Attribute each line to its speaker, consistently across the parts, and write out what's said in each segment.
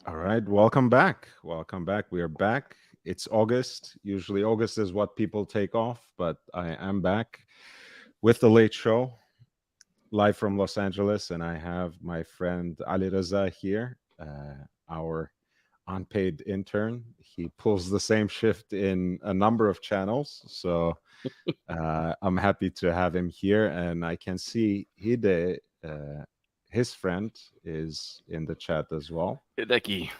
Speaker 1: All right, welcome back. Welcome back. We are back. It's August. Usually, August is what people take off, but I am back with the late show live from Los Angeles, and I have my friend Ali Raza here, our unpaid intern. He pulls the same shift in a number of channels, so I'm happy to have him here. And I can see Hide, his friend, is in the chat as well.
Speaker 2: Hideki.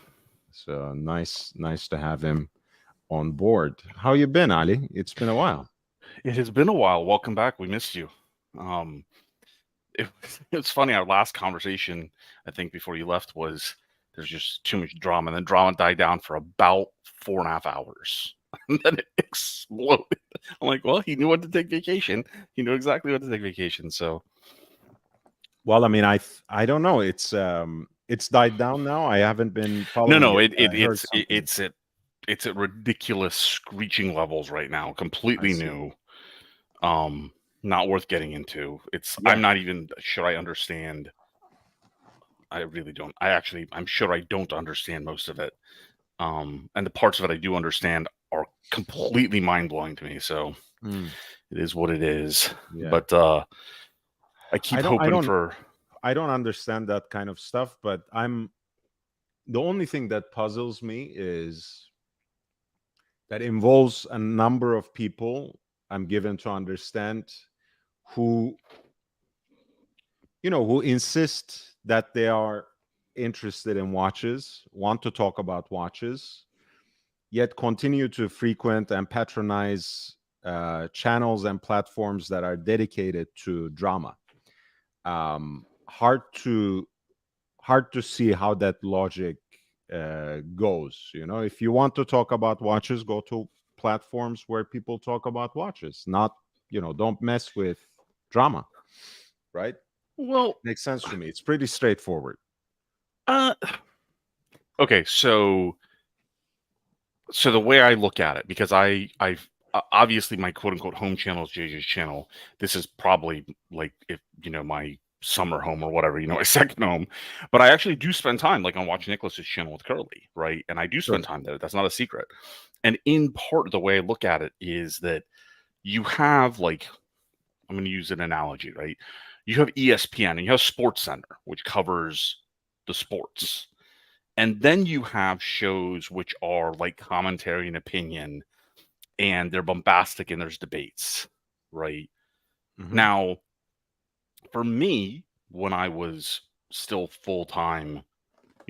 Speaker 1: So nice to have him on board. How you been, Ali? It's been a while.
Speaker 2: It has been a while. Welcome back. We missed you. It's funny. Our last conversation, I think, before you left, was there's just too much drama. And then drama died down for about 4.5 hours, and then it exploded. I'm like, well, he knew when to take vacation. He knew exactly when to take vacation. So,
Speaker 1: Well, I mean, I don't know. It's died down now. I haven't been following
Speaker 2: no,
Speaker 1: it. I heard
Speaker 2: it's
Speaker 1: something.
Speaker 2: it's at ridiculous screeching levels right now.
Speaker 1: I
Speaker 2: Completely
Speaker 1: see.
Speaker 2: new. Not worth getting into.
Speaker 1: Yeah.
Speaker 2: I'm not even sure I understand. I really don't. I'm sure I don't understand most of it. And the parts of it I do understand are completely mind blowing to me. So it is what it is.
Speaker 1: Yeah.
Speaker 2: But I keep
Speaker 1: I don't. I
Speaker 2: hoping
Speaker 1: don't.
Speaker 2: for.
Speaker 1: I don't understand that kind of stuff. But the only thing that puzzles me is that involves a number of people. I'm given to understand who who insist that they are interested in watches, want to talk about watches, yet continue to frequent and patronize channels and platforms that are dedicated to drama. Hard to see how that logic goes. If you want to talk about watches, go to platforms where people talk about watches. Not, don't mess with drama, right?
Speaker 2: Well,
Speaker 1: Makes sense to me. It's pretty straightforward.
Speaker 2: Okay, so the way I look at it, because I've obviously my quote unquote home channel is JJ's channel. This is probably like, if my summer home or whatever, my second home. But I actually do spend time like on watching Nicholas's channel with Curly, right? And I do spend time there. That's not a secret. And in part, the way I look at it is that you have, like, I'm going to use an analogy, right? You have ESPN and you have Sports Center, which covers the sports. And then you have shows which are like commentary and opinion, and they're bombastic and there's debates, right? Now, for me, when I was still full-time,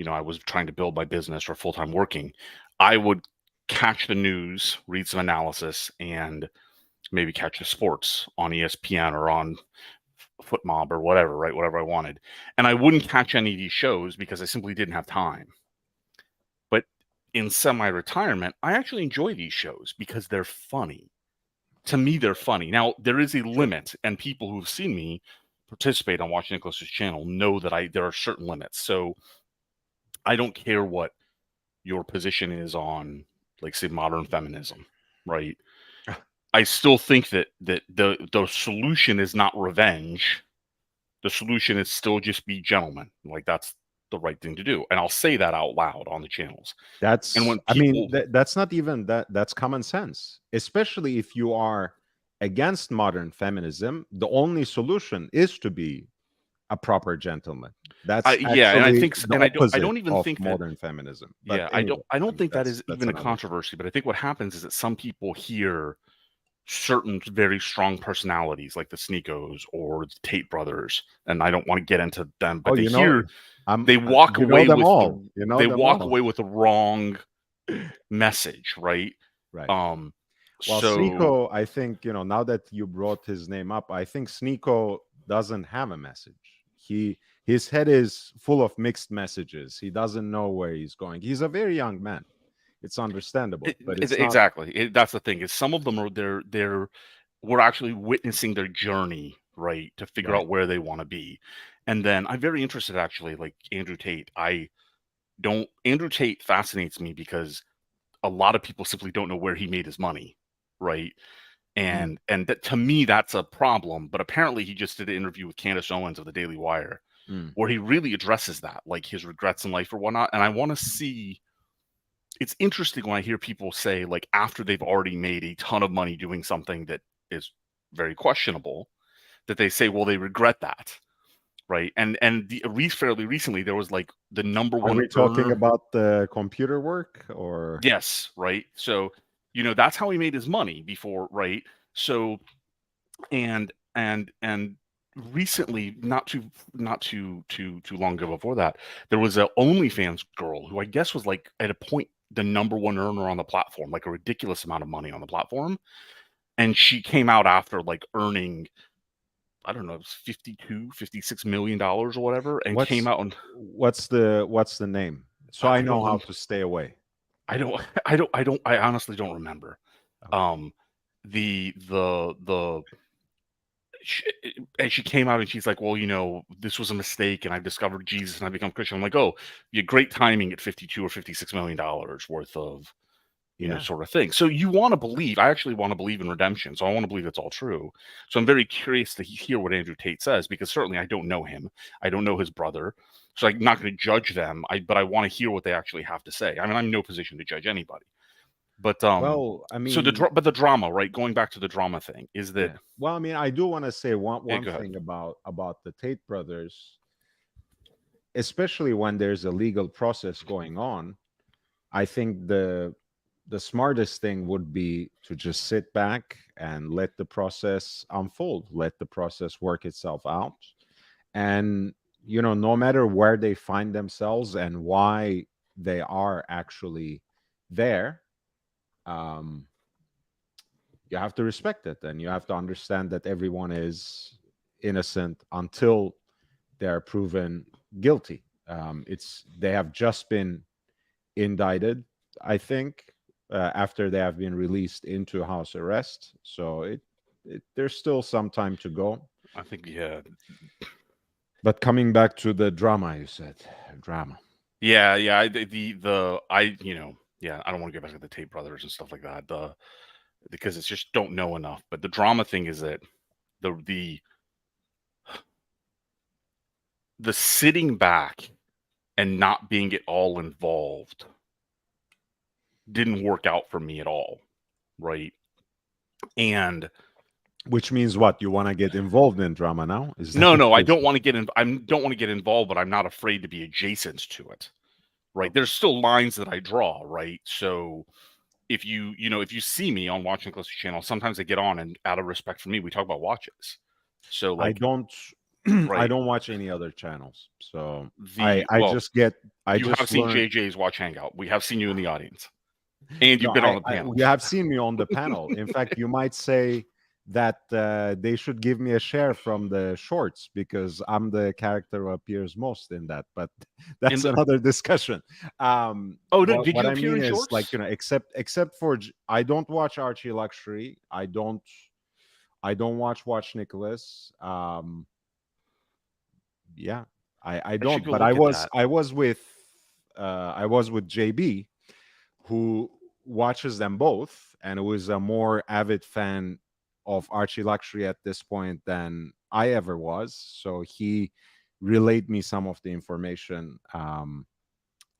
Speaker 2: I was trying to build my business or full-time working, I would catch the news, read some analysis, and maybe catch the sports on ESPN or on FootMob or whatever, right? Whatever I wanted. And I wouldn't catch any of these shows because I simply didn't have time. But in semi-retirement, I actually enjoy these shows because they're funny. To me, they're funny. Now, there is a limit, and people who've seen me participate on Watching Nicholas's channel know that there are certain limits. So I don't care what your position is on, like, say, modern feminism, right? I still think that the solution is not revenge. The solution is still just be gentlemen. Like, that's the right thing to do. And I'll say that out loud on the channels. And when people,
Speaker 1: That's not even that's common sense, especially if you are against modern feminism. The only solution is to be a proper gentleman. That's
Speaker 2: yeah, and I think, and I don't even
Speaker 1: of
Speaker 2: think that
Speaker 1: modern feminism. But
Speaker 2: yeah,
Speaker 1: anyway,
Speaker 2: I don't think that is
Speaker 1: that's
Speaker 2: even a
Speaker 1: another
Speaker 2: controversy. But I think what happens is that some people hear certain very strong personalities like the Sneakos or the Tate brothers, and I don't want to get into them, but they walk away with away with the wrong message, right?
Speaker 1: Right. Well,
Speaker 2: So
Speaker 1: Sneeko, I think, now that you brought his name up, I think Sneeko doesn't have a message. His head is full of mixed messages. He doesn't know where he's going. He's a very young man. It's understandable, but it's not.
Speaker 2: exactly. That's the thing, is some of them are we're actually witnessing their journey, right, to figure out where they want to be. And then I'm very interested, actually, like Andrew Tate. Andrew Tate fascinates me because a lot of people simply don't know where he made his money, right? And that, to me, that's a problem. But apparently he just did an interview with Candace Owens of the Daily Wire, where he really addresses that, like his regrets in life or whatnot. And I want to see. It's interesting when I hear people say, like, after they've already made a ton of money doing something that is very questionable, that they say, well, they regret that, right? And fairly recently, there was like the number
Speaker 1: Are
Speaker 2: one
Speaker 1: we talking
Speaker 2: earner.
Speaker 1: about the computer work or?
Speaker 2: Yes, right. So, that's how he made his money before, right? So, and recently, not too long ago before that, there was a OnlyFans girl who I guess was like at a point the number one earner on the platform, like a ridiculous amount of money on the platform. And she came out after like earning, I don't know, it was 52, $56 million or whatever, and came out and
Speaker 1: what's the name? So I know how to stay away.
Speaker 2: I honestly don't remember.
Speaker 1: Okay.
Speaker 2: And she came out and she's like, well, this was a mistake, and I've discovered Jesus and I've become Christian. I'm like, oh, you great timing at 52 or $56 million worth of, sort of thing. So you want to believe, I actually want to believe in redemption. So I want to believe it's all true. So I'm very curious to hear what Andrew Tate says, because certainly I don't know him. I don't know his brother. So I'm not going to judge them. But I want to hear what they actually have to say. I mean, I'm in no position to judge anybody. But
Speaker 1: well, I mean,
Speaker 2: so the drama, right? Going back to the drama thing, is that
Speaker 1: well, I mean, I do want to say one
Speaker 2: go ahead.
Speaker 1: thing about the Tate brothers, especially when there's a legal process going on. I think the smartest thing would be to just sit back and let the process unfold, let the process work itself out. And, no matter where they find themselves and why they are actually there, you have to respect it, and you have to understand that everyone is innocent until they're proven guilty. They have just been indicted, I think, after they have been released into house arrest. So there's still some time to go.
Speaker 2: I think, yeah.
Speaker 1: But coming back to the drama, you said drama.
Speaker 2: Yeah. I don't want to get back to the Tate brothers and stuff like that. Because it's just don't know enough. But the drama thing is that the sitting back and not being at all involved didn't work out for me at all, right? And
Speaker 1: which means what? You want to get involved in drama now?
Speaker 2: No, I don't want to get in. I don't want to get involved, but I'm not afraid to be adjacent to it, right? There's still lines that I draw, right? So if you see me on Watch Nicholas' channel, sometimes I get on, and out of respect for me, we talk about watches. So like,
Speaker 1: I don't
Speaker 2: right.
Speaker 1: I don't watch any other channels. So
Speaker 2: you have seen
Speaker 1: learned...
Speaker 2: JJ's Watch Hangout. We have seen you in the audience, and you've been on the panel.
Speaker 1: You have seen me on the panel. In fact, you might say that they should give me a share from the shorts, because I'm the character who appears most in that. But that's another discussion.
Speaker 2: Did you appear in shorts?
Speaker 1: Like, except for I don't watch Archie Luxury. I don't watch Nicholas. Yeah, I don't. But I was with JB, who watches them both, and who is a more avid fan of Archie Luxury at this point than I ever was. So he relayed me some of the information.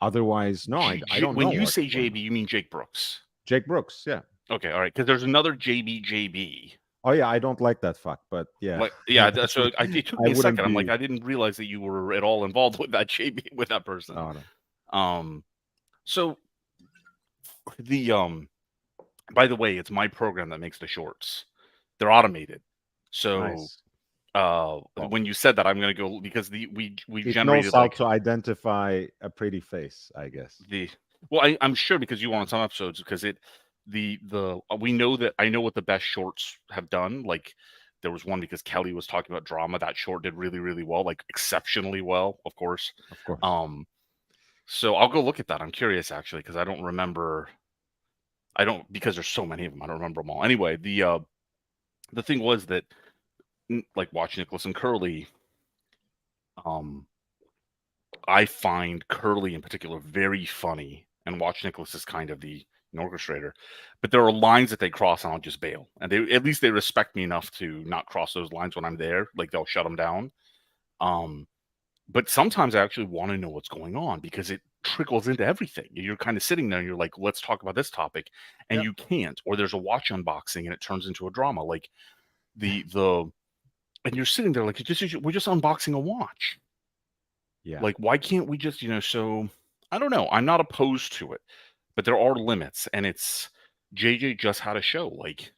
Speaker 1: Otherwise, no, I don't know.
Speaker 2: When you say JB, you mean Jake Brooks?
Speaker 1: Jake Brooks, yeah.
Speaker 2: Okay, all right. Because there's another JB.
Speaker 1: Oh yeah, I don't like that fuck, but yeah.
Speaker 2: So it took me a second. I'm like, I didn't realize that you were at all involved with that JB, with that person.
Speaker 1: Oh, no.
Speaker 2: So by the way, it's my program that makes the shorts. They're automated. So
Speaker 1: nice.
Speaker 2: When you said that, I'm going to go, because we generated
Speaker 1: knows how to identify a pretty face, I guess.
Speaker 2: I'm sure, because you were on some episodes, because we know that I know what the best shorts have done. Like, there was one because Kelly was talking about drama. That short did really, really well, like exceptionally well, of course. So I'll go look at that. I'm curious, actually, because I don't remember. Because there's so many of them, I don't remember them all. Anyway, the thing was that, like, Watch Nicholas and Curly, I find Curly in particular very funny, and Watch Nicholas is kind of the orchestrator. But there are lines that they cross, and I'll just bail. And at least they respect me enough to not cross those lines when I'm there. Like, they'll shut them down. But sometimes I actually want to know what's going on because it trickles into everything. You're kind of sitting there and you're like, let's talk about this topic, and
Speaker 1: Yep.
Speaker 2: you can't. Or there's a watch unboxing and it turns into a drama. Like the and you're sitting there like we're just unboxing a watch.
Speaker 1: Yeah.
Speaker 2: Like, why can't we just, so I don't know. I'm not opposed to it, but there are limits, and it's JJ just had a show. Like,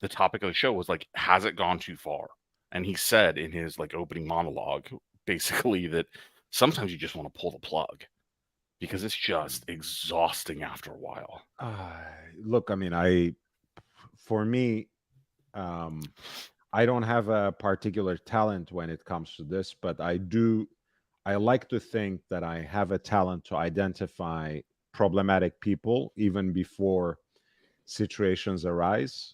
Speaker 2: the topic of the show was like, has it gone too far? And he said in his like opening monologue, basically, that sometimes you just want to pull the plug because it's just exhausting after a while.
Speaker 1: Look, I mean, for me, I don't have a particular talent when it comes to this, but I like to think that I have a talent to identify problematic people even before situations arise.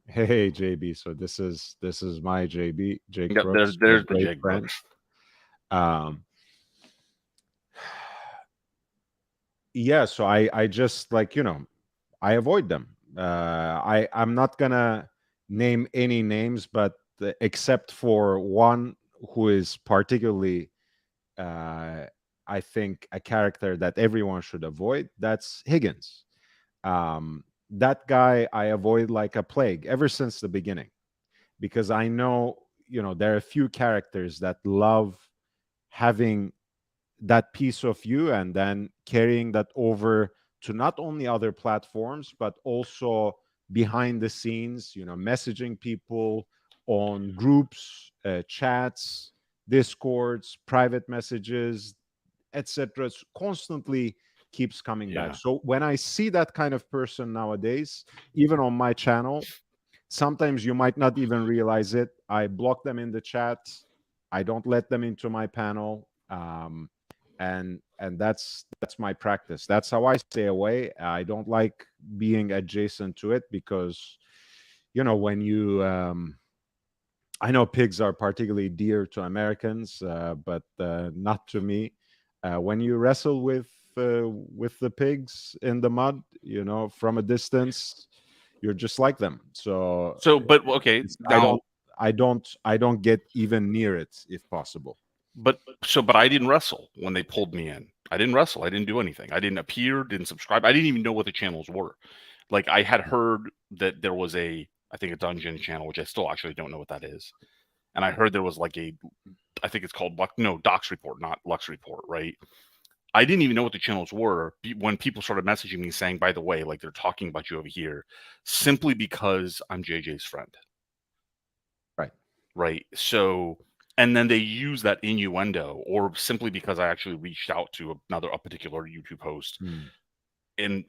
Speaker 1: Hey, JB, so this is my JB, Jake
Speaker 2: Yeah,
Speaker 1: Brooks, my
Speaker 2: there's the
Speaker 1: great
Speaker 2: Jake
Speaker 1: friend.
Speaker 2: Brooks.
Speaker 1: Yeah, so I just like, I avoid them. I'm not gonna name any names, but except for one who is particularly, I think, a character that everyone should avoid. That's Higgins. That guy I avoid like a plague ever since the beginning, because I know, there are a few characters that love having that piece of you and then carrying that over to not only other platforms but also behind the scenes, messaging people on groups, chats, discords, private messages, etc. Constantly keeps coming back.
Speaker 2: Yeah.
Speaker 1: So when I see that kind of person nowadays, even on my channel, sometimes you might not even realize it. I block them in the chat. I don't let them into my panel. And that's my practice. That's how I stay away. I don't like being adjacent to it because, when you I know pigs are particularly dear to Americans, but not to me. When you wrestle with the pigs in the mud, from a distance, you're just like them. So
Speaker 2: But okay, now,
Speaker 1: I don't get even near it if possible.
Speaker 2: but I didn't wrestle when they pulled me in. I didn't wrestle. I didn't do anything. I didn't appear, didn't subscribe. I didn't even know what the channels were. Like, I had heard that there was I think a dungeon channel, which I still actually don't know what that is. And I heard there was like I think it's called Docs Report, not Lux Report, right? I didn't even know what the channels were when people started messaging me saying, by the way, like, they're talking about you over here, simply because I'm JJ's friend.
Speaker 1: Right.
Speaker 2: Right. So, and then they use that innuendo, or simply because I actually reached out to a particular YouTube host and,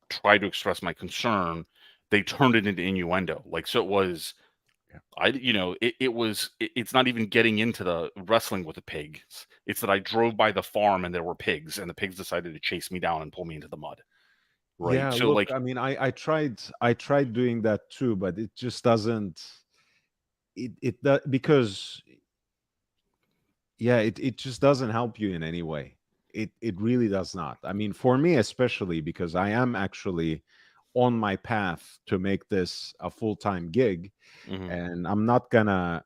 Speaker 2: tried to express my concern, they turned it into innuendo. Like, so it was, it's not even getting into the wrestling with the pigs. It's that I drove by the farm and there were pigs, and the pigs decided to chase me down and pull me into the mud. Right.
Speaker 1: Yeah,
Speaker 2: So,
Speaker 1: look,
Speaker 2: like,
Speaker 1: I mean, I tried doing that too, but it just doesn't. Because yeah, it just doesn't help you in any way. It really does not. I mean, for me especially, because I am actually on my path to make this a full-time gig, and I'm not gonna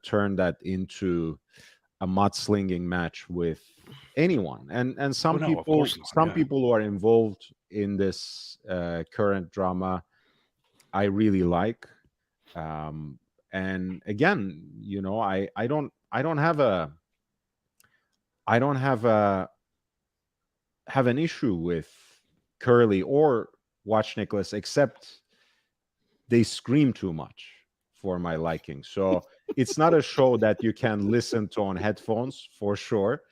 Speaker 1: turn that into a mudslinging match with anyone. And some
Speaker 2: no, of
Speaker 1: people
Speaker 2: course not. Yeah.
Speaker 1: who are involved in this current drama, I really like. And again, I don't have an issue with Curly or Watch Nicholas, except they scream too much for my liking. So it's not a show that you can listen to on headphones for sure.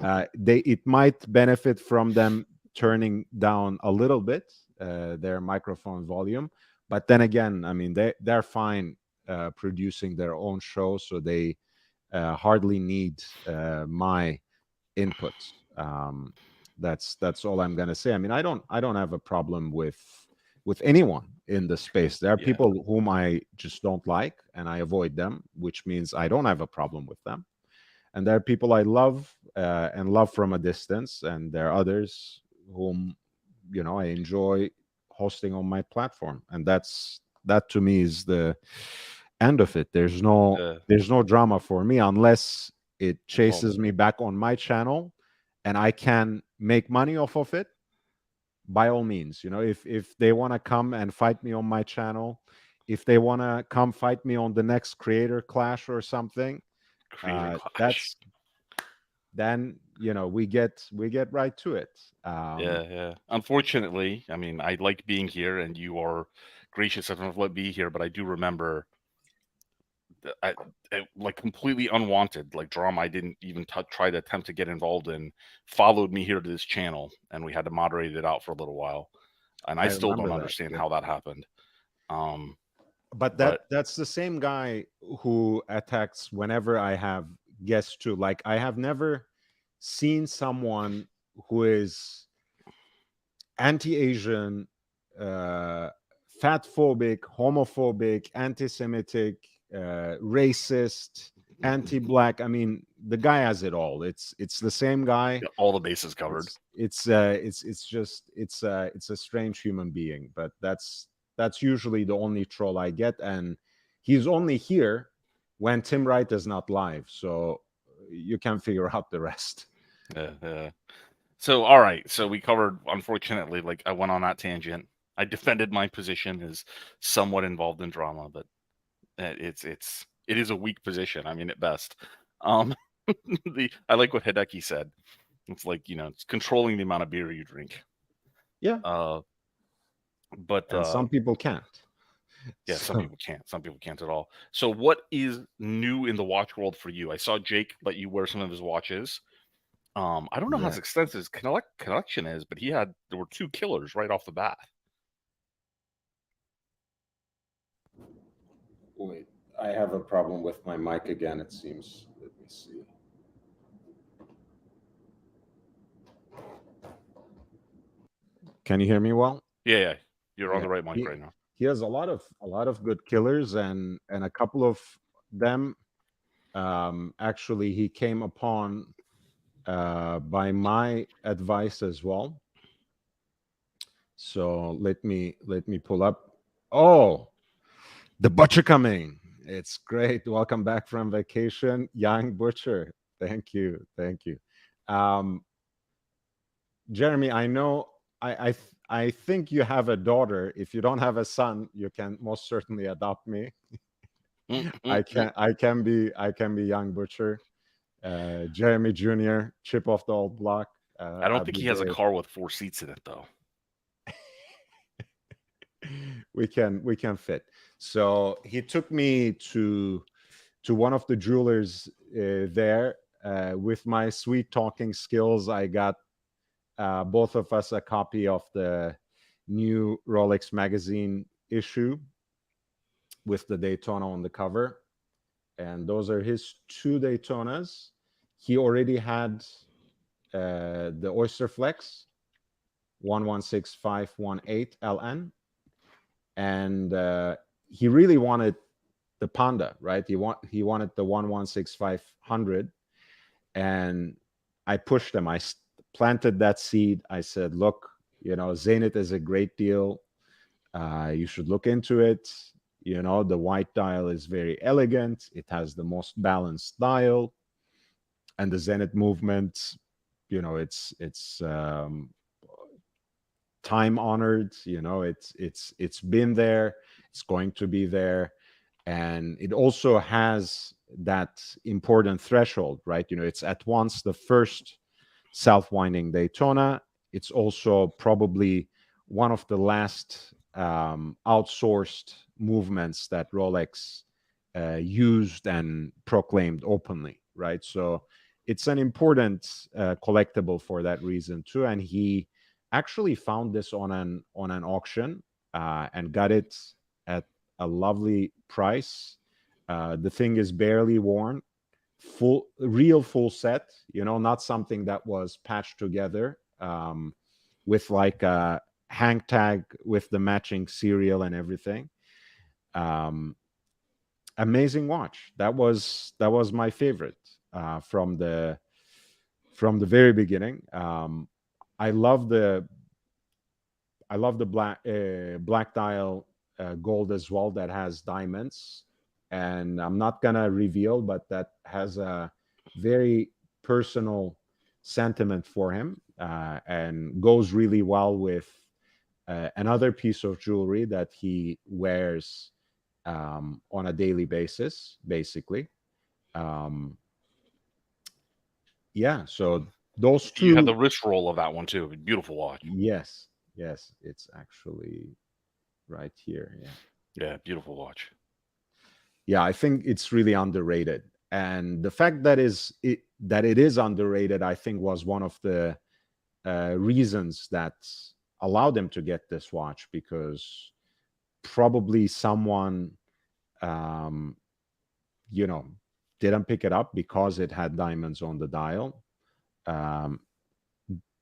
Speaker 1: It might benefit from them turning down a little bit their microphone volume, but then again, I mean, they're fine producing their own show, so they hardly need my inputs. That's all I'm gonna say. I mean, I don't have a problem with anyone in the space. There are
Speaker 2: Yeah.
Speaker 1: people whom I just don't like, and I avoid them, which means I don't have a problem with them. And there are people I love and love from a distance, and there are others whom I enjoy hosting on my platform, and that to me is the End of it. There's no drama for me unless it chases me back on my channel and I can make money off of it. By all means, if they want to come and fight me on my channel, if they want to come fight me on the next creator clash or something, that's then we get right to it.
Speaker 2: Yeah. Unfortunately, I mean, I like being here, and you are gracious enough to let me be here. But I do remember, like completely unwanted, like drama I didn't even try to attempt to get involved in, followed me here to this channel, and we had to moderate it out for a little while. And I still don't understand how that happened.
Speaker 1: But that's the same guy who attacks whenever I have guests too. Like I have never seen someone who is anti-Asian, fatphobic, homophobic, anti-Semitic, racist, anti-black. I mean, the guy has it all. It's the same guy.
Speaker 2: All the bases covered.
Speaker 1: It's a strange human being, but that's usually the only troll I get, and he's only here when Tim Wright is not live, so you can figure out the rest.
Speaker 2: Yeah. So, all right. So we covered, unfortunately, like I went on that tangent. I defended my position as somewhat involved in drama, but it is a weak position. I mean, at best. I like what Hideki said. It's like, it's controlling the amount of beer you drink.
Speaker 1: Yeah.
Speaker 2: But
Speaker 1: some people can't.
Speaker 2: Yeah, some people can't. Some people can't at all. So what is new in the watch world for you? I saw Jake let you wear some of his watches. I don't know how extensive his collection is, but there were 2 killers right off the bat.
Speaker 1: Wait, I have a problem with my mic again, it seems. Let me see. Can you hear me well?
Speaker 2: Yeah. You're on the right mic right now.
Speaker 1: He has a lot of good killers, and a couple of them actually he came upon by my advice as well. So let me pull up. Oh, the Butcher coming. It's great. Welcome back from vacation, young Butcher. Thank you. Jeremy, I know I think you have a daughter. If you don't have a son, you can most certainly adopt me. I can be young Butcher. Jeremy Jr., chip off the old block.
Speaker 2: I don't think he has a car with 4 seats in it, though.
Speaker 1: we can fit. So he took me to one of the jewelers there. With my sweet talking skills, I got both of us a copy of the new Rolex magazine issue with the Daytona on the cover. And those are his 2 Daytonas. He already had the Oyster Flex 116518 LN, and he really wanted the Panda, right? He wanted the 116500, and I pushed him. I planted that seed. I said, look, Zenith is a great deal. You should look into it. The white dial is very elegant. It has the most balanced dial, and the Zenith movement, it's time honored. It's been there. It's going to be there, and it also has that important threshold, right? It's at once the first self-winding Daytona. It's also probably one of the last outsourced movements that Rolex used and proclaimed openly, right? So it's an important collectible for that reason too. And he actually found this on an auction and got it at a lovely price. The thing is barely worn, real full set, not something that was patched together with like a hang tag with the matching serial and everything. Amazing watch. That was my favorite from the very beginning. I love the black dial gold as well that has diamonds, and I'm not gonna reveal, but that has a very personal sentiment for him, and goes really well with another piece of jewelry that he wears on a daily basis, basically. Um, yeah, so those
Speaker 2: You have the
Speaker 1: two,
Speaker 2: wrist roll of that one too. Beautiful watch.
Speaker 1: yes, yes, it's actually right here. Yeah.
Speaker 2: Yeah, beautiful watch.
Speaker 1: Yeah, I think it's really underrated. And the fact that it is underrated, I think, was one of the reasons that allowed them to get this watch, because probably someone um, you know didn't pick it up because it had diamonds on the dial. Um,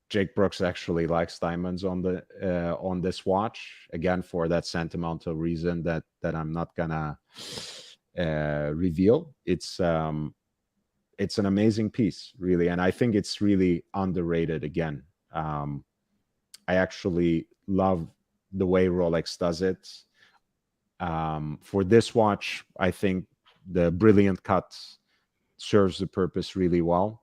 Speaker 1: Jake Brooks actually likes diamonds on this watch, again for that sentimental reason that I'm not gonna reveal. It's an amazing piece, really, and I think it's really underrated. Again, I actually love the way Rolex does it. For this watch, I think the brilliant cut serves the purpose really well.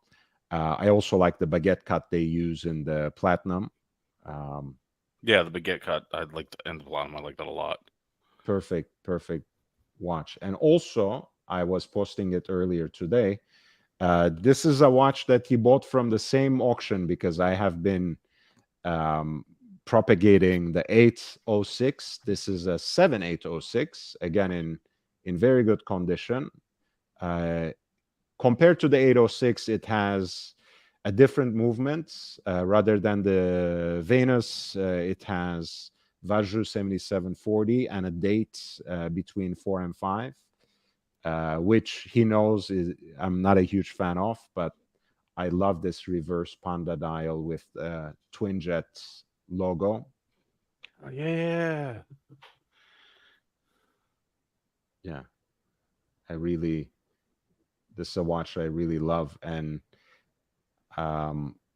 Speaker 1: I also like the baguette cut they use in the platinum. Um,
Speaker 2: Yeah, the baguette cut. I like the end platinum. I like that a lot.
Speaker 1: perfect watch. And also, I was posting it earlier today. This is a watch that he bought from the same auction, because I have been um, propagating the 806. This is a 7806, again in very good condition. Uh, Compared to the 806, it has a different movement. Rather than the Venus, it has Vajra 7740 and a date between 4 and 5, which he knows I'm not a huge fan of, but I love this reverse panda dial with twin jet logo.
Speaker 2: Oh, yeah.
Speaker 1: Yeah, I really, this is a watch I really love. And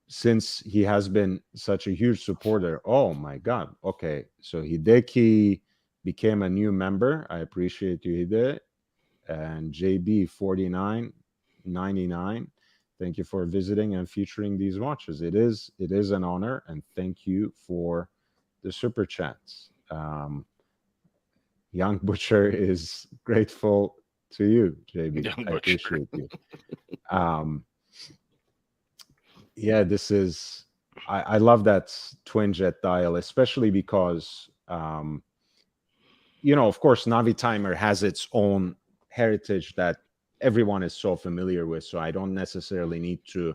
Speaker 1: since he has been such a huge supporter, oh my God. Okay. So Hideki became a new member. I appreciate you, Hide. And JB4999. Thank you for visiting and featuring these watches. It is an honor, and thank you for the super chats. Young Butcher is grateful to you, JB.
Speaker 2: Young
Speaker 1: I
Speaker 2: Butcher.
Speaker 1: appreciate you. Um, yeah, this is I love that twin jet dial, especially because of course, Navi Timer has its own heritage that everyone is so familiar with. So I don't necessarily need to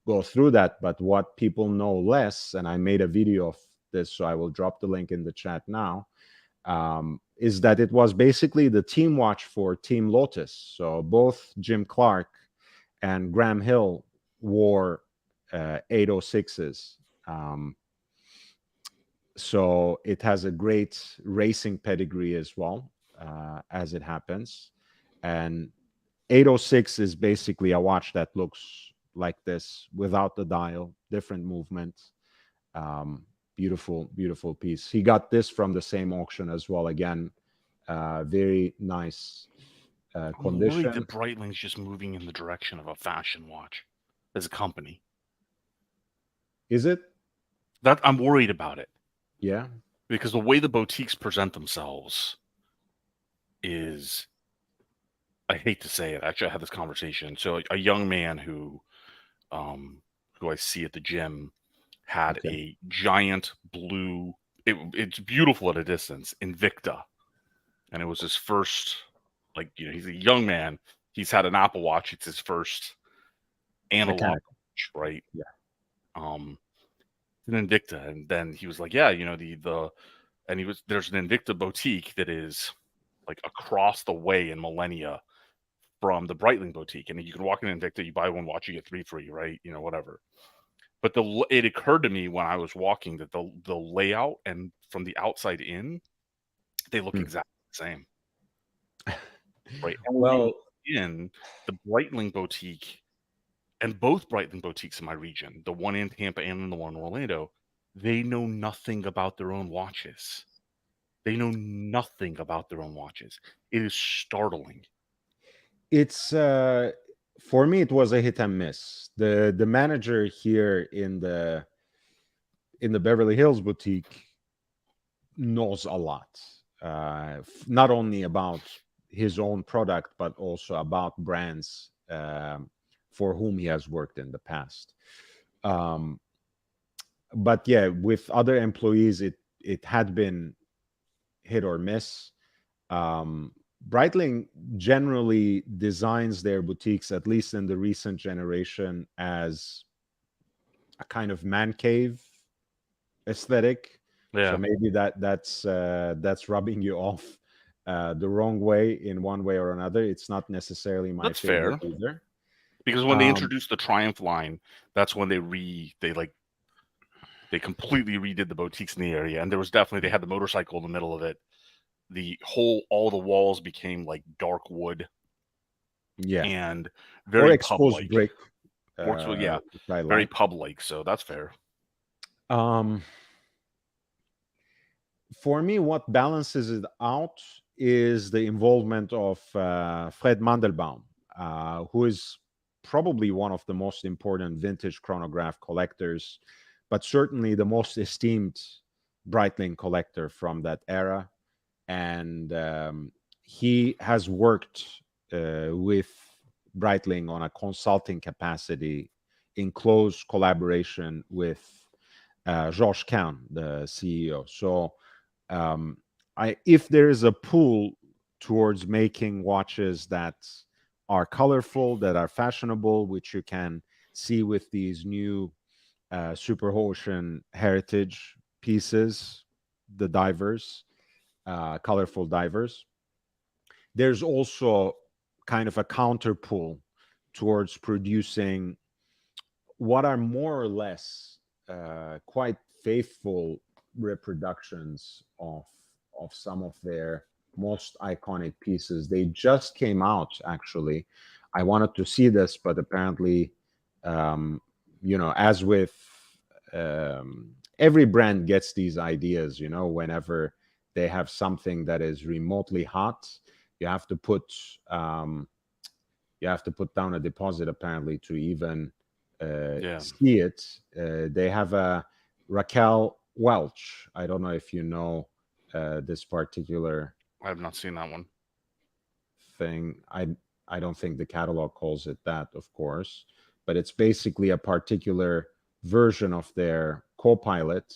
Speaker 1: go through that. But what people know less, and I made a video of this, so I will drop the link in the chat now, is that it was basically the team watch for Team Lotus. So both Jim Clark and Graham Hill wore 806s. So it has a great racing pedigree as well, as it happens. And 806 is basically a watch that looks like this without the dial, different movement. Beautiful piece. He got this from the same auction as well. Again, very nice
Speaker 2: I'm
Speaker 1: condition.
Speaker 2: worried that Breitling's just moving in the direction of a fashion watch as a company.
Speaker 1: Is it?
Speaker 2: That I'm worried about it.
Speaker 1: Yeah.
Speaker 2: Because the way the boutiques present themselves is, I hate to say it. Actually, I had this conversation. So a young man who I see at the gym had
Speaker 1: Okay.
Speaker 2: a giant blue. It's beautiful at a distance, Invicta, and it was his first. He's a young man. He's had an Apple Watch. It's his first analog
Speaker 1: Mechanical.
Speaker 2: watch, right?
Speaker 1: Yeah.
Speaker 2: An Invicta, and then he was like, "Yeah, there's an Invicta boutique that is like across the way in Millennia from the Breitling boutique, and you can walk in Invicta, you buy one watch, you get 3 free, right? Whatever." But it occurred to me when I was walking that the layout and from the outside in, they look exactly the same, right? And
Speaker 1: Well,
Speaker 2: in the Breitling boutique, and both Breitling boutiques in my region, the one in Tampa and the one in Orlando, they know nothing about their own watches. They know nothing about their own watches. It is startling.
Speaker 1: It's for me, it was a hit and miss. The manager here in the Beverly Hills boutique knows a lot, not only about his own product, but also about brands for whum he has worked in the past. Um, but yeah, with other employees, it had been hit or miss. Breitling generally designs their boutiques, at least in the recent generation, as a kind of man cave aesthetic. So
Speaker 2: Yeah,
Speaker 1: maybe that's rubbing you off the wrong way in one way or another. It's not necessarily my
Speaker 2: that's
Speaker 1: favorite
Speaker 2: fair.
Speaker 1: either.
Speaker 2: Because when they
Speaker 1: Um,
Speaker 2: introduced the Triumph line, that's when they completely redid the boutiques in the area, and there was definitely they had the motorcycle in the middle of it. All the walls became like dark wood
Speaker 1: yeah,
Speaker 2: and
Speaker 1: or
Speaker 2: very pub
Speaker 1: exposed
Speaker 2: like.
Speaker 1: brick,
Speaker 2: Yeah,
Speaker 1: which I
Speaker 2: very
Speaker 1: like.
Speaker 2: pub like. So that's fair.
Speaker 1: Um, for me, what balances it out is the involvement of Fred Mandelbaum, who is probably one of the most important vintage chronograph collectors, but certainly the most esteemed Breitling collector from that era. And he has worked with Breitling on a consulting capacity in close collaboration with Georges Kahn, the CEO. So um, if there is a pull towards making watches that are colorful, that are fashionable, which you can see with these new Super Ocean heritage pieces, the divers, colorful divers. There's also kind of a counter pull towards producing what are more or less quite faithful reproductions of some of their most iconic pieces. They just came out, actually. I wanted to see this, but apparently, um, as with every brand gets these ideas, whenever they have something that is remotely hot, you have to put um, down a deposit apparently to even
Speaker 2: Yeah,
Speaker 1: see it. They have a Raquel Welch. I don't know if you know this particular
Speaker 2: I have not seen that one.
Speaker 1: thing. I don't think the catalog calls it that, of course, but it's basically a particular version of their Copilot.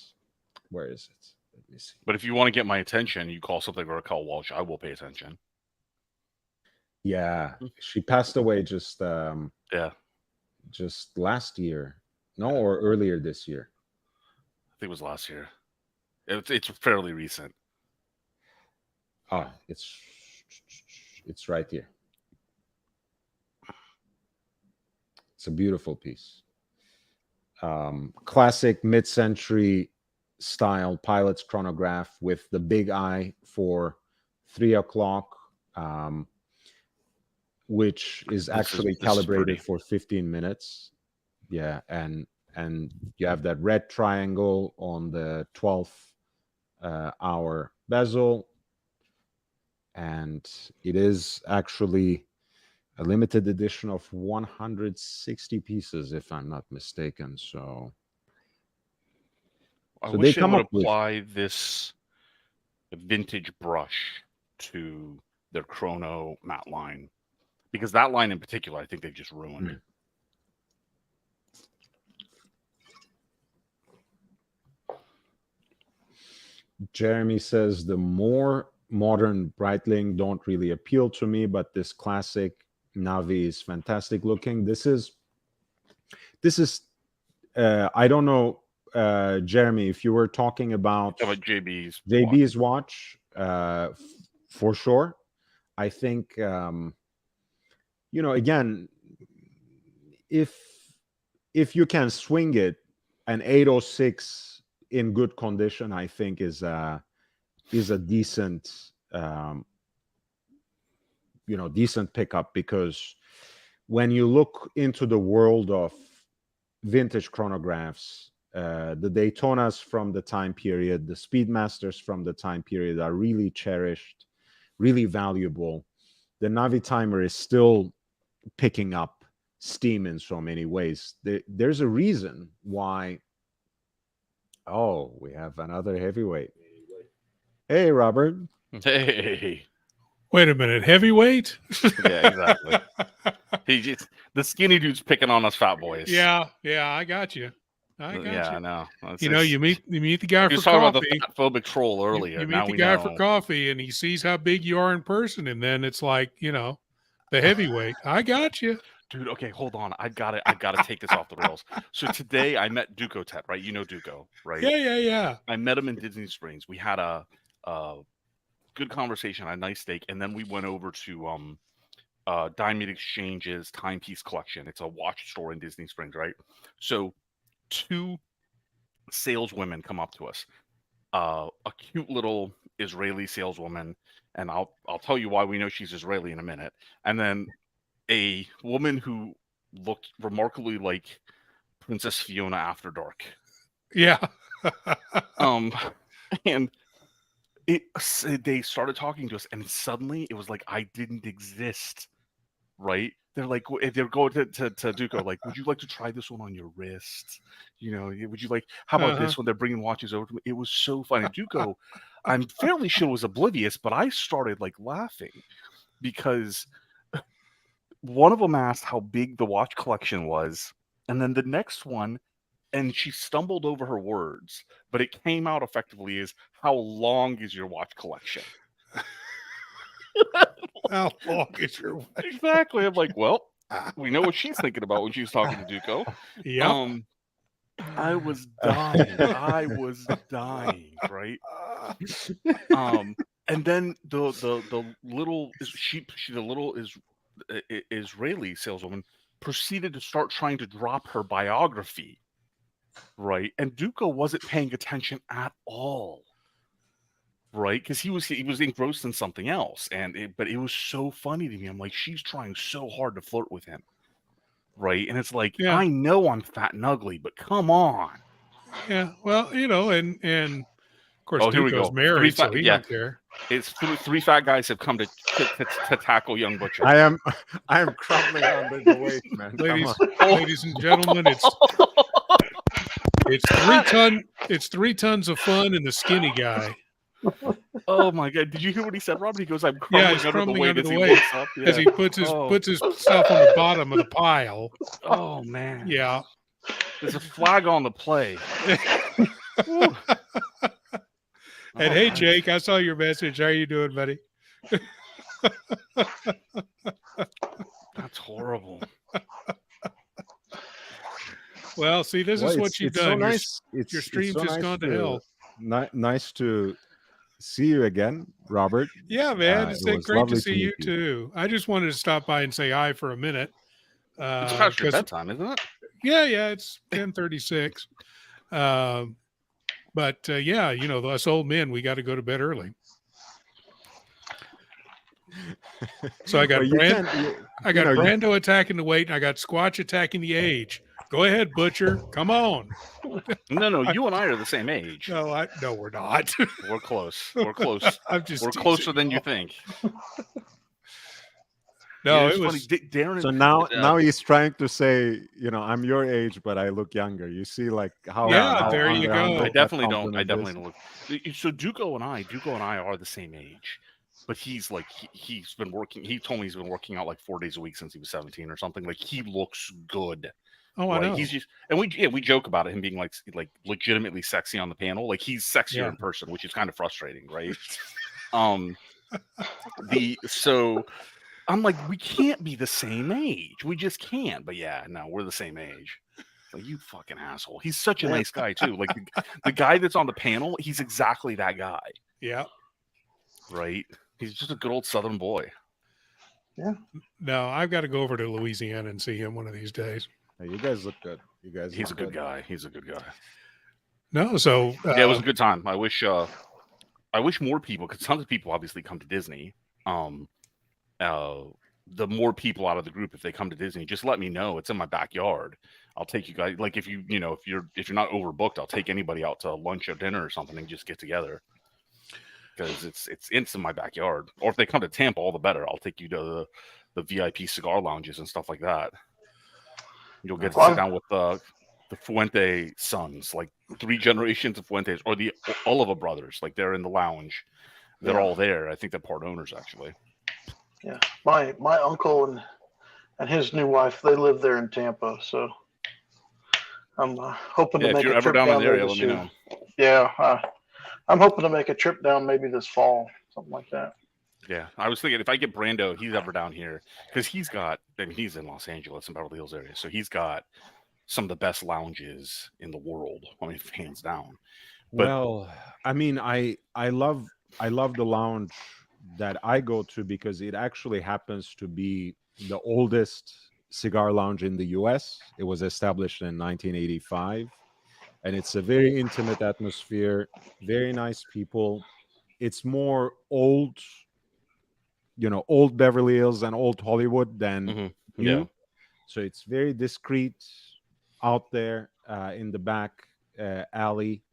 Speaker 1: Where is it? Let me see.
Speaker 2: But if you want to get my attention, you call something Raquel Walsh. I will pay attention.
Speaker 1: Yeah, she passed away
Speaker 2: Yeah,
Speaker 1: just last year, no, or earlier this year.
Speaker 2: I think it was last year. It's fairly recent.
Speaker 1: Ah, it's right here. It's a beautiful piece. Classic mid-century style pilot's chronograph with the big eye for 3 o'clock, which is actually
Speaker 2: This is
Speaker 1: calibrated
Speaker 2: pretty.
Speaker 1: for 15 minutes. Yeah, and you have that red triangle on the 12th hour bezel, and it is actually a limited edition of 160 pieces, if I'm not mistaken. So
Speaker 2: I
Speaker 1: they
Speaker 2: wish they
Speaker 1: come
Speaker 2: would
Speaker 1: up with,
Speaker 2: apply this vintage brush to their Chrono matte line, because that line in particular, I think they've just ruined.
Speaker 1: Jeremy says the more modern Breitling don't really appeal to me, but this classic Navi is fantastic looking. This is I don't know, Jeremy, if you were talking about
Speaker 2: How about JB's?
Speaker 1: JB's watch, for sure. I think again, if you can swing it, an 806 in good condition, I think is a decent decent pickup, because when you look into the world of vintage chronographs, the Daytonas from the time period, the Speedmasters from the time period are really cherished, really valuable. the Navi timer is still picking up steam in so many ways. There's a reason why. Oh, we have another heavyweight. Hey, Robert.
Speaker 2: Hey.
Speaker 3: Wait a minute, heavyweight?
Speaker 2: Yeah, exactly. The skinny dude's picking on us fat boys.
Speaker 3: Yeah, I got you. I got
Speaker 2: Yeah,
Speaker 3: you.
Speaker 2: I know.
Speaker 3: You meet the guy
Speaker 2: He
Speaker 3: for
Speaker 2: was talking
Speaker 3: coffee.
Speaker 2: about the phobic troll earlier.
Speaker 3: You
Speaker 2: now
Speaker 3: meet the
Speaker 2: we
Speaker 3: guy
Speaker 2: know.
Speaker 3: for coffee, and he sees how big you are in person, and then it's like, the heavyweight. I got you.
Speaker 2: Dude, okay, hold on. I gotta take this off the rails. So today I met Duco Tet, right? You know Duco, right?
Speaker 3: Yeah.
Speaker 2: I met him in Disney Springs. We had a good conversation, a nice steak, and then we went over to Diamond Exchange's Timepiece Collection. It's a watch store in Disney Springs, right? So 2 saleswomen come up to us. A cute little Israeli saleswoman, and I'll tell you why we know she's Israeli in a minute. And then a woman who looked remarkably like Princess Fiona After Dark.
Speaker 3: Yeah.
Speaker 2: And they started talking to us, and suddenly it was like I didn't exist. Right? They're like, if they're going to Duco, like, would you like to try this one on your wrist? Would you like? How about this one? They're bringing watches over to me. It was so funny. Duco, I'm fairly sure was oblivious, but I started like laughing because one of them asked how big the watch collection was, and then the next one, and she stumbled over her words, but it came out effectively as, how long is your watch collection?
Speaker 3: How long is your watch?
Speaker 2: Exactly. I'm like, well, we know what she's thinking about when she's talking to Duco.
Speaker 3: Yep.
Speaker 2: I was dying. Right? And then the little Israeli saleswoman proceeded to start trying to drop her biography, right? And Duco wasn't paying attention at all, right? Because he was engrossed in something else, but it was so funny to me. I'm like, she's trying so hard to flirt with him, right? And it's like,
Speaker 3: Yeah.
Speaker 2: I know I'm fat and ugly, but come on.
Speaker 3: Yeah. Well, and of course,
Speaker 2: Oh, here we
Speaker 3: Duco's
Speaker 2: go.
Speaker 3: married, so he don't care.
Speaker 2: It's 3 fat guys have come to tackle young Butcher.
Speaker 1: I am crumbling under the weight, man.
Speaker 3: Ladies and gentlemen, it's 3 tons of fun in the skinny guy.
Speaker 2: Oh my god! Did you hear what he said, Robert? He goes, "I'm crumbling
Speaker 3: under the
Speaker 2: weight
Speaker 3: as he puts his stuff on the bottom of the pile."
Speaker 2: Oh man!
Speaker 3: Yeah,
Speaker 2: there's a flag on the play.
Speaker 3: And hey, Jake, I saw your message. How are you doing, buddy?
Speaker 2: That's horrible.
Speaker 3: Well, see, this is what you've done.
Speaker 1: So nice.
Speaker 3: Your stream's
Speaker 1: so
Speaker 3: just
Speaker 1: nice
Speaker 3: gone to hell.
Speaker 1: Nice to see you again, Robert.
Speaker 3: Yeah, man. It's great to see you
Speaker 1: you
Speaker 3: too. I just wanted to stop by and say hi for a minute.
Speaker 2: It's past your bedtime, isn't it?
Speaker 3: Yeah. It's 10:36. But yeah, us old men, we got to go to bed early. So I got Brando attacking the weight, and I got Squatch attacking the age. Go ahead, Butcher. Come on.
Speaker 2: No, you and I are the same age.
Speaker 3: No, we're not.
Speaker 2: We're close. We're close.
Speaker 3: I'm just
Speaker 2: we're closer than you think.
Speaker 3: No,
Speaker 2: it
Speaker 3: was
Speaker 2: funny. Darren.
Speaker 1: So now he's trying to say, I'm your age, but I look younger. You see, like how?
Speaker 3: Yeah, there you go.
Speaker 2: I definitely don't look. So Duco and I are the same age, but he's like he's been working. He told me he's been working out like 4 days a week since he was 17 or something. Like he looks good.
Speaker 3: Oh,
Speaker 2: right?
Speaker 3: I know.
Speaker 2: He's just, and we joke about it, him being like legitimately sexy on the panel. Like he's sexier in person, which is kind of frustrating, right? So I'm like, we can't be the same age. We just can't. But yeah, no, we're the same age. Like, you fucking asshole. He's such a nice guy too. Like the guy that's on the panel, he's exactly that guy.
Speaker 3: Yeah.
Speaker 2: Right. He's just a good old Southern boy.
Speaker 3: Yeah. No, I've got to go over to Louisiana and see him one of these days.
Speaker 1: Hey, you guys look good.
Speaker 2: He's a good guy. He's a good guy.
Speaker 3: No, so
Speaker 2: yeah, it was a good time. I wish more people, because tons of people obviously come to Disney. The more people out of the group, if they come to Disney, just let me know. It's in my backyard. I'll take you guys. Like if you're not overbooked, I'll take anybody out to lunch or dinner or something and just get together. because it's in my backyard. Or if they come to Tampa, all the better. I'll take you to the VIP cigar lounges and stuff like that. You'll get to sit down with the Fuente sons, like 3 generations of Fuentes, or the Oliva brothers. Like they're in the lounge. They're all there. I think they're part owners, actually.
Speaker 4: Yeah, my uncle and his new wife, they live there in Tampa, so I'm hoping to make a trip down there this year. Let me know. Yeah, I'm hoping to make a trip down maybe this fall, something like that.
Speaker 2: Yeah, I was thinking if I get Brando, if he's ever down here, because he's in Los Angeles and Beverly Hills area, so he's got some of the best lounges in the world. I mean, hands down.
Speaker 1: But, well, I mean, I love the lounge that I go to because it actually happens to be the oldest cigar lounge in the U.S. It was established in 1985, and it's a very intimate atmosphere, very nice people. It's more old Beverly Hills and old Hollywood than new. Yeah. So it's very discreet out there in the back alley.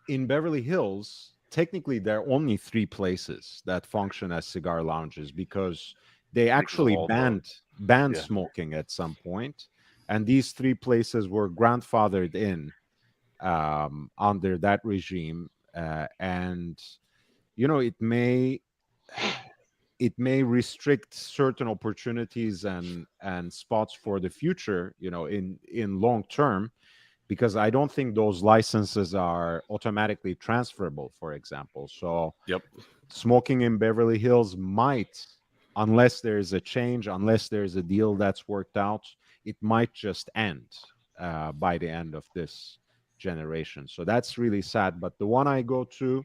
Speaker 1: In Beverly Hills, technically, there are only 3 places that function as cigar lounges because they actually banned smoking at some point, and these 3 places were grandfathered in under that regime, and it may restrict certain opportunities and spots for the future, in long term. Because I don't think those licenses are automatically transferable, for example. So smoking in Beverly Hills might, unless there's a change, unless there's a deal that's worked out, it might just end by the end of this generation. So that's really sad. But the one I go to,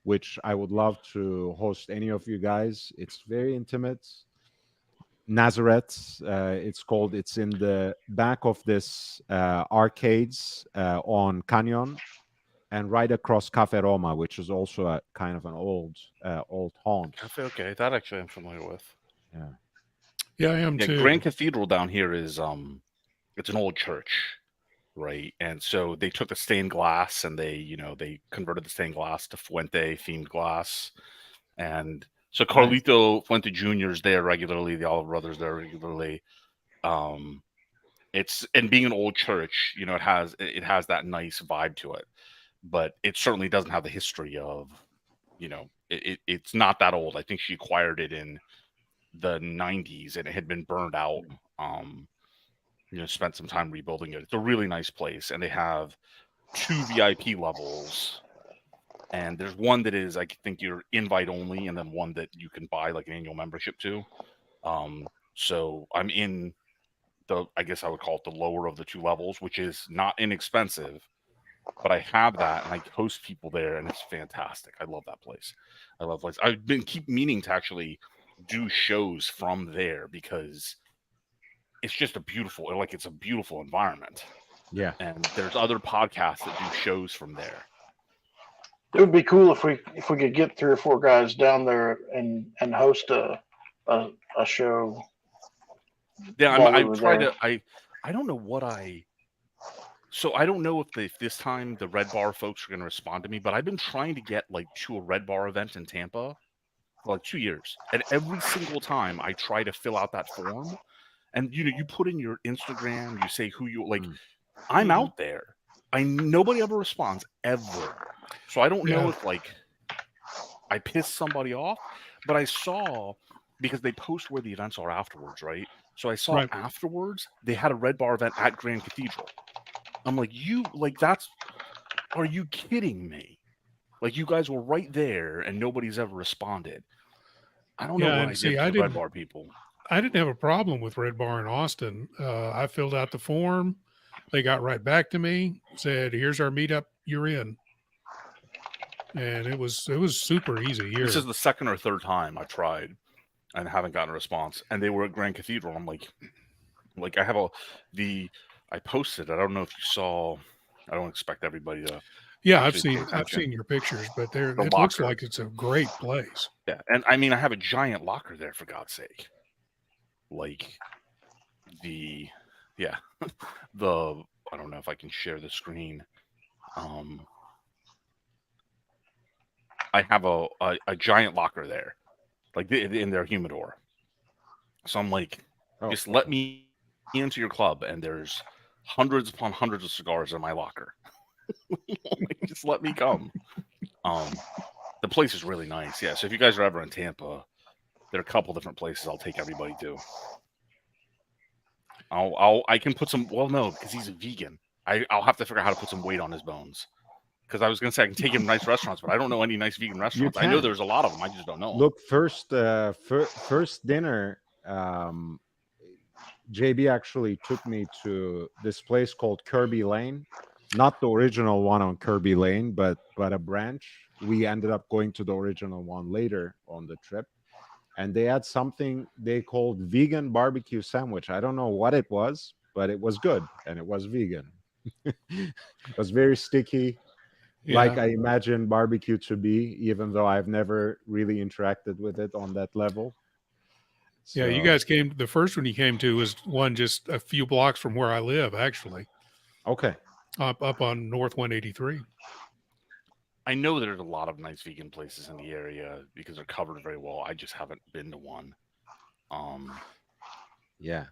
Speaker 1: which I would love to host any of you guys, it's very intimate. Nazareth, it's called. It's in the back of this arcades on Canyon, and right across Cafe Roma, which is also a kind of an old haunt.
Speaker 2: Cafe, okay, that actually I'm familiar with.
Speaker 3: Yeah, I am too.
Speaker 2: Grand Cathedral down here is it's an old church, right? And so they took the stained glass and they converted the stained glass to Fuente themed glass, and so Carlito Fuente Jr. is there regularly. The Olive Brothers there regularly. It's, and being an old church, it has that nice vibe to it, but it certainly doesn't have the history of, it's not that old. I think she acquired it in the 90s and it had been burned out. Spent some time rebuilding it. It's a really nice place, and they have 2 VIP levels. And there's one that is, I think, you're invite only, and then one that you can buy like an annual membership to. So I'm in I guess I would call it the lower of the 2 levels, which is not inexpensive, but I have that and I host people there, and it's fantastic. I love that place. I've been keep meaning to actually do shows from there because it's just a beautiful environment.
Speaker 1: Yeah.
Speaker 2: And there's other podcasts that do shows from there.
Speaker 4: It would be cool if we could get 3 or 4 guys down there and host a show.
Speaker 2: Yeah, I don't know what so I don't know if this time the Red Bar folks are going to respond to me, but I've been trying to get to a Red Bar event in Tampa for 2 years, and every single time I try to fill out that form, and you put in your Instagram, you say who you I'm out there. Nobody ever responds ever. So I don't know if I pissed somebody off, but I saw, because they post where the events are afterwards, right? So I saw afterwards they had a Red Bar event at Grand Cathedral. I'm like, are you kidding me? You guys were right there and nobody's ever responded. I don't know what I did to the Red Bar people.
Speaker 3: I didn't have a problem with Red Bar in Austin. I filled out the form. They got right back to me, said, "Here's our meetup. You're in." And it was super easy here.
Speaker 2: This is the 2nd or 3rd time I tried and haven't gotten a response. And they were at Grand Cathedral. I'm like I have I posted. I don't know if you saw. I don't expect everybody to.
Speaker 3: Yeah, I've seen your pictures, but it looks like it's a great place.
Speaker 2: Yeah, and I mean, I have a giant locker there, for God's sake. I don't know if I can share the screen. I have a giant locker there, like in their humidor. So I'm like, just let me into your club, and there's hundreds upon hundreds of cigars in my locker. Like, just let me come. The place is really nice. Yeah. So if you guys are ever in Tampa, there are a couple different places I'll take everybody to. I can put some. Well, no, because he's a vegan. I'll have to figure out how to put some weight on his bones. Because I was going to say I can take him to nice restaurants, but I don't know any nice vegan restaurants. I know there's a lot of them. I just don't know.
Speaker 1: Look, first dinner, JB actually took me to this place called Kirby Lane. Not the original one on Kirby Lane, but a branch. We ended up going to the original one later on the trip. And they had something they called vegan barbecue sandwich. I don't know what it was, but it was good. And it was vegan. It was very sticky. Yeah. Like I imagine barbecue to be, even though I've never really interacted with it on that level.
Speaker 3: So. Yeah, you guys came. The first one you came to was one just a few blocks from where I live, actually.
Speaker 1: Okay.
Speaker 3: Up on North 183.
Speaker 2: I know there's a lot of nice vegan places in the area because they're covered very well. I just haven't been to one.
Speaker 1: Yeah.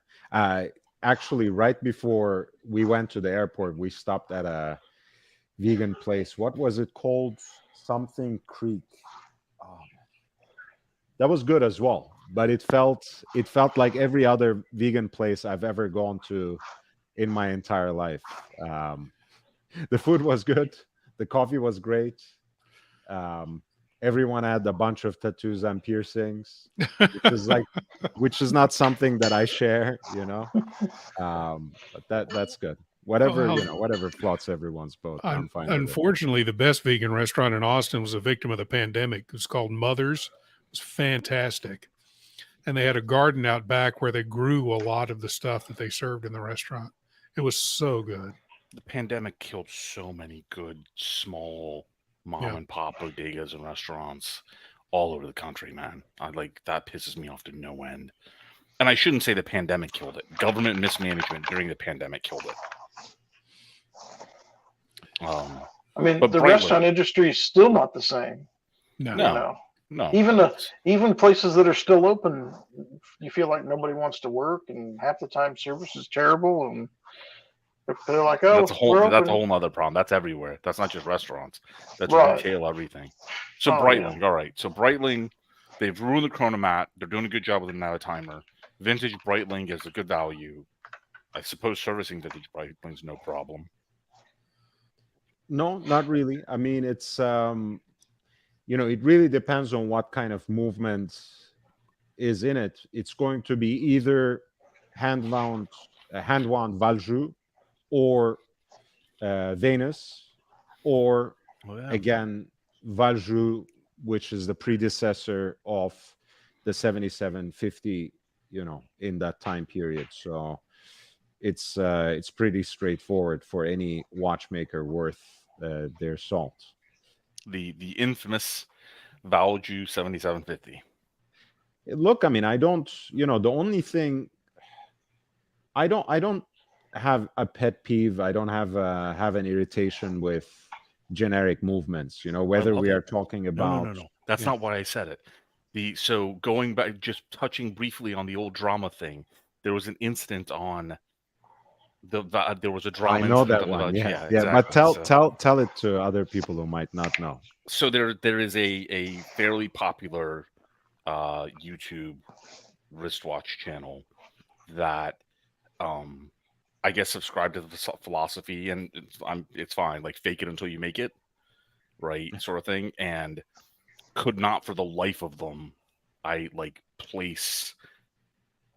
Speaker 1: Actually, right before we went to the airport, we stopped at a vegan place. What was it called? Something Creek. That was good as well, but it felt like every other vegan place I've ever gone to in my entire life. The food was good. The coffee was great. Everyone had a bunch of tattoos and piercings, which is not something that I share, you know. But that's good. Whatever floats everyone's boat. I'm fine.
Speaker 3: Unfortunately, the best vegan restaurant in Austin was a victim of the pandemic. It was called Mother's. It was fantastic. And they had a garden out back where they grew a lot of the stuff that they served in the restaurant. It was so good.
Speaker 2: The pandemic killed so many good small mom and pop bodegas and restaurants all over the country, man. That pisses me off to no end. And I shouldn't say the pandemic killed it. Government mismanagement during the pandemic killed it.
Speaker 4: I mean, the restaurant industry is still not the same.
Speaker 2: No.
Speaker 4: Even places that are still open, you feel like nobody wants to work, and half the time service is terrible, and they're like, "Oh,
Speaker 2: that's a whole other problem. That's everywhere. That's not just restaurants. That's retail, everything." So Breitling, all right. So Breitling, they've ruined the Chronomat. They're doing a good job with it now. A timer. Vintage Breitling is a good value. I suppose servicing vintage Breitling's no problem.
Speaker 1: No, not really. I mean, it's it really depends on what kind of movement is in it. It's going to be either hand-wound Valjoux or Venus, or again Valjoux, which is the predecessor of the 7750, in that time period. So it's pretty straightforward for any watchmaker worth their salt.
Speaker 2: The infamous Valjoux 7750.
Speaker 1: Look, I mean, I don't, the only thing, I don't have a pet peeve. I don't have an irritation with generic movements, whether we are talking about.
Speaker 2: No. That's not why I said it. So going back, just touching briefly on the old drama thing, there was an incident on there was a drama.
Speaker 1: I know that one. Yeah. Exactly. But tell it to other people who might not know.
Speaker 2: So there is a fairly popular YouTube wristwatch channel that I guess subscribe to the philosophy, and it's fine, like fake it until you make it, right, sort of thing, and could not for the life of them I place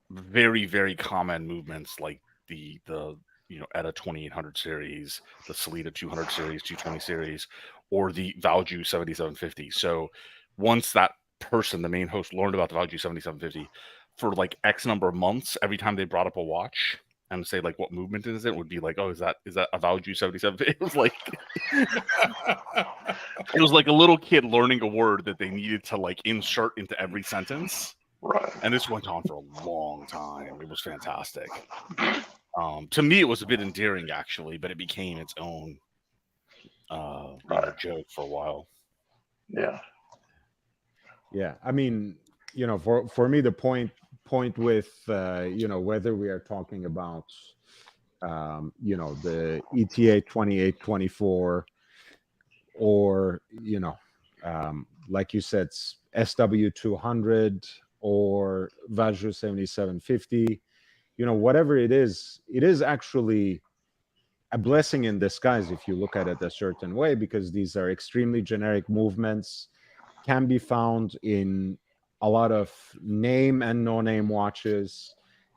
Speaker 2: very, very common movements like the ETA 2800 series, the Sellita 200 series, 220 series, or the Valjoux 7750. So once that person, the main host, learned about the Valjoux 7750, for X number of months, every time they brought up a watch and say what movement is it, would be like, oh, is that a Valjoux 7750? It was it was like a little kid learning a word that they needed to insert into every sentence.
Speaker 4: Right.
Speaker 2: And this went on for a long time. It was fantastic. To me, it was a bit endearing, actually, but it became its own joke for a while.
Speaker 4: Yeah.
Speaker 1: Yeah, I mean, for me, the point with whether we are talking about the ETA 2824 or like you said, SW 200 or Vajra 7750, whatever it is actually a blessing in disguise if you look at it a certain way, because these are extremely generic movements, can be found in a lot of name and no-name watches.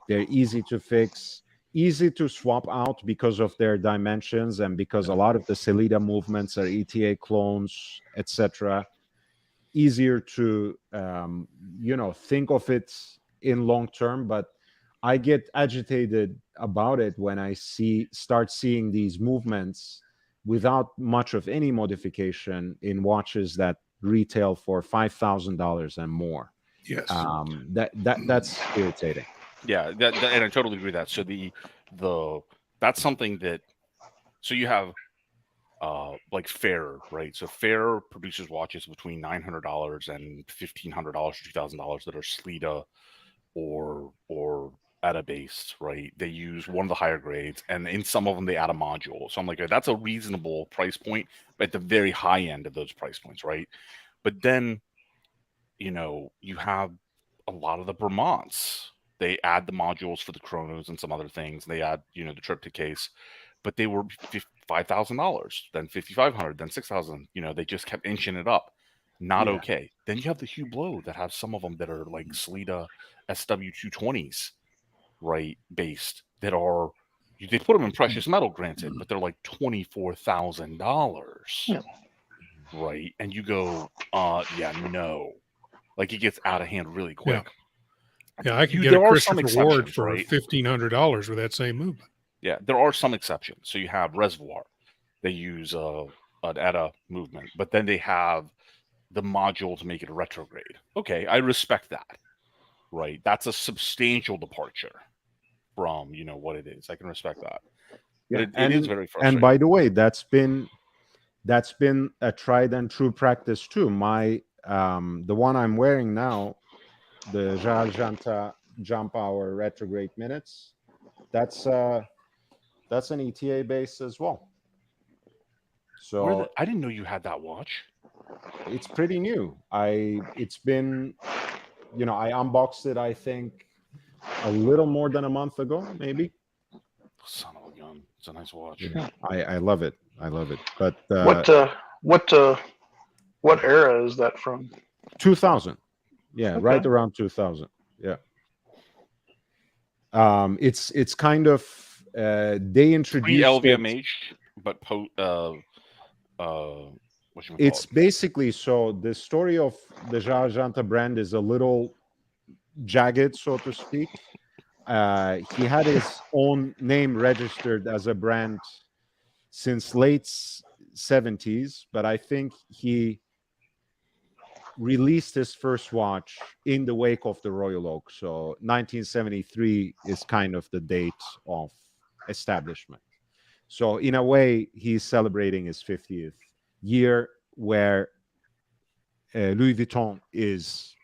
Speaker 1: They're easy to fix, easy to swap out because of their dimensions and because a lot of the Sellita movements are ETA clones, etc. Easier to think of it in long term, but I get agitated about it when I start seeing these movements without much of any modification in watches that retail for $5,000 and more.
Speaker 3: Yes.
Speaker 1: That's irritating.
Speaker 2: Yeah, and I totally agree with that. So that's something that, so you have like Fair, right? So Fair produces watches between $900 and $1,500 or $2,000 that are Sellita or ATA based, right? They use one of the higher grades, and in some of them they add a module. So I'm like, that's a reasonable price point, but at the very high end of those price points, right? But then, you have a lot of the Bremonts. They add the modules for the chronos and some other things. They add, the triptych case, but they were $5,000, then $5,500, then $6,000. They just kept inching it up. Not okay. Then you have the Hublot that have some of them that are like Sellita SW220s, right, based, that are, they put them in precious metal, granted, but they're like $24,000, right? And you go, no, like it gets out of hand really quick.
Speaker 3: Yeah, I could get a Christopher Ward for $1,500 with that same movement.
Speaker 2: Yeah, there are some exceptions. So you have Reservoir. They use an ATA movement, but then they have the module to make it a retrograde. Okay, I respect that. Right, that's a substantial departure from what it is. I can respect that. But it is very frustrating.
Speaker 1: And by the way, that's been a tried and true practice too. The one I'm wearing now, the Gerald Janta Jump Hour retrograde minutes, that's an ETA base as well. So
Speaker 2: I didn't know you had that watch.
Speaker 1: It's pretty new. It's been, I unboxed it, I think, a little more than a month ago, maybe.
Speaker 2: Son of a gun. It's a nice watch.
Speaker 1: Yeah, I love it. I love it. But
Speaker 4: what era is that from?
Speaker 1: 2000. Yeah, okay. Right around 2000. Yeah. It's kind of they introduced
Speaker 2: LVMH, but
Speaker 1: it's basically, so the story of the Gerald Janta brand is a little jagged, so to speak. He had his own name registered as a brand since late 70s, but I think he released his first watch in the wake of the Royal Oak. So 1973 is kind of the date of establishment. So in a way, he's celebrating his 50th year, where Louis Vuitton is,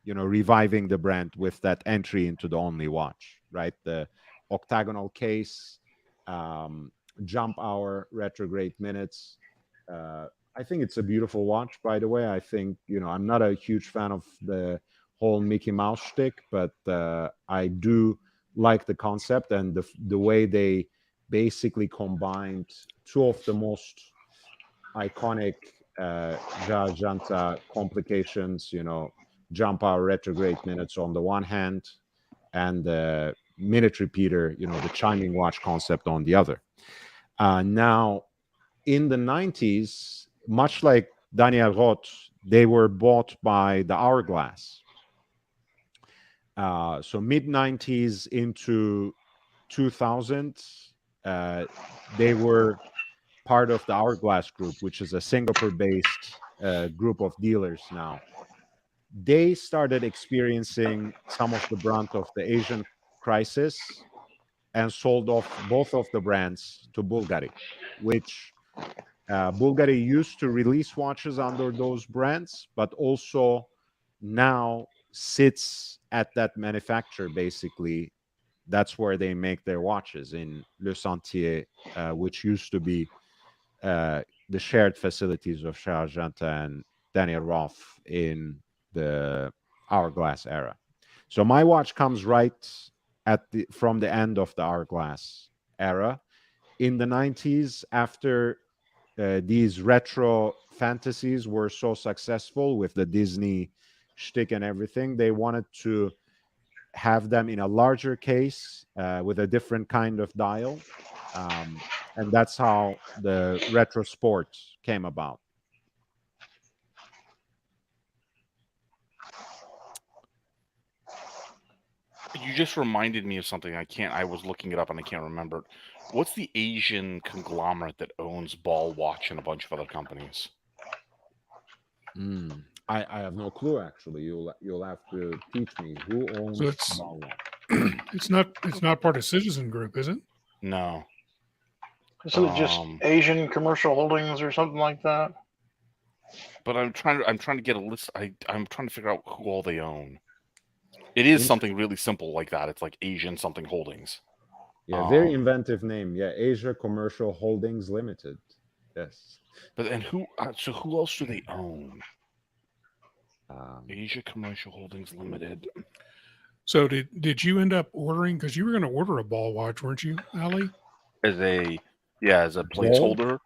Speaker 1: reviving the brand with that entry into the only watch, right? The octagonal case, jump hour, retrograde minutes. I think it's a beautiful watch, by the way. I think, I'm not a huge fan of the whole Mickey Mouse shtick, but I do like the concept and the way they basically combined two of the most iconic Gerald Janta complications, jump hour, retrograde minutes on the one hand, and the minute repeater, the chiming watch concept on the other. Now, in the 90s, much like Daniel Roth, they were bought by the Hourglass. So mid-90s into 2000, they were part of the Hourglass Group, which is a Singapore-based group of dealers now. They started experiencing some of the brunt of the Asian crisis and sold off both of the brands to Bulgari, which Bulgari used to release watches under those brands, but also now sits at that manufacturer. Basically, that's where they make their watches in Le Sentier, which used to be the shared facilities of Cher Argenta and Daniel Roth in the Hourglass era. So my watch comes right from the end of the Hourglass era. In the 90s, after these retro fantasies were so successful with the Disney shtick and everything, they wanted to have them in a larger case with a different kind of dial. And that's how the retro sport came about.
Speaker 2: You just reminded me of something. I was looking it up and I can't remember. What's the Asian conglomerate that owns Ball Watch and a bunch of other companies?
Speaker 1: I have no clue, actually. You'll have to teach me who owns Ball Watch.
Speaker 3: It's not part of Citizen Group, is it?
Speaker 2: No.
Speaker 4: Isn't it just Asian Commercial Holdings or something like that?
Speaker 2: But I'm trying to get a list. I'm trying to figure out who all they own. It is something really simple like that. It's like Asian something holdings.
Speaker 1: Yeah, very inventive name. Yeah, Asia Commercial Holdings Limited. Yes.
Speaker 2: But and who? So who else do they own? Asia Commercial Holdings Limited.
Speaker 3: So did you end up ordering? Because you were going to order a Ball watch, weren't you, Ali?
Speaker 2: As a placeholder.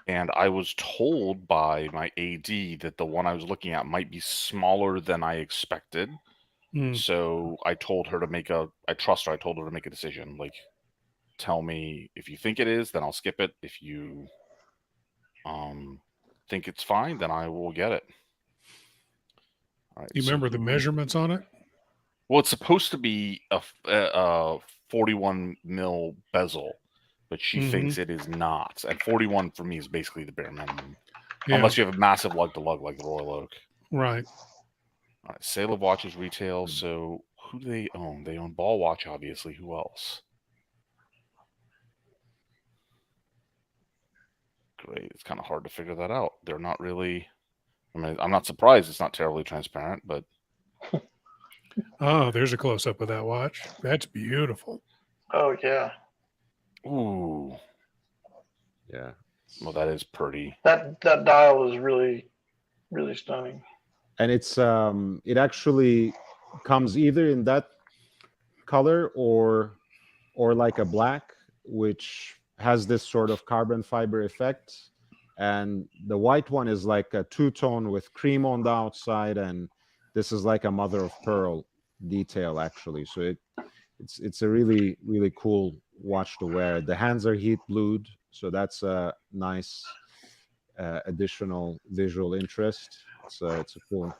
Speaker 2: And I was told by my AD that the one I was looking at might be smaller than I expected. So I told her to I trust her. I told her to make a decision. Like, tell me if you think it is, then I'll skip it. If you think it's fine, then I will get it.
Speaker 3: All right, you remember the measurements on it?
Speaker 2: Well, it's supposed to be a 41 mil bezel, but she thinks it is not. And 41 for me is basically the bare minimum, unless you have a massive lug-to-lug like the Royal Oak.
Speaker 3: Right.
Speaker 2: All right, sale of watches retail. So who do they own? They own Ball Watch, obviously. Who else? Great. It's kind of hard to figure that out. They're not really. I mean, I'm not surprised it's not terribly transparent, but.
Speaker 3: Oh, there's a close-up of that watch. That's beautiful.
Speaker 4: Oh, yeah.
Speaker 2: Ooh.
Speaker 1: Yeah.
Speaker 2: Well, that is pretty.
Speaker 4: That dial is really, really stunning.
Speaker 1: And it's it actually comes either in that color or like a black, which has this sort of carbon fiber effect. And the white one is like a two-tone with cream on the outside, and this is like a mother of pearl detail, actually. So it's a really, really cool watch to wear. The hands are heat blued, so that's a nice additional visual interest. It's a cool.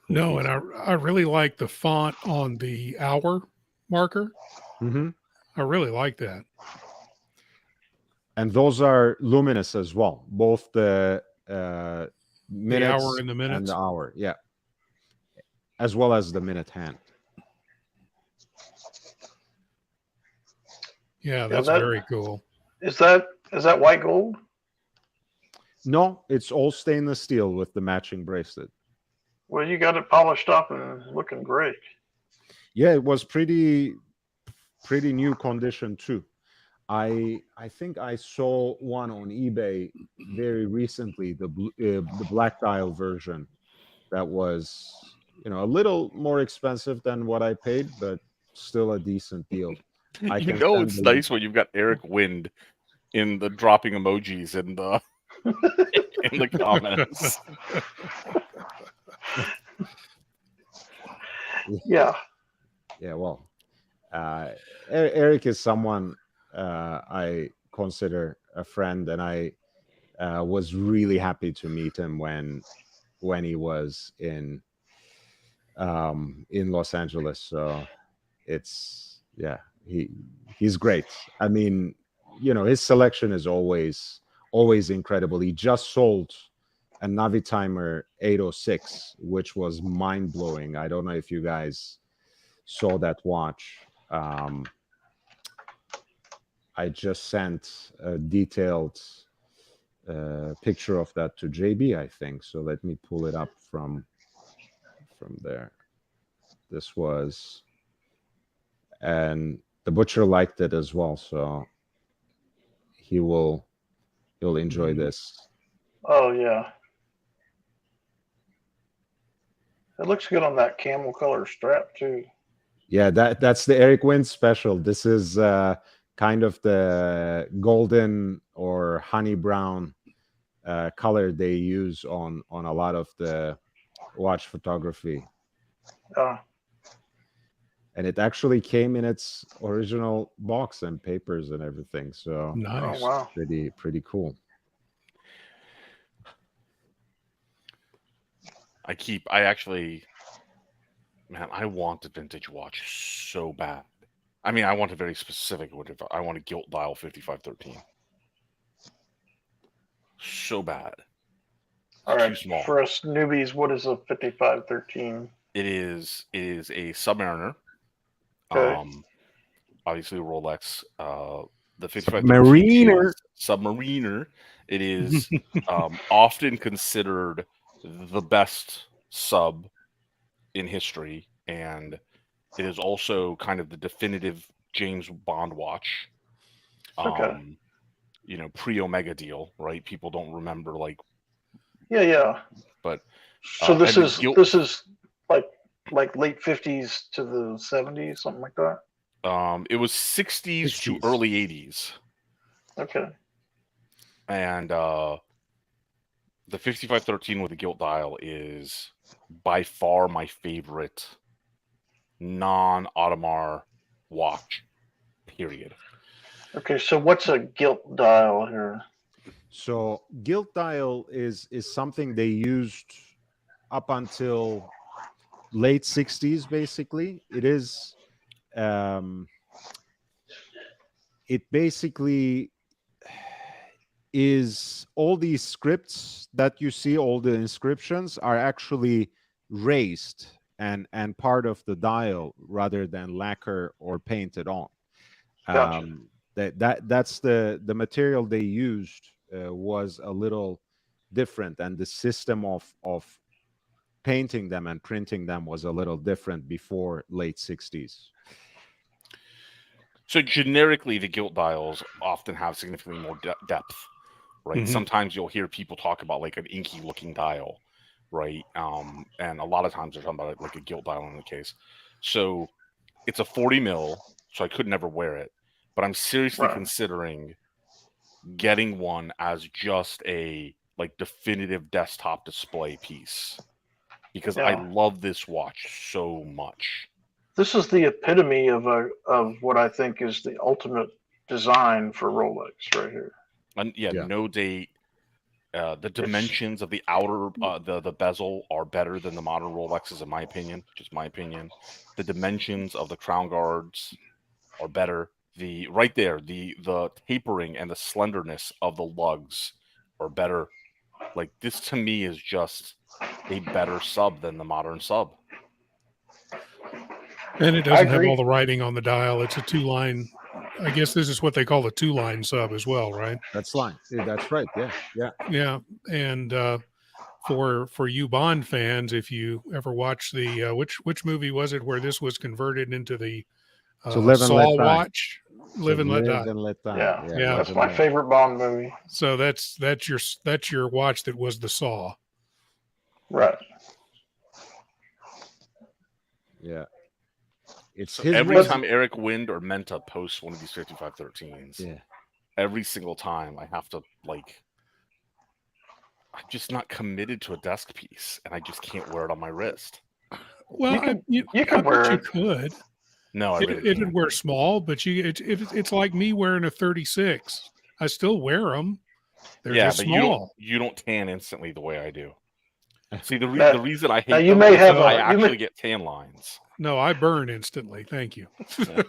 Speaker 3: No, piece. And I really like the font on the hour marker. I really like that.
Speaker 1: And those are luminous as well, both the minutes,
Speaker 3: the hour and the minutes,
Speaker 1: and the hour, yeah, as well as the minute hand.
Speaker 3: Yeah, that's very cool.
Speaker 4: Is that white gold?
Speaker 1: No, it's all stainless steel with the matching bracelet.
Speaker 4: Well, you got it polished up and looking great.
Speaker 1: Yeah, it was pretty new condition too. I think I saw one on eBay very recently, the black dial version, that was a little more expensive than what I paid, but still a decent deal.
Speaker 2: It's nice when you've got Eric Wind in the dropping emojis in the in the comments.
Speaker 4: Yeah.
Speaker 1: Yeah. Well, Eric is someone I consider a friend, and I was really happy to meet him when he was in Los Angeles. So he's great. I mean, his selection is always incredible. He just sold a Navitimer 806, which was mind blowing. I don't know if you guys saw that watch. I just sent a detailed picture of that to JB, I think. So let me pull it up from there. This was, and the butcher liked it as well, so he'll enjoy this.
Speaker 4: Oh yeah, it looks good on that camel color strap too.
Speaker 1: Yeah, that's the Eric Wind special. This is kind of the golden or honey brown color they use on a lot of the watch photography. And it actually came in its original box and papers and everything. So
Speaker 3: nice.
Speaker 4: Oh, wow.
Speaker 1: Pretty cool.
Speaker 2: I want a vintage watch so bad. I mean, I want a very specific one. I want a gilt dial 5513. So bad.
Speaker 4: All right,
Speaker 2: too small.
Speaker 4: For us newbies, what is a 5513?
Speaker 2: It is a Submariner.
Speaker 4: Okay.
Speaker 2: Obviously a Rolex. The 5513 Submariner. It is often considered the best sub in history, and it is also kind of the definitive James Bond watch.
Speaker 4: Okay.
Speaker 2: Pre-Omega deal, right? People don't remember
Speaker 4: Yeah.
Speaker 2: But
Speaker 4: so this is like late 50s to the 70s, something like that.
Speaker 2: It was 60s to early 80s.
Speaker 4: Okay.
Speaker 2: And the 5513 with the gilt dial is by far my favorite non-Audemars watch, period.
Speaker 4: Okay, so what's a gilt dial here?
Speaker 1: So gilt dial is something they used up until late 60s, basically. It is it basically is all these scripts that you see, all the inscriptions are actually raised and part of the dial rather than lacquer or painted on.
Speaker 4: Gotcha.
Speaker 1: That's the material they used was a little different, and the system of painting them and printing them was a little different before late 60s.
Speaker 2: So generically, the gilt dials often have significantly more depth, right? Mm-hmm. Sometimes you'll hear people talk about like an inky looking dial, right? And a lot of times they're talking about like a gilt dial in the case. So it's a 40 mil, so I could never wear it, but I'm seriously considering getting one as just a like definitive desktop display piece because I love this watch so much.
Speaker 4: This is the epitome of what I think is the ultimate design for Rolex right here.
Speaker 2: And no date. The dimensions of the outer, the bezel are better than the modern Rolexes, in my opinion. Just my opinion. The dimensions of the crown guards are better. The tapering and the slenderness of the lugs are better. Like this to me is just a better sub than the modern sub.
Speaker 3: And it doesn't have all the writing on the dial. It's a 2-line. I guess this is what they call the 2-line sub as well, right?
Speaker 1: That's line. That's right. Yeah.
Speaker 3: And for you Bond fans, if you ever watch the which movie was it where this was converted into the Saw watch? Live and Let Die.
Speaker 4: Yeah. That's my favorite Bond movie.
Speaker 3: So that's your watch that was the Saw.
Speaker 4: Right.
Speaker 1: Yeah. It's
Speaker 2: so every time Eric Wind or Menta posts one of these 5513s, every single time I have to I'm just not committed to a desk piece, and I just can't wear it on my wrist.
Speaker 3: Well, you could wear it. You could.
Speaker 2: No,
Speaker 3: it'd wear small, but it's like me wearing a 36. I still wear them. They're just small.
Speaker 2: You don't tan instantly the way I do. See, the reason I hate
Speaker 4: them is I
Speaker 2: actually get tan lines.
Speaker 3: No, I burn instantly. Thank you.
Speaker 2: Yeah.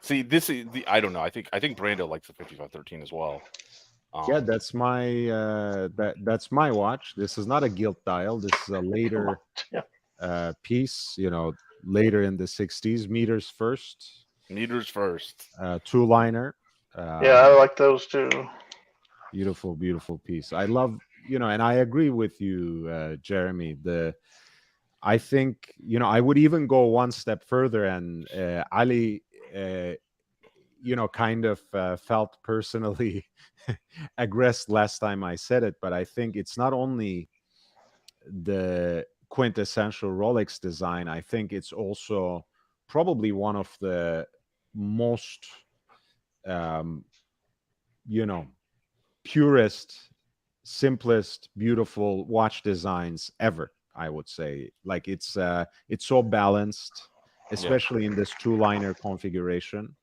Speaker 2: See, this is I don't know. I think Brando likes the 5513 as well.
Speaker 1: That's my that's my watch. This is not a gilt dial. This is a later piece. Later in the 60s. Meters first.
Speaker 2: 2-liner.
Speaker 4: Yeah, I like those too.
Speaker 1: Beautiful, beautiful piece. I love, and I agree with you, Jeremy. I think, I would even go one step further, and Ali, kind of felt personally aggressed last time I said it, but I think it's not only the quintessential Rolex design. I think it's also probably one of the most, purest, simplest, beautiful watch designs ever. I would say, like it's so balanced, especially in this two-liner configuration.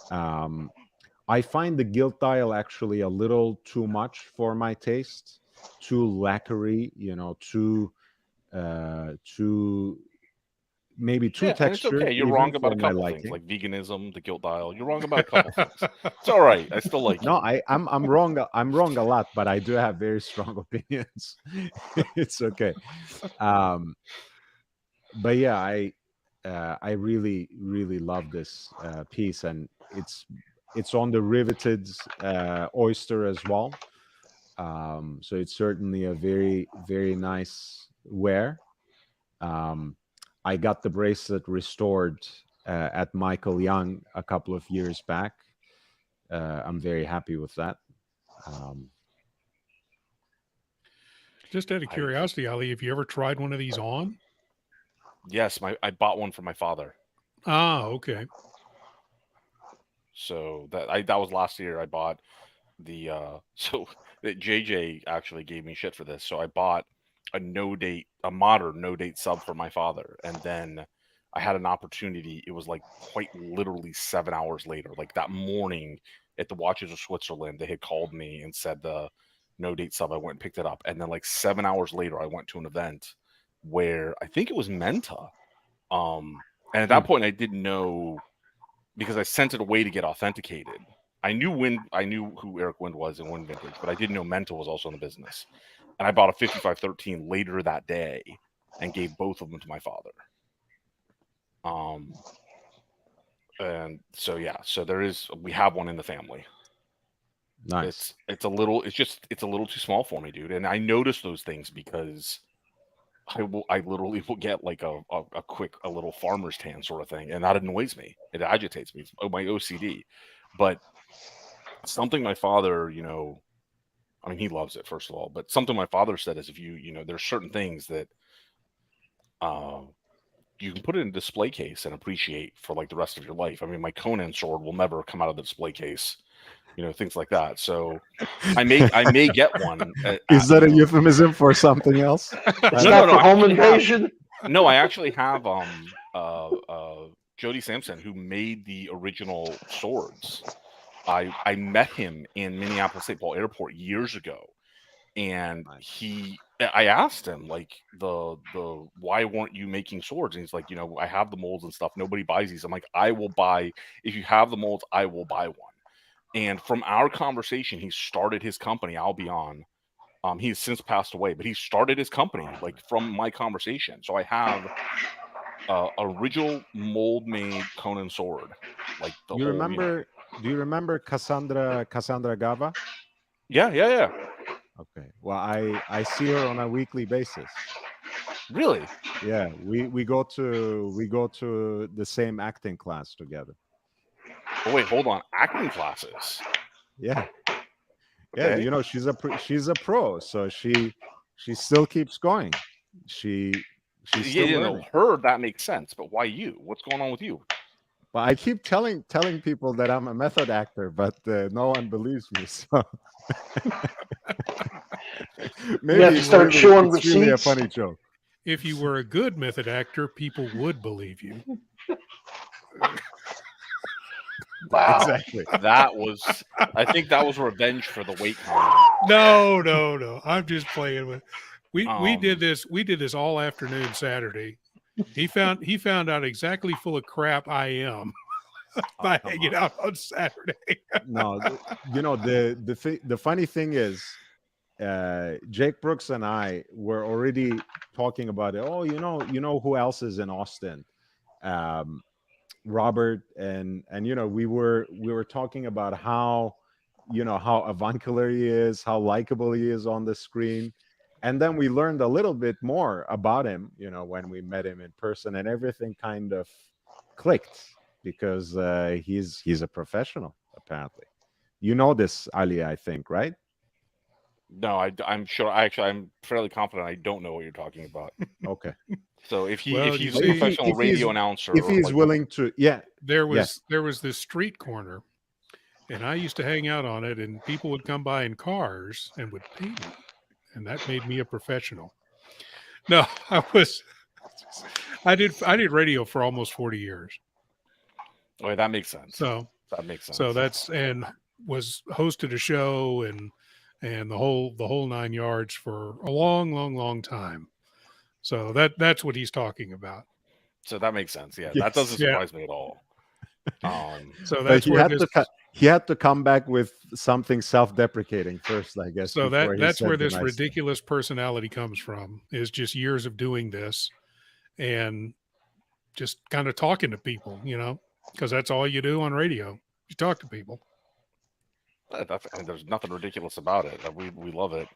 Speaker 1: I find the gilt dial actually a little too much for my taste, too lacquery, too maybe too
Speaker 2: and it's
Speaker 1: textured.
Speaker 2: okay. You're
Speaker 1: even
Speaker 2: wrong about
Speaker 1: for
Speaker 2: a
Speaker 1: my
Speaker 2: couple things,
Speaker 1: liking.
Speaker 2: like veganism, the gilt dial. You're wrong about a couple things. It's all right. I still like
Speaker 1: No,
Speaker 2: you.
Speaker 1: I'm wrong. I'm wrong a lot, but I do have very strong opinions. It's okay. But yeah, I really, really love this piece, and it's on the riveted oyster as well. So it's certainly a very, very nice wear. I got the bracelet restored at Michael Young a couple of years back. I'm very happy with that.
Speaker 3: Just out of curiosity, Ali, have you ever tried one of these on?
Speaker 2: Yes, I bought one for my father.
Speaker 3: Ah, okay.
Speaker 2: So that was last year. I bought the so that JJ actually gave me shit for this. So I bought a modern no date sub for my father, and then I had an opportunity. It was like quite literally 7 hours later, like that morning at the Watches of Switzerland, they had called me and said the no date sub. I went and picked it up, and then like 7 hours later, I went to an event where I think it was Menta. And at that point, I didn't know, because I sent it away to get authenticated. I knew who Eric Wind was in Wind Vintage, but I didn't know Menta was also in the business. And I bought a 5513 later that day and gave both of them to my father. And so yeah, so we have one in the family.
Speaker 1: Nice.
Speaker 2: It's a little too small for me, dude. And I notice those things because I literally will get like a little farmer's tan sort of thing, and that annoys me. It agitates me. It's my OCD. But something my father, I mean, he loves it, first of all, but something my father said is, if there's certain things that you can put it in a display case and appreciate for like the rest of your life. I mean, my Conan sword will never come out of the display case, things like that. So I may get one.
Speaker 1: Is that a euphemism for something else?
Speaker 4: It's not for home invasion.
Speaker 2: No, I actually have Jody Sampson, who made the original swords. I met him in Minneapolis St. Paul Airport years ago, and I asked him, like, the why weren't you making swords? And he's like, I have the molds and stuff. Nobody buys these. I'm like, I will buy, if you have the molds, I will buy one. And from our conversation, he started his company, Albion. He's since passed away, but he started his company like from my conversation. So I have original mold made Conan sword. Like the
Speaker 1: you remember? Do you remember Cassandra Gava?
Speaker 2: Yeah.
Speaker 1: Okay. Well, I see her on a weekly basis.
Speaker 2: Really?
Speaker 1: Yeah. We go to the same acting class together.
Speaker 2: Oh wait, hold on. Acting classes?
Speaker 1: Yeah. Yeah. Okay. She's a pro, so she still keeps going. She's still learning.
Speaker 2: Her, that makes sense, but why you? What's going on with you?
Speaker 1: Well, I keep telling people that I'm a method actor, but no one believes me. So
Speaker 4: maybe you have to start showing receipts.
Speaker 1: Really a funny joke.
Speaker 3: If you were a good method actor, people would believe you.
Speaker 4: Wow.
Speaker 1: Exactly.
Speaker 2: I think that was revenge for the weight comment.
Speaker 3: No. I'm just playing with. We did this all afternoon Saturday. He found out exactly full of crap I am by hanging out on Saturday.
Speaker 1: No, the funny thing is, Jake Brooks and I were already talking about it. Oh, you know who else is in Austin? Robert, and we were talking about how how avuncular he is, how likable he is on the screen. And then we learned a little bit more about him, when we met him in person, and everything kind of clicked because he's a professional, apparently. You know this, Ali, I think, right?
Speaker 2: No, I'm sure. I'm fairly confident I don't know what you're talking about.
Speaker 1: Okay.
Speaker 2: So if he's
Speaker 3: Well,
Speaker 2: a professional radio announcer,
Speaker 1: if he's willing to,
Speaker 3: there was this street corner, and I used to hang out on it, and people would come by in cars and would pay me, and that made me a professional. No, I did radio for almost 40 years.
Speaker 2: Oh, that makes sense.
Speaker 3: So
Speaker 2: that makes sense.
Speaker 3: So was hosted a show and the whole 9 yards for a long time. So that's what he's talking about.
Speaker 2: So that makes sense. Yeah, that doesn't surprise me at all.
Speaker 3: So that's where
Speaker 1: he had to come back with something self-deprecating first, I guess.
Speaker 3: So that's where this ridiculous personality comes from, is just years of doing this and just kind of talking to people, because that's all you do on radio. You talk to people.
Speaker 2: There's nothing ridiculous about it. We love it.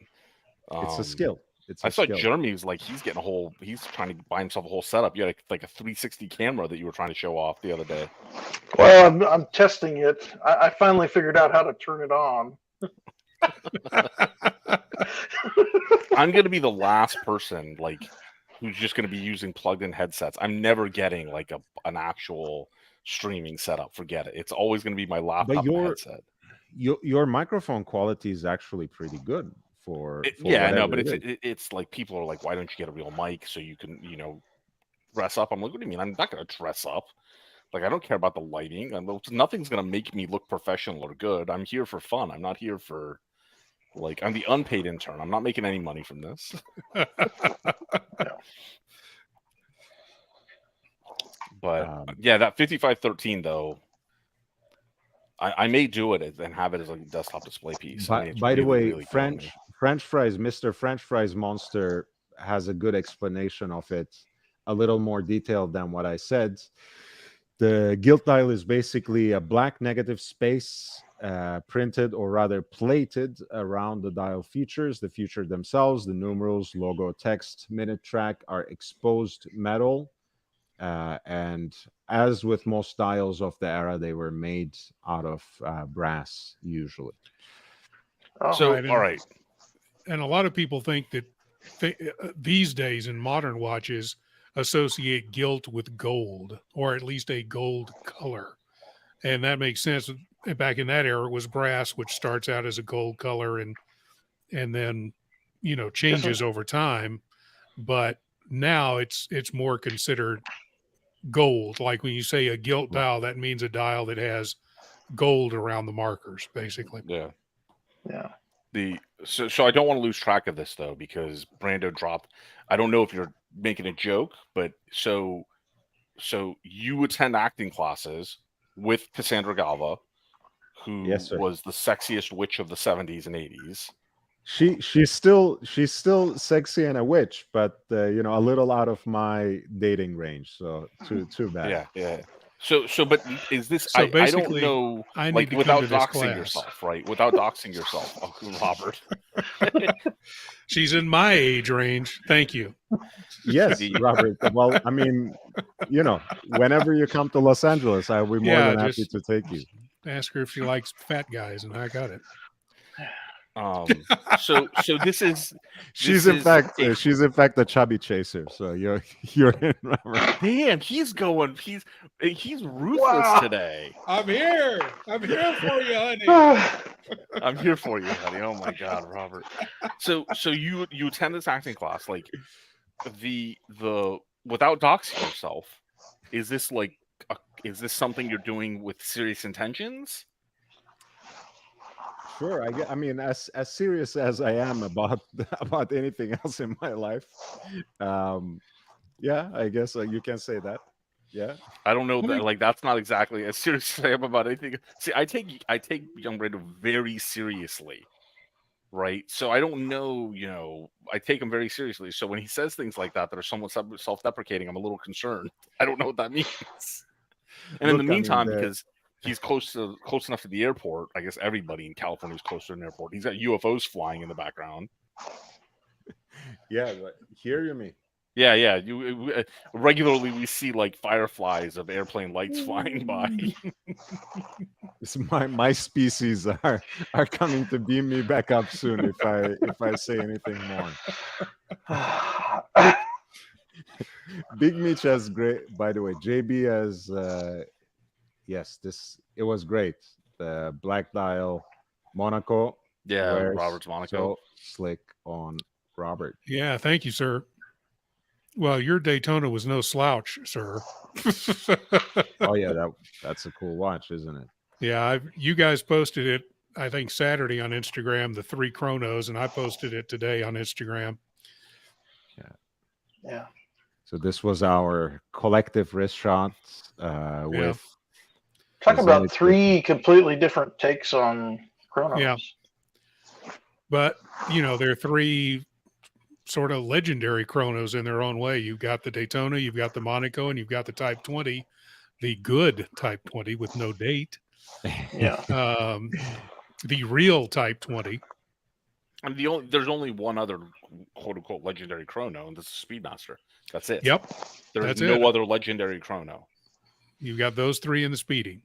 Speaker 1: It's a skill.
Speaker 2: I saw Jeremy's he's trying to buy himself a whole setup. You had like a 360 camera that you were trying to show off the other day.
Speaker 4: Well, I'm testing it. I finally figured out how to turn it on.
Speaker 2: I'm going to be the last person who's just going to be using plugged-in headsets. I'm never getting an actual streaming setup. Forget it. It's always going to be my laptop and headset.
Speaker 1: Your microphone quality is actually pretty good.
Speaker 2: I know, but it's like people are like, why don't you get a real mic so you can dress up? I'm like, what do you mean? I'm not going to dress up. I don't care about the lighting. Nothing's going to make me look professional or good. I'm here for fun. I'm not here for I'm the unpaid intern. I'm not making any money from this. But that 5513 though, I may do it and have it as a desktop display piece.
Speaker 1: By the way, really French Fries, Mr. French Fries Monster has a good explanation of it, a little more detailed than what I said. The gilt dial is basically a black negative space printed, or rather plated, around the dial features. The feature themselves, the numerals, logo, text, minute track, are exposed metal. And as with most dials of the era, they were made out of brass, usually.
Speaker 2: All right.
Speaker 3: And a lot of people think that these days in modern watches associate gilt with gold, or at least a gold color. And that makes sense. Back in that era, it was brass, which starts out as a gold color and then, changes over time. But now it's more considered gold. Like when you say a gilt dial, that means a dial that has gold around the markers, basically.
Speaker 2: Yeah.
Speaker 4: Yeah.
Speaker 2: So I don't want to lose track of this though, because Brando dropped. I don't know if you're making a joke, but so you attend acting classes with Cassandra Galva, who was the sexiest witch of the 70s and 80s.
Speaker 1: She's still sexy and a witch, but a little out of my dating range. So too bad.
Speaker 2: Yeah. So, but is this?
Speaker 3: So
Speaker 2: I don't know.
Speaker 3: I need to
Speaker 2: without
Speaker 3: come to this
Speaker 2: doxing
Speaker 3: class.
Speaker 2: yourself, right? Without doxing yourself, Uncle Robert.
Speaker 3: She's in my age range. Thank you.
Speaker 1: Yes, Robert. Well, I mean, whenever you come to Los Angeles, I'll be more than happy to take you.
Speaker 3: Ask her if she likes fat guys, and I got it.
Speaker 2: So this is.
Speaker 1: She's in fact a chubby chaser. So you're in, Robert.
Speaker 2: Damn, he's ruthless today.
Speaker 3: I'm here for you, honey.
Speaker 2: I'm here for you, honey. Oh my God, Robert. So you attend this acting class, the without doxing yourself. Is this is this something you're doing with serious intentions?
Speaker 1: Sure. I mean, as serious as I am about anything else in my life, yeah, I guess you can say that. Yeah.
Speaker 2: I don't know that that's not exactly as serious as I am about anything. See, I take young Brando very seriously, right? So I don't know, I take him very seriously. So when he says things like that are somewhat self-deprecating, I'm a little concerned. I don't know what that means. And in the meantime, because he's close enough to the airport, I guess everybody in California is close to an airport. He's got UFOs flying in the background.
Speaker 1: Yeah, hear you me?
Speaker 2: Yeah. Regularly we see like fireflies of airplane lights flying by.
Speaker 1: My species are coming to beam me back up soon if I say anything more. Big Mitch has great. By the way, JB has yes. It was great. The black dial Monaco.
Speaker 2: Yeah, Robert's Monaco.
Speaker 1: So slick on Robert.
Speaker 3: Yeah, thank you, sir. Well, your Daytona was no slouch, sir.
Speaker 1: Oh yeah, that's a cool watch, isn't it?
Speaker 3: Yeah, you guys posted it, I think, Saturday on Instagram, the 3 chronos, and I posted it today on Instagram.
Speaker 4: Yeah.
Speaker 1: So this was our collective wrist shot with.
Speaker 4: Talk about 3 completely different takes on chronos.
Speaker 3: Yeah. But, there are 3 sort of legendary chronos in their own way. You've got the Daytona, you've got the Monaco, and you've got the Type 20, the good Type 20 with no date.
Speaker 4: Yeah.
Speaker 3: The real Type 20.
Speaker 2: And there's only one other quote unquote legendary chrono, and this is Speedmaster. That's it.
Speaker 3: Yep.
Speaker 2: There's no other legendary chrono.
Speaker 3: You've got those 3 in the Speedy.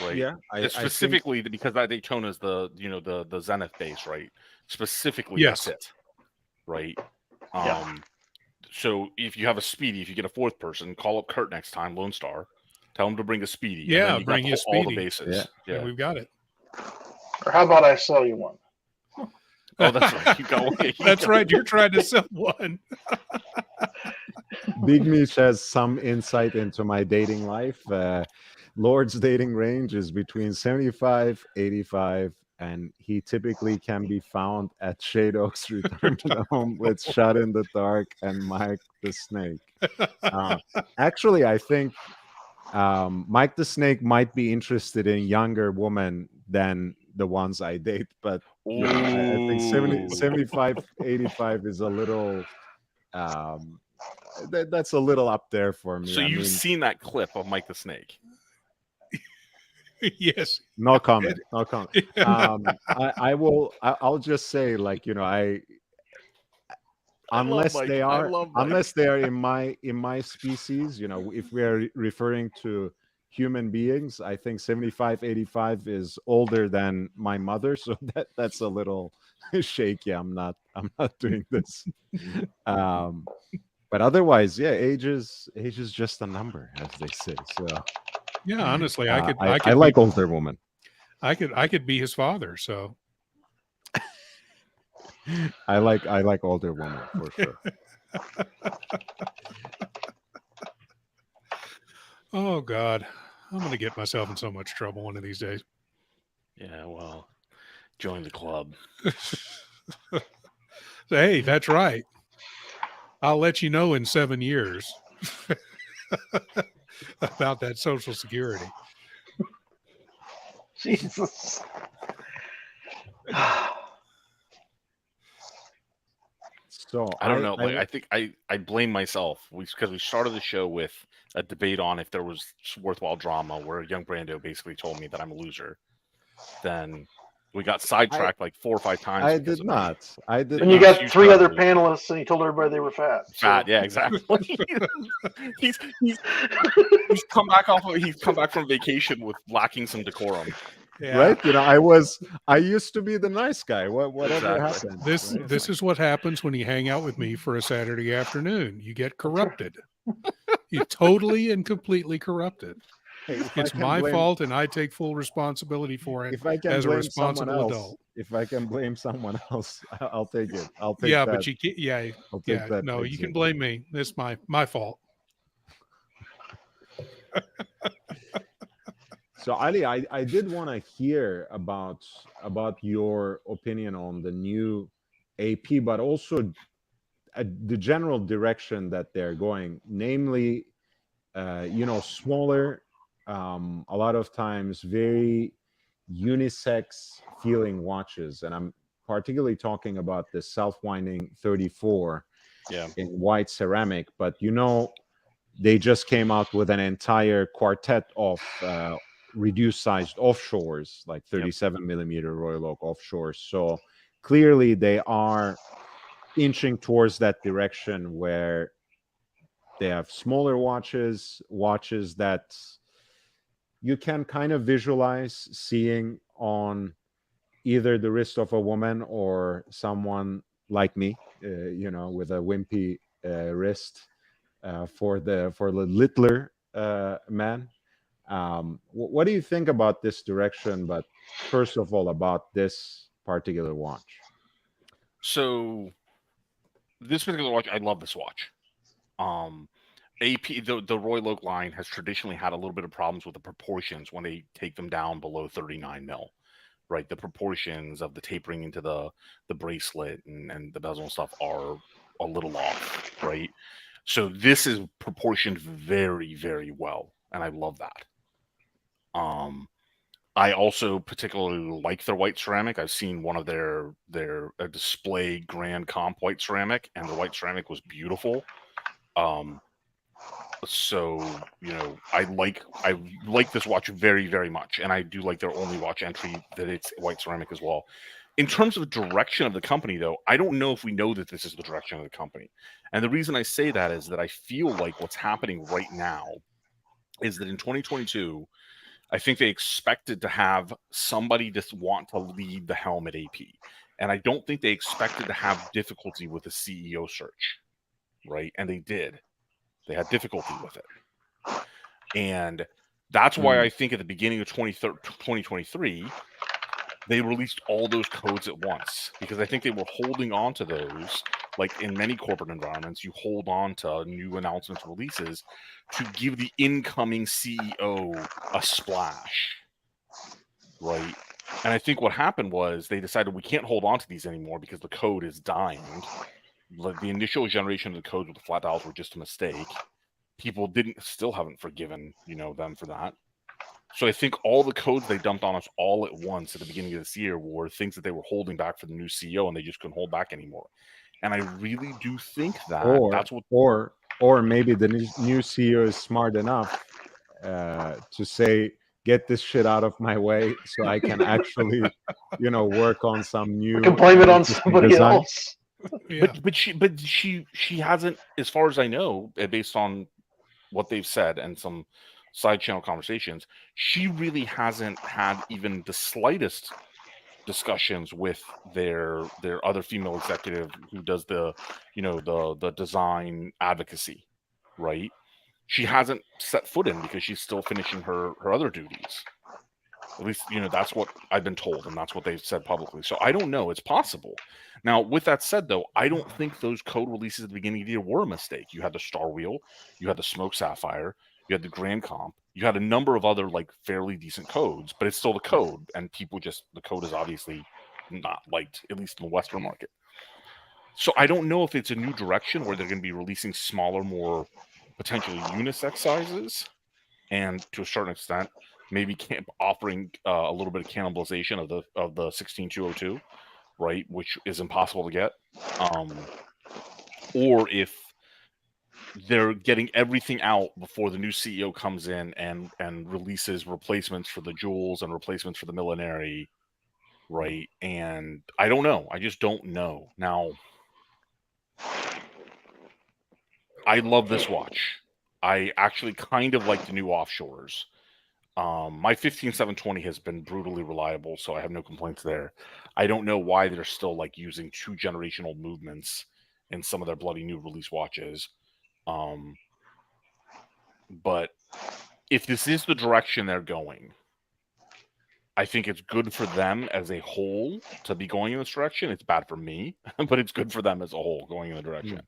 Speaker 2: Right.
Speaker 1: Yeah.
Speaker 2: Specifically because that Daytona is the Zenith base, right? Specifically,
Speaker 3: yes.
Speaker 2: That's it. Right. So if you have a Speedy, if you get a 4th person, call up Kurt next time, Lone Star. Tell him to bring a Speedy.
Speaker 3: Yeah, bring you a Speedy.
Speaker 2: All the bases.
Speaker 3: Yeah, we've got it.
Speaker 4: Or how about I sell you one?
Speaker 2: Oh, that's right. You got one.
Speaker 3: That's right. You're trying to sell one.
Speaker 1: Big Mitch has some insight into my dating life. Lord's dating range is between 75, 85, and he typically can be found at Shade Oaks Return to the Home with Shot in the Dark and Mike the Snake. Actually, I think Mike the Snake might be interested in younger women than the ones I date, but I think 75, 85 is a little that's a little up there for me.
Speaker 2: So you've seen that clip of Mike the Snake?
Speaker 3: Yes.
Speaker 1: No comment. No comment. I'll just say, unless they are in my species, if we are referring to human beings, I think 75, 85 is older than my mother, so that's a little shaky. I'm not doing this. But otherwise, yeah, age is just a number, as they say. So
Speaker 3: yeah, honestly, I could
Speaker 1: I like older women.
Speaker 3: I could be his father, so
Speaker 1: I like older women for sure.
Speaker 3: Oh God, I'm gonna get myself in so much trouble one of these days.
Speaker 2: Yeah, well, join the club.
Speaker 3: Hey, that's right. I'll let you know in 7 years about that Social Security.
Speaker 4: Jesus.
Speaker 1: So
Speaker 2: I don't know. I think I blame myself because we started the show with a debate on if there was worthwhile drama, where young Brando basically told me that I'm a loser. Then we got sidetracked like 4 or 5 times.
Speaker 1: I did not.
Speaker 4: And you got 3 other panelists, and you told everybody they were fat.
Speaker 2: Fat, yeah, exactly. he's come back from vacation with lacking some decorum.
Speaker 3: Yeah.
Speaker 1: Right? I used to be the nice guy. Whatever happened.
Speaker 3: This is what happens when you hang out with me for a Saturday afternoon. You get corrupted. You're totally and completely corrupted.
Speaker 1: Hey,
Speaker 3: it's my fault, and I take full responsibility for it as a responsible adult.
Speaker 1: If I can blame someone else, I'll take it. I'll take
Speaker 3: that.
Speaker 1: But
Speaker 3: you can't. Yeah, no, you can blame me. It's my fault.
Speaker 1: So Ali, I did want to hear about your opinion on the new AP, but also the general direction that they're going, namely, smaller, a lot of times very unisex feeling watches, and I'm particularly talking about the self-winding 34 in white ceramic. But they just came out with an entire quartet of reduced sized offshores, like 37 millimeter Royal Oak offshores. So clearly they are inching towards that direction where they have smaller watches that you can kind of visualize seeing on either the wrist of a woman or someone like me, with a wimpy wrist for the littler man. What do you think about this direction? But first of all, about this particular watch.
Speaker 2: So this particular watch, I love this watch. AP, the Royal Oak line has traditionally had a little bit of problems with the proportions when they take them down below 39 mil, right? The proportions of the tapering into the bracelet and the bezel and stuff are a little off, right? So this is proportioned very, very well, and I love that. I also particularly like their white ceramic. I've seen one of their display Grand Comp white ceramic, and the white ceramic was beautiful. So I like this watch very, very much, and I do like their only watch entry that it's white ceramic as well. In terms of the direction of the company, though, I don't know if we know that this is the direction of the company. And the reason I say that is that I feel like what's happening right now is that in 2022, I think they expected to have somebody just want to lead the helm at AP. And I don't think they expected to have difficulty with the CEO search, right? And they did. They had difficulty with it. And that's why I think at the beginning of 2023, they released all those codes at once, because I think they were holding on to those. Like in many corporate environments, you hold on to new announcements, releases to give the incoming CEO a splash, right? And I think what happened was they decided we can't hold on to these anymore because the code is dying. Like the initial generation of the codes with the flat dials were just a mistake. People still haven't forgiven, them for that. So I think all the codes they dumped on us all at once at the beginning of this year were things that they were holding back for the new CEO, and they just couldn't hold back anymore. And I really do think that that's what,
Speaker 1: or maybe the new CEO is smart enough to say, get this shit out of my way so I can actually, work on some new.
Speaker 4: We can blame it on somebody else.
Speaker 3: Yeah.
Speaker 2: But she hasn't, as far as I know, based on what they've said and some side channel conversations, she really hasn't had even the slightest discussions with their other female executive who does the design advocacy, right? She hasn't set foot in because she's still finishing her other duties. At least, that's what I've been told, and that's what they've said publicly. So I don't know. It's possible. Now, with that said, though, I don't think those code releases at the beginning of the year were a mistake. You had the Star Wheel, you had the Smoke Sapphire, you had the Grand Comp, you had a number of other fairly decent codes, but it's still the code, and the code is obviously not liked, at least in the Western market. So I don't know if it's a new direction where they're going to be releasing smaller, more potentially unisex sizes, and to a certain extent, maybe offering a little bit of cannibalization of the 16202, right, which is impossible to get, or if they're getting everything out before the new CEO comes in and releases replacements for the Jewels and replacements for the Millenary, right? And I don't know. I just don't know. Now, I love this watch. I actually kind of like the new offshores. My 15720 has been brutally reliable, so I have no complaints there. I don't know why they're still using 2 generational movements in some of their bloody new release watches. But if this is the direction they're going, I think it's good for them as a whole to be going in this direction. It's bad for me, but it's good for them as a whole going in the direction.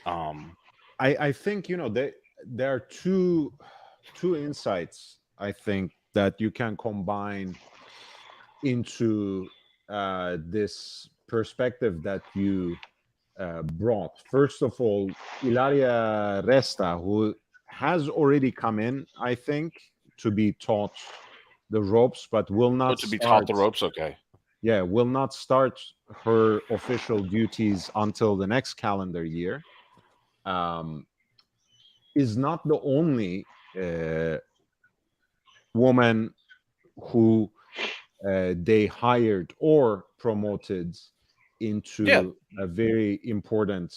Speaker 1: I think there are two insights, I think, that you can combine into this perspective that you brought. First of all, Ilaria Resta, who has already come in, I think, to be taught the ropes, but will not
Speaker 2: to be taught the ropes. Okay.
Speaker 1: Yeah, will not start her official duties until the next calendar year. is not the only woman who they hired or promoted into a very important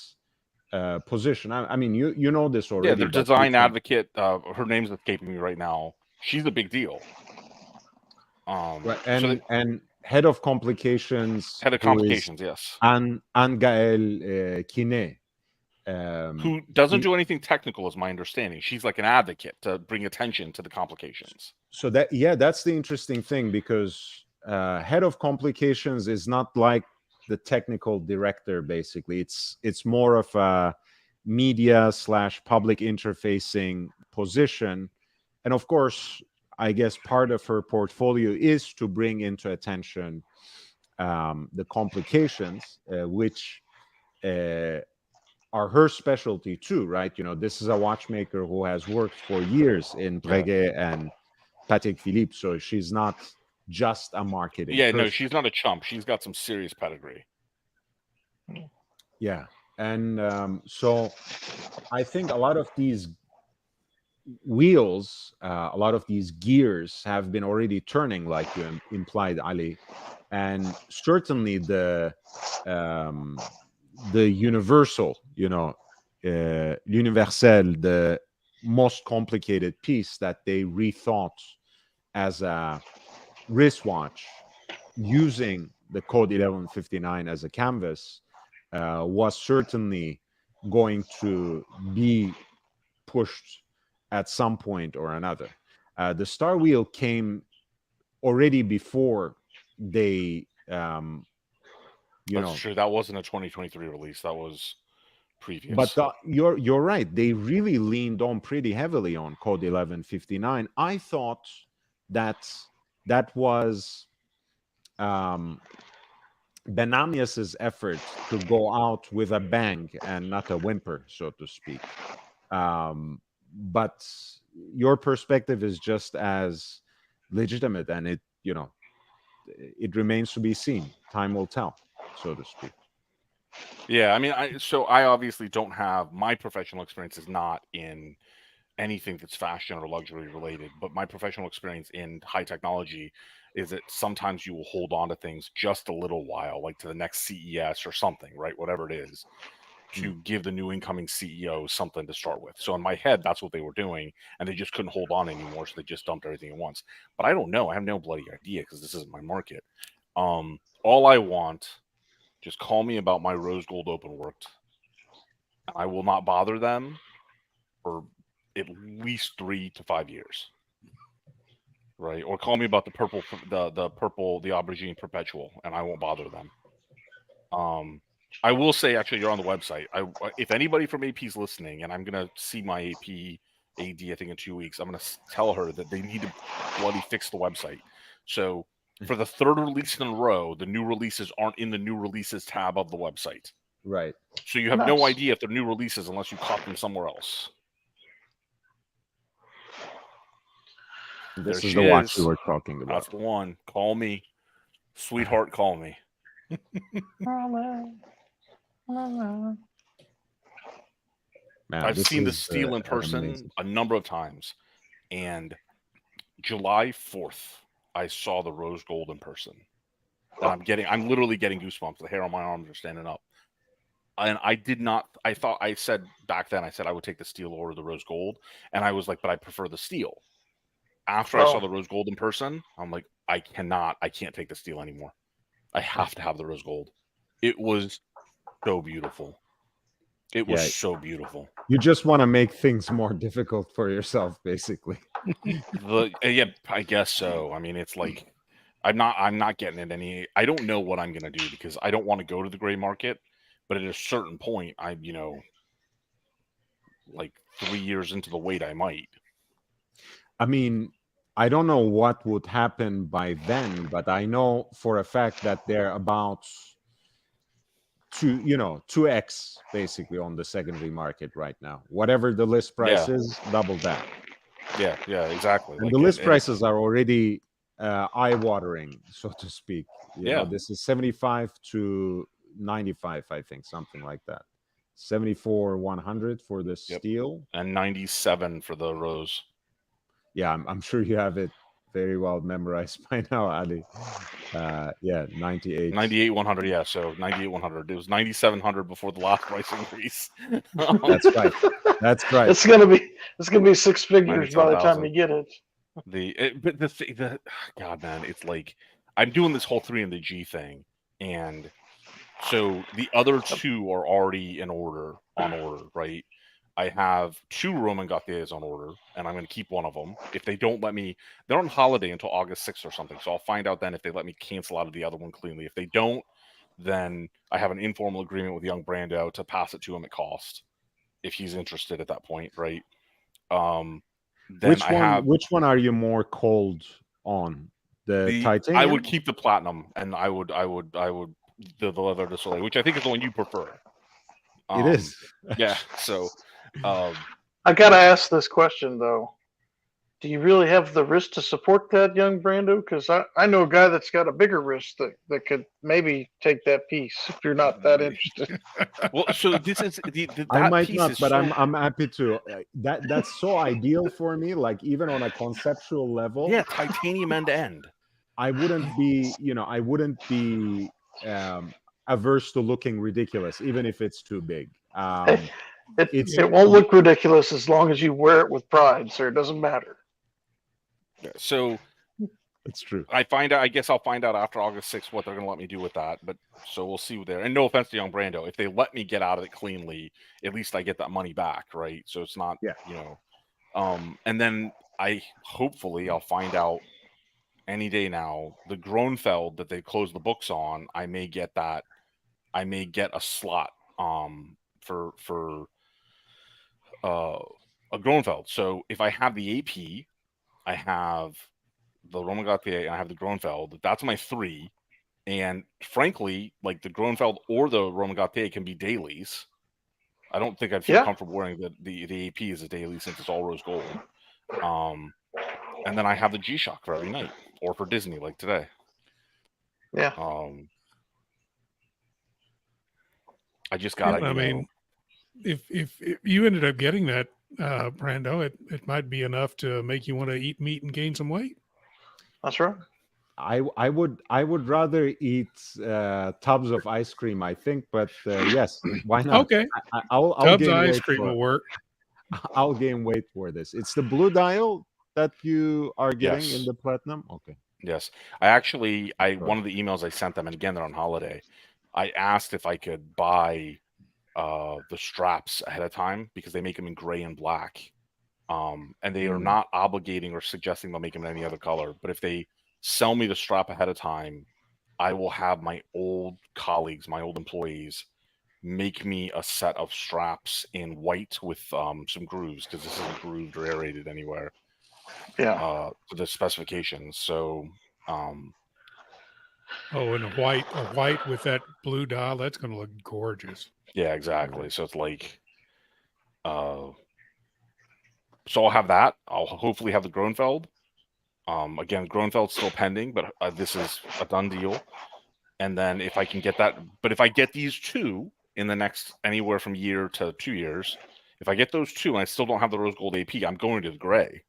Speaker 1: position. I mean, you know this already.
Speaker 2: Yeah, their design advocate. Her name's escaping me right now. She's a big deal.
Speaker 1: Right. And head of complications.
Speaker 2: Yes.
Speaker 1: Anne-Gaëlle Quinet.
Speaker 2: Who doesn't do anything technical, is my understanding. She's like an advocate to bring attention to the complications.
Speaker 1: So that's the interesting thing, because head of complications is not like the technical director. Basically, it's more of a media / public interfacing position, and of course, I guess part of her portfolio is to bring into attention the complications, which are her specialty too, right? You know, this is a watchmaker who has worked for years in Breguet and Patek Philippe, so she's not just a marketing person.
Speaker 2: No, she's not a chump. She's got some serious pedigree.
Speaker 1: Yeah, and so I think a lot of these wheels, a lot of these gears have been already turning, like you implied, Ali, and certainly the universal, universel, the most complicated piece that they rethought as a wristwatch using the code 1159 as a canvas was certainly going to be pushed at some point or another. The Star Wheel came already before they
Speaker 2: That's true. That wasn't a 2023 release. That was previous.
Speaker 1: But you're right. They really leaned on pretty heavily on Code 1159. I thought that was Benamias's effort to go out with a bang and not a whimper, so to speak. But your perspective is just as legitimate, and it remains to be seen. Time will tell, so to speak.
Speaker 2: Yeah, I mean, I obviously don't have, my professional experience is not in anything that's fashion or luxury related, but my professional experience in high technology is that sometimes you will hold on to things just a little while, like to the next CES or something, right? Whatever it is, to give the new incoming CEO something to start with. So in my head, that's what they were doing, and they just couldn't hold on anymore, so they just dumped everything at once. But I don't know. I have no bloody idea, because this isn't my market. All I want, just call me about my rose gold open worked. I will not bother them for at least 3 to 5 years. Right? Or call me about the purple, the aubergine perpetual, and I won't bother them. I will say, actually, you're on the website. If anybody from AP is listening, and I'm going to see my AP AD, I think in 2 weeks, I'm going to tell her that they need to bloody fix the website. So for the third release in a row, the new releases aren't in the new releases tab of the website.
Speaker 1: Right.
Speaker 2: So you have no idea if they're new releases unless you caught them somewhere else.
Speaker 1: This is the watch we were talking about.
Speaker 2: That's the one. Call me. Sweetheart, call me.
Speaker 1: Man,
Speaker 2: I've seen the steel in person a number of times. And July 4th, I saw the rose gold in person. And I'm literally getting goosebumps. The hair on my arms are standing up. And I said back then, I would take the steel or the rose gold. And I was like, but I prefer the steel. After I saw the rose gold in person, I'm like, I can't take the steel anymore. I have to have the rose gold. It was so beautiful. It was so beautiful.
Speaker 1: You just want to make things more difficult for yourself, basically.
Speaker 2: Yeah, I guess so. I mean, it's like I'm not getting it any. I don't know what I'm gonna do, because I don't want to go to the gray market. But at a certain point, like 3 years into the wait, I might.
Speaker 1: I mean, I don't know what would happen by then, but I know for a fact that they're about 2x basically on the secondary market right now. Whatever the list price is, double that.
Speaker 2: Yeah, exactly.
Speaker 1: And the list prices are already eye-watering, so to speak. This is 75 to 95, I think, something like that. 74,100 for the steel,
Speaker 2: and 97 for the rose.
Speaker 1: Yeah, I'm sure you have it very well memorized by now, Ali. Yeah, 98.
Speaker 2: 98,100, yeah. So 98,100. It was 9,700 before the last price increase.
Speaker 1: That's right. That's right.
Speaker 4: It's gonna be six figures by the time you get it.
Speaker 2: God, man, it's like I'm doing this whole 3 in the G thing, and so the other 2 are already on order, right? I have 2 Roman Gauthiers on order, and I'm going to keep one of them. If they don't let me, they're on holiday until August 6th or something, so I'll find out then if they let me cancel out of the other one cleanly. If they don't, then I have an informal agreement with young Brando to pass it to him at cost, if he's interested at that point, right?
Speaker 1: Which one are you more cold on? The titanium?
Speaker 2: I would keep the platinum, and I would the leather de soleil, which I think is the one you prefer.
Speaker 1: It is.
Speaker 2: Yeah. So
Speaker 4: I gotta ask this question though. Do you really have the wrist to support that, young Brando? Because I know a guy that's got a bigger wrist that could maybe take that piece if you're not that interested.
Speaker 2: Well, so this is
Speaker 1: I might not, but I'm happy to. That's so ideal for me. Like even on a conceptual level,
Speaker 2: yeah, titanium end to end.
Speaker 1: I wouldn't be averse to looking ridiculous, even if it's too big.
Speaker 4: It won't look ridiculous as long as you wear it with pride, sir. It doesn't matter.
Speaker 2: So
Speaker 1: it's true.
Speaker 2: I guess I'll find out after August 6th what they're going to let me do with that. But so we'll see there. And no offense to young Brando, if they let me get out of it cleanly, at least I get that money back, right? So it's not, and then hopefully I'll find out any day now. The Gronfeld that they closed the books on, I may get that. I may get a slot for a Gronfeld. So if I have the AP, I have the Roman Gauthier, and I have the Gronfeld. That's my 3. And frankly, like the Gronfeld or the Roman Gauthier can be dailies. I don't think I'd feel comfortable wearing the AP as a daily since it's all rose gold. And then I have the G-Shock for every night, or for Disney like today.
Speaker 4: Yeah.
Speaker 2: I just got.
Speaker 3: I mean, if you ended up getting that, Brando, it might be enough to make you want to eat meat and gain some weight.
Speaker 4: That's right.
Speaker 1: I would rather eat tubs of ice cream, I think, but yes, why not?
Speaker 3: Okay,
Speaker 1: I'll
Speaker 3: tubs of ice cream will work.
Speaker 1: I'll gain weight for this. It's the blue dial that you are getting in the platinum. Okay.
Speaker 2: Yes, one of the emails I sent them, and again they're on holiday. I asked if I could buy the straps ahead of time because they make them in gray and black, and they are not obligating or suggesting they'll make them in any other color. But if they sell me the strap ahead of time, I will have my old colleagues, my old employees, make me a set of straps in white with some grooves, because this isn't grooved or aerated anywhere.
Speaker 4: Yeah.
Speaker 2: For the specifications. So.
Speaker 3: And a white with that blue dial, that's going to look gorgeous.
Speaker 2: Yeah, exactly. So it's like, so I'll have that. I'll hopefully have the Gronfeld. Again, Gronfeld's still pending, but this is a done deal. And then if I can get that, but if I get these 2 in the next anywhere from year to 2 years, if I get those 2 and I still don't have the rose gold AP, I'm going to the gray.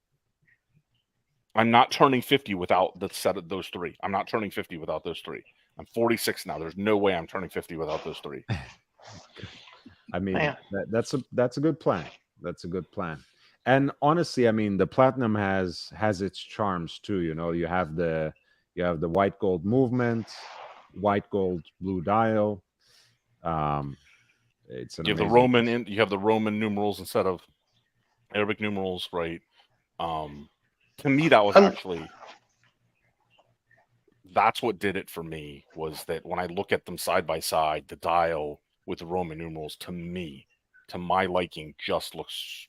Speaker 2: I'm not turning 50 without the set of those 3. I'm not turning 50 without those 3. I'm 46 now. There's no way I'm turning 50 without those 3.
Speaker 1: I mean, that's a good plan. That's a good plan. And honestly, I mean, the platinum has its charms too. You have the white gold movement, white gold blue dial. It's
Speaker 2: you have the Roman numerals instead of Arabic numerals, right? To me, that was that's what did it for me, was that when I look at them side by side, the dial with the Roman numerals, to my liking, just looks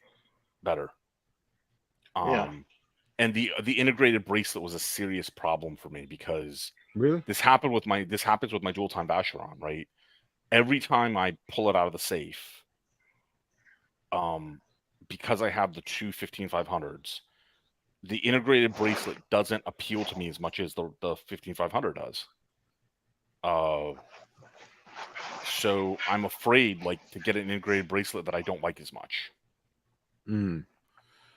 Speaker 2: better. And the integrated bracelet was a serious problem for me, because this happens with my dual time Vacheron, right? Every time I pull it out of the safe, because I have the 2 15500s, the integrated bracelet doesn't appeal to me as much as the 15500 does. So I'm afraid, like, to get an integrated bracelet that I don't like as much.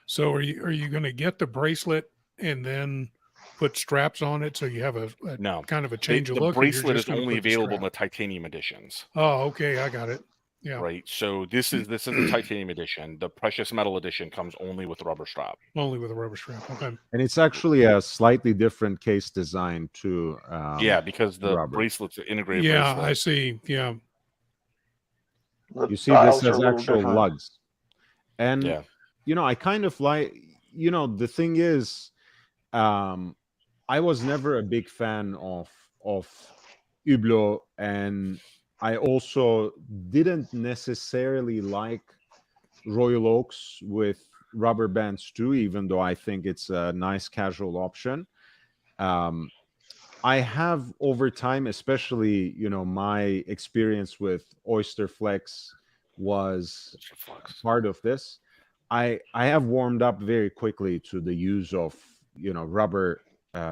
Speaker 3: So are you going to get the bracelet and then put straps on it so you have a
Speaker 2: No,
Speaker 3: kind of a change of
Speaker 2: the
Speaker 3: look?
Speaker 2: bracelet is only available in the titanium editions.
Speaker 3: Oh, okay, I got it. Yeah.
Speaker 2: Right. So this is the titanium edition. The precious metal edition comes only with a rubber strap.
Speaker 3: Only with a rubber strap. Okay.
Speaker 1: And it's actually a slightly different case design too.
Speaker 2: Yeah, because the
Speaker 1: rubber.
Speaker 2: bracelet's an integrated
Speaker 3: Yeah,
Speaker 2: bracelet.
Speaker 3: I see. Yeah.
Speaker 1: You see, this has actual lugs. And, you know, I kind of like, you know, the thing is, I was never a big fan of Hublot, and I also didn't necessarily like Royal Oaks with rubber bands too, even though I think it's a nice casual option. I have over time, especially, you know, my experience with Oyster Flex was part of this. I have warmed up very quickly to the use of, you know, rubber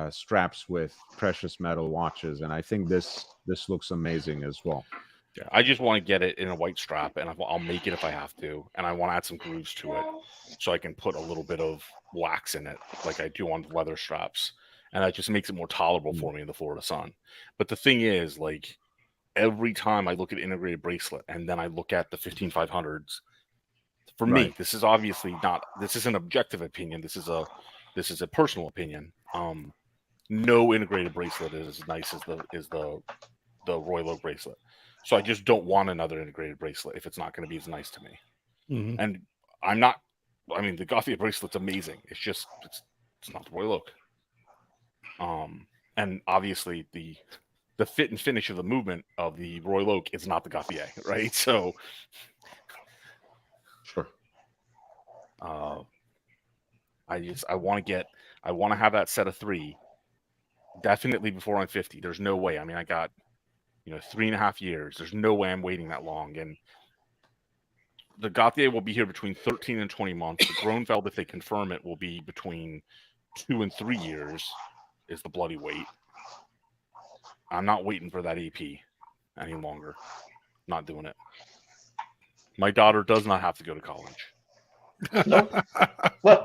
Speaker 1: straps with precious metal watches, and I think this looks amazing as well.
Speaker 2: Yeah, I just want to get it in a white strap, and I'll make it if I have to, and I want to add some grooves to it so I can put a little bit of wax in it, like I do on leather straps, and that just makes it more tolerable for me in the Florida sun. But the thing is, like, every time I look at integrated bracelet and then I look at the 15500s, for me, this is obviously not, this is an objective opinion. This is a personal opinion. No integrated bracelet is as nice as the Royal Oak bracelet. So I just don't want another integrated bracelet if it's not going to be as nice to me.
Speaker 3: Mm-hmm.
Speaker 2: And I mean, the Gauthier bracelet's amazing. It's just, it's not the Royal Oak. And obviously the fit and finish of the movement of the Royal Oak is not the Gauthier, right? So,
Speaker 1: sure.
Speaker 2: I want to have that set of 3 definitely before I'm 50. There's no way. I mean, I got, you know, 3.5 years. There's no way I'm waiting that long. And the Gauthier will be here between 13 and 20 months. The Groenveld, if they confirm it, will be between 2 and 3 years is the bloody wait. I'm not waiting for that AP any longer. Not doing it. My daughter does not have to go to college.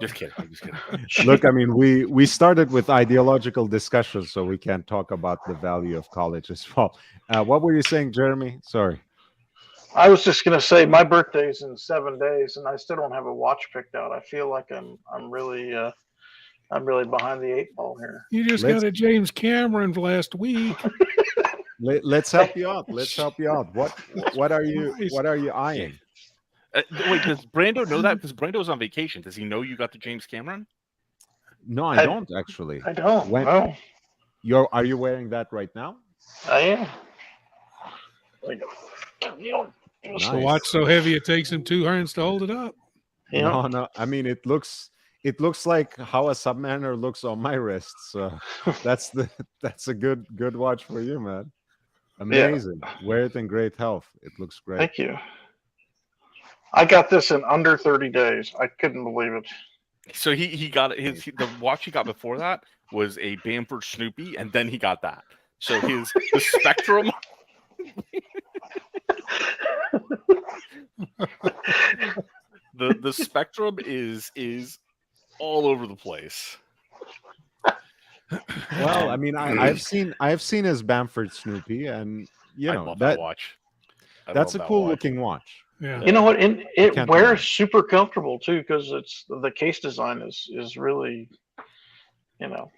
Speaker 2: Just kidding. I'm just kidding.
Speaker 1: Look, I mean, we started with ideological discussions, so we can't talk about the value of college as well. What were you saying, Jeremy? Sorry.
Speaker 4: I was just gonna say my birthday's in 7 days, and I still don't have a watch picked out. I feel like I'm really behind the 8 ball here.
Speaker 3: You just got a James Cameron last week.
Speaker 1: Let's help you out. Let's help you out. What are you eyeing?
Speaker 2: Wait, does Brando know that? Because Brando's on vacation. Does he know you got the James Cameron?
Speaker 1: No, I don't actually.
Speaker 4: I don't.
Speaker 1: No. Are you wearing that right now?
Speaker 4: I am.
Speaker 3: Nice. The watch so heavy it takes him 2 hands to hold it up.
Speaker 1: Yeah. No. I mean, it looks like how a Submariner looks on my wrist. So that's a good watch for you, man. Amazing. Yeah. Wear it in great health. It looks great.
Speaker 4: Thank you. I got this in under 30 days. I couldn't believe it.
Speaker 2: So he got the watch he got before that was a Bamford Snoopy, and then he got that. So the Spectrum. the Spectrum is all over the place.
Speaker 1: Well, I mean, I've seen his Bamford Snoopy, and you know
Speaker 2: that watch.
Speaker 1: That's a cool looking watch.
Speaker 3: Yeah.
Speaker 4: You know what? It wears super comfortable too, because it's the case design is really, you know.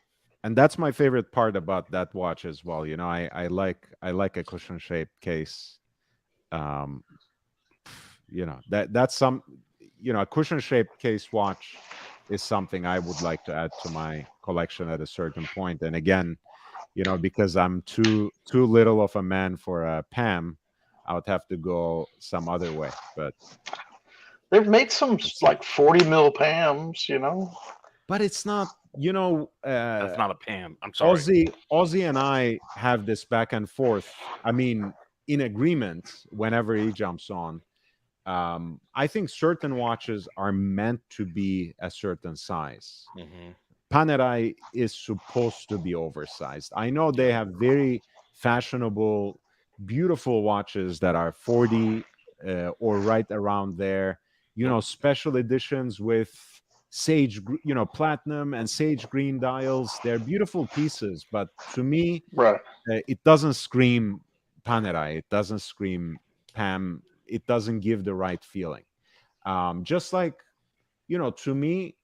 Speaker 1: And that's my favorite part about that watch as well. You know, I like a cushion shaped case. You know, that's some, you know, a cushion shaped case watch is something I would like to add to my collection at a certain point. And again, you know, because I'm too little of a man for a PAM, I would have to go some other way. But
Speaker 4: they've made some like 40 mil PAMs, you know.
Speaker 1: But it's not, you know.
Speaker 2: That's not a PAM. I'm sorry.
Speaker 1: Ozzy and I have this back and forth. I mean, in agreement whenever he jumps on. I think certain watches are meant to be a certain size.
Speaker 2: Mm-hmm.
Speaker 1: Panerai is supposed to be oversized. I know they have very fashionable beautiful watches that are 40 or right around there. Special editions with sage, platinum and sage green dials. They're beautiful pieces, but to me,
Speaker 4: Right.
Speaker 1: it doesn't scream Panerai. It doesn't scream Pam. It doesn't give the right feeling. Just like, to me,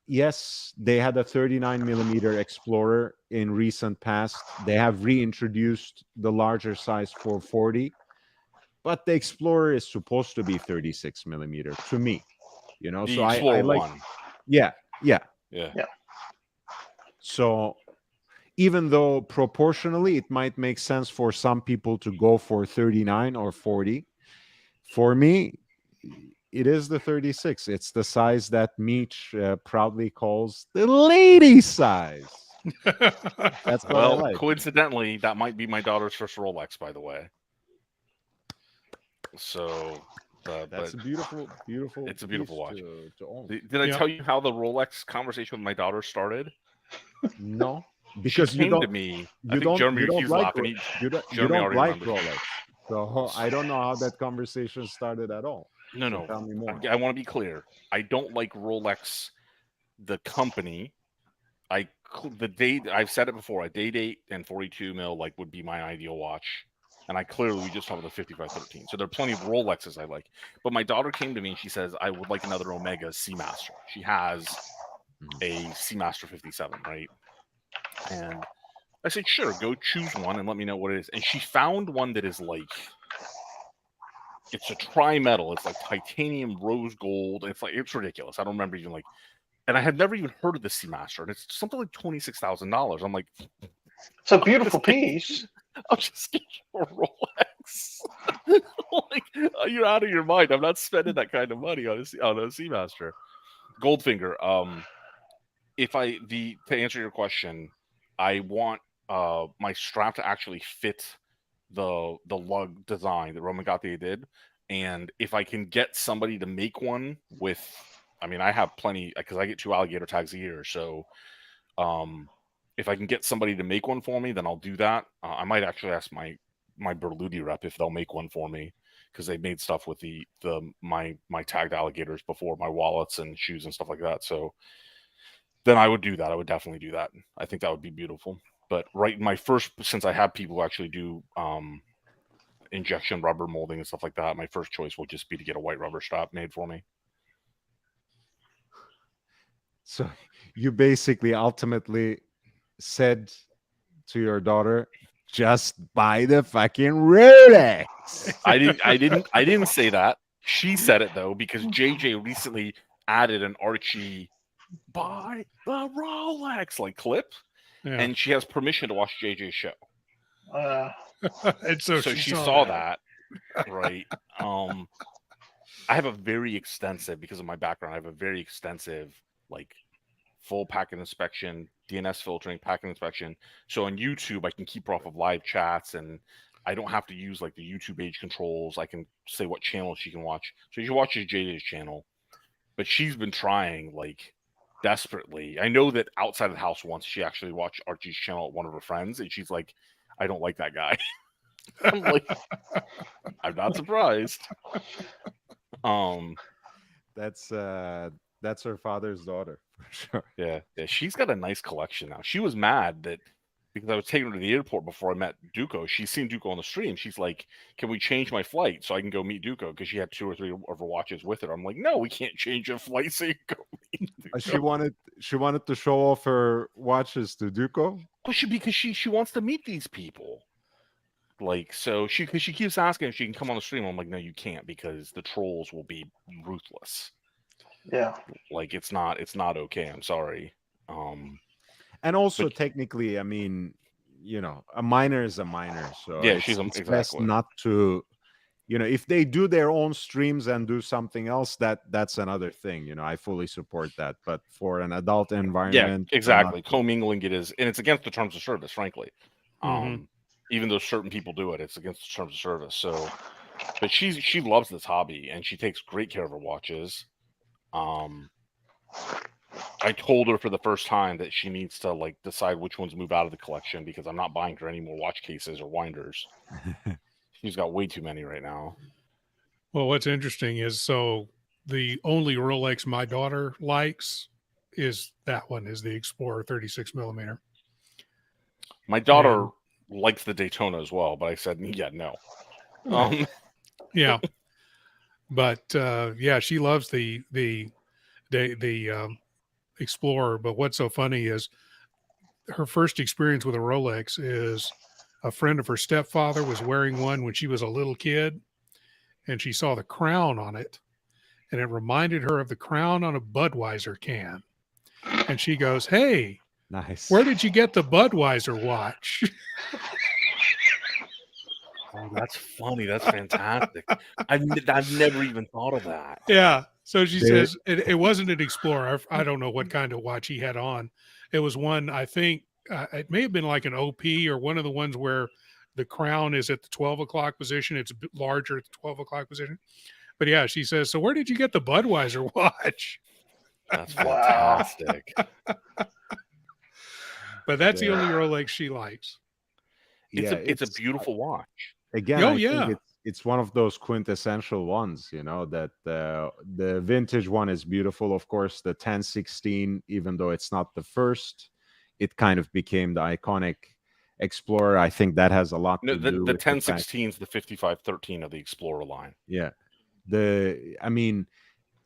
Speaker 1: yes, they had a 39 millimeter Explorer in recent past. They have reintroduced the larger size 440, but the Explorer is supposed to be 36 millimeter to me.
Speaker 2: The
Speaker 1: so I
Speaker 2: Explorer
Speaker 1: like,
Speaker 2: one.
Speaker 1: yeah.
Speaker 4: Yeah.
Speaker 1: So even though proportionally it might make sense for some people to go for 39 or 40, for me, it is the 36. It's the size that Meech proudly calls the lady size. That's what I like.
Speaker 2: Coincidentally, that might be my daughter's first Rolex, by the way. So
Speaker 1: that's a beautiful.
Speaker 2: It's a beautiful watch.
Speaker 1: To own.
Speaker 2: Did I tell you how the Rolex conversation with my daughter started?
Speaker 1: No, because
Speaker 2: she came to me. I think Jeremy was laughing.
Speaker 1: You don't like Rolex, so I don't know how that conversation started at all.
Speaker 2: No.
Speaker 1: Tell me more.
Speaker 2: I want to be clear. I don't like Rolex, the company. I've said it before. A Day-Date and 42 mil would be my ideal watch. And we just talked about the 5513. So there are plenty of Rolexes I like. But my daughter came to me and she says, I would like another Omega Seamaster. She has a Seamaster 57, right? And I said, sure, go choose one and let me know what it is. And she found one that is it's a tri-metal. It's like titanium rose gold. It's ridiculous. I don't remember even and I had never even heard of the Seamaster. And it's something like $26,000. I'm like,
Speaker 4: it's a beautiful piece.
Speaker 2: I'll just get you a Rolex. You're out of your mind. I'm not spending that kind of money on a Seamaster. Goldfinger. To answer your question, I want my strap to actually fit the lug design that Roman Gauthier did, and if I can get somebody to make one with, I have plenty because I get 2 alligator tags a year, so if I can get somebody to make one for me, then I'll do that. I might actually ask my Berluti rep if they'll make one for me, because they made stuff with my tagged alligators before, my wallets and shoes and stuff like that. So then I would do that. I would definitely do that. I think that would be beautiful. But since I have people who actually do injection rubber molding and stuff like that, my first choice will just be to get a white rubber strap made for me.
Speaker 1: So you basically ultimately said to your daughter, just buy the fucking Rolex.
Speaker 2: I didn't say that. She said it though, because JJ recently added an Archie buy the Rolex clip, and she has permission to watch JJ's show.
Speaker 3: And so
Speaker 2: she saw that. Right. I have a very extensive, because of my background, I have a very extensive full packet inspection, DNS filtering, packet inspection. So on YouTube, I can keep her off of live chats, and I don't have to use the YouTube age controls. I can say what channel she can watch. So she watches JJ's channel, but she's been trying desperately. I know that outside of the house once she actually watched Archie's channel at one of her friends, and she's like, I don't like that guy. I'm like, I'm not surprised.
Speaker 1: That's her father's daughter for sure.
Speaker 2: Yeah, she's got a nice collection now. She was mad that because I was taking her to the airport before I met Duco. She's seen Duco on the stream. She's like, can we change my flight so I can go meet Duco? Because she had 2 or 3 of her watches with her. I'm like, no, we can't change your flight so you can go meet Duco.
Speaker 1: She wanted to show off her watches to Duco?
Speaker 2: Well, because she wants to meet these people. So she keeps asking if she can come on the stream. I'm like, no, you can't, because the trolls will be ruthless.
Speaker 4: Yeah.
Speaker 2: It's not okay. I'm sorry.
Speaker 1: And also technically, a minor is a minor. So
Speaker 2: yeah,
Speaker 1: it's best not to, if they do their own streams and do something else, that's another thing. I fully support that. But for an adult environment,
Speaker 2: yeah, exactly. Commingling it is, and it's against the terms of service, frankly. Even though certain people do it, it's against the terms of service. So, but she loves this hobby, and she takes great care of her watches. I told her for the first time that she needs to decide which ones move out of the collection, because I'm not buying her any more watch cases or winders. She's got way too many right now.
Speaker 3: Well, what's interesting is the only Rolex my daughter likes is that one, is the Explorer 36 millimeter.
Speaker 2: My daughter likes the Daytona as well, but I said, yeah, no.
Speaker 3: Yeah. But yeah, she loves the Explorer. But what's so funny is her first experience with a Rolex is a friend of her stepfather was wearing one when she was a little kid, and she saw the crown on it, and it reminded her of the crown on a Budweiser can. And she goes, "Hey,
Speaker 1: nice.
Speaker 3: Where did you get the Budweiser watch?"
Speaker 2: Oh, that's funny. That's fantastic. I've never even thought of that.
Speaker 3: Yeah. So she says it wasn't an Explorer. I don't know what kind of watch he had on. It was one, I think it may have been like an OP or one of the ones where the crown is at the 12 o'clock position. It's larger at the 12 o'clock position. But yeah, she says, "So where did you get the Budweiser watch?"
Speaker 2: That's fantastic.
Speaker 3: But that's the only Rolex she likes.
Speaker 2: It's a beautiful watch.
Speaker 1: Again, I think it's one of those quintessential ones, you know, that the vintage one is beautiful. Of course, the 1016, even though it's not the first, it kind of became the iconic Explorer. I think that has a lot to do
Speaker 2: the 1016 is the 5513 of the Explorer line.
Speaker 1: Yeah. I mean,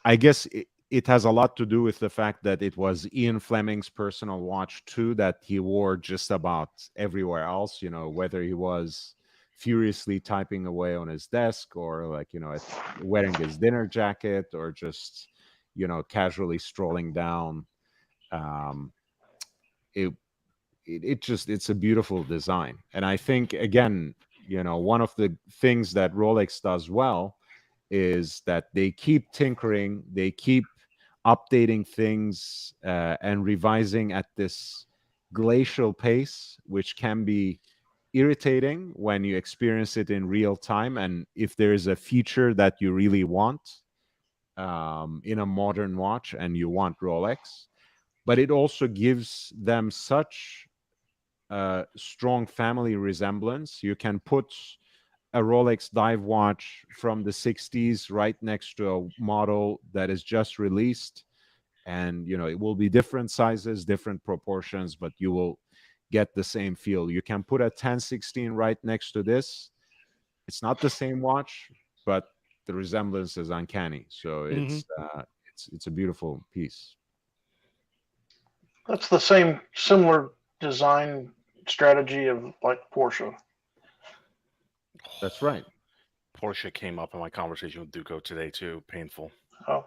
Speaker 1: I guess it has a lot to do with the fact that it was Ian Fleming's personal watch too, that he wore just about everywhere else, you know, whether he was furiously typing away on his desk or, like, you know, wearing his dinner jacket or just, you know, casually strolling down. It's a beautiful design. And I think, again, you know, one of the things that Rolex does well is that they keep tinkering, they keep updating things and revising at this glacial pace, which can be irritating when you experience it in real time. And if there is a feature that you really want in a modern watch and you want Rolex, but it also gives them such strong family resemblance. You can put a Rolex dive watch from the 60s right next to a model that is just released, and, you know, it will be different sizes, different proportions, but you will get the same feel. You can put a 1016 right next to this. It's not the same watch, but the resemblance is uncanny. So it's a beautiful piece.
Speaker 4: That's the similar design strategy of like Porsche.
Speaker 1: That's right.
Speaker 2: Porsche came up in my conversation with Duco today too. Painful.
Speaker 4: Oh,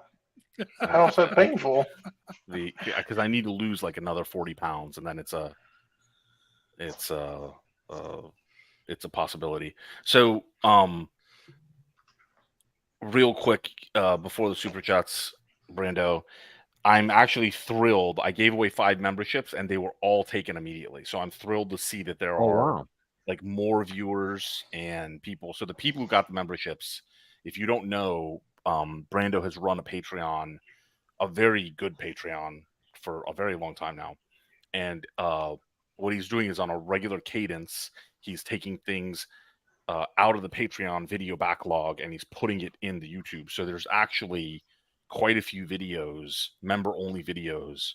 Speaker 4: how's that painful?
Speaker 2: Because I need to lose like another 40 pounds, and then it's a possibility. So, real quick, before the super chats, Brando, I'm actually thrilled. I gave away 5 memberships, and they were all taken immediately. So I'm thrilled to see that there are like more viewers and people. So the people who got the memberships, if you don't know, Brando has run a Patreon, a very good Patreon, for a very long time now. And what he's doing is on a regular cadence, he's taking things out of the Patreon video backlog and he's putting it in the YouTube. So there's actually quite a few videos, member-only videos,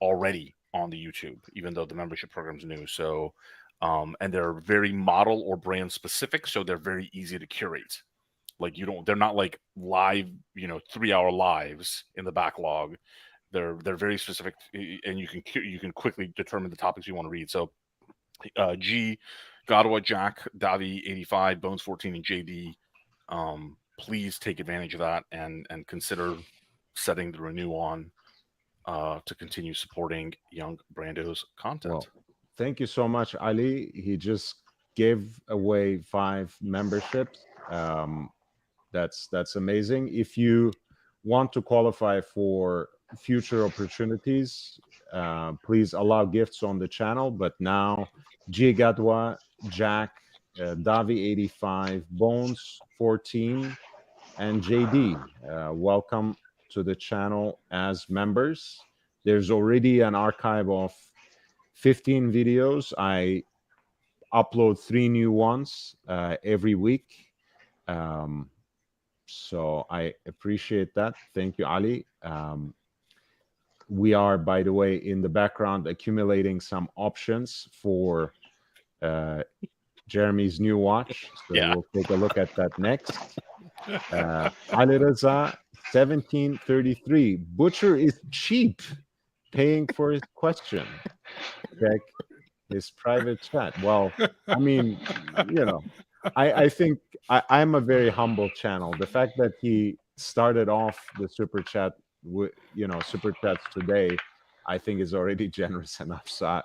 Speaker 2: already on the YouTube, even though the membership program's new. So, and they're very model or brand specific, so they're very easy to curate. Like, they're not like live, 3-hour lives in the backlog. They're very specific, and you can quickly determine the topics you want to read. So, G, Godwa, Jack, Davi, 85, Bones 14, and JD. Please take advantage of that and consider setting the renew on to continue supporting young Brando's content.
Speaker 1: Well, thank you so much, Ali. He just gave away 5 memberships. That's amazing. If you want to qualify for future opportunities, please allow gifts on the channel. But now, G Gadwa, Jack, Davi 85, Bones 14, and JD, welcome to the channel as members. There's already an archive of 15 videos. I upload 3 new ones every week. So I appreciate that. Thank you, Ali. We are, by the way, in the background accumulating some options for Jeremy's new watch. So we'll take a look at that next. Ali Raza, 1733. Butcher is cheap, paying for his question. Check his private chat. Well, I mean, you know, I think I'm a very humble channel. The fact that he started off the super chat with, you know, super chats today, I think is already generous enough. So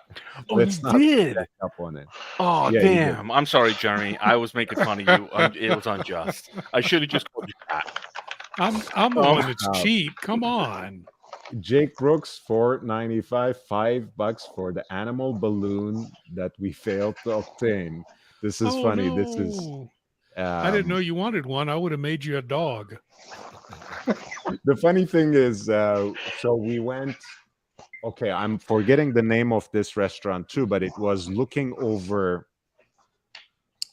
Speaker 1: let's not back up on it.
Speaker 2: Oh, yeah, damn. I'm sorry, Jeremy. I was making fun of you. It was unjust. I should have just called you fat.
Speaker 3: I'm the one that's cheap. Come on.
Speaker 1: Jake Brooks, $4.95, $5 for the animal balloon that we failed to obtain. This is funny.
Speaker 3: No.
Speaker 1: This is.
Speaker 3: I didn't know you wanted one. I would have made you a dog.
Speaker 1: The funny thing is, so we went. Okay, I'm forgetting the name of this restaurant too, but it was looking over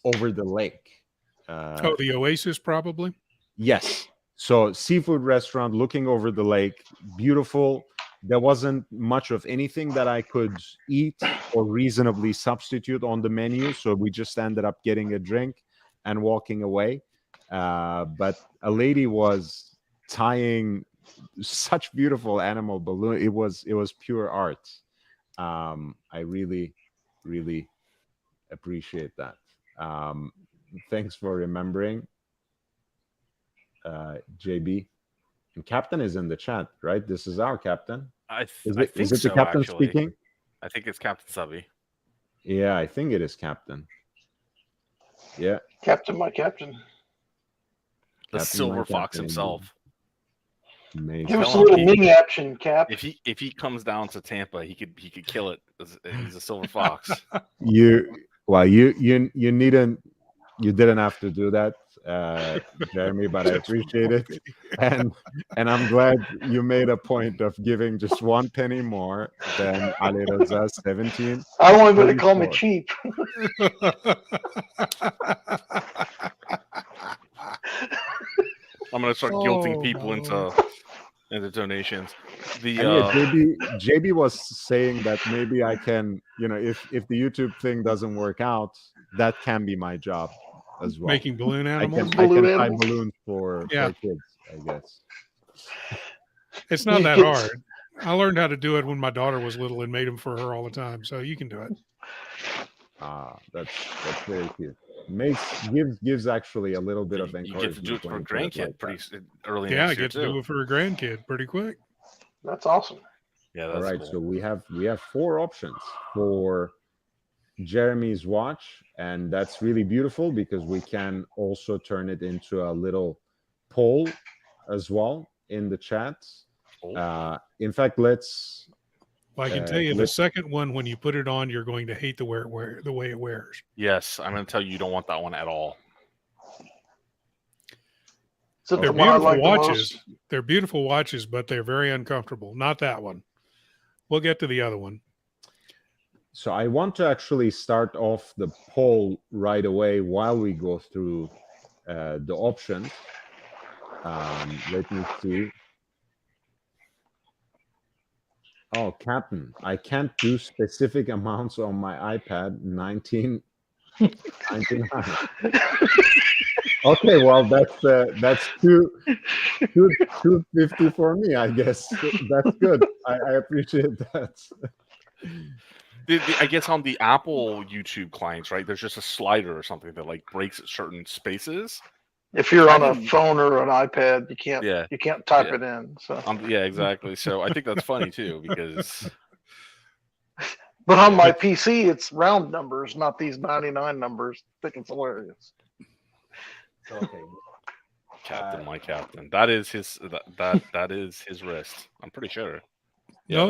Speaker 1: the lake.
Speaker 3: The Oasis, probably.
Speaker 1: Yes. So seafood restaurant looking over the lake, beautiful. There wasn't much of anything that I could eat or reasonably substitute on the menu, so we just ended up getting a drink and walking away. But a lady was tying such beautiful animal balloon. It was pure art. I really, really appreciate that. Thanks for remembering. JB and Captain is in the chat, right? This is our Captain.
Speaker 2: Is it
Speaker 1: the Captain
Speaker 2: actually
Speaker 1: speaking?
Speaker 2: I think it's Captain Subby.
Speaker 1: Yeah, I think it is Captain. Yeah,
Speaker 4: Captain, my Captain.
Speaker 2: The Silver Fox himself.
Speaker 1: Amazing.
Speaker 4: Give us a little mini action, Cap.
Speaker 2: If he comes down to Tampa, he could kill it. He's a Silver Fox.
Speaker 1: You didn't have to do that, Jeremy, but I appreciate it, and I'm glad you made a point of giving just 1 penny more than Ali Raza 17.
Speaker 4: I don't want anybody to call me cheap.
Speaker 2: I'm gonna start guilting people into donations.
Speaker 1: JB was saying that maybe I can, if the YouTube thing doesn't work out, that can be my job as well.
Speaker 3: Making balloon animals.
Speaker 1: I can buy balloons for kids, I guess.
Speaker 3: It's not that hard. I learned how to do it when my daughter was little and made them for her all the time, so you can do it.
Speaker 1: That's very cute. Gives actually a little bit of encouragement.
Speaker 2: You get to do it for a grandkid pretty early.
Speaker 3: Yeah, I get to do it for a grandkid pretty quick.
Speaker 4: That's awesome.
Speaker 2: Yeah,
Speaker 1: that's all right. Cool. So we have 4 options for Jeremy's watch, and that's really beautiful because we can also turn it into a little poll as well in the chat. In fact, let's.
Speaker 3: Well, I can tell you the second one, when you put it on, you're going to hate the way it wears.
Speaker 2: Yes, I'm going to tell you don't want that one at all.
Speaker 4: So
Speaker 3: they're beautiful watches. They're beautiful watches, but they're very uncomfortable. Not that one. We'll get to the other one.
Speaker 1: So I want to actually start off the poll right away while we go through the options. Let me see. Oh, Captain, I can't do specific amounts on my iPad. 19.99. Okay, well that's $2.50 for me, I guess. That's good. I appreciate that.
Speaker 2: I guess on the Apple YouTube clients, right? There's just a slider or something that like breaks at certain spaces.
Speaker 4: If you're on a phone or an iPad, you can't type it in. So
Speaker 2: yeah, exactly. So I think that's funny too because.
Speaker 4: But on my PC, it's round numbers, not these 99 numbers. I think it's hilarious.
Speaker 1: Okay.
Speaker 2: Captain, my Captain. That is his. That is his wrist. I'm pretty sure.
Speaker 3: Yeah.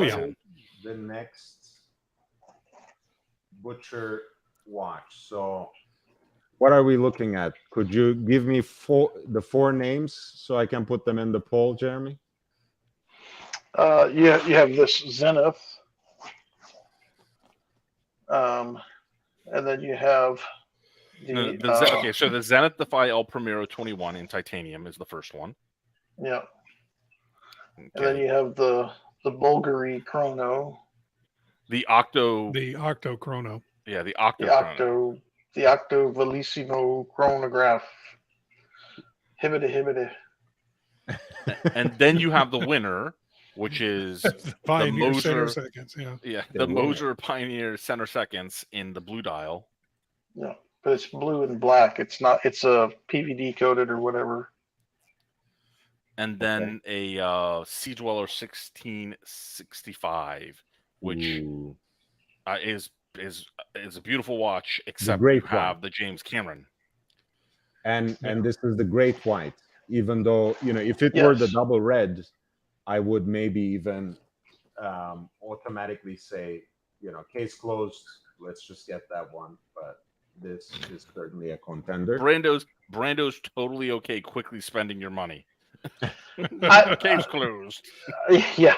Speaker 1: The next Butcher watch. So. What are we looking at? Could you give me the 4 names so I can put them in the poll, Jeremy?
Speaker 4: You have this Zenith. and then you have
Speaker 2: okay, so the Zenith Defy El Primero 21 in titanium is the first one.
Speaker 4: Yeah.
Speaker 2: Okay.
Speaker 4: And then you have the Bulgari Chrono.
Speaker 3: The Octo Chrono.
Speaker 2: Yeah, the Octo
Speaker 4: Velissimo Chronograph. Hibbity.
Speaker 2: And then you have the winner, which is
Speaker 3: the Pioneer
Speaker 2: Moser
Speaker 3: Center Seconds.
Speaker 2: The Moser Pioneer Center Seconds in the blue dial.
Speaker 4: Yeah, but it's blue and black. It's not. It's a PVD coated or whatever.
Speaker 2: And then a Sea Dweller 1665, which is a beautiful watch, except you have the James Cameron.
Speaker 1: And this is the great white. Even though, if it were the double red, I would maybe even automatically say, case closed. Let's just get that one. But this is certainly a contender.
Speaker 2: Brando's totally okay quickly spending your money. Case closed.
Speaker 4: Yeah.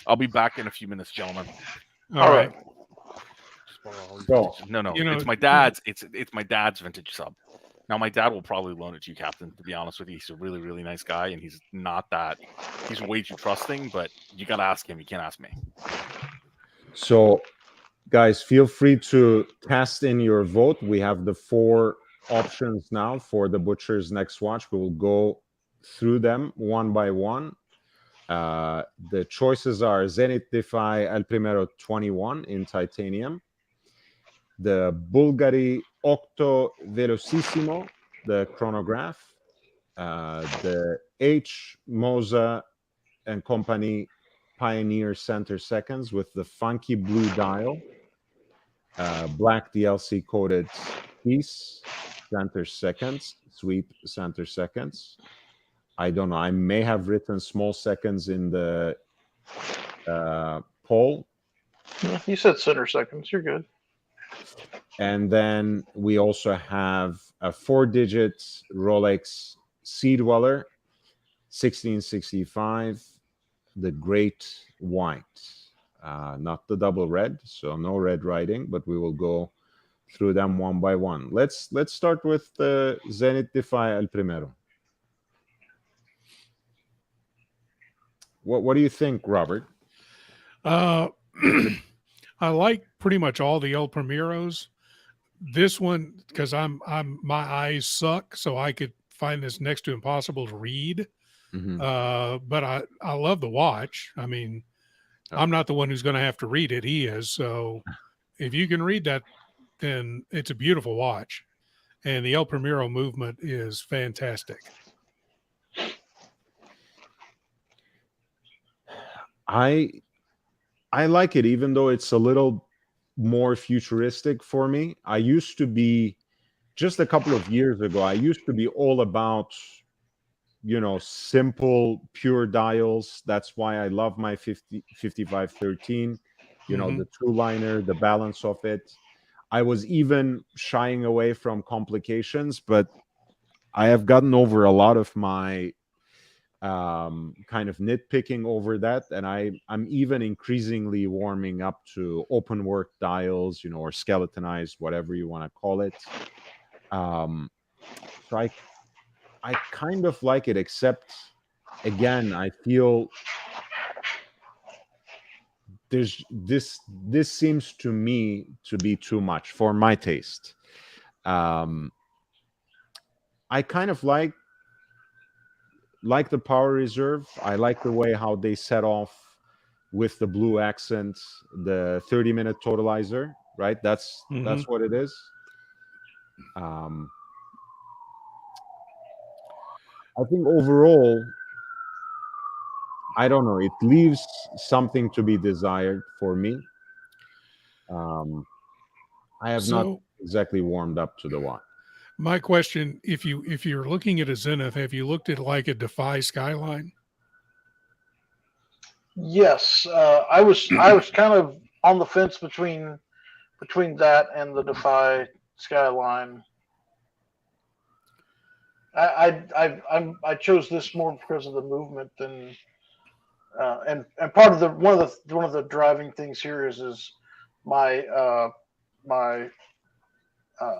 Speaker 2: I'll be back in a few minutes, gentlemen.
Speaker 4: All right.
Speaker 2: No, it's my dad's. It's my dad's vintage sub. Now, my dad will probably loan it to you, Captain, to be honest with you. He's a really, really nice guy, and he's not that... He's way too trusting, but you got to ask him. You can't ask me.
Speaker 1: So, guys, feel free to cast in your vote. We have the 4 options now for the Butcher's next watch. We will go through them one by one. The choices are Zenith Defy El Primero 21 in titanium, the Bulgari Octo Velocissimo, the chronograph, the H. Moser and Company Pioneer Center Seconds with the funky blue dial, black DLC coated piece, center seconds, sweep center seconds. I don't know. I may have written small seconds in the poll.
Speaker 4: You said center seconds. You're good.
Speaker 1: And then we also have a 4-digit Rolex Sea Dweller 1665, the Great White. Not the double red, so no red writing, but we will go through them one by one. Let's start with the Zenith Defy El Primero. What do you think, Robert?
Speaker 3: I like pretty much all the El Primeros. This one, because my eyes suck, so I could find this next to impossible to read. Mm-hmm. But I love the watch. I mean, I'm not the one who's going to have to read it. He is. So if you can read that, then it's a beautiful watch. And the El Primero movement is fantastic.
Speaker 1: I like it, even though it's a little more futuristic for me. I used to be, just a couple of years ago, I used to be all about, simple, pure dials. That's why I love my 5513, the two-liner, the balance of it. I was even shying away from complications, but I have gotten over a lot of my kind of nitpicking over that, and I'm even increasingly warming up to open work dials, or skeletonized, whatever you want to call it. So I kind of like it, except again, I feel there's this seems to me to be too much for my taste. I kind of like the Power Reserve. I like the way how they set off with the blue accent, the 30-minute totalizer, right? That's what it is. I think overall, I don't know, it leaves something to be desired for me. I have not exactly warmed up to the watch.
Speaker 3: My question, if you're looking at a Zenith, have you looked at like a Defy Skyline?
Speaker 4: Yes, I was kind of on the fence between that and the Defy Skyline. I chose this more because of the movement than and part of one of the driving things here is my my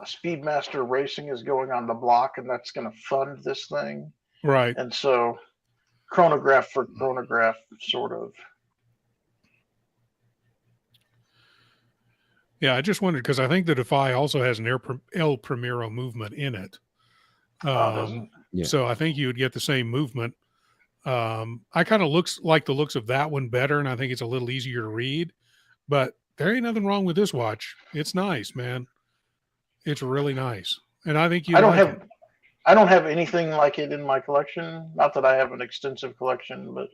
Speaker 4: Speedmaster Racing is going on the block, and that's going to fund this thing.
Speaker 3: Right.
Speaker 4: And so, chronograph for chronograph, sort of.
Speaker 3: Yeah, I just wondered because I think the Defy also has an El Primero movement in it.
Speaker 1: Yeah.
Speaker 3: So I think you would get the same movement. I kind of like the looks of that one better, and I think it's a little easier to read. But there ain't nothing wrong with this watch. It's nice, man. It's really nice, and I think you.
Speaker 4: I don't have anything like it in my collection. Not that I have an extensive collection, but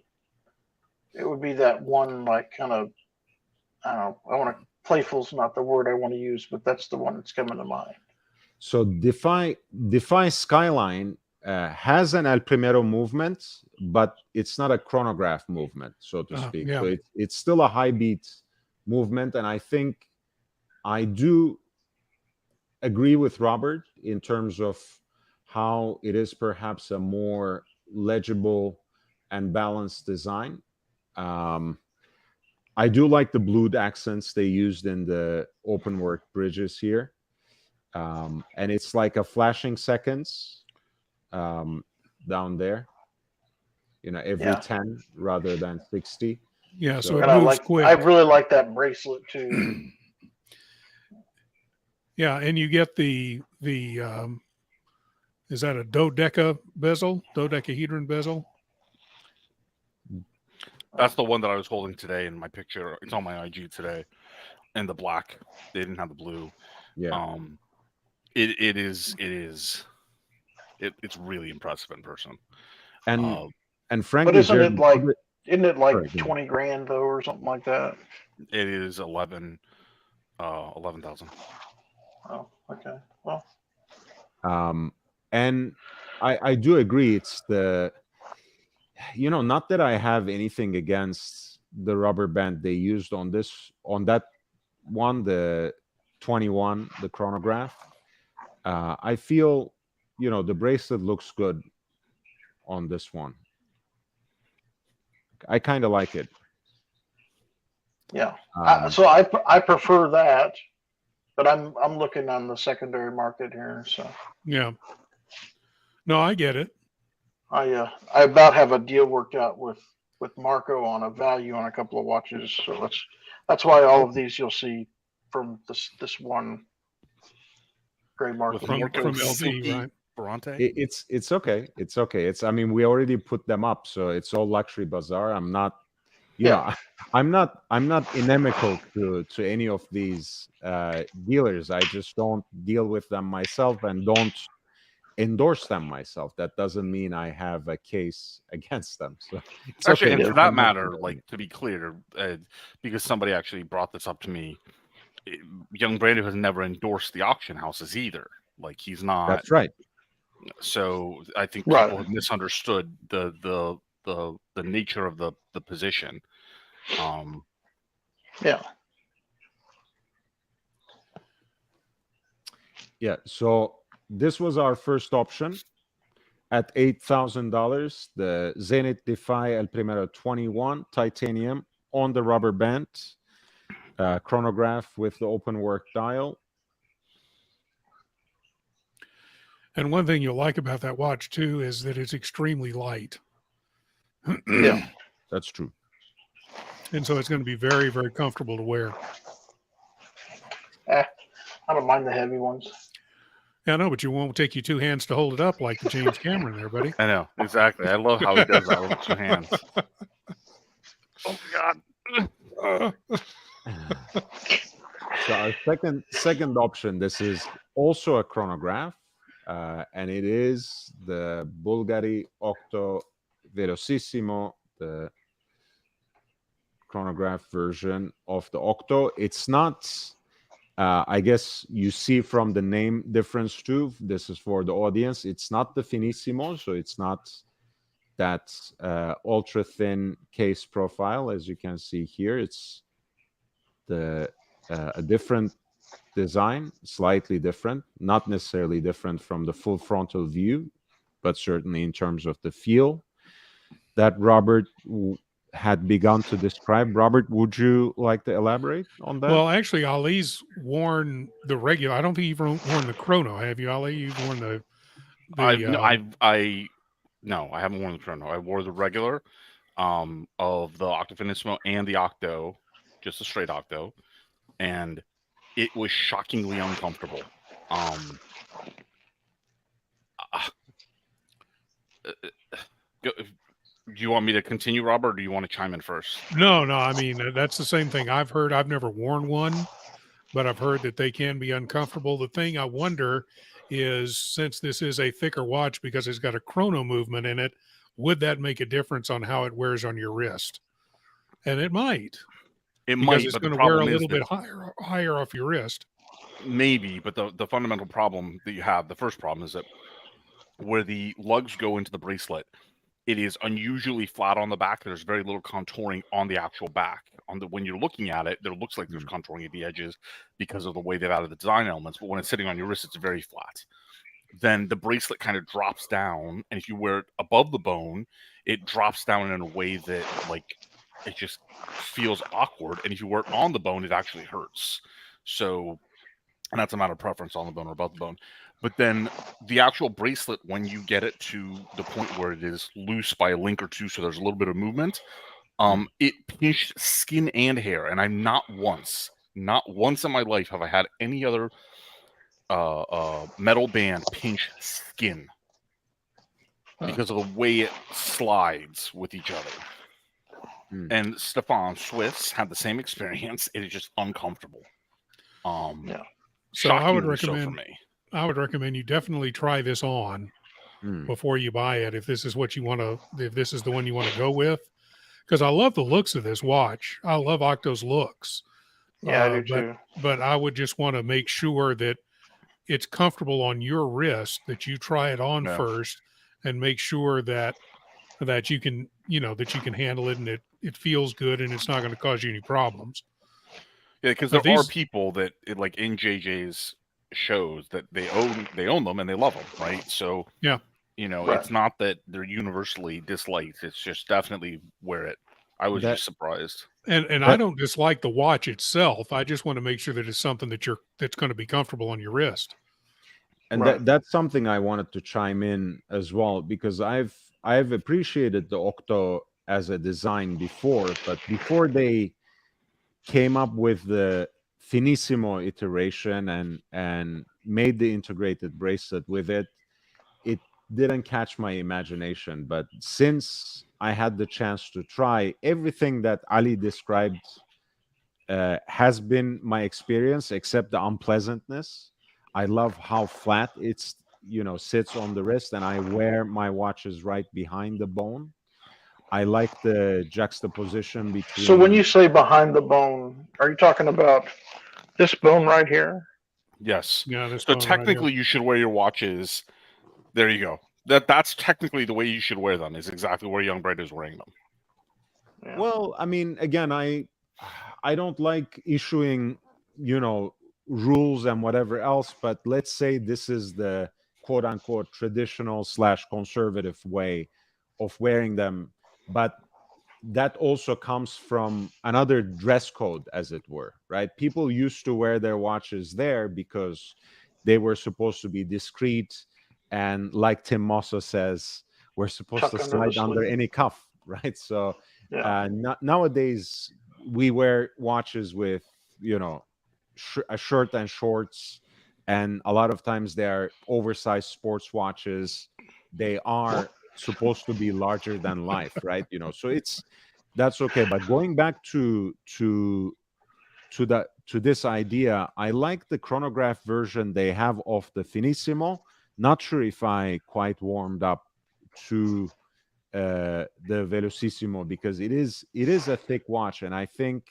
Speaker 4: it would be that one, like, kind of. I don't know. I want to. Playful's not the word I want to use, but that's the one that's coming to mind.
Speaker 1: So Defy Skyline has an El Primero movement, but it's not a chronograph movement, so to speak.
Speaker 3: Yeah.
Speaker 1: So it's still a high beat movement, and I think I do agree with Robert in terms of how it is perhaps a more legible and balanced design. I do like the blued accents they used in the open work bridges here. And it's like a flashing seconds down there, every 10 rather than 60.
Speaker 3: Yeah, so
Speaker 4: and
Speaker 3: it moves quick.
Speaker 4: I really like that bracelet too.
Speaker 3: Yeah, and you get the is that a dodecahedron bezel?
Speaker 2: That's the one that I was holding today in my picture. It's on my IG today, and the black. They didn't have the blue.
Speaker 1: Yeah.
Speaker 2: It's really impressive in person.
Speaker 1: And frankly,
Speaker 4: but isn't it like
Speaker 1: sorry,
Speaker 4: 20 grand though, or something like that?
Speaker 2: It is 11,000.
Speaker 4: Oh, okay. Well,
Speaker 1: and I do agree. It's not that I have anything against the rubber band they used on that one, the 21, the chronograph. I feel, the bracelet looks good on this one. I kind of like it.
Speaker 4: Yeah. So I prefer that, but I'm looking on the secondary market here. So
Speaker 3: yeah. No, I get it.
Speaker 4: I about have a deal worked out with Marco on a value on a couple of watches. So that's why all of these you'll see from this one gray market
Speaker 3: from LV, right?
Speaker 2: Bronte.
Speaker 1: It's okay. It's okay. We already put them up, so it's all Luxury Bazaar. I'm not, I'm not inimical to any of these dealers. I just don't deal with them myself and don't endorse them myself. That doesn't mean I have a case against them. So it's
Speaker 2: actually,
Speaker 1: okay.
Speaker 2: and for that matter, like, to be clear, because somebody actually brought this up to me, Young Brando has never endorsed the auction houses either. Like, he's not.
Speaker 1: That's right.
Speaker 2: So I think people have misunderstood the nature of the position.
Speaker 4: Yeah.
Speaker 1: Yeah. So this was our first option at $8,000. The Zenith Defy El Primero 21 titanium on the rubber band, chronograph with the open work dial.
Speaker 3: And one thing you'll like about that watch too is that it's extremely light.
Speaker 4: Yeah,
Speaker 1: that's true.
Speaker 3: And so it's going to be very, very comfortable to wear.
Speaker 4: I don't mind the heavy ones.
Speaker 3: Yeah, I know, but you won't take you two hands to hold it up like the James Cameron there, buddy.
Speaker 2: I know, exactly. I love how he does that with 2 hands. Oh, God.
Speaker 1: So our second option, this is also a chronograph, and it is the Bulgari Octo Velocissimo, the chronograph version of the Octo. It's not, I guess you see from the name difference too, this is for the audience, it's not the Finissimo, so it's not that ultra thin case profile as you can see here. It's a different design, slightly different, not necessarily different from the full frontal view, but certainly in terms of the feel that Robert had begun to describe. Robert, would you like to elaborate on that?
Speaker 3: Well, actually, Ali's worn the regular. I don't think you've worn the Chrono, have you, Ali? You've worn the
Speaker 2: no, I haven't worn the Chrono. I wore the regular of the Octofinissimo and the Octo, just a straight Octo, and it was shockingly uncomfortable. Do you want me to continue, Robert, or do you want to chime in first?
Speaker 3: No. I mean, that's the same thing I've heard. I've never worn one, but I've heard that they can be uncomfortable. The thing I wonder is, since this is a thicker watch because it's got a chrono movement in it, would that make a difference on how it wears on your wrist? And it might.
Speaker 2: It might,
Speaker 3: it's
Speaker 2: but
Speaker 3: going
Speaker 2: the
Speaker 3: to wear a
Speaker 2: problem is
Speaker 3: little bit higher off your wrist.
Speaker 2: Maybe, but the fundamental problem that you have, the first problem, is that where the lugs go into the bracelet, it is unusually flat on the back. There's very little contouring on the actual back. When you're looking at it, there looks like there's contouring at the edges because of the way they've added the design elements. But when it's sitting on your wrist, it's very flat. Then the bracelet kind of drops down, and if you wear it above the bone, it drops down in a way that, like, it just feels awkward. And if you wear it on the bone, it actually hurts. So, and that's a matter of preference, on the bone or above the bone. But then the actual bracelet, when you get it to the point where it is loose by a link or two, so there's a little bit of movement, it pinched skin and hair. And I'm not once in my life have I had any other metal band pinch skin because of the way it slides with each other. And Stefan Swiss had the same experience. It is just uncomfortable.
Speaker 3: So I would recommend you definitely try this on before you buy it, if this is what you want to, if this is the one you want to go with. Because I love the looks of this watch. I love Octo's looks.
Speaker 4: Yeah, I do too.
Speaker 3: But I would just want to make sure that it's comfortable on your wrist, that you try it on first, and make sure that you can, that you can handle it, and it feels good, and it's not going to cause you any problems.
Speaker 2: Yeah, because there are people that, like in JJ's shows, that they own them and they love them, right? So
Speaker 3: yeah,
Speaker 2: it's not that they're universally disliked. It's just definitely wear it. I was just surprised.
Speaker 3: And I don't dislike the watch itself. I just want to make sure that it's something that's going to be comfortable on your wrist.
Speaker 1: And that's something I wanted to chime in as well, because I've appreciated the Octo as a design before, but before they came up with the Finissimo iteration and made the integrated bracelet with it, it didn't catch my imagination. But since I had the chance to try everything that Ali described, has been my experience, except the unpleasantness. I love how flat it's sits on the wrist, and I wear my watches right behind the bone. I like the juxtaposition between.
Speaker 4: So when you say behind the bone, are you talking about this bone right here?
Speaker 2: Yes.
Speaker 3: Yeah.
Speaker 2: So technically, you should wear your watches. There you go. That's technically the way you should wear them. Is exactly where Young Bright is wearing them.
Speaker 1: Yeah. Well, I mean, again, I don't like issuing, rules and whatever else, but let's say this is the quote unquote traditional / conservative way of wearing them. But that also comes from another dress code, as it were, right? People used to wear their watches there because they were supposed to be discreet. And like Tim Mosso says, we're supposed to slide under any cuff, right? So nowadays we wear watches with, a shirt and shorts. And a lot of times they are oversized sports watches. They are supposed to be larger than life, right? So that's okay. But going back to this idea, I like the chronograph version they have of the Finissimo. Not sure if I quite warmed up to the Velocissimo, because it is a thick watch, and I think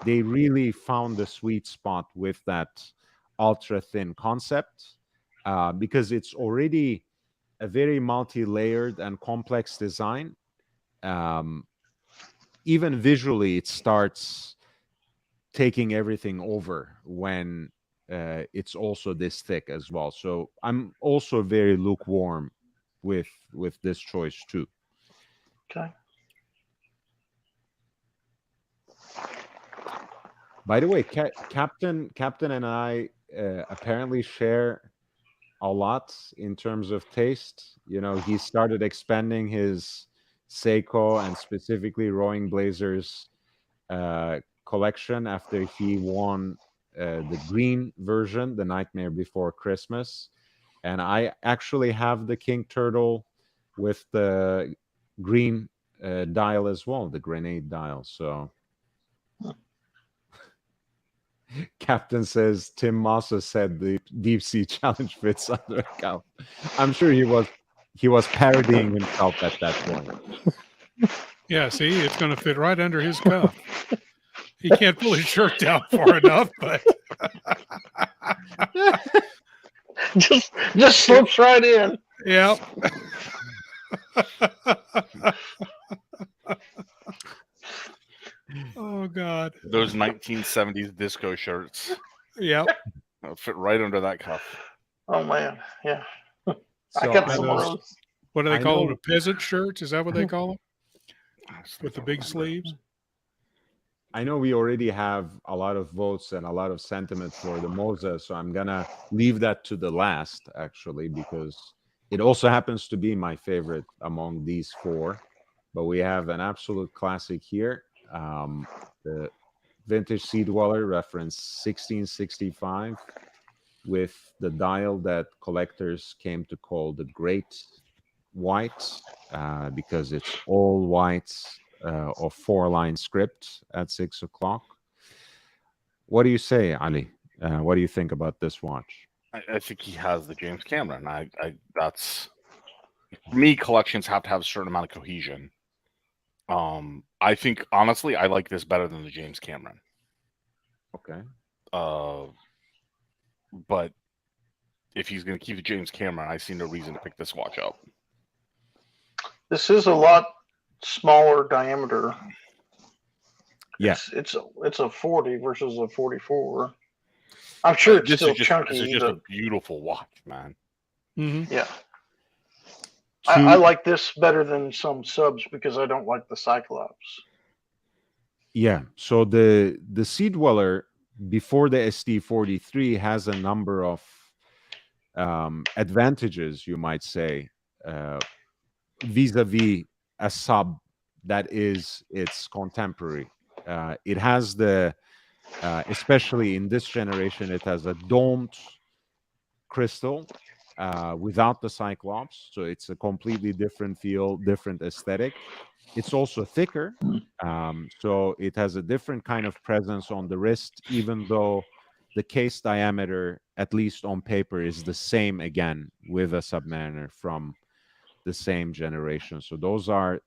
Speaker 1: they really found the sweet spot with that ultra thin concept, because it's already a very multi-layered and complex design. Even visually, it starts taking everything over when it's also this thick as well. So I'm also very lukewarm with this choice too.
Speaker 4: Okay.
Speaker 1: By the way, Captain and I apparently share a lot in terms of taste. You know, he started expanding his Seiko and specifically Rowing Blazers collection after he won the green version, The Nightmare Before Christmas. And I actually have the King Turtle with the green dial as well, the grenade dial. So Captain says Tim Massa said the deep sea challenge fits under a cup. I'm sure he was parodying himself at that point.
Speaker 3: Yeah, see, it's going to fit right under his cuff. He can't pull his shirt down far enough, but
Speaker 4: just slips right in.
Speaker 3: yeah. Oh God.
Speaker 2: Those 1970s disco shirts.
Speaker 3: Yep.
Speaker 2: Fit right under that cuff.
Speaker 4: Oh man, yeah.
Speaker 1: So
Speaker 4: I got some of those.
Speaker 3: What do they
Speaker 1: I
Speaker 3: call
Speaker 1: know-
Speaker 3: them? Peasant shirts? Is that what they call them? With the big sleeves?
Speaker 1: I know we already have a lot of votes and a lot of sentiment for the Moza, so I'm gonna leave that to the last, actually, because it also happens to be my favorite among these four. But we have an absolute classic here. The vintage Sea Dweller, reference 1665, with the dial that collectors came to call the Great White, because it's all white of 4-line script at 6 o'clock. What do you say, Ali? What do you think about this watch?
Speaker 2: I think he has the James Cameron. That's, for me, collections have to have a certain amount of cohesion. I think, honestly, I like this better than the James Cameron.
Speaker 1: Okay.
Speaker 2: But if he's going to keep the James Cameron, I see no reason to pick this watch up.
Speaker 4: This is a lot smaller diameter.
Speaker 1: Yeah.
Speaker 4: It's a 40 versus a 44. I'm sure it's still chunky.
Speaker 2: This is just a beautiful watch, man.
Speaker 3: Mm-hmm.
Speaker 4: Yeah. I like this better than some subs because I don't like the Cyclops.
Speaker 1: Yeah. So the Sea Dweller before the SD43 has a number of advantages, you might say, vis-a-vis a sub that is its contemporary. It has especially in this generation, it has a domed crystal without the Cyclops. So it's a completely different feel, different aesthetic. It's also thicker. So it has a different kind of presence on the wrist, even though the case diameter, at least on paper, is the same again with a Submariner from the same generation. So those are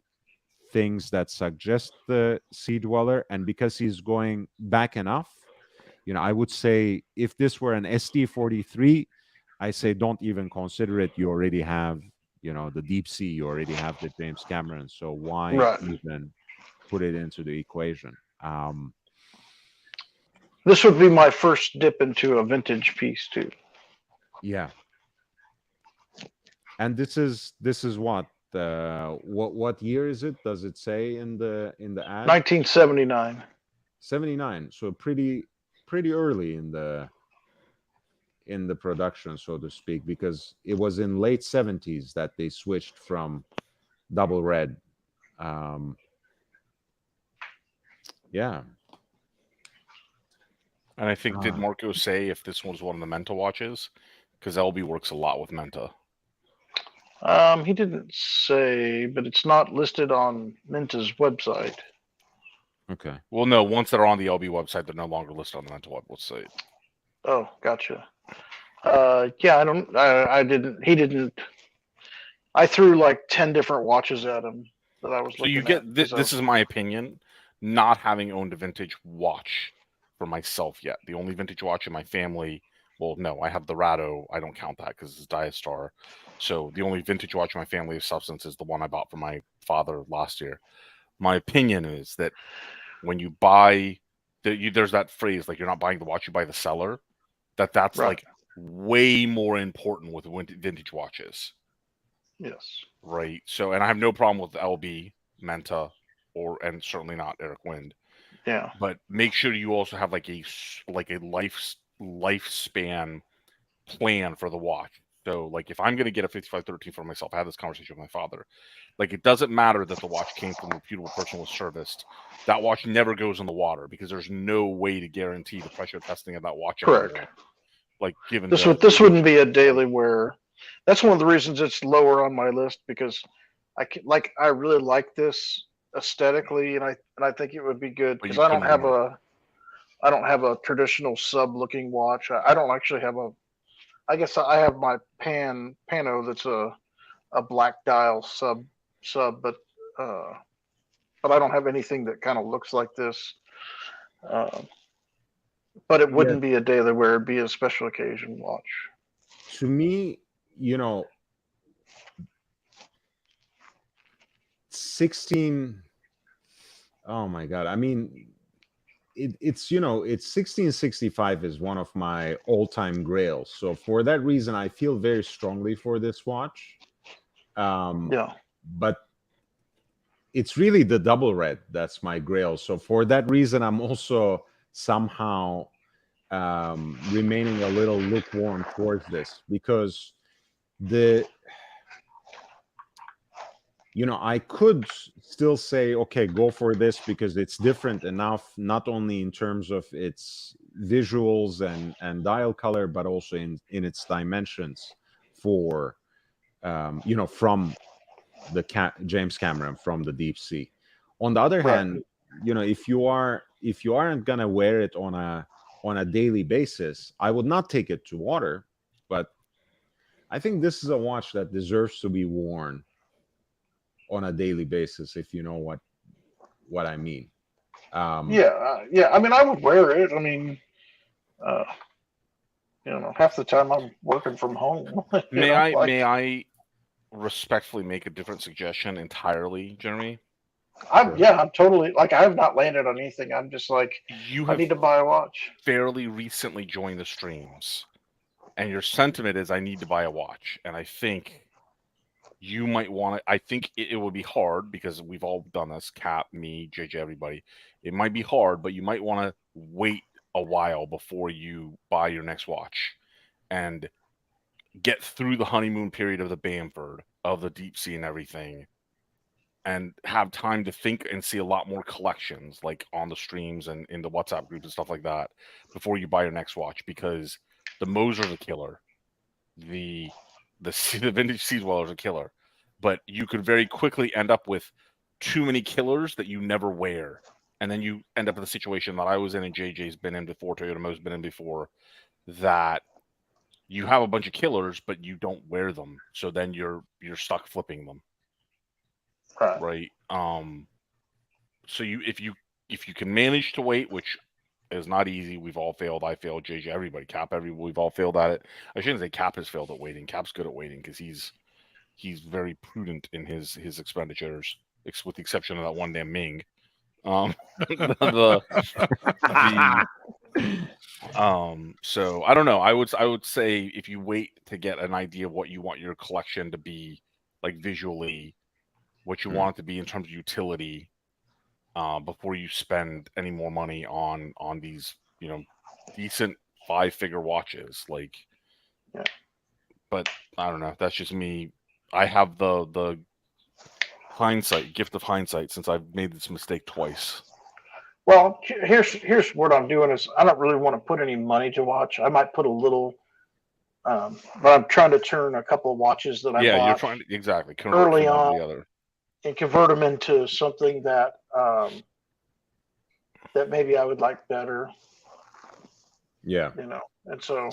Speaker 1: things that suggest the Sea Dweller. And because he's going back enough, I would say if this were an SD43, I say don't even consider it. You already have, the Deep Sea. You already have the James Cameron. So why even put it into the equation?
Speaker 4: This would be my first dip into a vintage piece too.
Speaker 1: Yeah. And this is what year is it? Does it say in the ad?
Speaker 4: 1979.
Speaker 1: 79. So pretty early in the production, so to speak, because it was in late 70s that they switched from double red. Yeah.
Speaker 2: And I think, did Marco say if this was one of the Menta watches? Because LB works a lot with Menta.
Speaker 4: He didn't say, but it's not listed on Menta's website.
Speaker 1: Okay.
Speaker 2: Well, no, once they're on the LB website, they're no longer listed on the Menta website.
Speaker 4: Oh, gotcha. Yeah, he didn't. I threw like 10 different watches at him that I was looking
Speaker 2: you
Speaker 4: at.
Speaker 2: get this is my opinion, not having owned a vintage watch for myself yet. The only vintage watch in my family, well, no, I have the Rado. I don't count that because it's Diastar. So the only vintage watch in my family of substance is the one I bought for my father last year. My opinion is that when you buy, there's that phrase, like, you're not buying the watch, you buy the seller. That's
Speaker 4: right.
Speaker 2: Like way more important with vintage watches.
Speaker 4: Yes.
Speaker 2: Right. So, and I have no problem with LB, Menta, and certainly not Eric Wind.
Speaker 4: Yeah.
Speaker 2: But make sure you also have like a lifespan plan for the watch. So like if I'm going to get a 5513 for myself, I had this conversation with my father. Like it doesn't matter that the watch came from a reputable person was serviced. That watch never goes in the water because there's no way to guarantee the pressure testing of that watch.
Speaker 4: Correct.
Speaker 2: Like given
Speaker 4: this wouldn't be a daily wear. That's one of the reasons it's lower on my list, because I really like this aesthetically, and I think it would be good because I don't have a traditional sub looking watch. I don't actually have I guess I have my Pano that's a black dial sub, but I don't have anything that kind of looks like this. But it wouldn't be a daily wear; it'd be a special occasion watch.
Speaker 1: To me, 16. Oh my God! I mean, it's 1665 is one of my all-time grails. So for that reason, I feel very strongly for this watch. But it's really the double red that's my grail. So for that reason, I'm also somehow remaining a little lukewarm towards this, because I could still say, okay, go for this because it's different enough, not only in terms of its visuals and dial color, but also in its dimensions for, from the James Cameron, from the deep sea. On the other hand, if you aren't gonna wear it on a daily basis, I would not take it to water. But I think this is a watch that deserves to be worn on a daily basis, if you know what I mean.
Speaker 4: I mean, I would wear it. I mean, half the time I'm working from home.
Speaker 2: May I respectfully make a different suggestion entirely, Jeremy?
Speaker 4: I'm totally, like, I have not landed on anything. I'm just like, I need to buy a watch.
Speaker 2: Fairly recently joined the streams, and your sentiment is I need to buy a watch, and I think you might want to. I think it would be hard because we've all done this. Cap, me, JJ, everybody. It might be hard, but you might want to wait a while before you buy your next watch, and get through the honeymoon period of the Bamford, of the deep sea, and everything, and have time to think and see a lot more collections, like on the streams and in the WhatsApp groups and stuff like that, before you buy your next watch. Because the Moser's a killer, the vintage Sea Dweller's a killer, but you could very quickly end up with too many killers that you never wear, and then you end up in the situation that I was in and JJ's been in before, Toyota Mo's been in before, that you have a bunch of killers but you don't wear them, so then you're stuck flipping them. Right. So if you can manage to wait, which is not easy, we've all failed. I failed, JJ, everybody, Cap, we've all failed at it. I shouldn't say Cap has failed at waiting. Cap's good at waiting because he's very prudent in his expenditures, with the exception of that one damn Ming. So I don't know. I would say if you wait to get an idea of what you want your collection to be, like visually, what you want it to be in terms of utility, before you spend any more money on these, decent 5-figure watches. But I don't know. That's just me. I have the gift of hindsight, since I've made this mistake twice.
Speaker 4: Well, here's what I'm doing is I don't really want to put any money to watch. I might put a little, but I'm trying to turn a couple of watches that I bought.
Speaker 2: You're trying to
Speaker 4: early on the other, and convert them into something that that maybe I would like better.
Speaker 1: Yeah.
Speaker 4: And so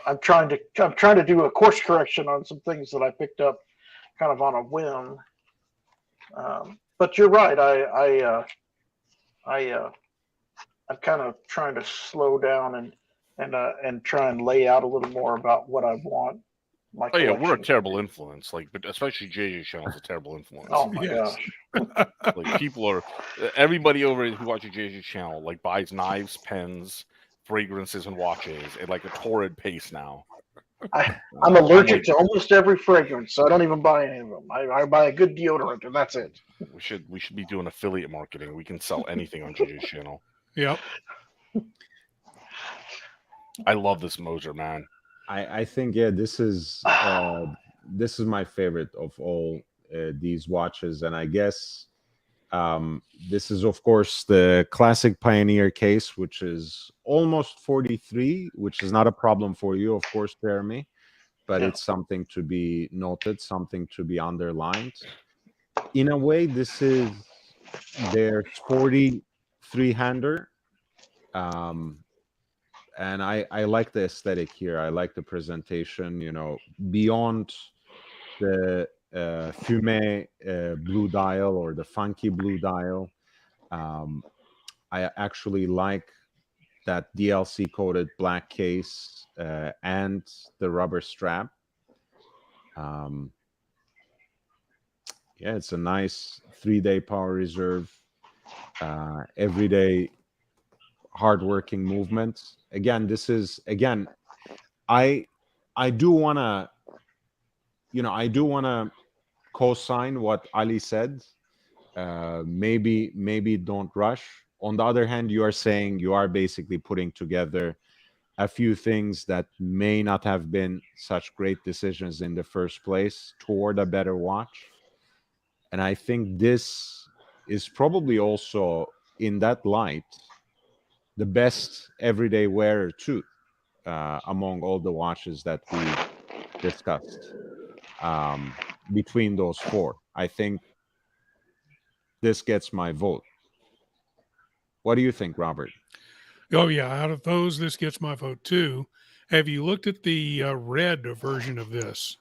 Speaker 4: I'm trying to do a course correction on some things that I picked up kind of on a whim. But you're right. I'm kind of trying to slow down and try and lay out a little more about what I want.
Speaker 2: We're a terrible influence. But especially JJ's channel is a terrible influence.
Speaker 4: Oh my gosh!
Speaker 2: Everybody over who watches JJ's channel buys knives, pens, fragrances, and watches at a torrid pace now.
Speaker 4: I'm allergic to almost every fragrance, so I don't even buy any of them. I buy a good deodorant, and that's it.
Speaker 2: We should be doing affiliate marketing. We can sell anything on JJ's channel.
Speaker 3: Yep.
Speaker 2: I love this Moser, man.
Speaker 1: I think this is my favorite of all these watches, and I guess this is of course the classic Pioneer case, which is almost 43, which is not a problem for you, of course, Jeremy, but it's something to be noted, something to be underlined. In a way, this is their sporty three-hander. And I like the aesthetic here. I like the presentation, beyond the Fumé blue dial or the funky blue dial. I actually like that DLC coated black case and the rubber strap. It's a nice 3-day power reserve, everyday hardworking movement. Again, I do want to co-sign what Ali said. Maybe don't rush. On the other hand, you are saying you are basically putting together a few things that may not have been such great decisions in the first place toward a better watch. And I think this is probably also, in that light, the best everyday wearer too, among all the watches that we discussed. Between those four, I think this gets my vote. What do you think, Robert?
Speaker 3: Oh yeah, out of those, this gets my vote too. Have you looked at the red version of this?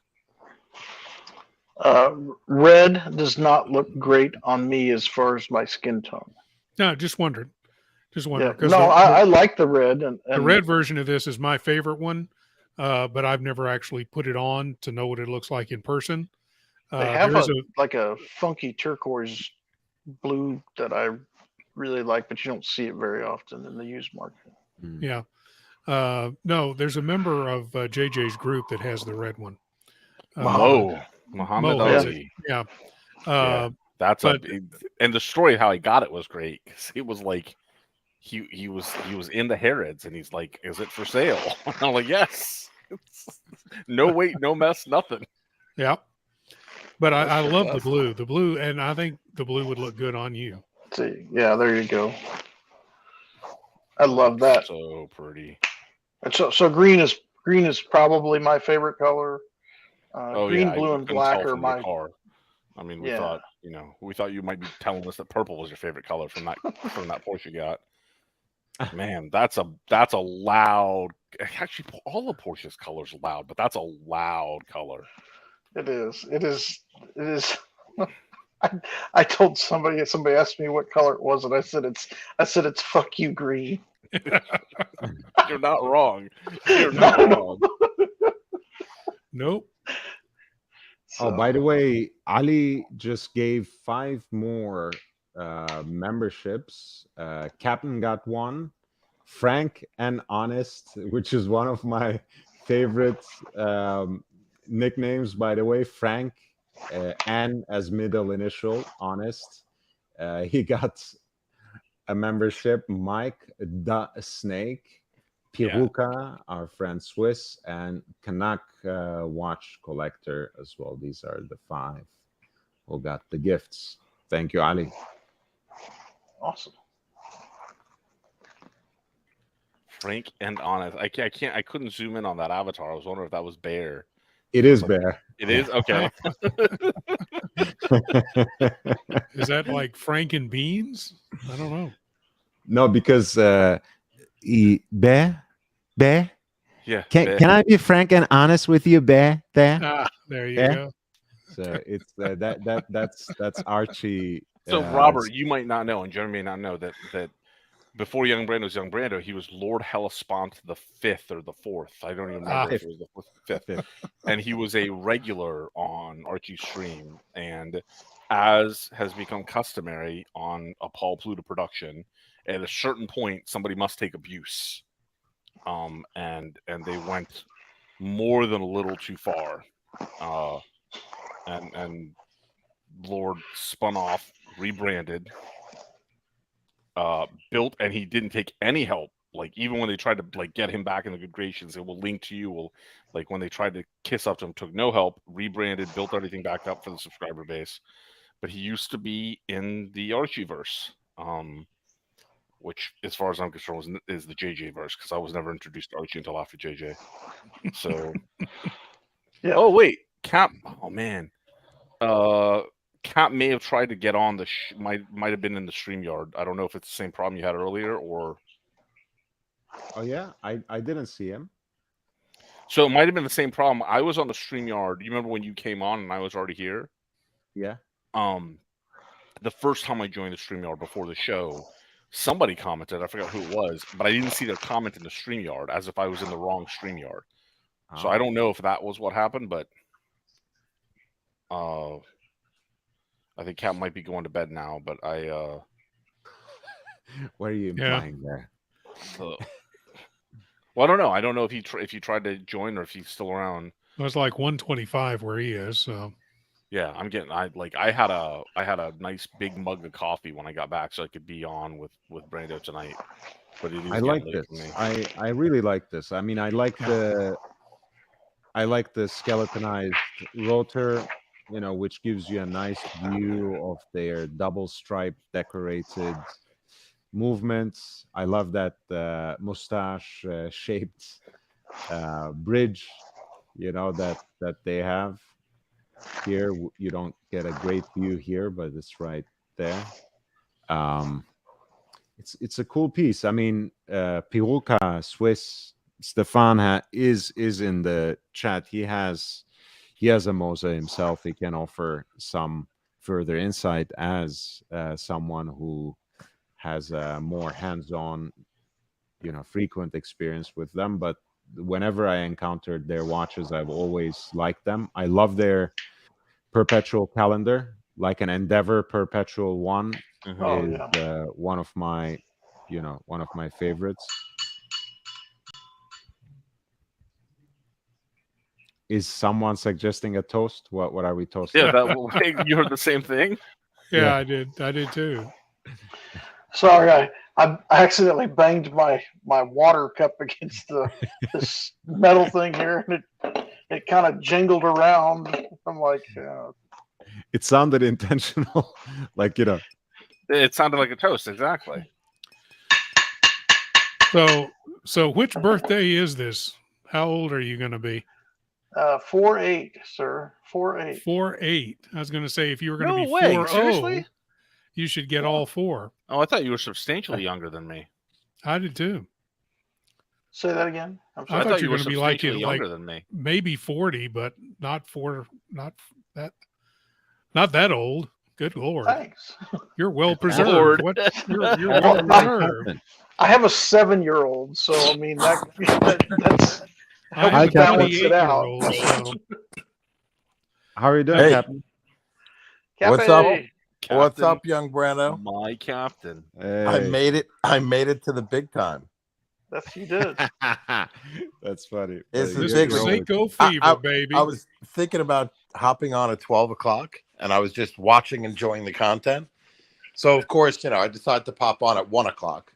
Speaker 4: Red does not look great on me as far as my skin tone.
Speaker 3: No, just wondered.
Speaker 4: Yeah. No, I like the red. And
Speaker 3: the red version of this is my favorite one, but I've never actually put it on to know what it looks like in person.
Speaker 4: They have like a funky turquoise blue that I really like, but you don't see it very often in the used market.
Speaker 3: Yeah. No, there's a member of JJ's group that has the red one.
Speaker 2: Muhammad Ali.
Speaker 3: Yeah.
Speaker 2: That's and the story of how he got it was great. It was like he was in the Harrods and he's like, "Is it for sale?" I'm like, "Yes." No weight, no mess, nothing.
Speaker 3: Yeah. But I love the blue. The blue, and I think the blue would look good on you.
Speaker 4: See, yeah, there you go. I love that.
Speaker 2: So pretty.
Speaker 4: And so green is probably my favorite color. Green, blue, and black are my.
Speaker 2: Car. I mean, we thought you might be telling us that purple was your favorite color from that Porsche you got. Man, that's a loud. Actually, all the Porsche's colors are loud, but that's a loud color.
Speaker 4: It is. I told somebody asked me what color it was, and I said it's fuck you green.
Speaker 2: You're not wrong. You're not wrong.
Speaker 3: Nope.
Speaker 1: So, by the way, Ali just gave 5 more memberships. Captain got 1. Frank and Honest, which is one of my favorite nicknames, by the way. Frank, N as middle initial, Honest. He got a membership. Mike the Snake, Piruka, our friend Swiss, and Kanak watch collector as well. These are the 5 who got the gifts. Thank you, Ali.
Speaker 4: Awesome.
Speaker 2: Frank and Honest. I couldn't zoom in on that avatar. I was wondering if that was Bear.
Speaker 1: It is Bear.
Speaker 2: It is? Okay.
Speaker 3: Is that like Frank and Beans? I don't know.
Speaker 1: No, because Bear.
Speaker 2: Yeah.
Speaker 1: Can I be frank and honest with you, Bear?
Speaker 3: There you go.
Speaker 1: So it's that's Archie.
Speaker 2: So Robert, you might not know, and Jeremy may not know that before Young Brando was Young Brando, he was Lord Hellespont the 5th or the 4th. I don't even remember if it was the 5th. And he was a regular on Archie's stream. And as has become customary on a Paul Pluta production, at a certain point, somebody must take abuse. And they went more than a little too far. And Lord spun off, rebranded, built, and he didn't take any help. Like, even when they tried to like get him back in the good graces, it will link to you. Will, like, when they tried to kiss up to him, took no help, rebranded, built everything back up for the subscriber base. But he used to be in the Archieverse, which, as far as I'm concerned, is the JJ verse, because I was never introduced to Archie until after JJ. So,
Speaker 4: Yeah.
Speaker 2: Oh wait, Cap. Oh man, Cap may have tried to get on the might have been in the StreamYard. I don't know if it's the same problem you had earlier or.
Speaker 1: Oh yeah, I didn't see him.
Speaker 2: So it might have been the same problem. I was on the StreamYard. You remember when you came on and I was already here?
Speaker 1: Yeah.
Speaker 2: The first time I joined the StreamYard before the show, somebody commented. I forgot who it was, but I didn't see their comment in the StreamYard, as if I was in the wrong StreamYard. So I don't know if that was what happened, but I think Cap might be going to bed now. But I.
Speaker 1: What are you implying there?
Speaker 2: Well, I don't know. I don't know if he tried to join or if he's still around.
Speaker 3: It was like 125 where he is. So
Speaker 2: yeah, I had a nice big mug of coffee when I got back, so I could be on with Brando tonight. But it is
Speaker 1: I like this. I really like this. I mean, I like the skeletonized rotor, which gives you a nice view of their double stripe decorated movements. I love that mustache shaped bridge, that they have here. You don't get a great view here, but it's right there. It's a cool piece. I mean, Piruka Swiss Stefan is in the chat. He has a Moza himself. He can offer some further insight as someone who has a more hands-on, frequent experience with them. But whenever I encountered their watches, I've always liked them. I love their perpetual calendar, like an Endeavor Perpetual One. Is one of my favorites. Is someone suggesting a toast? What are we toasting?
Speaker 2: Yeah, you heard the same thing.
Speaker 3: Yeah, I did too.
Speaker 4: Sorry, I accidentally banged my water cup against this metal thing here, and it kind of jingled around. I'm like,
Speaker 1: it sounded intentional, like
Speaker 2: It sounded like a toast, exactly.
Speaker 3: So which birthday is this? How old are you going to be?
Speaker 4: 4'8", sir. 4'8".
Speaker 3: 4'8". I was going to say, if you were going to be 4'0", you should get all four.
Speaker 2: Oh, I thought you were substantially younger than me.
Speaker 3: I did too.
Speaker 4: Say that again.
Speaker 3: I thought you were going to be like
Speaker 2: younger than me.
Speaker 3: Maybe 40, but not that old. Good Lord.
Speaker 4: Thanks.
Speaker 3: You're well preserved. You're well preserved.
Speaker 4: I have a 7-year-old, so I mean that's
Speaker 3: I
Speaker 4: balance it out.
Speaker 3: So.
Speaker 1: How are you doing, Captain?
Speaker 5: What's up? Captain, what's up, young Brando?
Speaker 2: My captain.
Speaker 1: Hey.
Speaker 5: I made it to the big time.
Speaker 4: That's you did.
Speaker 1: That's funny.
Speaker 5: It's the
Speaker 3: big Cinco fever, baby.
Speaker 5: I was thinking about hopping on at 12 o'clock, and I was just watching, enjoying the content. So of course, I decided to pop on at 1 o'clock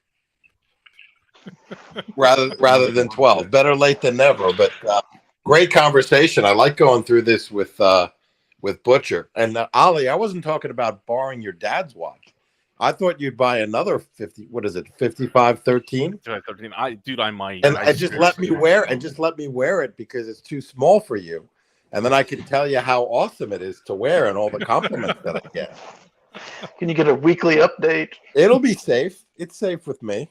Speaker 5: rather than 12. Better late than never. But great conversation. I like going through this with Butcher and Ali. I wasn't talking about borrowing your dad's watch. I thought you'd buy another 50. What is it? 5513.
Speaker 2: 5513. I might.
Speaker 5: And just let me wear it because it's too small for you, and then I can tell you how awesome it is to wear and all the compliments that I get.
Speaker 4: Can you get a weekly update?
Speaker 5: It'll be safe. It's safe with me.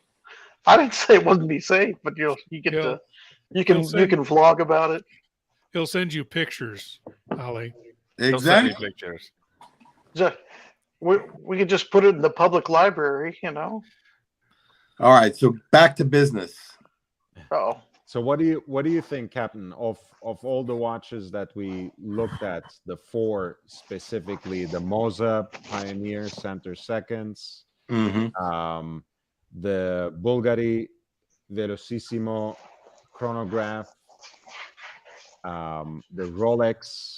Speaker 4: I didn't say it wouldn't be safe, but you can vlog about it.
Speaker 3: He'll send you pictures, Ali.
Speaker 5: Exactly.
Speaker 2: Pictures.
Speaker 4: We could just put it in the public library,
Speaker 5: All right, so back to business.
Speaker 4: Oh.
Speaker 1: So what do you think, Captain, of all the watches that we looked at, the four specifically, the Moza Pioneer Center Seconds,
Speaker 5: mm-hmm.
Speaker 1: The Bulgari Velocissimo Chronograph, the Rolex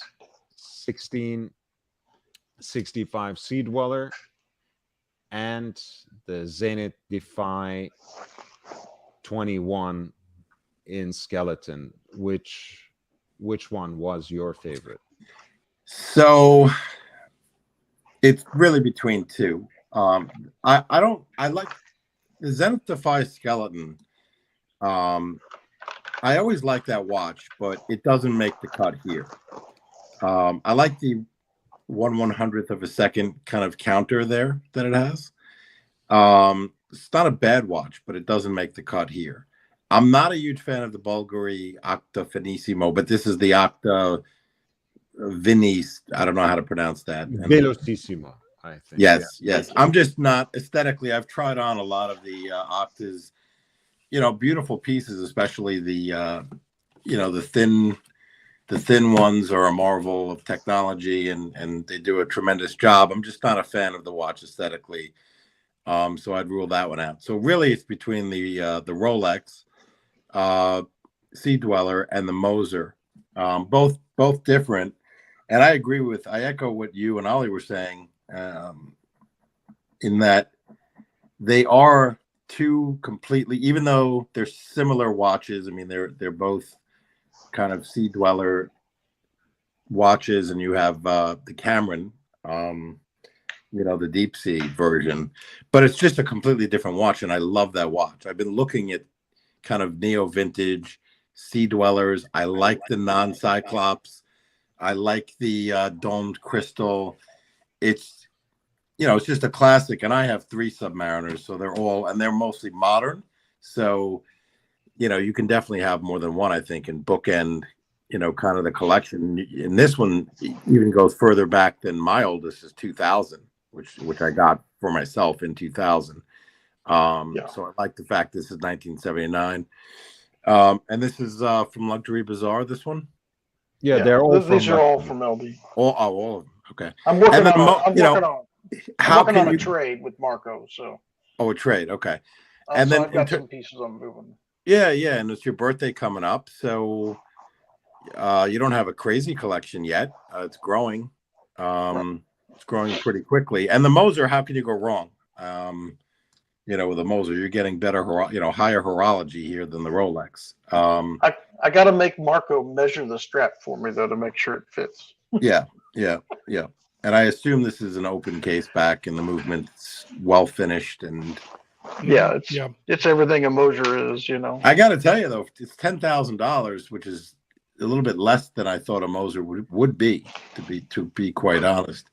Speaker 1: 1665 Sea Dweller, and the Zenith Defy 21 in skeleton. Which one was your favorite?
Speaker 5: So it's really between two. I like the Zenith Defy skeleton. I always like that watch, but it doesn't make the cut here. I like the 1/100th of a second kind of counter there that it has. It's not a bad watch, but it doesn't make the cut here. I'm not a huge fan of the Bulgari Octa Finissimo, but this is the Octa Vinis. I don't know how to pronounce that.
Speaker 1: Velocissimo, I think.
Speaker 5: Yes, yes. I'm just not aesthetically. I've tried on a lot of the Octas, beautiful pieces, especially the thin ones are a marvel of technology, and they do a tremendous job. I'm just not a fan of the watch aesthetically. So I'd rule that one out. So really it's between the Rolex Sea Dweller and the Moser. Both different. And I echo what you and Ollie were saying, in that they are two completely, even though they're similar watches. I mean, they're both kind of Sea Dweller watches, and you have the Cameron, the deep sea version, but it's just a completely different watch. And I love that watch. I've been looking at kind of neo vintage Sea Dwellers. I like the non-Cyclops. I like the domed crystal. It's just a classic. And I have 3 Submariners, so they're mostly modern. So, you can definitely have more than one, I think, and bookend, kind of the collection. And this one even goes further back than my oldest is 2000, which I got for myself in 2000. So I like the fact this is 1979. And this is from Luxury Bazaar, this one?
Speaker 1: Yeah, they're all
Speaker 4: these are all from LB.
Speaker 5: All of them. Okay.
Speaker 4: I'm working on a trade with Marco. So.
Speaker 5: Oh, a trade. Okay.
Speaker 4: And then I've got some pieces I'm moving.
Speaker 5: Yeah, and it's your birthday coming up, so you don't have a crazy collection yet. It's growing. It's growing pretty quickly. And the Moser, how can you go wrong? With the Moser, you're getting better, higher horology here than the Rolex.
Speaker 4: I got to make Marco measure the strap for me though to make sure it fits.
Speaker 5: Yeah. And I assume this is an open case back, and the movement's well finished, and
Speaker 4: it's everything a Moser is.
Speaker 5: I got to tell you though, it's $10,000, which is a little bit less than I thought a Moser would be, to be quite honest.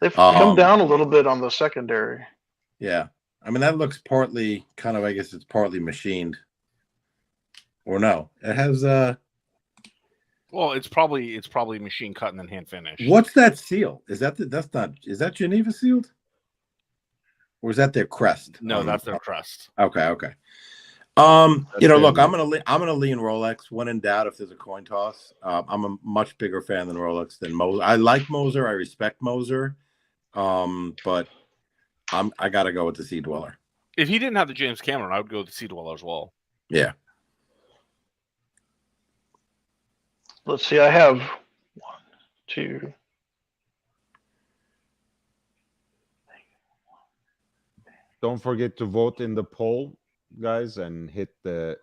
Speaker 4: They've come down a little bit on the secondary.
Speaker 5: Yeah. I mean, that looks partly I guess it's partly machined. Or no, it has
Speaker 2: well, it's probably machine cut and then hand finished.
Speaker 5: What's that seal? Is that is that Geneva sealed? Or is that their crest?
Speaker 2: No, that's their crest.
Speaker 5: Okay. Look, I'm gonna lean Rolex. When in doubt, if there's a coin toss, I'm a much bigger fan than Rolex than Moser. I like Moser. I respect Moser, but I gotta go with the Sea Dweller.
Speaker 2: If he didn't have the James Cameron, I would go with the Sea Dweller as well.
Speaker 5: Yeah.
Speaker 4: Let's see. I have 1, 2.
Speaker 1: Don't forget to vote in the poll, guys, and hit the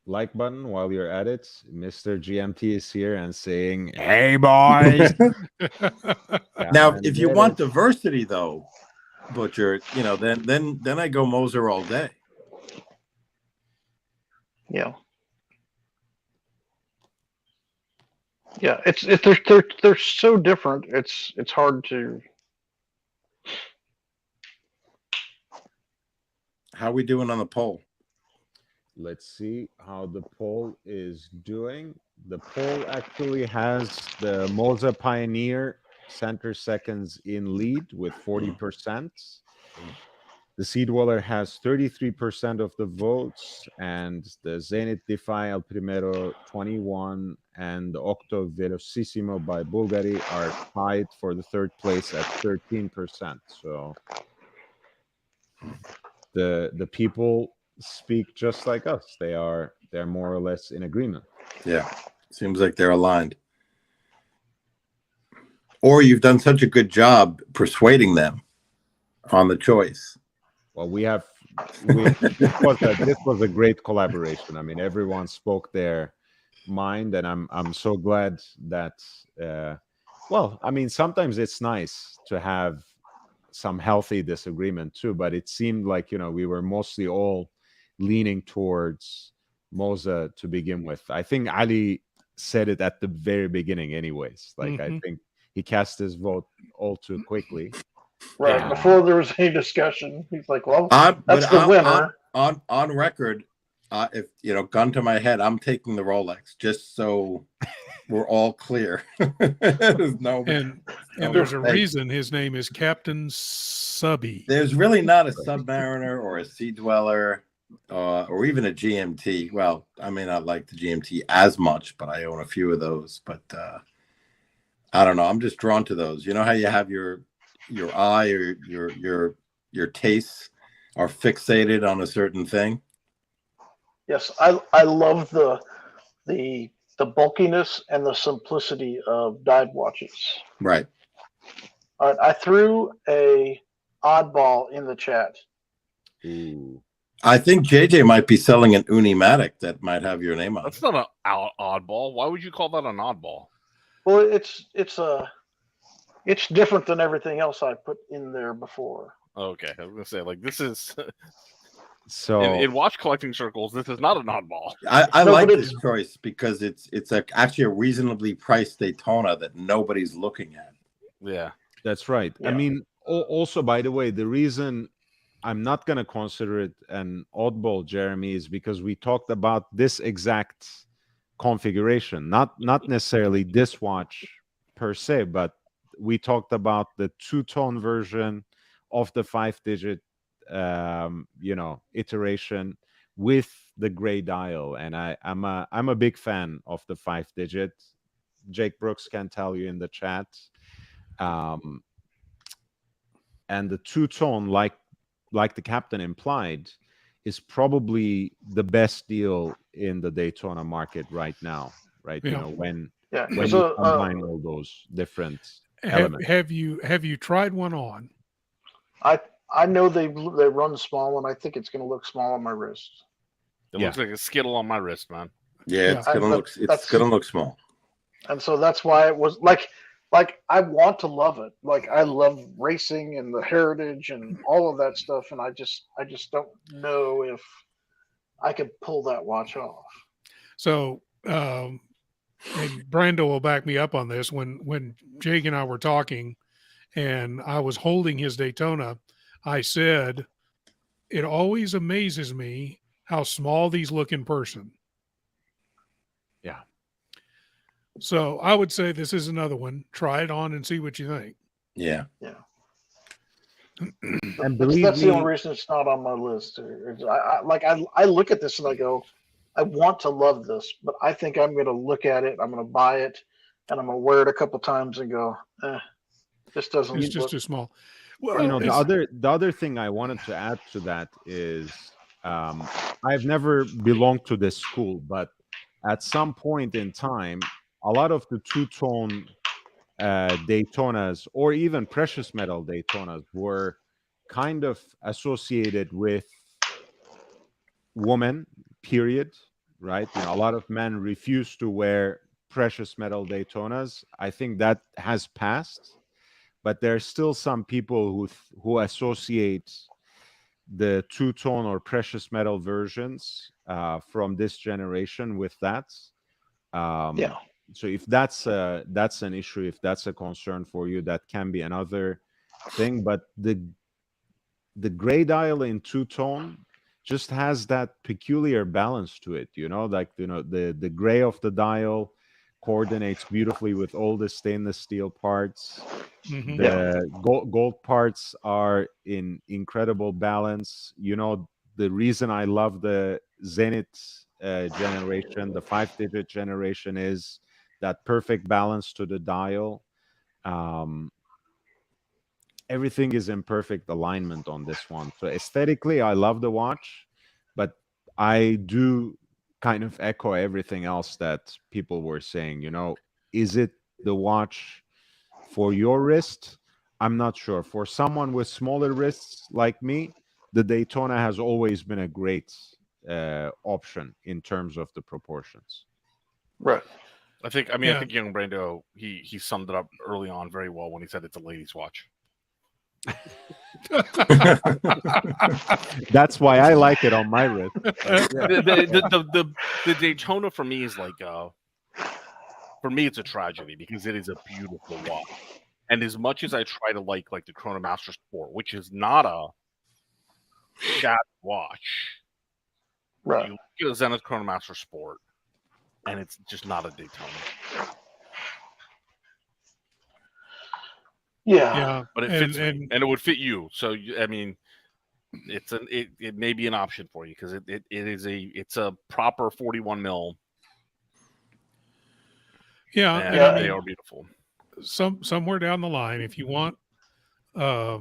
Speaker 1: like button while you're at it. Mr. GMT is here and saying, "Hey, boys."
Speaker 5: Now, if you want diversity, though, Butcher, then I go Moser all day.
Speaker 4: Yeah. Yeah, they're so different. It's hard to.
Speaker 5: How are we doing on the poll?
Speaker 1: Let's see how the poll is doing. The poll actually has the Moser Pioneer center seconds in lead with 40%. The Sea Dweller has 33% of the votes, and the Zenith Defy El Primero 21 and the Octo Velocissimo by Bulgari are tied for the third place at 13%. So the people speak just like us. They're more or less in agreement.
Speaker 5: Yeah, seems like they're aligned. Or you've done such a good job persuading them on the choice.
Speaker 1: Well, this was a great collaboration. I mean, everyone spoke their mind, and I'm so glad that. Well, I mean, sometimes it's nice to have some healthy disagreement too, but it seemed like we were mostly all leaning towards Moza to begin with. I think Ali said it at the very beginning, anyways. Like I think he cast his vote all too quickly.
Speaker 4: Right. Before there was any discussion, he's like, well, that's the winner.
Speaker 5: On record, if gun to my head, I'm taking the Rolex, just so we're all clear. There's
Speaker 3: and there's a reason his name is Captain Subby.
Speaker 5: There's really not a Submariner or a Sea Dweller or even a GMT. Well, I may not like the GMT as much, but I own a few of those. But I don't know. I'm just drawn to those. You know how you have your eye or your tastes are fixated on a certain thing?
Speaker 4: Yes, I love the bulkiness and the simplicity of dive watches.
Speaker 5: Right.
Speaker 4: All right, I threw a oddball in the chat.
Speaker 1: Ooh.
Speaker 5: I think JJ might be selling an Unimatic that might have your name on
Speaker 2: That's
Speaker 5: it.
Speaker 2: not an oddball. Why would you call that an oddball?
Speaker 4: Well, it's different than everything else I put in there before.
Speaker 2: Okay, I was gonna say, like, this is
Speaker 1: So
Speaker 2: in watch collecting circles, this is not an oddball.
Speaker 5: I like this choice because it's actually a reasonably priced Daytona that nobody's looking at.
Speaker 2: Yeah,
Speaker 1: that's right.
Speaker 4: Yeah.
Speaker 1: I mean, also, by the way, the reason I'm not going to consider it an oddball, Jeremy, is because we talked about this exact configuration, not necessarily this watch per se, but we talked about the two-tone version of the 5-digit iteration with the gray dial, and I'm a big fan of the 5-digit. Jake Brooks can tell you in the chat, and the two-tone, like the captain implied, is probably the best deal in the Daytona market right now, right?
Speaker 3: Yeah.
Speaker 1: When
Speaker 4: Yeah,
Speaker 1: you combine all those different elements.
Speaker 3: Have you tried one on?
Speaker 4: I know they run small, and I think it's going to look small on my wrist.
Speaker 2: it looks like a Skittle on my wrist, man.
Speaker 5: Yeah, it's gonna look small.
Speaker 4: And so that's why it was like I want to love it. Like I love racing and the heritage and all of that stuff, and I just don't know if I could pull that watch off.
Speaker 3: So, and Brando will back me up on this. When Jake and I were talking, and I was holding his Daytona, I said, "It always amazes me how small these look in person."
Speaker 1: Yeah.
Speaker 3: So I would say this is another one. Try it on and see what you think.
Speaker 5: Yeah.
Speaker 1: And believe
Speaker 4: that's
Speaker 1: me,
Speaker 4: the only reason it's not on my list. I look at this and I go, I want to love this, but I think I'm going to look at it, I'm going to buy it, and I'm going to wear it a couple times and go, this doesn't.
Speaker 3: It's just too small. Well,
Speaker 1: the other thing I wanted to add to that is I've never belonged to this school, but at some point in time, a lot of the two-tone Daytonas or even precious metal Daytonas were kind of associated with women, period, right? A lot of men refuse to wear precious metal Daytonas. I think that has passed, but there's still some people who associate the two-tone or precious metal versions from this generation with that. So if that's an issue, if that's a concern for you, that can be another thing. But the gray dial in two-tone just has that peculiar balance to it, the gray of the dial coordinates beautifully with all the stainless steel parts. The gold parts are in incredible balance. The reason I love the Zenith generation, the 5-digit generation, is that perfect balance to the dial. Everything is in perfect alignment on this one. So aesthetically, I love the watch, but I do kind of echo everything else that people were saying. Is it the watch for your wrist? I'm not sure. For someone with smaller wrists like me, the Daytona has always been a great option in terms of the proportions.
Speaker 4: Right.
Speaker 2: I think young Brando, he summed it up early on very well when he said it's a ladies' watch.
Speaker 1: That's why I like it on my wrist.
Speaker 2: The Daytona for me is like for me it's a tragedy because it is a beautiful watch. And as much as I try to like the Chronomaster Sport, which is not a shabby watch,
Speaker 4: right?
Speaker 2: You look at the Zenith Chronomaster Sport, and it's just not a Daytona.
Speaker 4: Yeah.
Speaker 2: But it fits me, and it would fit you. So I mean, it may be an option for you because it's a proper 41 mil.
Speaker 3: Yeah,
Speaker 2: and they are beautiful.
Speaker 3: Somewhere down the line, if you want a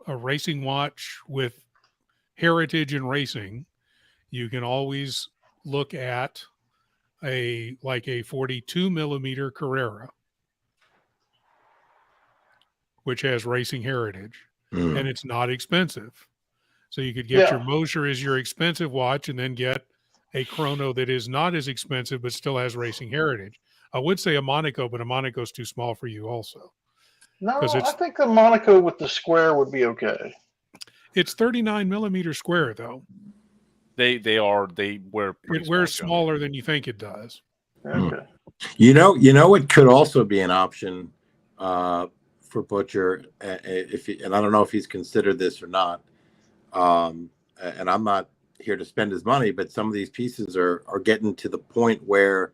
Speaker 3: racing watch with heritage in racing, you can always look at a 42 millimeter Carrera, which has racing heritage, and it's not expensive. So you could get your Mosher as your expensive watch, and then get a chrono that is not as expensive but still has racing heritage. I would say a Monaco, but a Monaco is too small for you also.
Speaker 4: No, I think the Monaco with the square would be okay.
Speaker 3: It's 39 millimeter square, though.
Speaker 2: They wear
Speaker 3: it wears smaller than you think it does.
Speaker 4: Okay.
Speaker 5: It could also be an option for Butcher, and I don't know if he's considered this or not. And I'm not here to spend his money, but some of these pieces are getting to the point where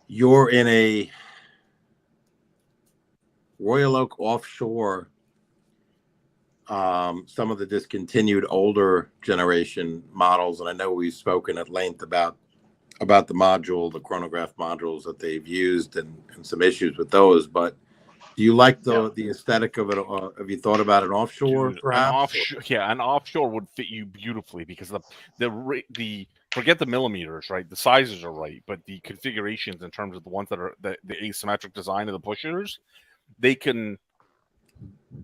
Speaker 5: you're in a Royal Oak offshore, some of the discontinued older generation models, and I know we've spoken at length about the chronograph modules that they've used and some issues with those. But do you like the aesthetic of it? Have you thought about an offshore?
Speaker 2: Dude,
Speaker 5: perhaps?
Speaker 2: an offshore would fit you beautifully because the forget the millimeters, right? The sizes are right, but the configurations in terms of the ones that are the asymmetric design of the pushers, they can,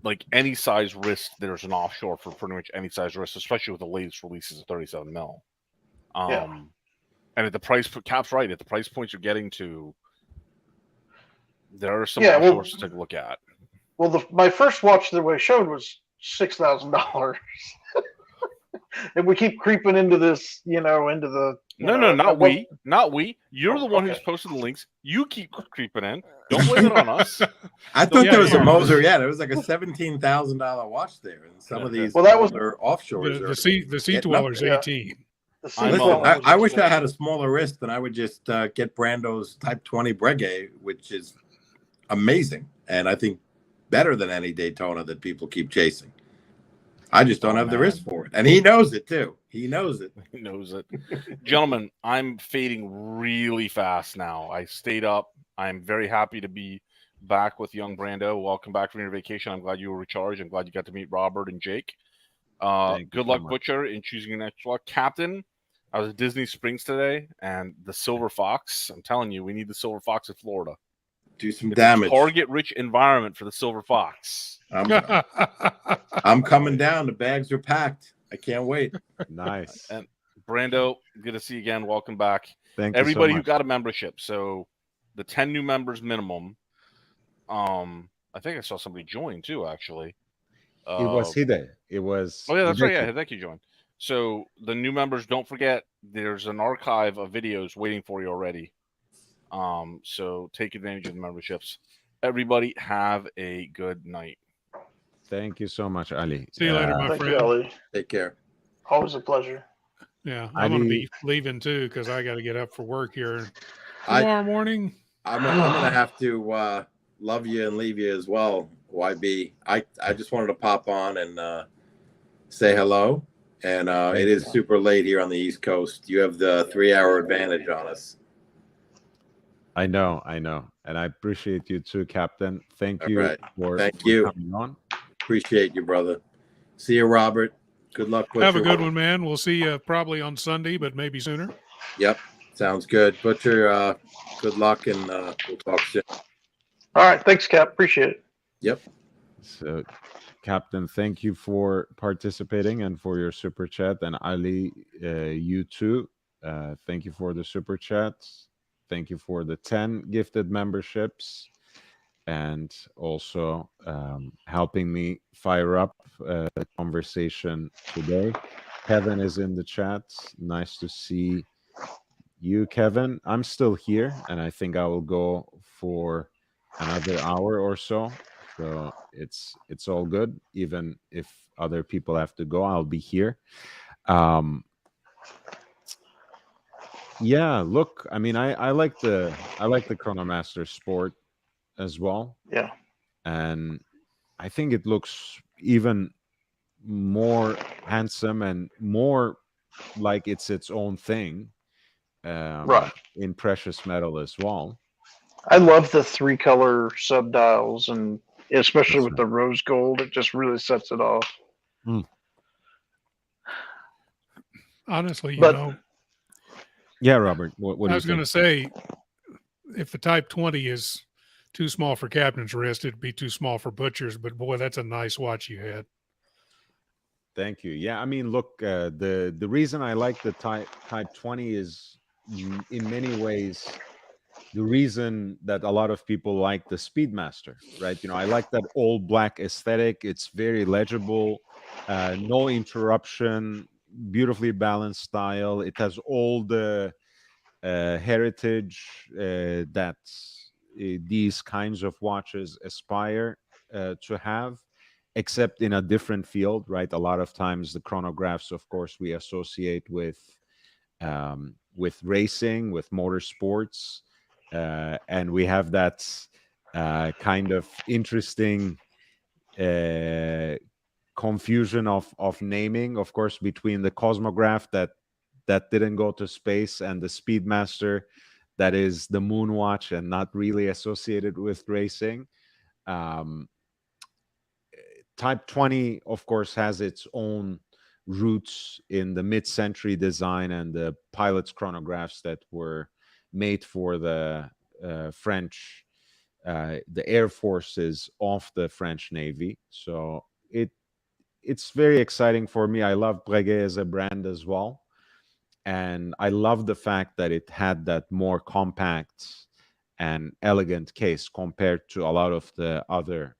Speaker 2: like any size wrist, there's an offshore for pretty much any size wrist, especially with the latest releases of 37 mil. And at the price, Cap's right, at the price points you're getting to, there are some offshores to take a look at.
Speaker 4: Well, my first watch that I showed was $6,000. And we keep creeping into this, into the.
Speaker 2: Not we. You're the one who's posted the links. You keep creeping in. Don't blame it on us.
Speaker 5: I thought there was a Moser. Yeah, there was like a $17,000 watch there, and some of these older offshores.
Speaker 3: The Sea Dweller's 18.
Speaker 5: Listen, I wish I had a smaller wrist, and I would just get Brando's Type 20 Breguet, which is amazing, and I think better than any Daytona that people keep chasing. I just don't have the wrist for it, and he knows it too. He knows it.
Speaker 2: Gentlemen, I'm fading really fast now. I stayed up. I'm very happy to be back with young Brando. Welcome back from your vacation. I'm glad you were recharged. I'm glad you got to meet Robert and Jake. Good luck, Butcher, in choosing your next watch. Captain, I was at Disney Springs today, and the Silver Fox, I'm telling you, we need the Silver Fox in Florida.
Speaker 5: Do some damage.
Speaker 2: Target-rich environment for the Silver Fox.
Speaker 5: I'm coming down. The bags are packed. I can't wait.
Speaker 1: Nice.
Speaker 2: And Brando, good to see you again. Welcome back.
Speaker 1: Thank
Speaker 2: everybody
Speaker 1: you so
Speaker 2: who got a membership. So the 10 new members minimum. I think I saw somebody join too, actually.
Speaker 1: It was Hide. It was.
Speaker 2: Oh yeah, that's right. Yeah, thank you, join. So the new members, don't forget, there's an archive of videos waiting for you already. So take advantage of the memberships. Everybody have a good night.
Speaker 1: Thank you so much, Ali.
Speaker 3: See you later, my friend.
Speaker 4: You, Ali.
Speaker 5: Take care.
Speaker 4: Always a pleasure.
Speaker 3: Yeah, I'm going to be leaving too because I got to get up for work here tomorrow morning.
Speaker 5: I'm going to have to love you and leave you as well, YB. I just wanted to pop on and say hello. And it is super late here on the East Coast. You have the 3-hour advantage on us.
Speaker 1: I know. And I appreciate you too, Captain. Thank you for coming on.
Speaker 5: Appreciate you, brother. See you, Robert. Good luck. Butcher.
Speaker 3: Have a good one, man. We'll see you probably on Sunday, but maybe sooner.
Speaker 5: Yep. Sounds good. Butcher, good luck, and we'll talk soon.
Speaker 4: All right. Thanks, Cap. Appreciate it.
Speaker 5: Yep.
Speaker 1: So, Captain, thank you for participating and for your super chat. And Ali, you too. Thank you for the super chats. Thank you for the 10 gifted memberships. And also helping me fire up the conversation today. Kevin is in the chat. Nice to see you, Kevin. I'm still here, and I think I will go for another hour or so. So it's all good. Even if other people have to go, I'll be here. Yeah, look, I mean, I like the Chronomaster Sport as well.
Speaker 4: Yeah.
Speaker 1: And I think it looks even more handsome and more like it's its own thing.
Speaker 4: Right.
Speaker 1: In precious metal as well.
Speaker 4: I love the 3-color subdials, and especially
Speaker 1: That's
Speaker 4: with
Speaker 1: right.
Speaker 4: the rose gold, it just really sets it off.
Speaker 3: Honestly, you
Speaker 4: But-
Speaker 3: know,
Speaker 1: Yeah, Robert. What do
Speaker 3: I
Speaker 1: you
Speaker 3: was going to say, if the Type 20 is too small for Captain's wrist, it'd be too small for Butcher's. But boy, that's a nice watch you had.
Speaker 1: Thank you. Yeah, I mean, look, the reason I like the Type 20 is in many ways the reason that a lot of people like the Speedmaster, right? You know, I like that all black aesthetic. It's very legible, no interruption, beautifully balanced style. It has all the heritage that these kinds of watches aspire to have, except in a different field, right? A lot of times the chronographs, of course, we associate with racing, with motorsports, and we have that kind of interesting confusion of naming, of course, between the Cosmograph that didn't go to space and the Speedmaster that is the moon watch and not really associated with racing. Type 20, of course, has its own roots in the mid-century design and the pilot's chronographs that were made for the French, the air forces of the French Navy. So it's very exciting for me. I love Breguet as a brand as well. And I love the fact that it had that more compact and elegant case compared to a lot of the other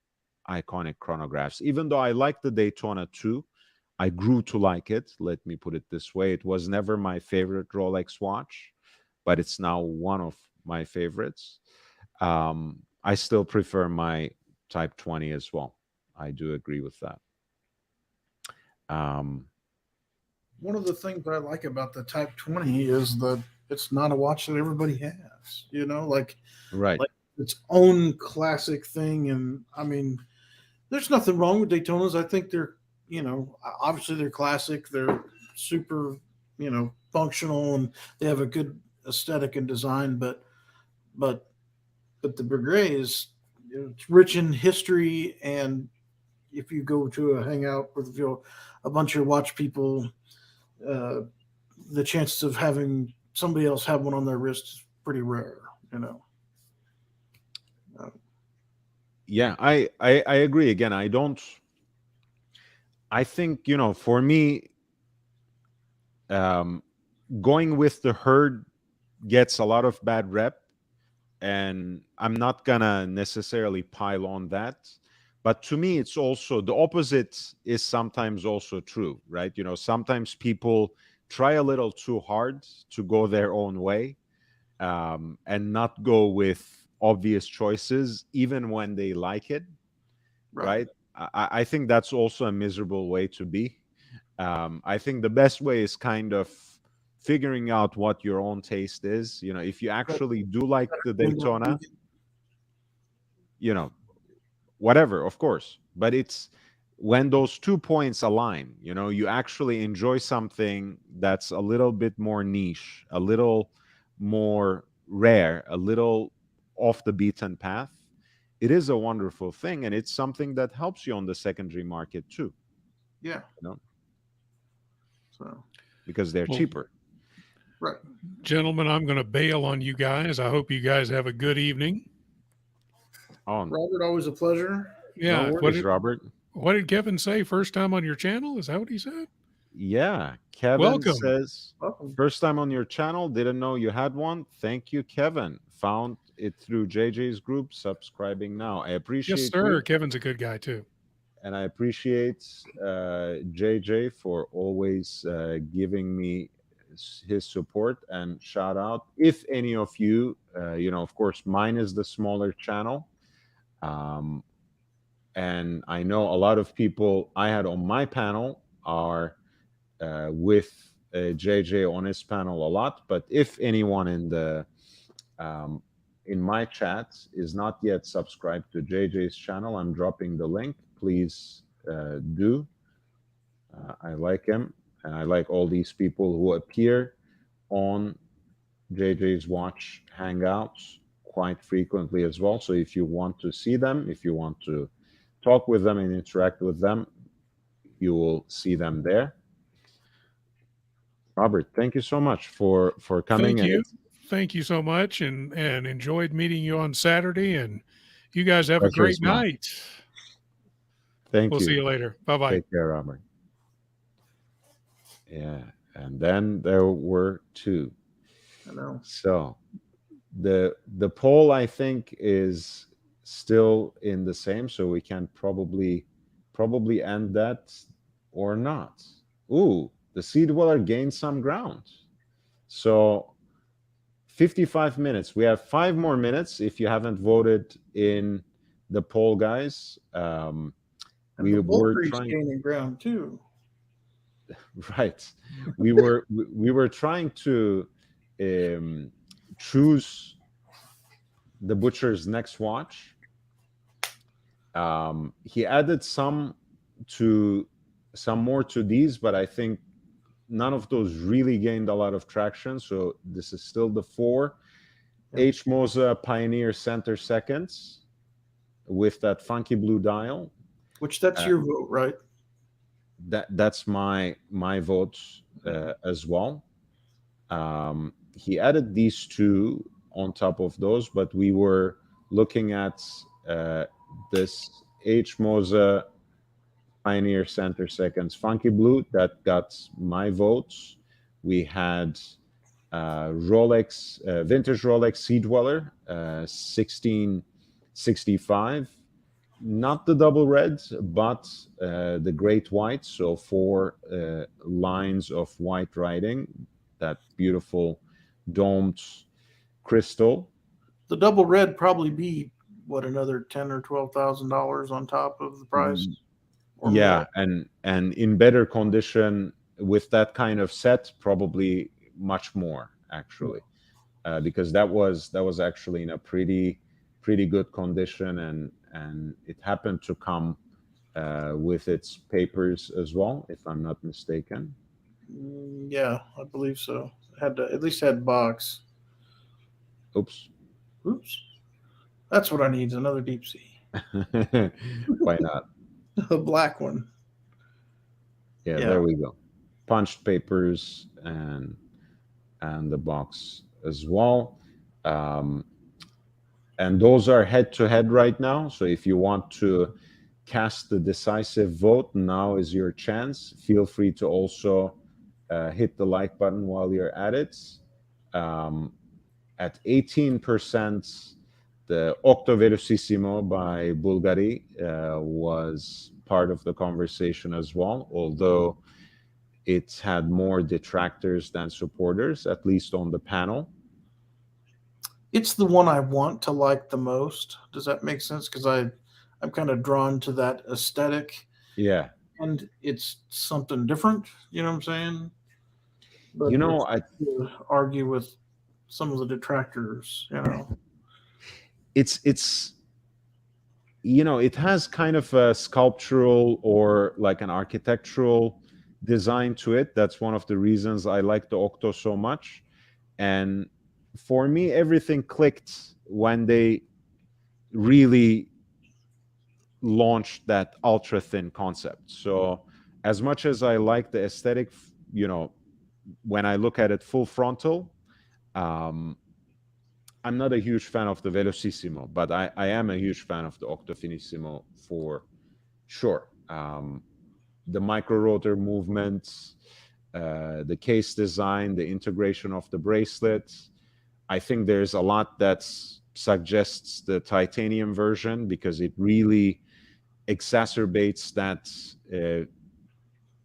Speaker 1: iconic chronographs. Even though I like the Daytona too, I grew to like it. Let me put it this way. It was never my favorite Rolex watch, but it's now one of my favorites. I still prefer my Type 20 as well. I do agree with that.
Speaker 6: One of the things that I like about the Type 20 is that it's not a watch that everybody has, you know, like its own classic thing. And I mean, there's nothing wrong with Daytonas. I think they're, you know, obviously they're classic. They're super, you know, functional, and they have a good aesthetic and design. But the Breguet is, you know, it's rich in history. And if you go to a hangout with, you know, a bunch of watch people, the chances of having somebody else have one on their wrist is pretty rare, you know.
Speaker 1: Yeah, I agree. Again, I think, you know, for me, going with the herd gets a lot of bad rep, and I'm not gonna necessarily pile on that. But to me, it's also the opposite is sometimes also true, right? You know, sometimes people try a little too hard to go their own way, and not go with obvious choices, even when they like it, right? I think that's also a miserable way to be. I think the best way is kind of figuring out what your own taste is. You know, if you actually do like the Daytona, you know, whatever, of course. But it's when those 2 points align, you know, you actually enjoy something that's a little bit more niche, a little more rare, a little off the beaten path. It is a wonderful thing, and it's something that helps you on the secondary market too.
Speaker 6: Yeah.
Speaker 1: You know?
Speaker 4: So
Speaker 1: because they're
Speaker 3: Well,
Speaker 1: cheaper.
Speaker 4: right.
Speaker 3: Gentlemen, I'm going to bail on you guys. I hope you guys have a good evening.
Speaker 6: Robert, always a pleasure.
Speaker 3: Yeah.
Speaker 1: No worries, Robert.
Speaker 3: What did Kevin say? First time on your channel? Is that what he said?
Speaker 1: Yeah, Kevin
Speaker 3: Welcome.
Speaker 1: says
Speaker 4: Welcome.
Speaker 1: first time on your channel. Didn't know you had one. Thank you, Kevin. Found it through JJ's group. Subscribing now. I appreciate
Speaker 3: Yes, sir.
Speaker 1: you,
Speaker 3: Kevin's a good guy too.
Speaker 1: and I appreciate JJ for always giving me his support and shout out. If any of you, of course, mine is the smaller channel. And I know a lot of people I had on my panel are with JJ on his panel a lot. But if anyone in my chat is not yet subscribed to JJ's channel, I'm dropping the link. Please do. I like him, and I like all these people who appear on JJ's Watch Hangouts quite frequently as well. So if you want to see them, if you want to talk with them and interact with them, you will see them there. Robert, thank you so much for coming.
Speaker 3: Thank you so much, and enjoyed meeting you on Saturday. And you guys have a great night.
Speaker 1: Thank you.
Speaker 3: We'll see you later. Bye-bye.
Speaker 1: Take care, Robert. Yeah, and then there were two.
Speaker 4: I know.
Speaker 1: So the poll, I think, is still in the same, so we can probably end that or not. Ooh, the Sea Dweller gained some ground. So 55 minutes. We have 5 more minutes. If you haven't voted in the poll, guys, we were
Speaker 6: gaining ground too.
Speaker 1: Right. We were trying to choose the butcher's next watch. He added some more to these, but I think none of those really gained a lot of traction. So this is still the 4 H. Mosa Pioneer Center Seconds with that funky blue dial.
Speaker 6: Which that's your vote, right?
Speaker 1: That's my vote as well. He added these 2 on top of those, but we were looking at this H. Mosa Pioneer Center Seconds Funky Blue that got my votes. We had Rolex, vintage Rolex Sea Dweller, 1665. Not the double red, but the great white. So 4 lines of white writing, that beautiful domed crystal.
Speaker 6: The double red probably be what, another $10,000 or $12,000 on top of the price.
Speaker 1: Yeah, more. and in better condition with that kind of set, probably much more actually, because that was actually in a pretty good condition, and it happened to come with its papers as well, if I'm not mistaken.
Speaker 6: Yeah, I believe so. Had to, at least had box.
Speaker 1: Oops.
Speaker 6: That's what I need, another deep sea.
Speaker 1: Why not?
Speaker 6: A black one.
Speaker 1: Yeah, there we go. Punched papers and the box as well. And those are head-to-head right now. So if you want to cast the decisive vote, now is your chance. Feel free to also hit the like button while you're at it. At 18%, the Octo Velocissimo by Bulgari was part of the conversation as well, although it had more detractors than supporters, at least on the panel.
Speaker 6: It's the one I want to like the most. Does that make sense? Because I'm kind of drawn to that aesthetic.
Speaker 1: Yeah.
Speaker 6: And it's something different. You know what I'm saying? But
Speaker 1: I
Speaker 6: argue with some of the detractors,
Speaker 1: It's it has kind of a sculptural or like an architectural design to it. That's one of the reasons I like the Octo so much. And for me, everything clicked when they really launched that ultra thin concept. So as much as I like the aesthetic when I look at it full frontal, I'm not a huge fan of the Velocissimo, but I am a huge fan of the Octofinissimo for sure. The micro rotor movements, the case design, the integration of the bracelets. I think there's a lot that suggests the titanium version because it really exacerbates that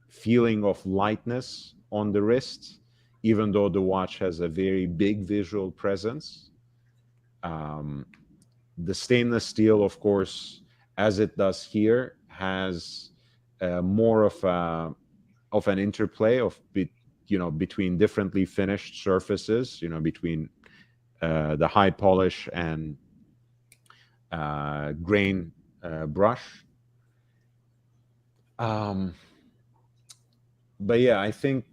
Speaker 1: feeling of lightness on the wrist, even though the watch has a very big visual presence. The stainless steel, of course, as it does here, has more of an interplay of between differently finished surfaces, between the high polish and grain brush. But yeah, I think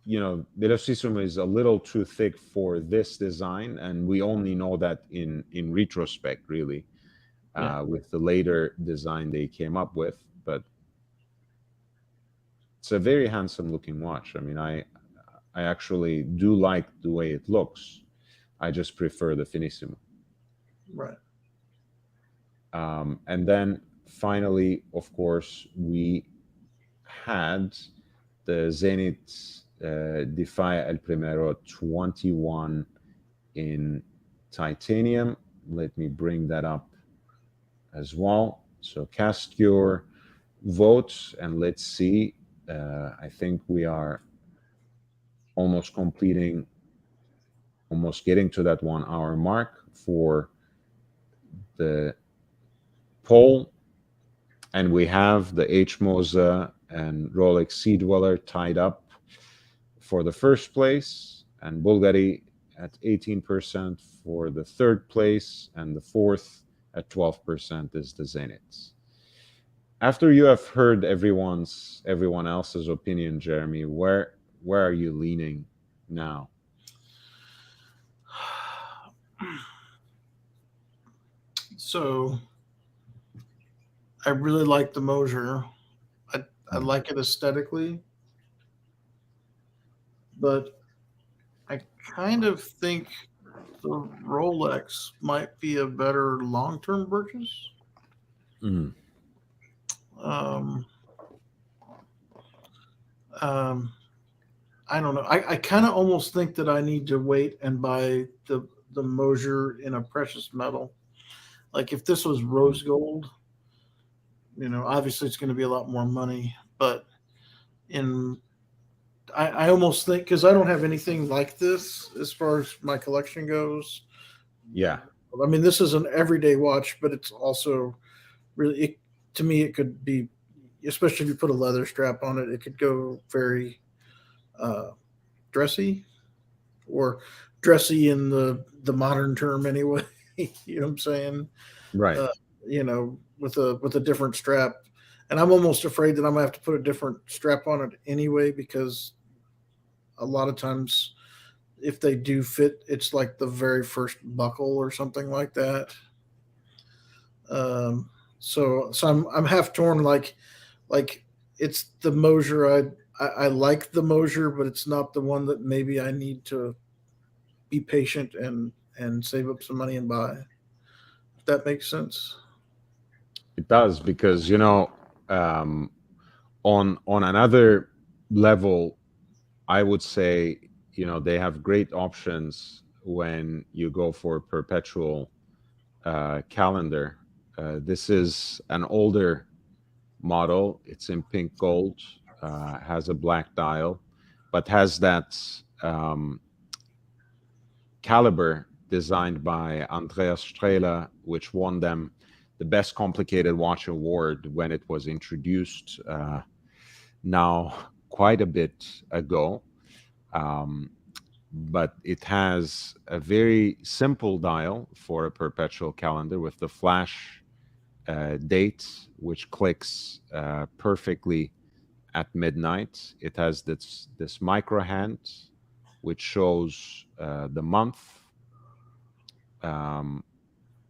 Speaker 1: Velocissimo is a little too thick for this design, and we only know that in retrospect, really, with the later design they came up with. But it's a very handsome looking watch. I mean, I actually do like the way it looks. I just prefer the Finissimo.
Speaker 6: Right.
Speaker 1: And then finally, of course, we had the Zenith Defy El Primero 21 in titanium. Let me bring that up as well. So cast your votes and let's see. I think we are almost getting to that 1 hour mark for the poll. And we have the H. Mosa and Rolex Sea Dweller tied up for the first place, and Bulgari at 18% for the third place, and the fourth at 12% is the Zenith. After you have heard everyone else's opinion, Jeremy, where are you leaning now?
Speaker 6: So I really like the Mosier. I like it aesthetically, but I kind of think the Rolex might be a better long-term purchase.
Speaker 1: Mm.
Speaker 6: I don't know. I kind of almost think that I need to wait and buy the Mosier in a precious metal. Like if this was rose gold, obviously it's going to be a lot more money, but I almost think, because I don't have anything like this as far as my collection goes.
Speaker 1: Yeah.
Speaker 6: I mean, this is an everyday watch, but it's also really, to me, it could be, especially if you put a leather strap on it, it could go very dressy, or dressy in the modern term anyway. You know what I'm saying?
Speaker 1: Right.
Speaker 6: With a different strap. And I'm almost afraid that I'm gonna have to put a different strap on it anyway, because a lot of times if they do fit, it's like the very first buckle or something like that. So I'm half torn. Like it's the Mosier. I like the Mosier, but it's not the one that maybe I need to be patient and save up some money and buy. If that makes sense.
Speaker 1: It does, because on another level, I would say they have great options when you go for perpetual calendar. This is an older model. It's in pink gold, has a black dial, but has that caliber designed by Andreas Strehler, which won them the Best Complicated Watch Award when it was introduced now quite a bit ago. But it has a very simple dial for a perpetual calendar with the flash date, which clicks perfectly at midnight. It has this micro hand, which shows the month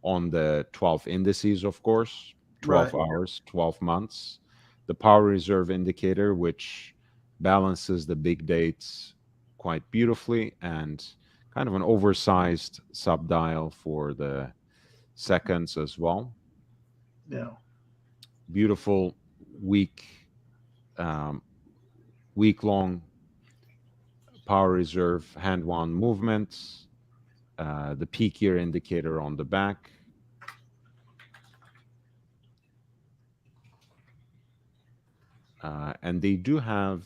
Speaker 1: on the 12 indices, of course, 12
Speaker 6: Right.
Speaker 1: hours, 12 months. The power reserve indicator, which balances the big dates quite beautifully, and kind of an oversized subdial for the seconds as well.
Speaker 6: Yeah.
Speaker 1: Beautiful week-long power reserve hand wound movements. The peak year indicator on the back. And they do have,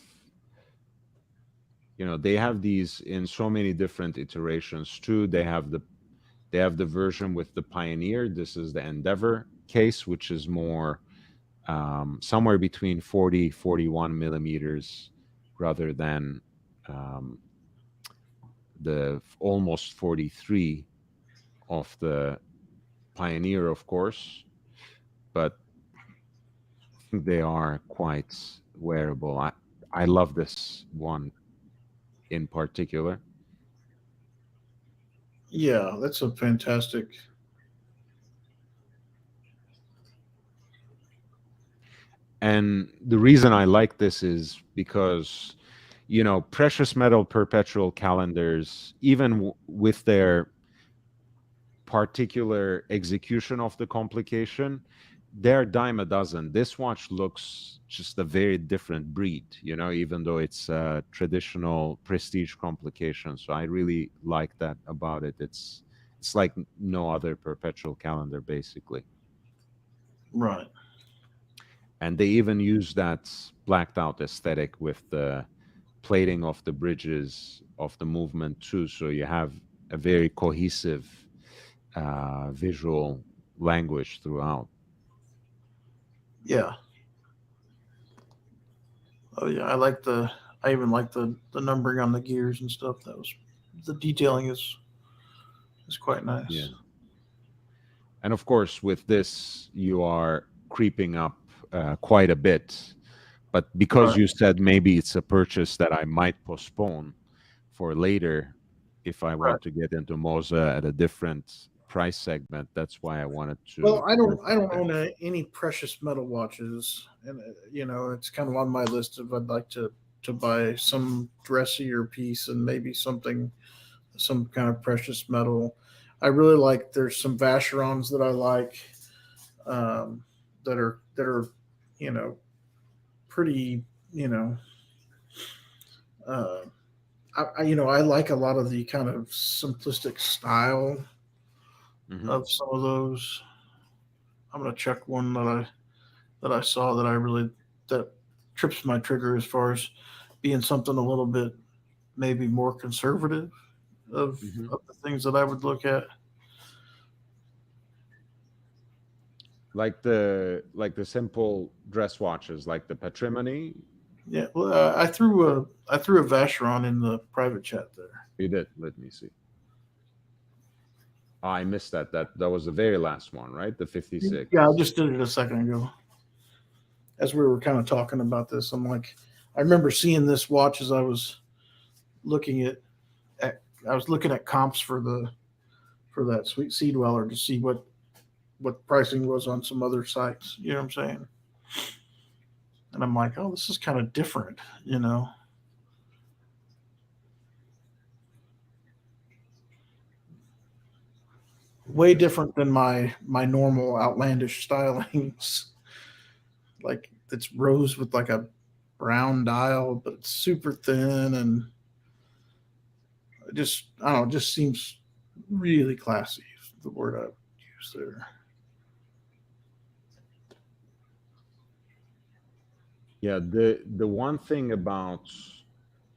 Speaker 1: they have these in so many different iterations too. They have the version with the Pioneer. This is the Endeavor case, which is more somewhere between 41 millimeters rather than the almost 43 of the Pioneer, of course, but I think they are quite wearable. I love this one in particular.
Speaker 6: Yeah, that's a fantastic.
Speaker 1: And the reason I like this is because, precious metal perpetual calendars, even with their particular execution of the complication, they're a dime a dozen. This watch looks just a very different breed, even though it's a traditional prestige complication. So I really like that about it. It's like no other perpetual calendar, basically.
Speaker 6: Right.
Speaker 1: And they even use that blacked out aesthetic with the plating of the bridges of the movement too. So you have a very cohesive visual language throughout.
Speaker 6: Yeah. Oh yeah, I even like the numbering on the gears and stuff. The detailing is quite nice.
Speaker 1: Yeah. And of course, with this, you are creeping up quite a bit. But because
Speaker 6: Right.
Speaker 1: you said maybe it's a purchase that I might postpone for later if I want to get into Moza at a different price segment, that's why I wanted to.
Speaker 6: Well, I don't own any precious metal watches, and it's kind of on my list of I'd like to buy some dressier piece and maybe some kind of precious metal. I really like. There's some Vacherons that I like, that are pretty. I like a lot of the kind of simplistic style of some of those. I'm gonna check one that I saw that trips my trigger as far as being something a little bit maybe more conservative of the things that I would look at.
Speaker 1: Like the simple dress watches, like the Patrimony.
Speaker 6: Yeah, well, I threw a Vacheron in the private chat there.
Speaker 1: You did. Let me see. Oh, I missed that. That was the very last one, right? The 56.
Speaker 6: Yeah, I just did it a second ago. As we were kind of talking about this, I'm like, I remember seeing this watch as I was looking at comps for that Sweet Sea Dweller to see what pricing was on some other sites. You know what I'm saying? And I'm like, oh, this is kind of different, way different than my normal outlandish stylings. Like it's rose with like a brown dial, but it's super thin, and I don't know, it just seems really classy, is the word I would use there.
Speaker 1: Yeah, the one thing about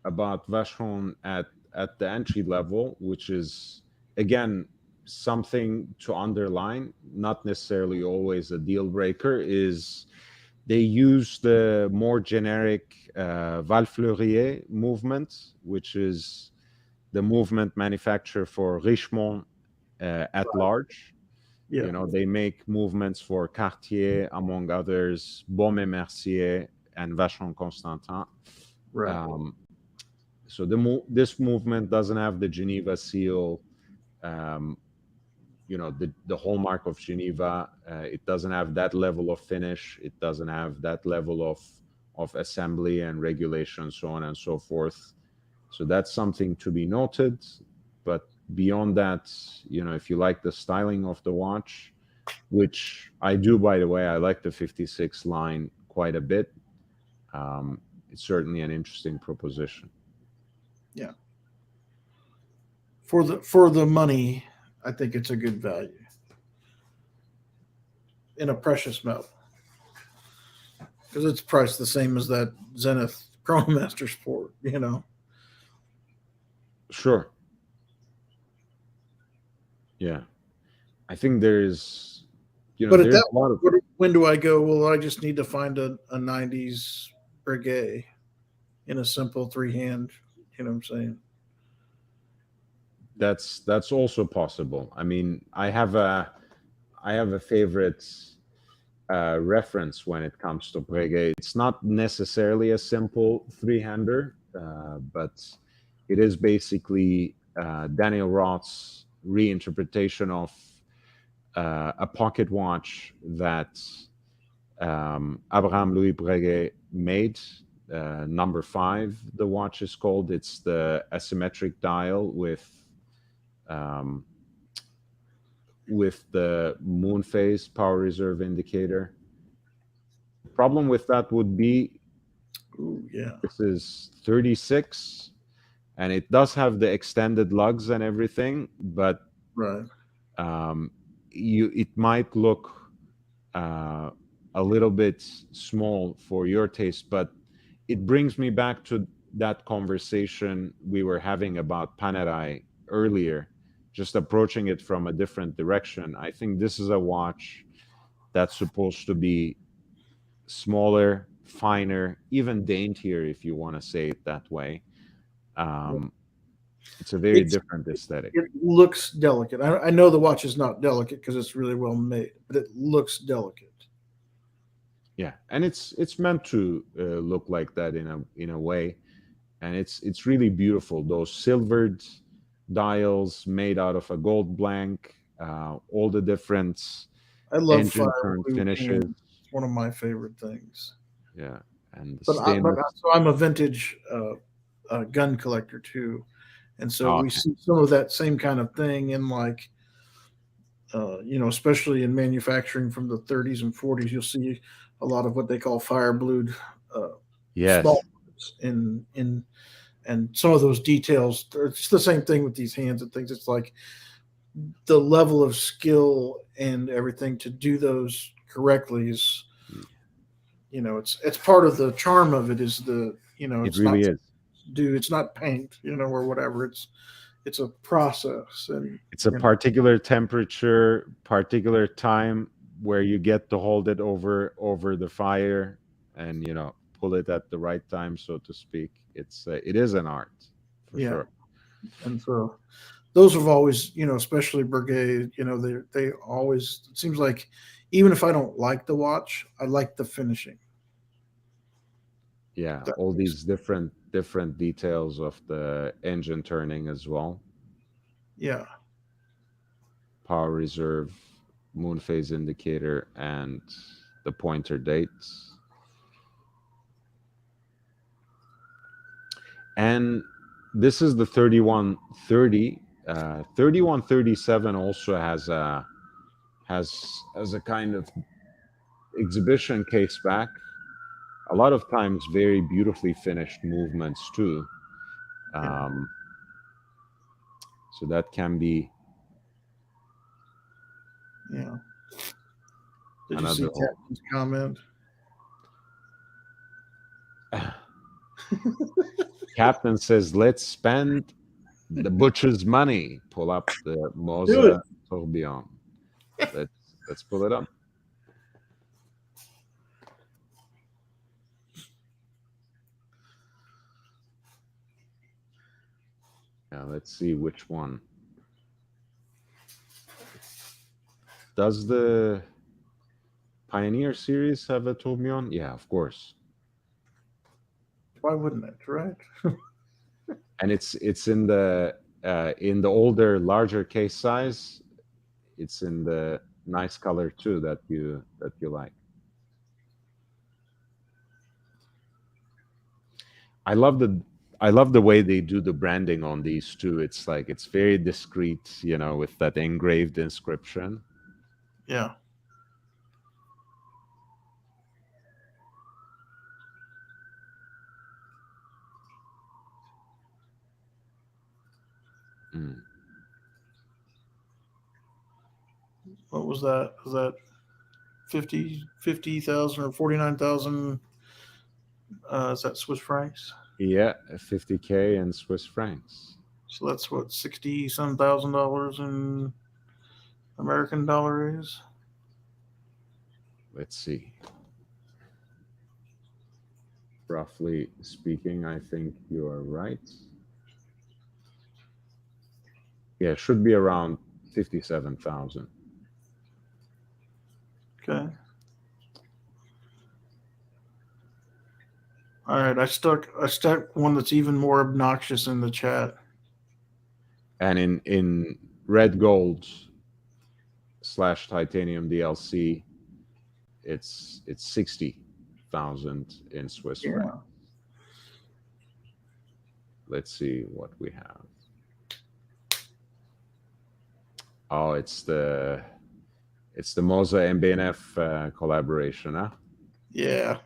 Speaker 1: Vacheron at the entry level, which is again something to underline, not necessarily always a deal breaker, is they use the more generic Val-Fleurier movement, which is the movement manufacturer for Richemont at large.
Speaker 6: Yeah.
Speaker 1: They make movements for Cartier, among others, Baume & Mercier, and Vacheron Constantin.
Speaker 6: Right.
Speaker 1: So this movement doesn't have the Geneva seal, the hallmark of Geneva. It doesn't have that level of finish. It doesn't have that level of of assembly and regulation, so on and so forth. So that's something to be noted. But beyond that, if you like the styling of the watch, which I do, by the way, I like the 56 line quite a bit. It's certainly an interesting proposition.
Speaker 6: Yeah. For the money, I think it's a good value in a precious metal, because it's priced the same as that Zenith Chronomaster Sport,
Speaker 1: Sure. Yeah. I think there's,
Speaker 6: but at
Speaker 1: there's
Speaker 6: that
Speaker 1: a lot of,
Speaker 6: when do I go? Well, I just need to find a 90s Breguet in a simple 3-hand. You know what I'm saying?
Speaker 1: that's also possible. I mean, I have a favorite reference when it comes to Breguet. It's not necessarily a simple 3-hander, but it is basically Daniel Roth's reinterpretation of a pocket watch that Abraham Louis Breguet made. Number 5, the watch is called. It's the asymmetric dial with the moon phase power reserve indicator. The problem with that would be, this is 36, and it does have the extended lugs and everything, but
Speaker 6: right.
Speaker 1: It might look a little bit small for your taste, but it brings me back to that conversation we were having about Panerai earlier, just approaching it from a different direction. I think this is a watch that's supposed to be smaller, finer, even daintier, if you want to say it that way. It's a very different aesthetic.
Speaker 6: It looks delicate. I know the watch is not delicate because it's really well made, but it looks delicate.
Speaker 1: Yeah, and it's meant to look like that in a way, and it's really beautiful. Those silvered dials made out of a gold blank, all the different engine turn finishes.
Speaker 6: It's one of my favorite things.
Speaker 1: Yeah, and
Speaker 6: so I'm a vintage gun collector too, and so we see some of that same kind of thing in especially in manufacturing from the 30s and 40s. You'll see a lot of what they call fire blued small in and some of those details. It's the same thing with these hands and things. It's like the level of skill and everything to do those correctly is, it's part of the charm of it. Is
Speaker 1: it really is.
Speaker 6: It's not paint, or whatever. It's a process, and
Speaker 1: it's a particular temperature, particular time where you get to hold it over the fire and pull it at the right time, so to speak. It is an art for sure.
Speaker 6: And so those have always, especially Breguet, they always, it seems like, even if I don't like the watch, I like the finishing.
Speaker 1: Yeah, all these different details of the engine turning as well.
Speaker 6: Yeah.
Speaker 1: Power reserve, moon phase indicator, and the pointer dates. And this is the 3130. 3137 also has a kind of exhibition case back. A lot of times very beautifully finished movements too. So that can be.
Speaker 6: Yeah. Did you see Captain's comment?
Speaker 1: Captain says, "Let's spend the butcher's money." Pull up the Moza Tourbillon. Let's pull it up. Yeah, let's see which one. Does the Pioneer series have a Tourbillon? Yeah, of course.
Speaker 6: Why wouldn't it, right?
Speaker 1: And it's in the older, larger case size. It's in the nice color too that you like. I love the way they do the branding on these too. It's like it's very discreet, with that engraved inscription.
Speaker 6: Yeah.
Speaker 1: Mm.
Speaker 6: What was that? Was that 50,000 or 49,000? Is that Swiss francs?
Speaker 1: Yeah, 50K in Swiss francs.
Speaker 6: So that's what, 60 some $1,000 in American dollar is.
Speaker 1: Let's see. Roughly speaking, I think you are right. Yeah, it should be around 57,000.
Speaker 6: Okay. All right, I stuck one that's even more obnoxious in the chat.
Speaker 1: And in red gold / titanium DLC, it's 60,000 in Swiss francs. Let's see what we have. Oh, it's the Moza and BNF collaboration, huh?
Speaker 6: Yeah.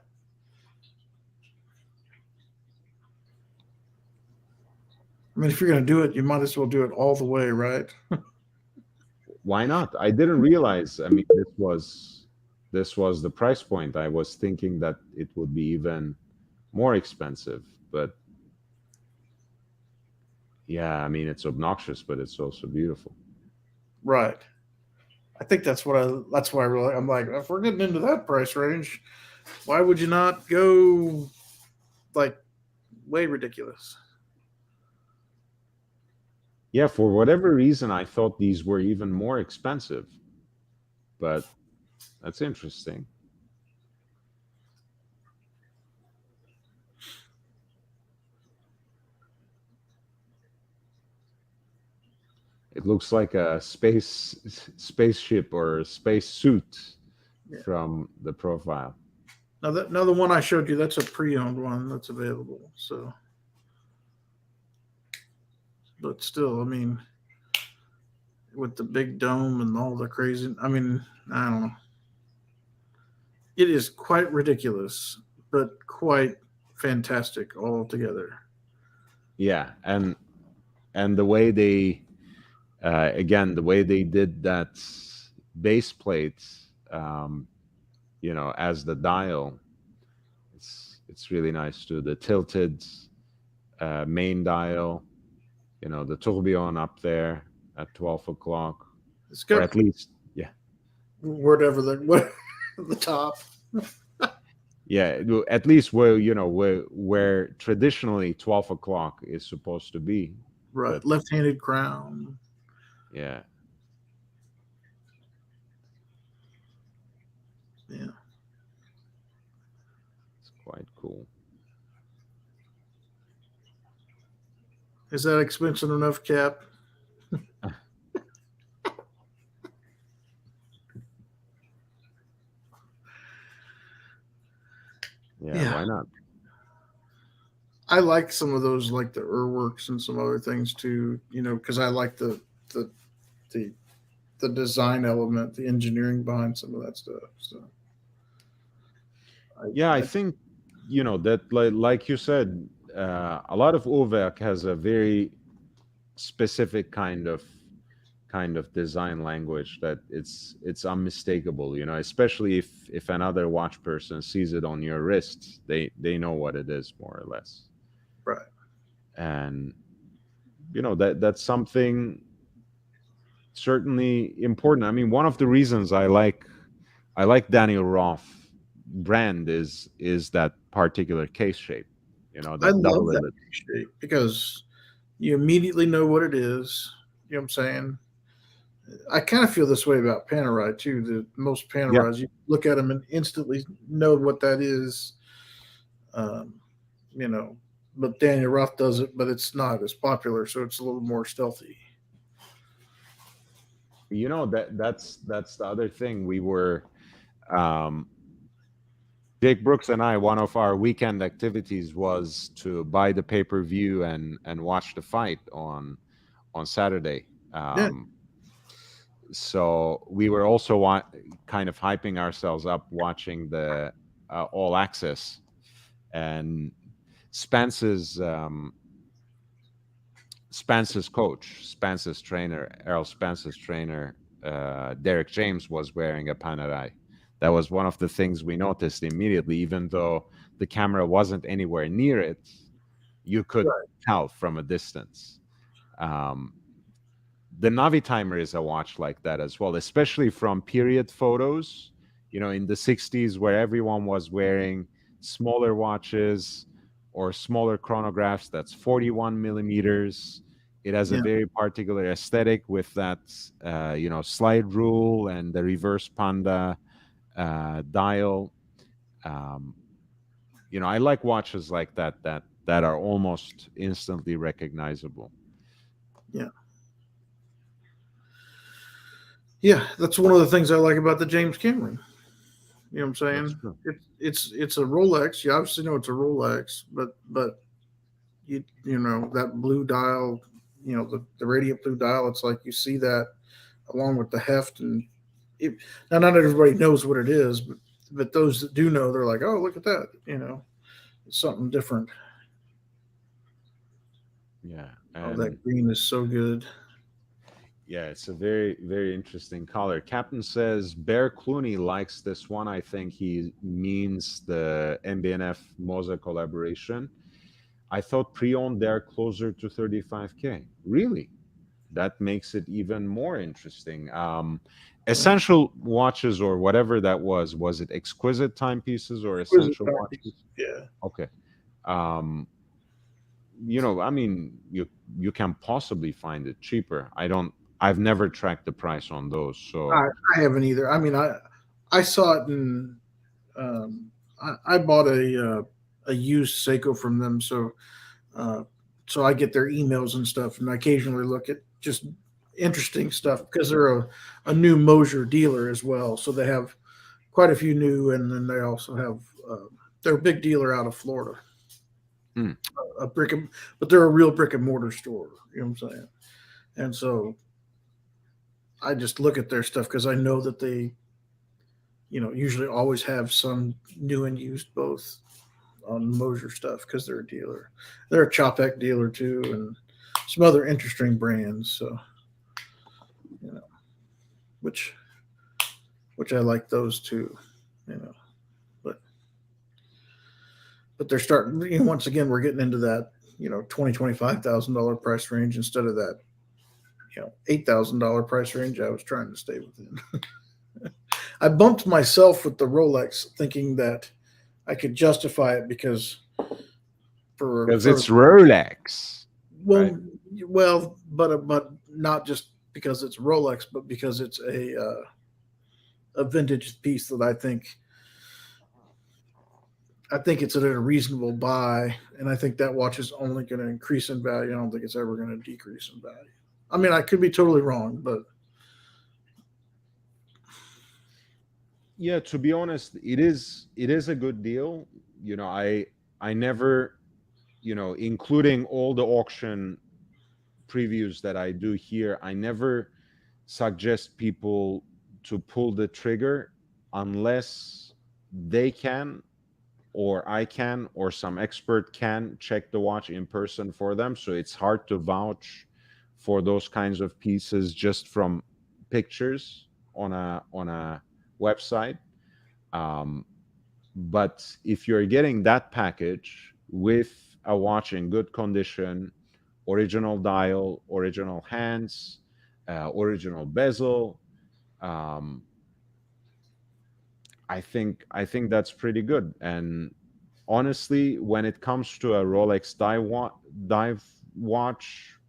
Speaker 6: I mean, if you're going to do it, you might as well do it all the way, right?
Speaker 1: Why not? I didn't realize. I mean, this was the price point. I was thinking that it would be even more expensive, but yeah, I mean, it's obnoxious, but it's also beautiful.
Speaker 6: Right. I think that's why I'm like, if we're getting into that price range, why would you not go like way ridiculous?
Speaker 1: Yeah, for whatever reason, I thought these were even more expensive, but that's interesting. It looks like a spaceship or a space suit from the profile.
Speaker 6: Now the one I showed you, that's a pre-owned one that's available. So, but still, I mean, with the big dome and all the crazy, I mean, I don't know. It is quite ridiculous, but quite fantastic altogether.
Speaker 1: Yeah, and the way they again, the way they did that base plate, as the dial, it's really nice too. The tilted main dial, the tourbillon up there at 12 o'clock,
Speaker 6: It's good,
Speaker 1: or at least, yeah,
Speaker 6: whatever the top.
Speaker 1: yeah, at least where traditionally 12 o'clock is supposed to be.
Speaker 6: Right,
Speaker 1: but,
Speaker 6: left-handed crown.
Speaker 1: Yeah.
Speaker 6: Yeah.
Speaker 1: It's quite cool.
Speaker 6: Is that expensive enough, Cap?
Speaker 1: Yeah, why not?
Speaker 6: I like some of those, like the Urworks and some other things too, because I like the design element, the engineering behind some of that stuff. So,
Speaker 1: I think that like you said, a lot of Uhrwerk has a very specific kind of design language that it's unmistakable. Especially if another watch person sees it on your wrist, they know what it is more or less.
Speaker 6: Right.
Speaker 1: And that's something certainly important. I mean, one of the reasons I like Daniel Roth brand is that particular case shape. That
Speaker 6: I love that case shape because you immediately know what it is. You know what I'm saying? I kind of feel this way about Panerai too. The most Panerais, you look at them and instantly know what that is. But Daniel Roth does it, but it's not as popular, so it's a little more stealthy.
Speaker 1: That's the other thing. We were Jake Brooks and I, one of our weekend activities was to buy the pay-per-view and watch the fight on Saturday. So we were also kind of hyping ourselves up watching the All Access, and Spence's coach, Spence's trainer, Errol Spence's trainer, Derek James, was wearing a Panerai. That was one of the things we noticed immediately. Even though the camera wasn't anywhere near it, you could tell from a distance. The Navitimer is a watch like that as well, especially from period photos, in the 60s, where everyone was wearing smaller watches or smaller chronographs. That's 41 millimeters. It has a very particular aesthetic with that, slide rule and the reverse panda dial. I like watches like that are almost instantly recognizable.
Speaker 6: Yeah, that's one of the things I like about the James Cameron. You know what I'm saying? It's a Rolex. You obviously know it's a Rolex, but you know that blue dial, the radiant blue dial. It's like you see that along with the heft, and now not everybody knows what it is, but those that do know, they're like, oh, look at that. It's something different.
Speaker 1: Yeah,
Speaker 6: that green is so good.
Speaker 1: Yeah, it's a very, very interesting color. Captain says Bear Clooney likes this one. I think he means the MB&F Moza collaboration. I thought pre-owned they're closer to 35K. Really? That makes it even more interesting. Essential watches or whatever that was it exquisite timepieces or essential watches?
Speaker 6: Yeah.
Speaker 1: Okay. I mean, you can possibly find it cheaper. I've never tracked the price on those, so
Speaker 6: I haven't either. I mean, I saw it in. I bought a used Seiko from them, so I get their emails and stuff, and I occasionally look at just interesting stuff because they're a new Mosier dealer as well, so they have quite a few new, and then they also have they're a big dealer out of Florida. But they're a real brick and mortar store. You know what I'm saying? And so I just look at their stuff because I know that they, usually always have some new and used both on Mosier stuff because they're a dealer. They're a Chopek dealer too, and some other interesting brands. So, which I like those too, but they're starting. Once again, we're getting into that $20,000-$25,000 price range instead of that $8,000 price range I was trying to stay within. I bumped myself with the Rolex thinking that I could justify it because
Speaker 1: it's Rolex.
Speaker 6: Well, but not just because it's Rolex, but because it's a vintage piece that I think it's at a reasonable buy, and I think that watch is only going to increase in value. I don't think it's ever going to decrease in value. I mean, I could be totally wrong, but
Speaker 1: yeah, to be honest, it is a good deal. I never, including all the auction previews that I do here, I never suggest people to pull the trigger unless they can, or I can, or some expert can check the watch in person for them. So it's hard to vouch for those kinds of pieces just from pictures on a website. But if you're getting that package with a watch in good condition, original dial, original hands, original bezel, I think that's pretty good. And honestly, when it comes to a Rolex dive watch,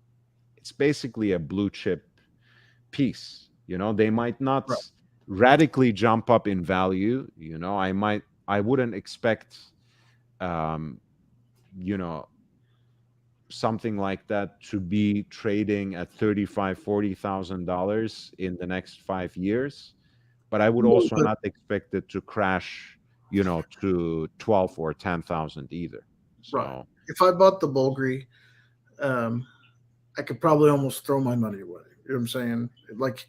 Speaker 1: it's basically a blue chip piece. They might not radically jump up in value. I wouldn't expect, something like that to be trading at $35,000-$40,000 in the next 5 years. But I would also not expect it to crash to 12 or 10,000 either. So
Speaker 6: Right. If I bought the Bulgari, I could probably almost throw my money away. You know what I'm saying? Like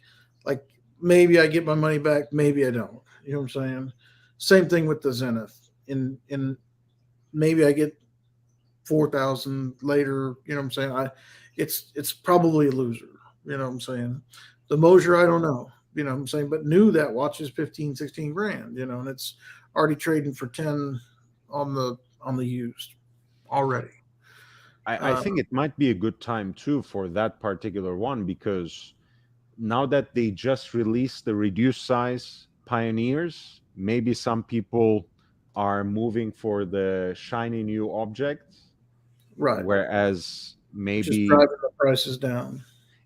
Speaker 6: maybe I get my money back, maybe I don't. You know what I'm saying? Same thing with the Zenith. In maybe I get 4,000 later. You know what I'm saying? It's probably a loser. You know what I'm saying? The Mosier, I don't know. You know what I'm saying? But new that watch is 15, 16 grand. And it's already trading for 10 on the used already.
Speaker 1: I think it might be a good time too for that particular one, because now that they just released the reduced size Pioneers, maybe some people are moving for the shiny new object,
Speaker 6: right?
Speaker 1: Whereas maybe
Speaker 6: just driving the prices down.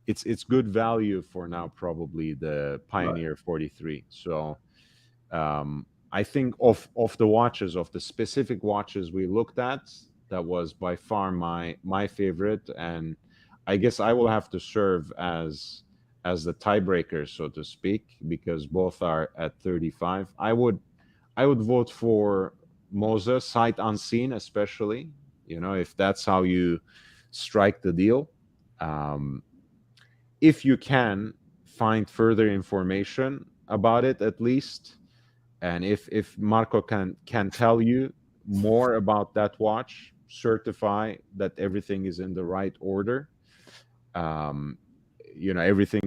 Speaker 1: It's good value for now, probably the Pioneer 43. So I think of the watches, of the specific watches we looked at, that was by far my favorite, and I guess I will have to serve as the tiebreaker, so to speak, because both are at 35. I would vote for Mose, sight unseen, especially, if that's how you strike the deal. If you can find further information about it, at least, and if Marco can tell you more about that watch, certify that everything is in the right order, everything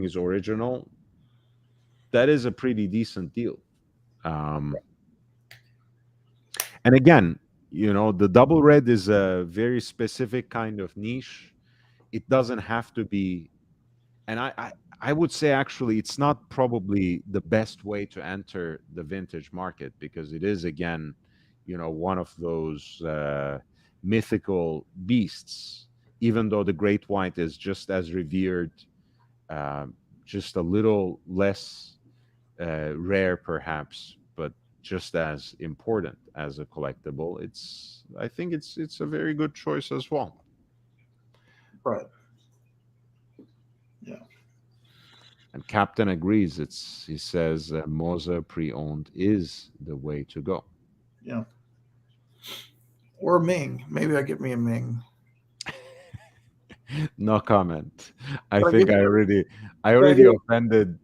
Speaker 1: is original, that is a pretty decent deal. And again, the double red is a very specific kind of niche. It doesn't have to be, and I would say actually it's not probably the best way to enter the vintage market, because it is, again, one of those mythical beasts, even though the great white is just as revered, just a little less rare perhaps, but just as important as a collectible. I think it's a very good choice as well.
Speaker 6: Right. Yeah.
Speaker 1: And Captain agrees. He says Mose pre-owned is the way to go.
Speaker 6: Yeah. Or Ming. Maybe I get me a Ming.
Speaker 1: No comment. I think I already offended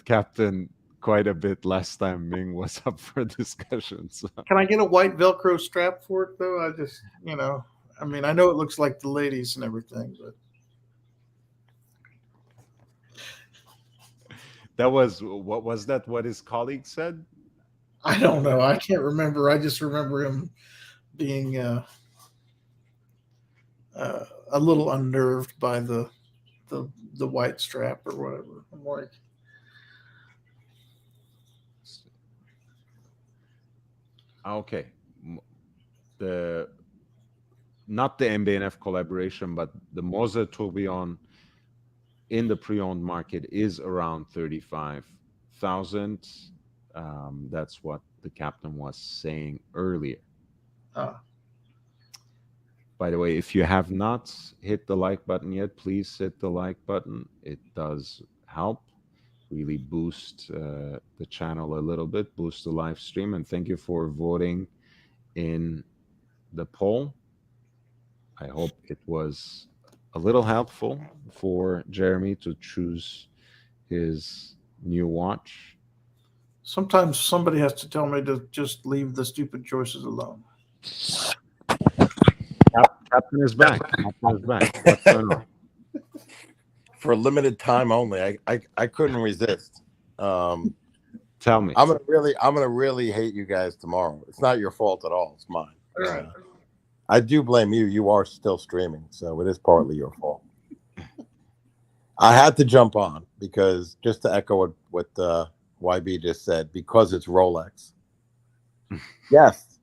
Speaker 1: Captain quite a bit last time Ming was up for discussion. So.
Speaker 6: Can I get a white Velcro strap for it though? I just, I mean, I know it looks like the ladies and everything, but
Speaker 1: what was that? What his colleague said?
Speaker 6: I don't know. I can't remember. I just remember him being a little unnerved by the white strap or whatever. I'm like,
Speaker 1: okay, not the MB&F collaboration, but the Mose Tourbillon in the pre-owned market is around 35,000. That's what the captain was saying earlier. By the way, if you have not hit the like button yet, please hit the like button. It does help really boost the channel a little bit, boost the live stream. And thank you for voting in the poll. I hope it was a little helpful for Jeremy to choose his new watch.
Speaker 6: Sometimes somebody has to tell me to just leave the stupid choices alone.
Speaker 1: Captain is back. Captain is back. What's going on?
Speaker 5: For a limited time only. I couldn't resist.
Speaker 1: Tell me.
Speaker 5: I'm gonna really hate you guys tomorrow. It's not your fault at all. It's mine.
Speaker 6: All right.
Speaker 5: I do blame you. You are still streaming, so it is partly your fault. I had to jump on because, just to echo what YB just said, because it's Rolex. Yes,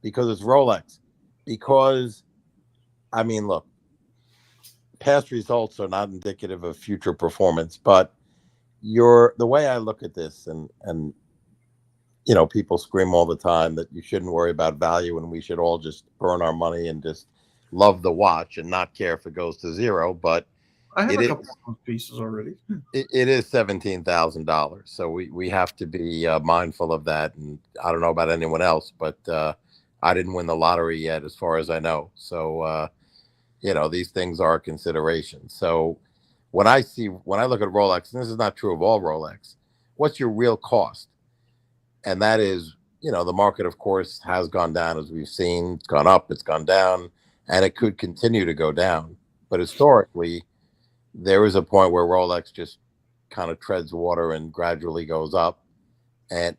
Speaker 5: because it's Rolex. Because, I mean, look, past results are not indicative of future performance, but the way I look at this, and people scream all the time that you shouldn't worry about value and we should all just burn our money and just love the watch and not care if it goes to zero. But
Speaker 6: I have
Speaker 5: It
Speaker 6: a
Speaker 5: is.
Speaker 6: couple of those pieces already.
Speaker 5: It is $17,000, so we have to be mindful of that. And I don't know about anyone else, but I didn't win the lottery yet, as far as I know. So these things are a consideration. So when I look at Rolex, and this is not true of all Rolex, what's your real cost? And that is, the market, of course, has gone down, as we've seen. It's gone up, it's gone down, and it could continue to go down. But historically, there is a point where Rolex just kind of treads water and gradually goes up. And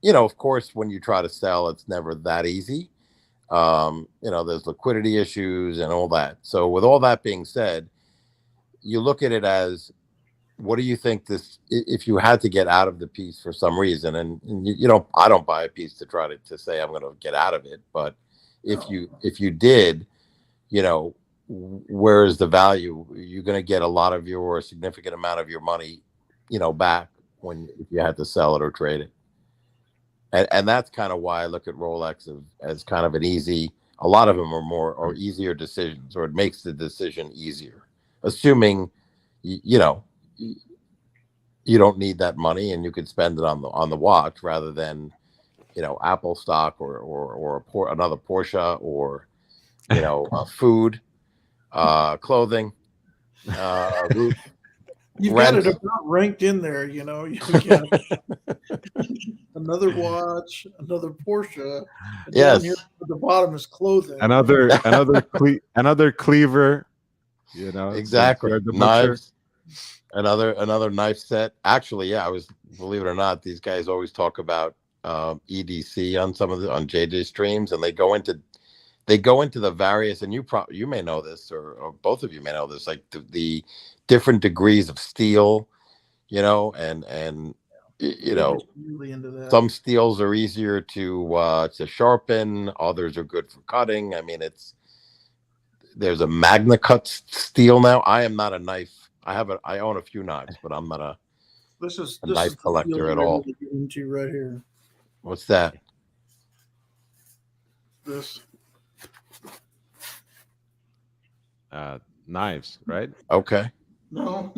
Speaker 5: of course, when you try to sell, it's never that easy. There's liquidity issues and all that. So with all that being said, you look at it as, what do you think if you had to get out of the piece for some reason, and I don't buy a piece to try to say I'm going to get out of it, but if you did, where is the value? You're going to get a significant amount of your money, back if you had to sell it or trade it. And that's kind of why I look at Rolex as kind of an easy. A lot of them are easier decisions, or it makes the decision easier, assuming you don't need that money and you could spend it on the watch rather than Apple stock or another Porsche or food, clothing, roof.
Speaker 6: You've got it about ranked in there, You got another watch, another Porsche. And
Speaker 5: yes.
Speaker 6: Here at the bottom is clothing.
Speaker 1: Another cleaver.
Speaker 5: Exactly. Knives. Another knife set. Actually, yeah, believe it or not, these guys always talk about EDC on on JJ streams, and they go into the various, and you may know this, or both of you may know this, like the different degrees of steel, and
Speaker 6: really into that.
Speaker 5: Some steels are easier to sharpen, others are good for cutting. I mean, there's a Magna Cut steel now. I am not a knife. I own a few knives, but I'm not a knife collector at all.
Speaker 6: Into right here.
Speaker 5: What's that?
Speaker 6: This.
Speaker 1: Knives, right?
Speaker 5: Okay.
Speaker 6: No.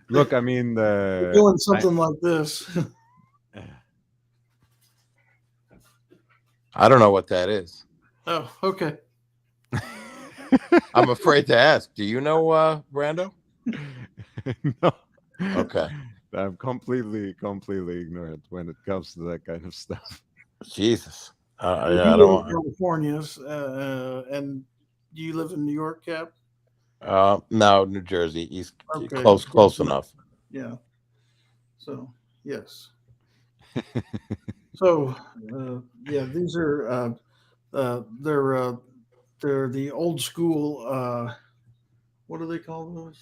Speaker 1: Look, I mean,
Speaker 6: doing something like this.
Speaker 5: I don't know what that is.
Speaker 6: Oh, okay.
Speaker 5: I'm afraid to ask. Do you know, Brando?
Speaker 1: No.
Speaker 5: Okay.
Speaker 1: I'm completely ignorant when it comes to that kind of stuff.
Speaker 5: Jesus.
Speaker 6: Yeah, I don't. California's, and do you live in New York, Cap?
Speaker 5: No, New Jersey. East,
Speaker 6: okay.
Speaker 5: Close enough.
Speaker 6: Yeah. So yes. So yeah, these are they're the old school. What do they call those?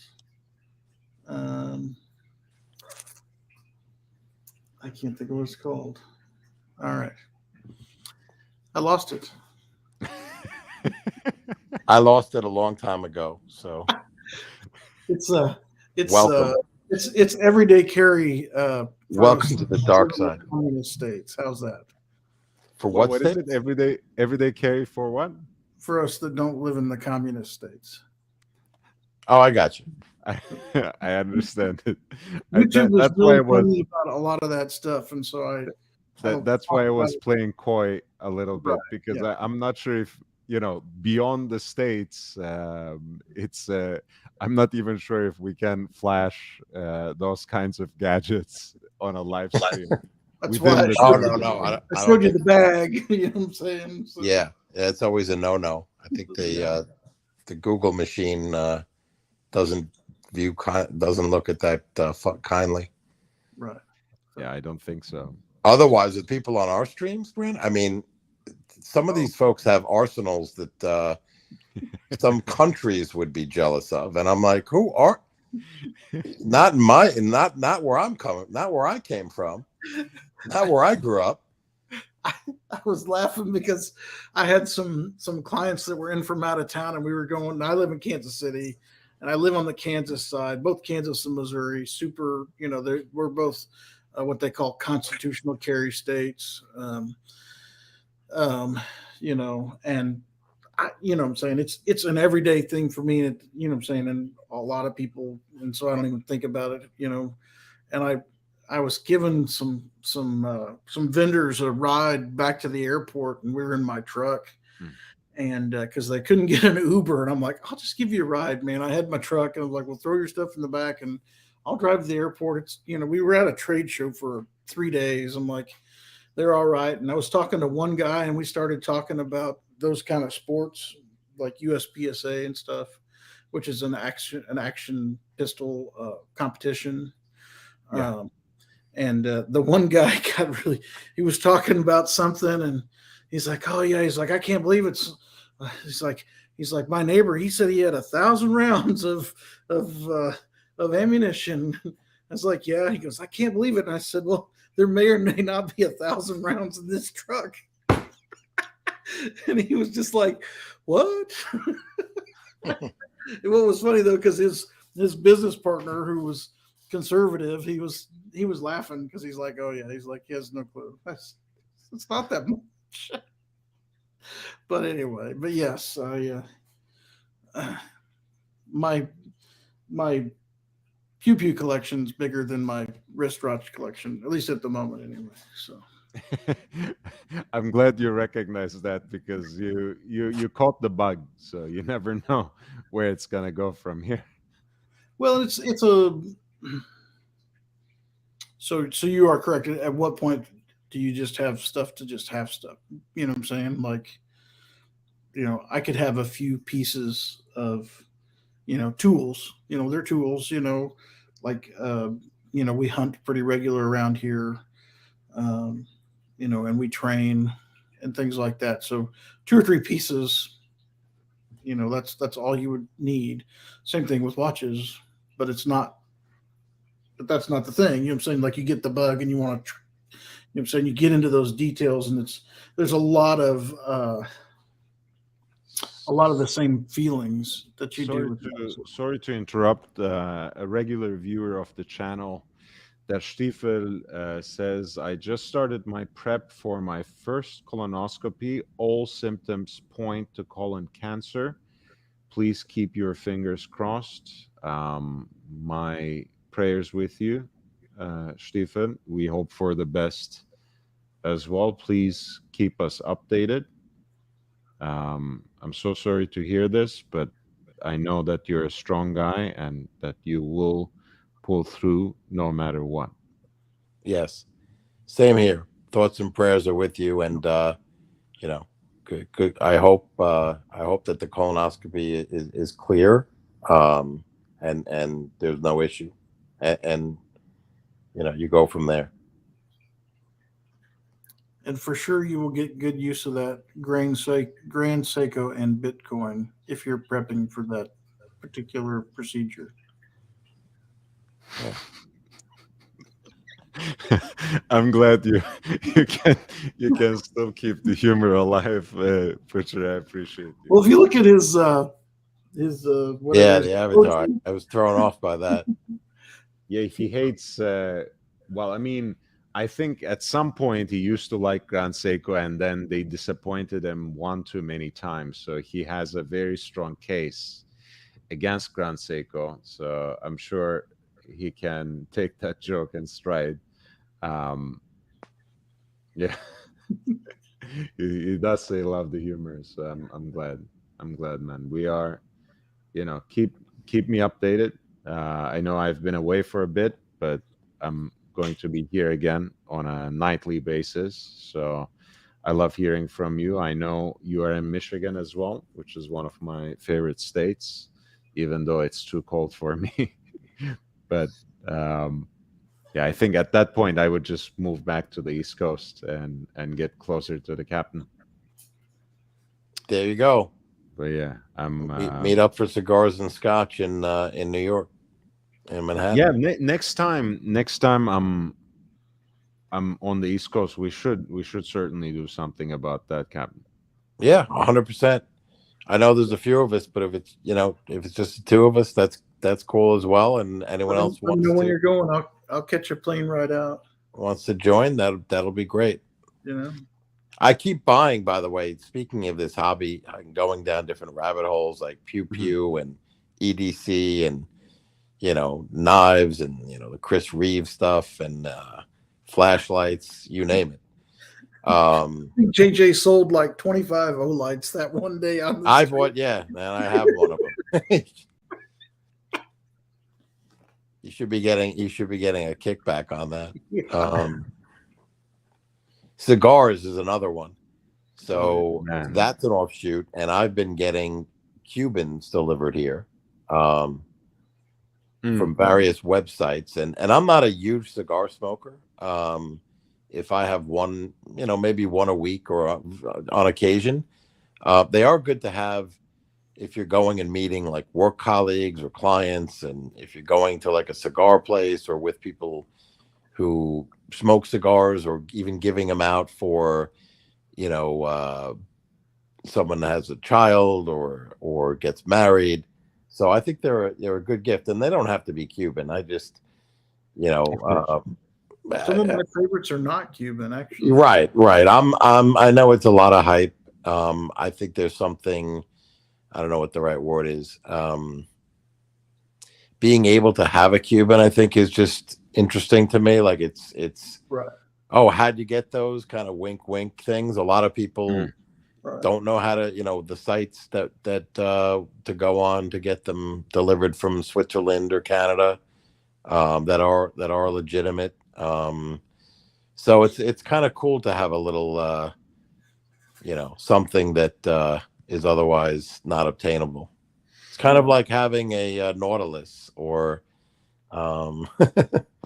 Speaker 6: I can't think of what it's called. All right. I lost it.
Speaker 5: I lost it a long time ago. So
Speaker 6: it's
Speaker 5: welcome.
Speaker 6: It's everyday carry.
Speaker 5: Welcome to the dark side.
Speaker 6: Communist states. How's that?
Speaker 5: For what?
Speaker 1: What is it? Everyday carry for what?
Speaker 6: For us that don't live in the communist states.
Speaker 5: Oh, I got you.
Speaker 1: I understand it.
Speaker 6: YouTube that's really funny about a lot of that stuff, and so
Speaker 1: that's why I was playing coy a little bit, because
Speaker 6: yeah.
Speaker 1: I'm not sure if beyond the states, it's I'm not even sure if we can flash those kinds of gadgets on a live stream.
Speaker 6: That's why
Speaker 5: no.
Speaker 6: I showed you the bag. You know what I'm saying? So.
Speaker 5: Yeah, it's always a no. I think the Google machine doesn't look at that kindly.
Speaker 6: Right.
Speaker 1: Yeah, I don't think so.
Speaker 5: Otherwise, with people on our streams, Brent, I mean, some of these folks have arsenals that some countries would be jealous of, and I'm like, who are? Not where I'm coming, not where I came from, not where I grew up.
Speaker 6: I was laughing because I had some clients that were in from out of town, and we were going. I live in Kansas City, and I live on the Kansas side, both Kansas and Missouri. Super, we're both what they call constitutional carry states. And you know what I'm saying, it's an everyday thing for me, and you know what I'm saying, and a lot of people, and so I don't even think about it, you know. And I was given some vendors a ride back to the airport, and we were in my truck, and because they couldn't get an Uber, and I'm like, I'll just give you a ride, man. I had my truck, and I was like, well, throw your stuff in the back, and I'll drive to the airport. It's, you know, we were at a trade show for 3 days. I'm like, they're all right. And I was talking to one guy, and we started talking about those kind of sports like USPSA and stuff, which is an action pistol competition.
Speaker 1: Yeah.
Speaker 6: And the one guy he was talking about something, and he's like, oh yeah, he's like, I can't believe it's, he's like, my neighbor, he said he had 1,000 rounds of ammunition. I was like, yeah. He goes, I can't believe it. And I said, well, there may or may not be 1,000 rounds in this truck. And he was just like, what? What was funny though, because his business partner, who was conservative, he was laughing because he's like, oh yeah, he's like, he has no clue. It's not that much. But anyway, but yes, my pew pew collection is bigger than my wristwatch collection, at least at the moment anyway. So
Speaker 1: I'm glad you recognize that, because you caught the bug, so you never know where it's gonna go from here.
Speaker 6: Well, it's a so you are correct. At what point do you just have stuff to just have stuff? You know what I'm saying? Like, you know, I could have a few pieces of, you know, tools. You know, they're tools. You know, like you know, we hunt pretty regular around here. You know, and we train and things like that. So 2 or 3 pieces, you know, that's all you would need. Same thing with watches, but that's not the thing. You know what I'm saying? Like, you get the bug and you want to, you know what I'm saying? You get into those details, and there's a lot of the same feelings that you do.
Speaker 1: Sorry to interrupt. A regular viewer of the channel, Der Stiefel, says, I just started my prep for my first colonoscopy. All symptoms point to colon cancer. Please keep your fingers crossed. My prayers with you, Stiefel. We hope for the best as well. Please keep us updated. I'm so sorry to hear this, but I know that you're a strong guy and that you will pull through no matter what.
Speaker 5: Yes, same here. Thoughts and prayers are with you, and you know, good. I hope that the colonoscopy is clear, and there's no issue, and you know, you go from there.
Speaker 6: And for sure, you will get good use of that Grand Seiko and Bitcoin if you're prepping for that particular procedure.
Speaker 5: Yeah.
Speaker 6: I'm
Speaker 1: glad you can still keep the humor alive, Butcher. I appreciate you.
Speaker 6: Well, if you look at his
Speaker 5: the avatar, I was thrown off by that.
Speaker 1: Yeah, he hates. Well, I mean, I think at some point he used to like Grand Seiko, and then they disappointed him one too many times. So he has a very strong case against Grand Seiko. So I'm sure he can take that joke in stride. Yeah, he does say love the humor. So I'm glad, man. We are, you know, keep me updated. I know I've been away for a bit, but I'm going to be here again on a nightly basis. So I love hearing from you. I know you are in Michigan as well, which is one of my favorite states, even though it's too cold for me. But yeah, I think at that point I would just move back to the East Coast and get closer to the captain.
Speaker 5: There you go.
Speaker 1: But yeah, I'm
Speaker 5: meet up for cigars and scotch in New York, in Manhattan.
Speaker 1: Yeah, next time I'm on the East Coast, we should certainly do something about that, Captain.
Speaker 5: Yeah, 100%. I know there's a few of us, but if it's just the 2 of us, that's cool as well. And anyone else wants
Speaker 6: when you're going, I'll catch a plane ride out.
Speaker 5: Wants to join, that'll be great.
Speaker 6: You know,
Speaker 5: I keep buying, by the way, speaking of this hobby, I'm going down different rabbit holes like Pew Pew and EDC and, knives and, the Chris Reeves stuff and flashlights, you name it.
Speaker 6: I think JJ sold like 25 Olights that one day on the
Speaker 5: I
Speaker 6: street.
Speaker 5: bought, and I have one of them. You should be getting a kickback on that. Cigars is another one. So that's an offshoot, and I've been getting Cubans delivered here from various websites, and I'm not a huge cigar smoker. If I have one, maybe one a week or on occasion, they are good to have if you're going and meeting like work colleagues or clients, and if you're going to like a cigar place or with people who smoke cigars, or even giving them out for, someone that has a child or gets married. So I think they're a good gift, and they don't have to be Cuban. I just,
Speaker 6: some of my favorites are not Cuban, actually.
Speaker 5: Right. I know it's a lot of hype. I think there's something, I don't know what the right word is. Being able to have a Cuban, I think, is just interesting to me. Like it's
Speaker 6: right.
Speaker 5: Oh, how'd you get those kind of wink things? A lot of people don't know how to, the sites that to go on to get them delivered from Switzerland or Canada, that are legitimate. So it's kind of cool to have a little, something that is otherwise not obtainable. It's kind of like having a Nautilus or,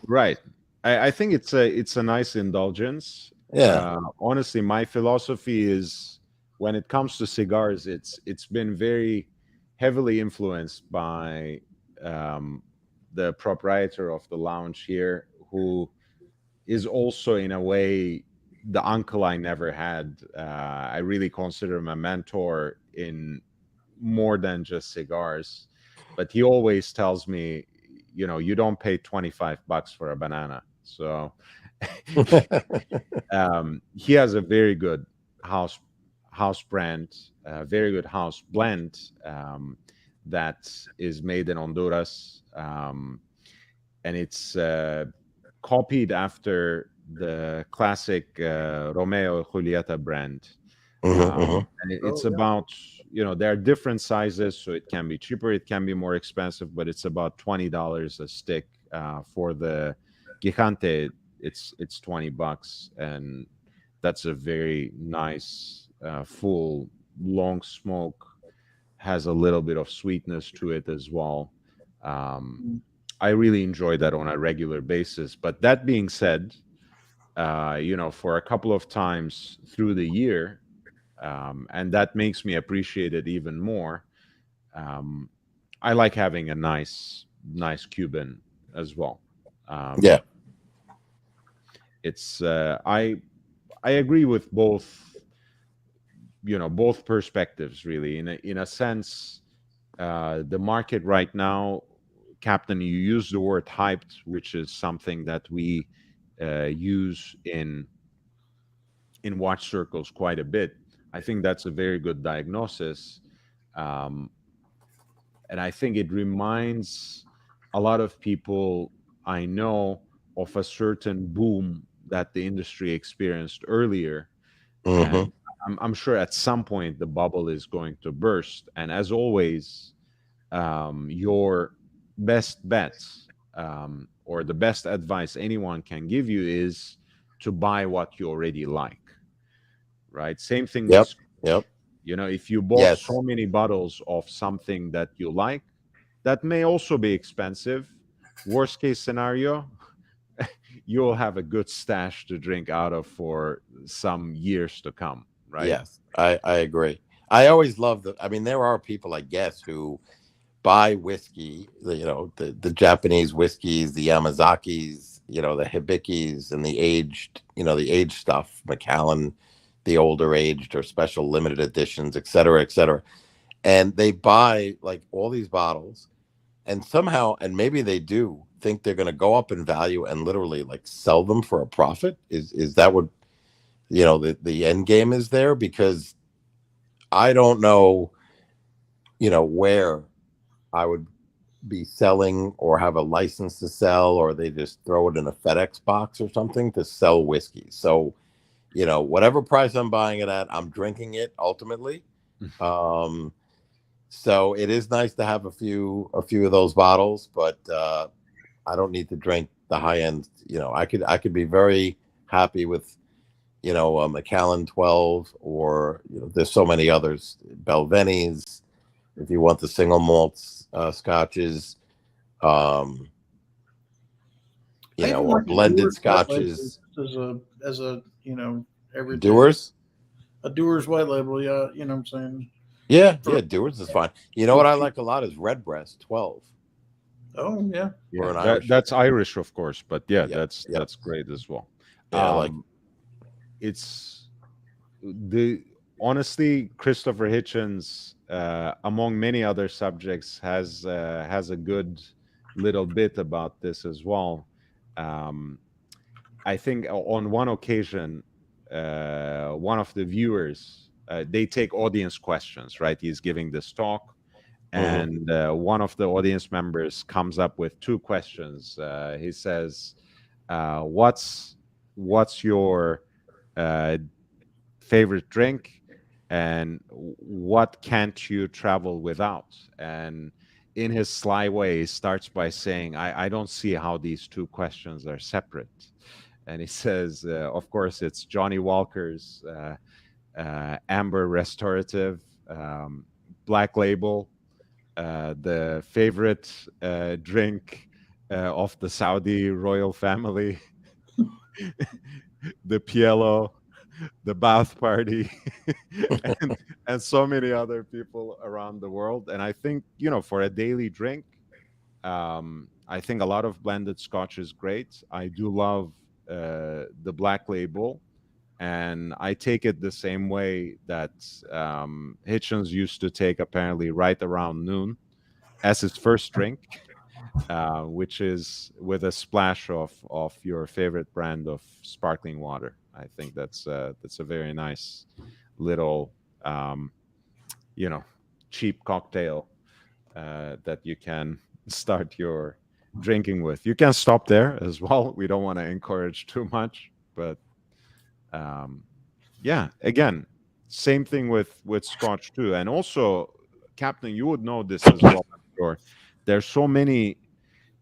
Speaker 1: right. I think it's a nice indulgence.
Speaker 5: Yeah.
Speaker 1: Honestly, my philosophy is, when it comes to cigars, it's been very heavily influenced by the proprietor of the lounge here, who is also in a way the uncle I never had. I really consider him a mentor in more than just cigars, but he always tells me, you don't pay $25 for a banana. So he has a very good house brand, very good house blend that is made in Honduras, and it's copied after the classic Romeo and Julieta brand. And it's about, there are different sizes, so it can be cheaper, it can be more expensive, but it's about $20 a stick. For the Gigante, it's $20, and that's a very nice, full, long smoke. Has a little bit of sweetness to it as well. I really enjoy that on a regular basis. But that being said, for a couple of times through the year, and that makes me appreciate it even more, I like having a nice Cuban as well.
Speaker 5: Yeah.
Speaker 1: It's I agree with both, both perspectives, really. In a sense, the market right now, Captain, you use the word hyped, which is something that we use in watch circles quite a bit. I think that's a very good diagnosis, and I think it reminds a lot of people I know of a certain boom that the industry experienced earlier. And I'm sure at some point the bubble is going to burst. And as always, your best bets, or the best advice anyone can give you, is to buy what you already like. Right? Same thing.
Speaker 5: Yep.
Speaker 1: If you bought so many bottles of something that you like, that may also be expensive. Worst case scenario, you'll have a good stash to drink out of for some years to come, right?
Speaker 5: Yes, I agree. I always love there are people, I guess, who buy whiskey, the Japanese whiskeys, the Yamazakis, the Hibikis, and the aged stuff, Macallan, the older aged or special limited editions, et cetera, and they buy like all these bottles, and somehow, and maybe they do think they're going to go up in value and literally like sell them for a profit. Is that what the end game is there, because I don't know, where I would be selling or have a license to sell, or they just throw it in a FedEx box or something to sell whiskey. So, whatever price I'm buying it at, I'm drinking it ultimately. So it is nice to have a few of those bottles, but I don't need to drink the high end. I could be very happy with, a Macallan 12, or there's so many others, Belvenis, if you want the single malts, scotches, or blended scotches.
Speaker 6: As a every
Speaker 5: Dewar's.
Speaker 6: A Dewar's white label, yeah, what I'm saying.
Speaker 5: Yeah, Dewar's is fine. You know what I like a lot is Redbreast 12.
Speaker 6: Oh yeah,
Speaker 1: that's Irish, of course, but that's great as well.
Speaker 5: Yeah,
Speaker 1: it's honestly, Christopher Hitchens, among many other subjects, has a good little bit about this as well. I think on one occasion, one of the viewers, they take audience questions, right? He's giving this talk, and one of the audience members comes up with two questions. He says, "What's your favorite drink, and what can't you travel without?" And in his sly way, he starts by saying, I don't see how these two questions are separate. And he says, of course, it's Johnny Walker's Amber Restorative, Black Label, the favorite drink of the Saudi royal family, the Pielo, the Bath Party, and so many other people around the world. And I think, for a daily drink, I think a lot of blended Scotch is great. I do love the Black Label, and I take it the same way that Hitchens used to take, apparently right around noon, as his first drink, which is with a splash of your favorite brand of sparkling water. I think that's a very nice little cheap cocktail that you can start your drinking with. You can stop there as well. We don't want to encourage too much, but again, same thing with Scotch too. And also, Captain, you would know this as well, I'm sure. There's so many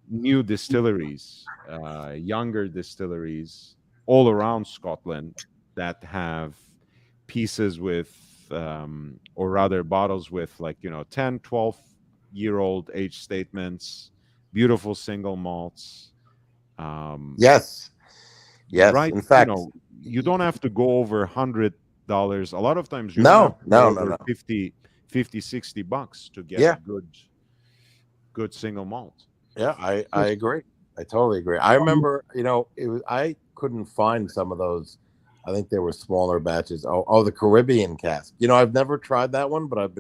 Speaker 1: new distilleries, younger distilleries all around Scotland that have pieces with, or rather bottles with 10, 12-year-old age statements, beautiful single malts.
Speaker 5: Yes.
Speaker 1: Right.
Speaker 5: In fact,
Speaker 1: you don't have to go over $100. A lot of times you
Speaker 5: no.
Speaker 1: 50, $60 to get a good single malt.
Speaker 5: Yeah, I agree. I totally agree. I remember, I couldn't find some of those. I think they were smaller batches. Oh, the Caribbean cask. I've never tried that one, but I've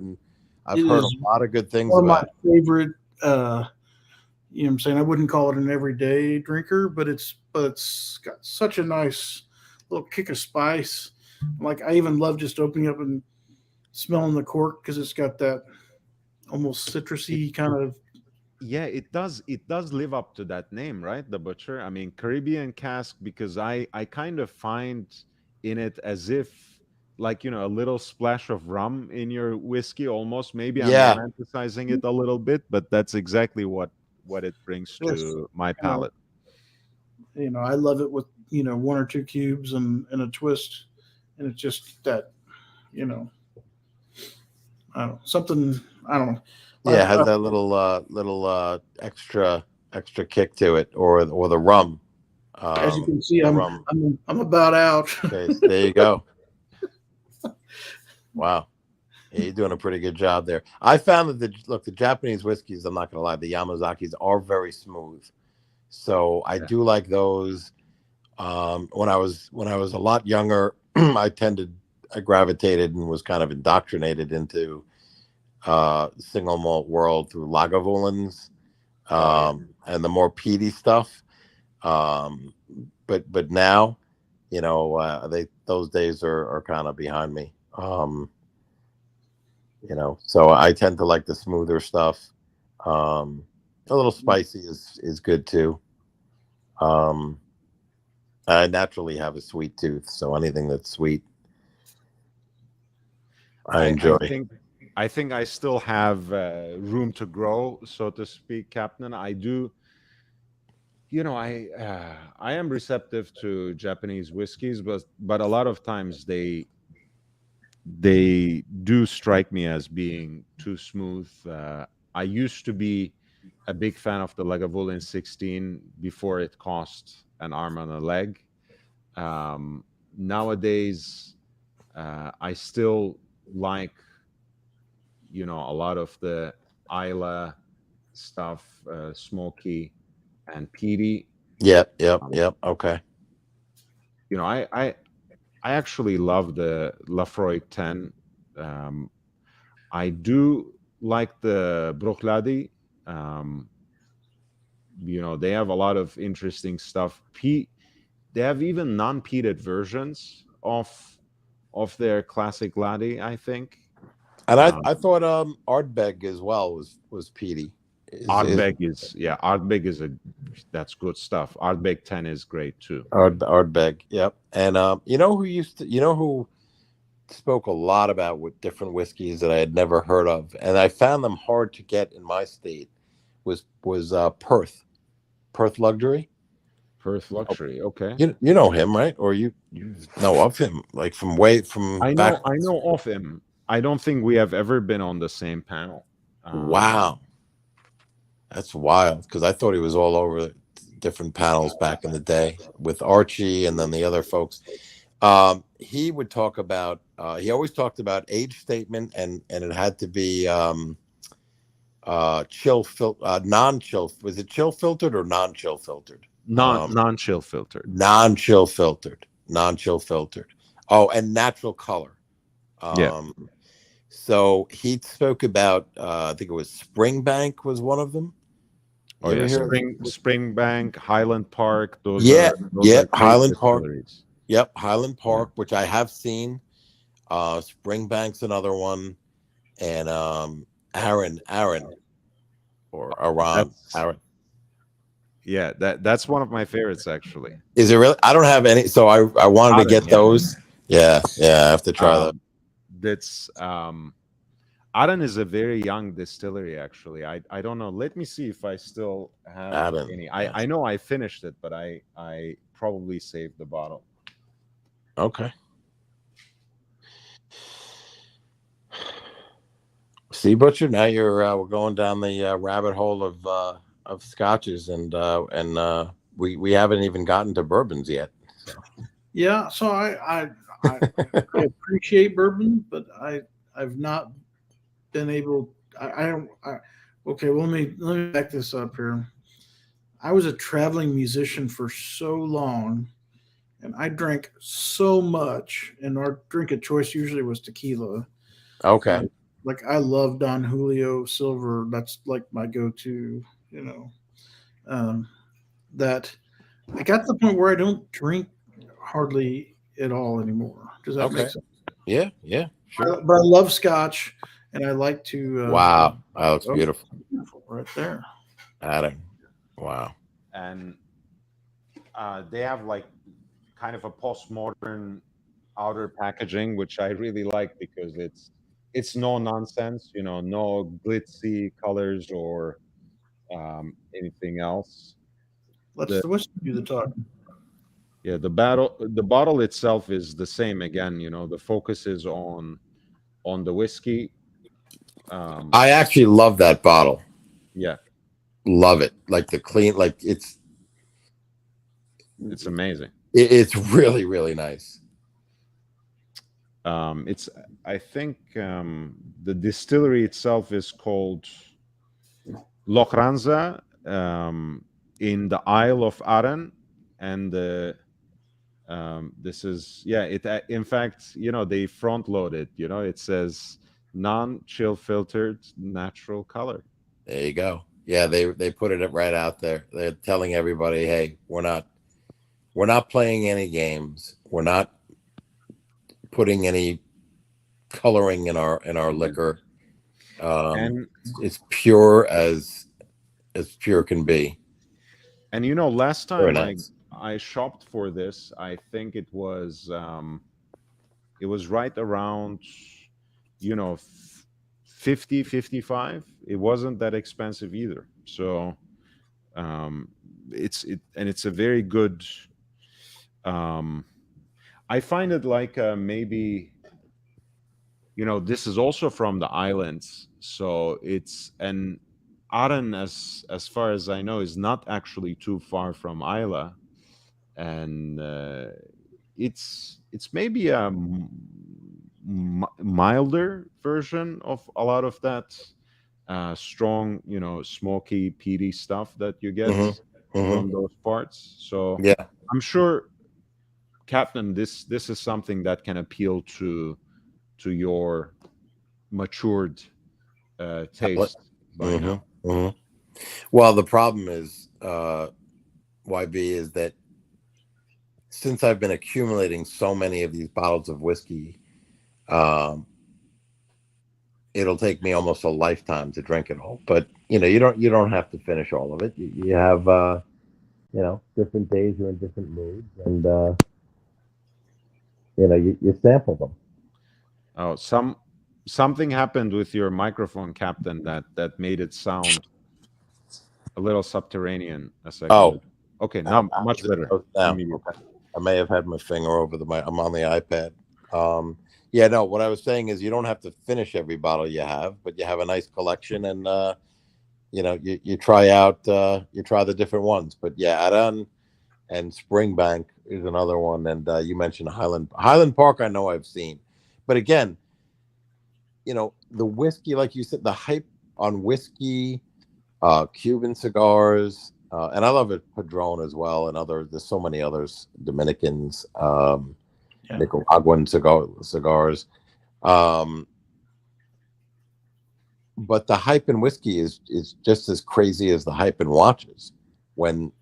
Speaker 5: heard a lot of good things about it.
Speaker 6: One of my favorite, I'm saying, I wouldn't call it an everyday drinker, but it's got such a nice little kick of spice. Like, I even love just opening up and smelling the cork, because it's got that almost citrusy kind of.
Speaker 1: Yeah, it does live up to that name, right? The Butcher. I mean, Caribbean cask, because I kind of find in it as if a little splash of rum in your whiskey almost. Maybe I'm romanticizing it a little bit, but that's exactly what it brings to my palate.
Speaker 6: I love it with one or two cubes and a twist, and it's just that I don't know, something, I don't know.
Speaker 5: Yeah, it has that little extra kick to it, or the rum.
Speaker 6: As you can see, I'm about out.
Speaker 5: Okay, there you go. Wow, yeah, you're doing a pretty good job there. I found that the Japanese whiskeys, I'm not gonna lie, the Yamazakis are very smooth, so I do like those. When I was a lot younger, I gravitated and was kind of indoctrinated into single malt world through Lagavulins, and the more peaty stuff. But now, those days are kind of behind me. So I tend to like the smoother stuff. A little spicy is good too. I naturally have a sweet tooth, so anything that's sweet, I enjoy.
Speaker 1: I think I still have room to grow, so to speak, Captain. I do. I am receptive to Japanese whiskeys, but a lot of times they do strike me as being too smooth. I used to be a big fan of the Lagavulin 16 before it cost an arm and a leg. Nowadays, I still like, a lot of the Isla stuff, smoky and peaty.
Speaker 5: Yep. Okay.
Speaker 1: I actually love the Lafroy 10. I do like the Bruichladdich. They have a lot of interesting stuff. They have even non-peated versions of their classic laddie, I think.
Speaker 5: And I thought Ardbeg as well was peaty.
Speaker 1: Ardbeg is that's good stuff. Ardbeg 10 is great too.
Speaker 5: Ardbeg, yep. And who spoke a lot about with different whiskeys that I had never heard of, and I found them hard to get in my state was Perth Luxury.
Speaker 1: Perth Luxury, okay.
Speaker 5: You know him, right? Or you know of him, like from
Speaker 1: I know of him. I don't think we have ever been on the same panel.
Speaker 5: Wow. That's wild, because I thought he was all over different panels back in the day with Archie and then the other folks. He would talk about, he always talked about age statement, and it had to be non-chill. Was it chill filtered or non-chill filtered?
Speaker 1: Non-chill filtered.
Speaker 5: Non-chill filtered. Oh, and natural color. So he spoke about, I think it was Springbank was one of them.
Speaker 1: Oh yeah, Springbank, Highland Park. Those
Speaker 5: Highland Park. Yep, Highland Park, which I have seen. Springbank's another one, and Aaron, or Aaron.
Speaker 1: Yeah, that's one of my favorites actually.
Speaker 5: Is it really? I don't have any, so I wanted to get those. Yeah, I have to try them.
Speaker 1: That's Aran is a very young distillery, actually. I don't know. Let me see if I still have any. I know I finished it, but I probably saved the bottle.
Speaker 5: Okay. See, Butcher, now we're going down the rabbit hole of scotches, and we haven't even gotten to bourbons yet. So.
Speaker 6: Yeah, so I appreciate bourbon, but I've not been able. Okay, well, let me back this up here. I was a traveling musician for so long, and I drank so much, and our drink of choice usually was tequila.
Speaker 5: Okay.
Speaker 6: Like I love Don Julio Silver. That's like my go-to, that I got to the point where I don't drink hardly at all anymore. Does that make sense?
Speaker 5: Yeah, sure.
Speaker 6: But I love Scotch, and I like to.
Speaker 5: Wow, that looks beautiful.
Speaker 6: Beautiful, right there.
Speaker 5: Adam, wow.
Speaker 1: And they have like kind of a postmodern outer packaging, which I really like because it's no nonsense, no glitzy colors or anything else.
Speaker 6: Let's do the talking.
Speaker 1: Yeah, the bottle itself is the same again. The focus is on the whiskey.
Speaker 5: I actually love that bottle.
Speaker 1: Yeah,
Speaker 5: love it. Like the clean, like it's
Speaker 1: amazing.
Speaker 5: It's really, really nice.
Speaker 1: I think the distillery itself is called Lochranza in the Isle of Arran, and this is in fact, they front load it. It says non-chill filtered natural color.
Speaker 5: There you go. Yeah, they put it right out there. They're telling everybody, hey, we're not playing any games. We're not putting any coloring in our liquor.
Speaker 1: And
Speaker 5: It's pure as pure can be.
Speaker 1: And last
Speaker 5: Very
Speaker 1: time
Speaker 5: nice.
Speaker 1: I shopped for this, I think it was right around 50, 55. It wasn't that expensive either. So it's a very good, I find it like maybe this is also from the islands, so it's an Aran, as far as I know, is not actually too far from Isla, and it's maybe a milder version of a lot of that strong, smoky, peaty stuff that you get from those parts. So
Speaker 5: yeah,
Speaker 1: I'm sure, Captain, this is something that can appeal to your matured taste by now.
Speaker 5: Well, the problem is, YB, is that since I've been accumulating so many of these bottles of whiskey, it'll take me almost a lifetime to drink it all. But you don't have to finish all of it. You have different days you're in different moods, and you sample them.
Speaker 1: Oh, something happened with your microphone, Captain, that made it sound a little subterranean a second.
Speaker 5: Oh,
Speaker 1: okay, now much better.
Speaker 5: Okay. I may have had my finger over I'm on the iPad. Yeah, no, what I was saying is you don't have to finish every bottle you have, but you have a nice collection, and you try the different ones. But yeah, Aran and Springbank is another one, and you mentioned Highland Park. I know I've seen, but again, the whiskey, like you said, the hype on whiskey, Cuban cigars, and I love it, Padron as well, and there's so many others, Dominicans, Nicaraguan cigars. But the hype in whiskey is just as crazy as the hype in watches. When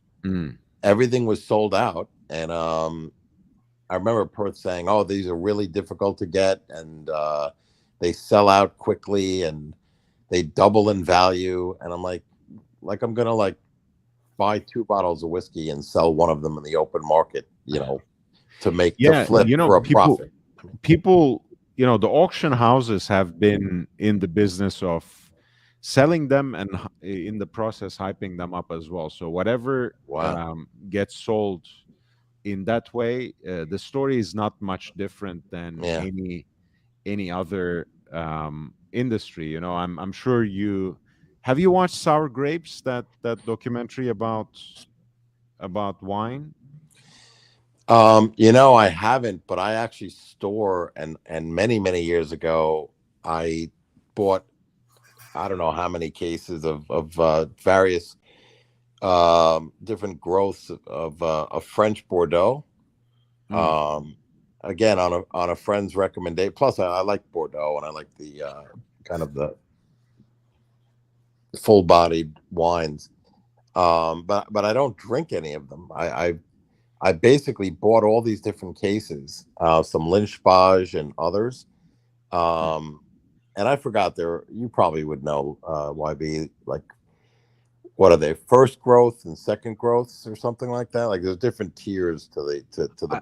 Speaker 5: everything was sold out, and I remember Perth saying, "Oh, these are really difficult to get, and they sell out quickly, and they double in value." And I'm like I'm gonna buy 2 bottles of whiskey and sell one of them in the open market, to make the flip for a profit.
Speaker 1: People, the auction houses have been in the business of selling them and in the process hyping them up as well. So whatever gets sold in that way, the story is not much different than any other industry. I'm sure have you watched Sour Grapes, that documentary about wine?
Speaker 5: I haven't, but I actually store, and many, many years ago, I bought, I don't know how many cases of various different growths of French Bordeaux. Again, on a friend's recommendation. Plus, I like Bordeaux, and I like the kind of the full-bodied wines. But I don't drink any of them. I basically bought all these different cases, some Lynch-Bage and others. And I forgot you probably would know, YB, what are they, first growth and second growths or something like that? There's different tiers to the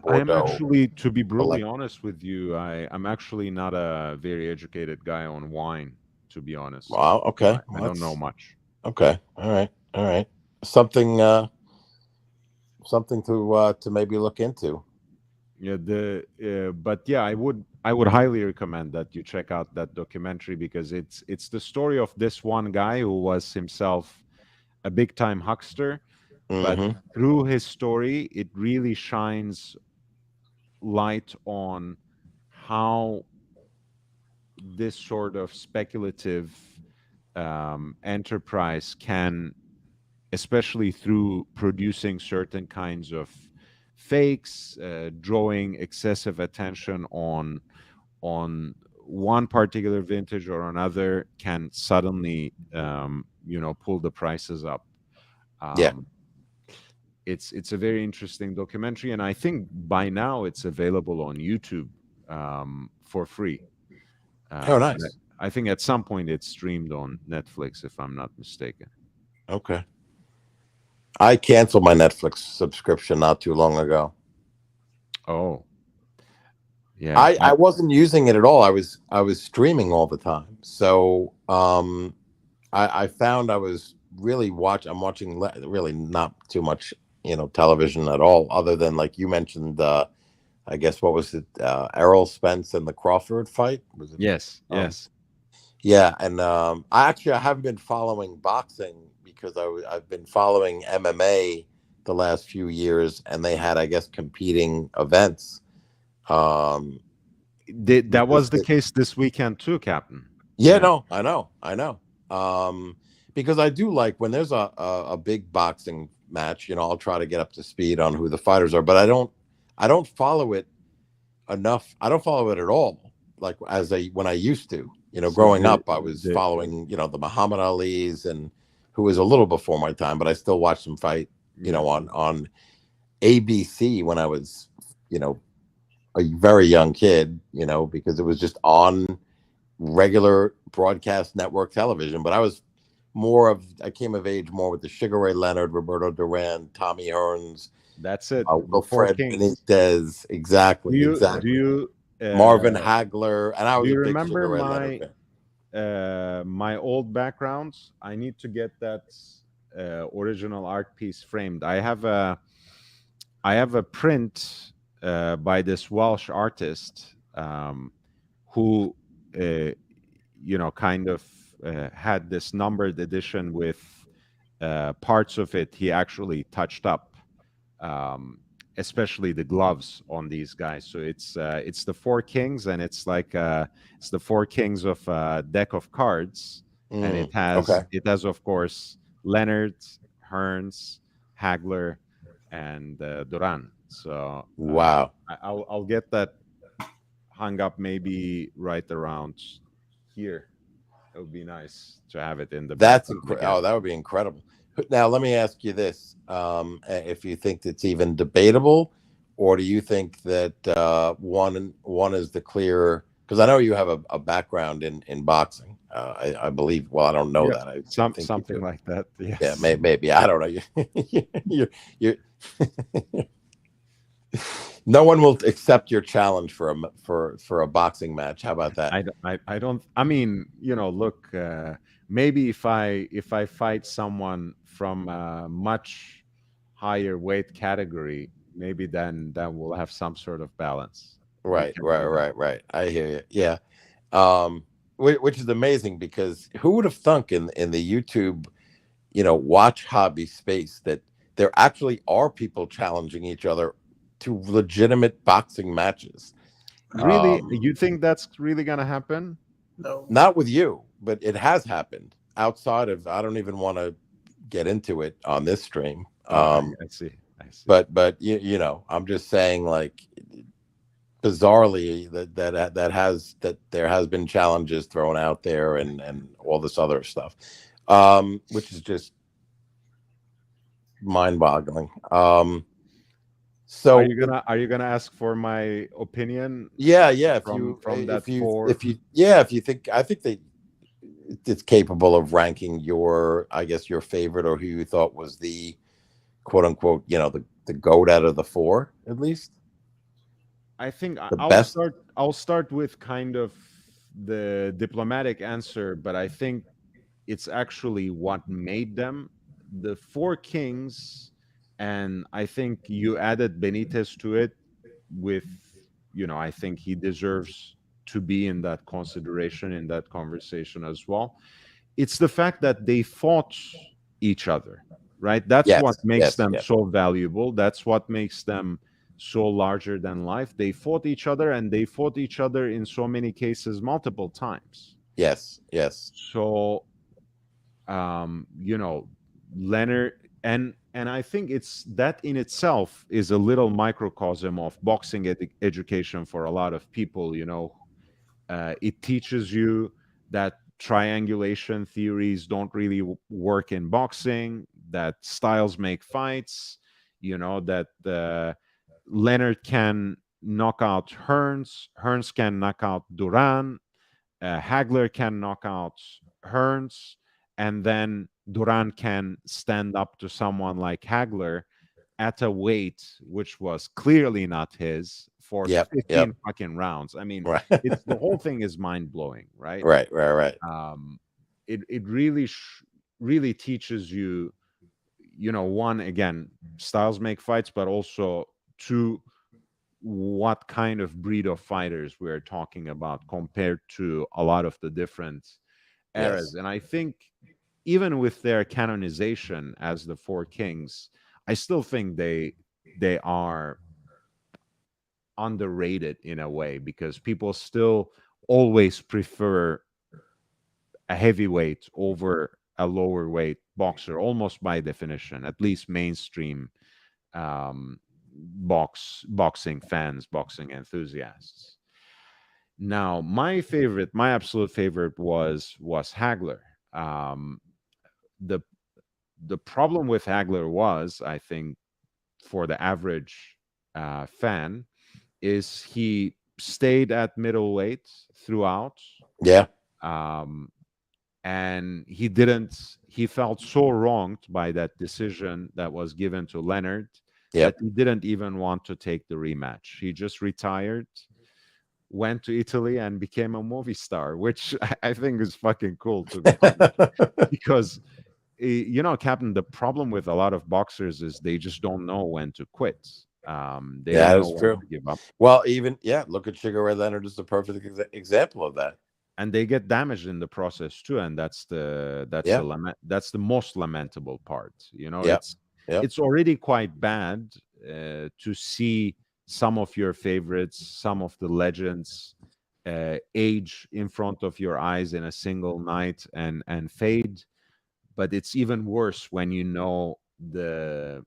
Speaker 5: Bordeaux.
Speaker 1: I'm actually, to be brutally honest with you, I'm actually not a very educated guy on wine, to be honest.
Speaker 5: Wow. Okay.
Speaker 1: I don't know much.
Speaker 5: Okay. All right. Something to maybe look into.
Speaker 1: Yeah. But yeah, I would highly recommend that you check out that documentary, because it's the story of this one guy who was himself a big time huckster, but through his story, it really shines light on how this sort of speculative enterprise can, especially through producing certain kinds of fakes, drawing excessive attention on one particular vintage or another, can suddenly pull the prices up. it's a very interesting documentary, and I think by now it's available on YouTube for free.
Speaker 5: Oh, nice.
Speaker 1: I think at some point it's streamed on Netflix, if I'm not mistaken.
Speaker 5: Okay. I canceled my Netflix subscription not too long ago.
Speaker 1: Oh, yeah.
Speaker 5: I wasn't using it at all. I was streaming all the time. So I found I was really I'm watching really not too much, television at all, other than, like you mentioned, I guess, what was it, Errol Spence and the Crawford fight? Was it?
Speaker 1: Yes, yes.
Speaker 5: Yeah, and I haven't been following boxing because I've been following MMA the last few years, and they had, I guess, competing events.
Speaker 1: That was the case this weekend too, Captain.
Speaker 5: Yeah, no, I know. Because I do like when there's a big boxing match, I'll try to get up to speed on who the fighters are, but I don't follow it enough. I don't follow it at all, like when I used to. Growing up, I was following, the Muhammad Ali's, and who was a little before my time, but I still watched them fight, on ABC when I was, a very young kid, because it was just on regular broadcast network television. But I came of age more with the Sugar Ray Leonard, Roberto Duran, Tommy Hearns.
Speaker 1: That's it.
Speaker 5: Wilfred Benitez. Exactly. Marvin Hagler. And I was
Speaker 1: do you
Speaker 5: a big
Speaker 1: remember
Speaker 5: Sugar Ray Leonard fan.
Speaker 1: My old backgrounds? I need to get that original art piece framed. I have a print by this Welsh artist who kind of had this numbered edition with parts of it he actually touched up, especially the gloves on these guys. So it's the Four Kings, and it's like it's the Four Kings of a deck of cards, and it has of course Leonard, Hearns, Hagler, and Duran. So
Speaker 5: wow,
Speaker 1: I'll get that hung up maybe right around here. It would be nice to have it in the.
Speaker 5: That would be incredible. Now let me ask you this: if you think it's even debatable, or do you think that one is the clear? Because I know you have a background in boxing. I believe. Well, I don't know that.
Speaker 1: Something like that. Yes.
Speaker 5: Yeah, maybe. I don't know. You no one will accept your challenge for a boxing match. How about that?
Speaker 1: I don't. I mean, look. Maybe if I fight someone from a much higher weight category, maybe then we'll have some sort of balance.
Speaker 5: Right. I hear you. Yeah. Which is amazing, because who would have thunk in the YouTube, watch hobby space that there actually are people challenging each other to legitimate boxing matches.
Speaker 1: Really? You think that's really going to happen?
Speaker 5: No. Not with you, but it has happened outside of, I don't even want to get into it on this stream.
Speaker 1: I see.
Speaker 5: But I'm just saying, like, bizarrely that there has been challenges thrown out there and all this other stuff, which is just mind-boggling. So
Speaker 1: are you gonna ask for my opinion?
Speaker 5: Yeah.
Speaker 1: If
Speaker 5: you think, I think it's capable of ranking your favorite, or who you thought was the quote unquote, the GOAT out of the four, at least.
Speaker 1: I think
Speaker 5: best.
Speaker 1: I'll start with kind of the diplomatic answer, but I think it's actually what made them the Four Kings. And I think you added Benitez to it with, I think he deserves to be in that consideration, in that conversation as well. It's the fact that they fought each other, right? That's what makes them so valuable. That's what makes them so larger than life. They fought each other, and they fought each other in so many cases multiple times.
Speaker 5: Yes.
Speaker 1: So, Leonard, and I think it's that in itself is a little microcosm of boxing education for a lot of people. It teaches you that triangulation theories don't really work in boxing, that styles make fights. you know, that Leonard can knock out Hearns, Hearns can knock out Duran, Hagler can knock out Hearns, and then Duran can stand up to someone like Hagler at a weight which was clearly not his for 15 fucking rounds. I mean,
Speaker 5: Right.
Speaker 1: it's the whole thing is mind blowing, right?
Speaker 5: Right.
Speaker 1: It really really teaches you, you know, one, again, styles make fights, but also two, what kind of breed of fighters we're talking about compared to a lot of the different eras.
Speaker 5: Yes.
Speaker 1: And I think even with their canonization as the Four Kings, I still think they are underrated in a way, because people still always prefer a heavyweight over a lower weight boxer, almost by definition, at least mainstream boxing fans, boxing enthusiasts. Now, my absolute favorite was Hagler. The problem with Hagler was, I think, for the average fan, is he stayed at middleweight throughout.
Speaker 5: Yeah.
Speaker 1: And he felt so wronged by that decision that was given to Leonard that he didn't even want to take the rematch. He just retired, went to Italy, and became a movie star, which I think is fucking cool, to be honest. Because, you know, Captain, the problem with a lot of boxers is they just don't know when to quit. They don't know when to give up.
Speaker 5: Well, even look at Sugar Ray Leonard is the perfect example of that.
Speaker 1: And they get damaged in the process too, and that's the most lamentable part. You know, it's already quite bad to see some of your favorites, some of the legends, age in front of your eyes in a single night and fade. But it's even worse when you know the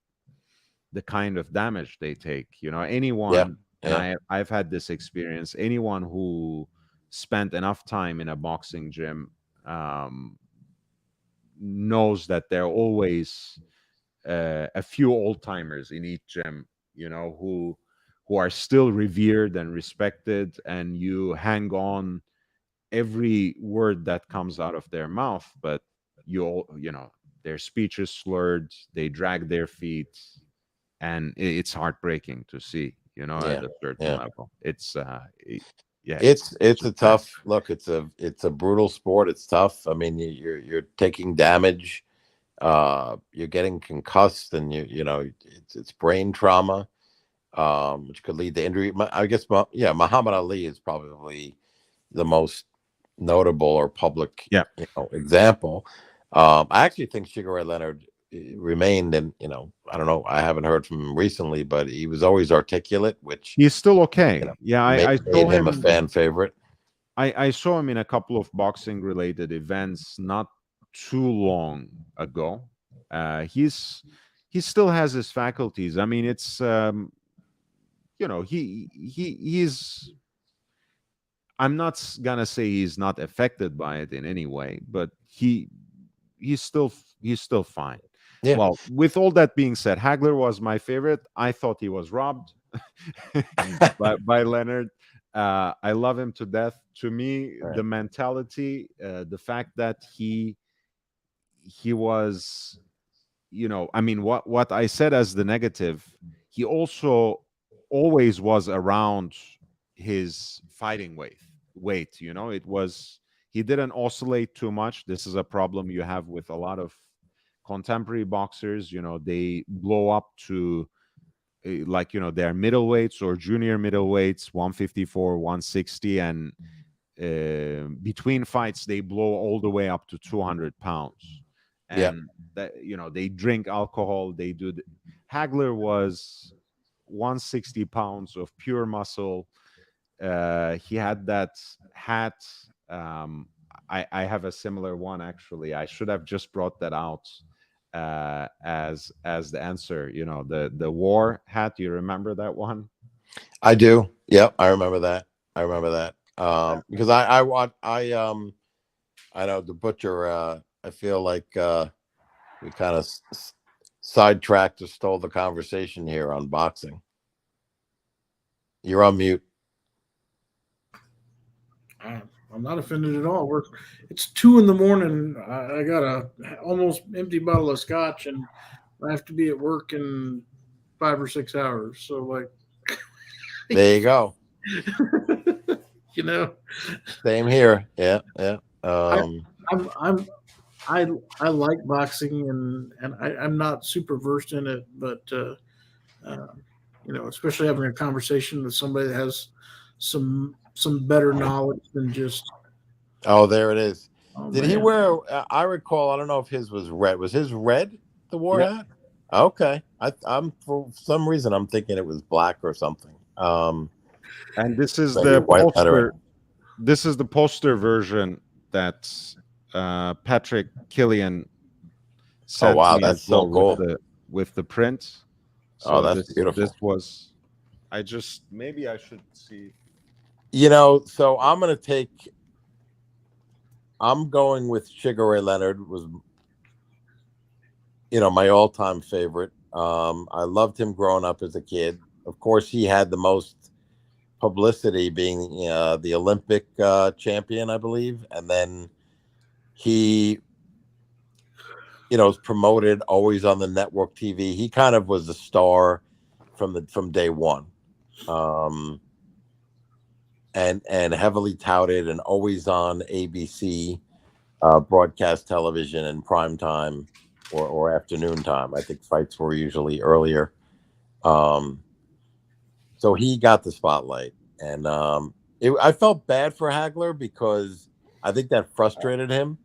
Speaker 1: kind of damage they take. You know, anyone, and I've had this experience, anyone who spent enough time in a boxing gym knows that there are always a few old timers in each gym, you know, who are still revered and respected, and you hang on every word that comes out of their mouth, but you know, their speech is slurred, they drag their feet, and it's heartbreaking to see, you know, at a certain level. It's
Speaker 5: it's a tough look. It's a brutal sport. It's tough. I mean, you're taking damage, you're getting concussed, and you know, it's brain trauma, which could lead to injury. I guess Muhammad Ali is probably the most notable or public example. I actually think Sugar Ray Leonard remained, and you know, I don't know, I haven't heard from him recently, but he was always articulate, which
Speaker 1: he's still okay.
Speaker 5: You know, I saw him a fan favorite.
Speaker 1: I saw him in a couple of boxing related events not too long ago. He still has his faculties. I mean, it's you know, he's, I'm not gonna say he's not affected by it in any way, but he's still fine. Yeah. Well, with all that being said, Hagler was my favorite. I thought he was robbed by Leonard. I love him to death. To me, the mentality, the fact that he was, you know, I mean, what I said as the negative, he also always was around his fighting weight. You know, he didn't oscillate too much. This is a problem you have with a lot of contemporary boxers. You know, they blow up to like, you know, they're middleweights or junior middleweights, 154, 160, and between fights they blow all the way up to 200 pounds. And that, you know, they drink alcohol, they do Hagler was 160 pounds of pure muscle. He had that hat. I have a similar one, actually. I should have just brought that out as the answer. You know, the war hat. You remember that one?
Speaker 5: I do. Yep, I remember that. Because I know the Butcher. I feel like we kind of sidetracked or stole the conversation here on boxing. You're on mute.
Speaker 6: I'm not offended at all. It's 2 a.m. I got a almost empty bottle of scotch, and I have to be at work in 5 or 6 hours. So, like,
Speaker 5: there you go.
Speaker 6: You know,
Speaker 5: same here. Yeah.
Speaker 6: I like boxing, and I'm not super versed in it, but especially having a conversation with somebody that has some better knowledge than just.
Speaker 5: Oh, there it is. Did he
Speaker 6: man.
Speaker 5: wear? I recall. I don't know if his was red. Was his red the war hat? Okay. I'm for some reason I'm thinking it was black or something.
Speaker 1: And this is
Speaker 5: maybe
Speaker 1: the
Speaker 5: white lettering.
Speaker 1: poster. This is the poster version that Patrick Killian sent
Speaker 5: wow,
Speaker 1: me
Speaker 5: that's
Speaker 1: as
Speaker 5: so
Speaker 1: well
Speaker 5: cool.
Speaker 1: with the print.
Speaker 5: So that's beautiful.
Speaker 1: This was. Maybe I should see.
Speaker 5: So I'm going with Sugar Ray Leonard. Was my all-time favorite. I loved him growing up as a kid. Of course, he had the most publicity being the Olympic champion, I believe, and then he was promoted always on the network TV. He kind of was the star from day one, and heavily touted and always on ABC broadcast television in prime time or afternoon time. I think fights were usually earlier. So he got the spotlight, and I felt bad for Hagler because I think that frustrated him.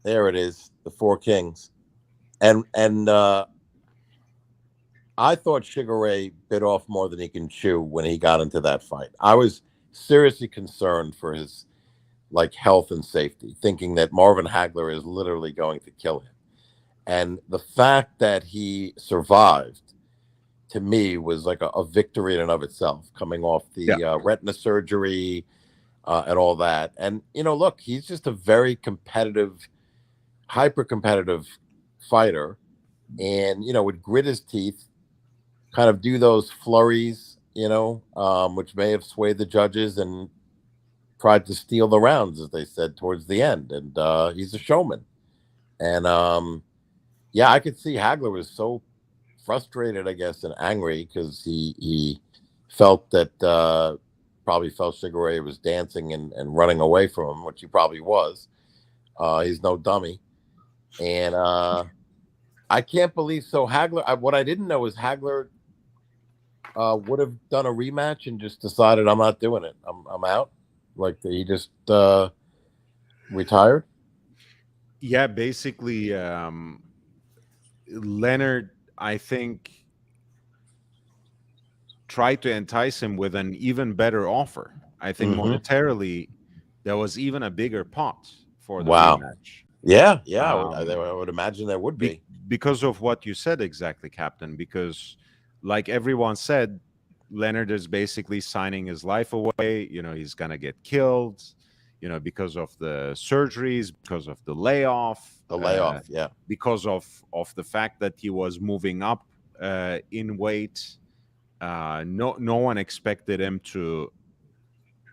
Speaker 5: There it is, the Four Kings, and I thought Sugar Ray bit off more than he can chew when he got into that fight. I was seriously concerned for his health and safety, thinking that Marvin Hagler is literally going to kill him. And the fact that he survived, to me, was like a victory in and of itself, coming off the retina surgery and all that. And, look, he's just a very competitive, hyper-competitive fighter. And, would grit his teeth, kind of do those flurries, which may have swayed the judges and tried to steal the rounds, as they said, towards the end. And he's a showman. And, I could see Hagler was so frustrated, I guess, and angry because he felt that probably felt Sugar Ray was dancing and running away from him, which he probably was. He's no dummy. And I can't believe Hagler. What I didn't know is Hagler would have done a rematch and just decided, I'm not doing it. I'm out. Like he just retired.
Speaker 1: Yeah, basically, Leonard, I think, tried to entice him with an even better offer. I think monetarily, there was even a bigger pot for the rematch.
Speaker 5: Yeah, I would imagine there would be.
Speaker 1: Because of what you said exactly, Captain, because like everyone said, Leonard is basically signing his life away. He's going to get killed, because of the surgeries, because of the layoff. Because of the fact that he was moving up in weight. No one expected him to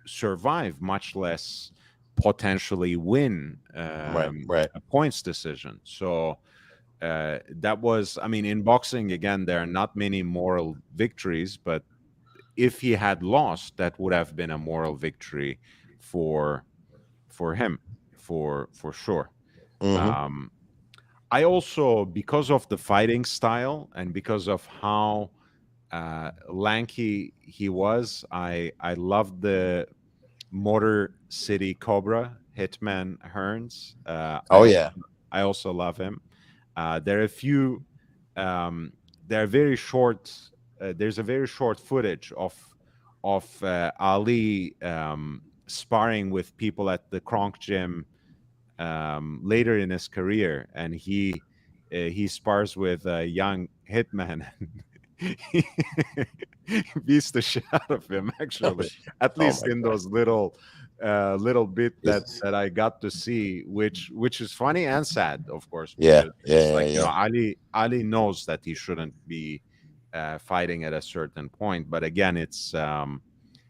Speaker 1: survive, much less potentially win a points decision. So that was, in boxing, again, there are not many moral victories, but if he had lost, that would have been a moral victory for him, for sure. I also, because of the fighting style and because of how lanky he was, I loved the Motor City Cobra, Hitman Hearns. I also love him. There are a few. They're very short. There's a very short footage of Ali sparring with people at the Kronk gym later in his career, and he spars with a young Hitman. He beats the shit out of him, actually, at least in those little little bit
Speaker 5: Jesus.
Speaker 1: that I got to see, which is funny and sad, of course.
Speaker 5: Yeah,
Speaker 1: Because
Speaker 5: yeah,
Speaker 1: it's
Speaker 5: yeah,
Speaker 1: like, you know,
Speaker 5: yeah.
Speaker 1: Ali knows that he shouldn't be fighting at a certain point, but again, it's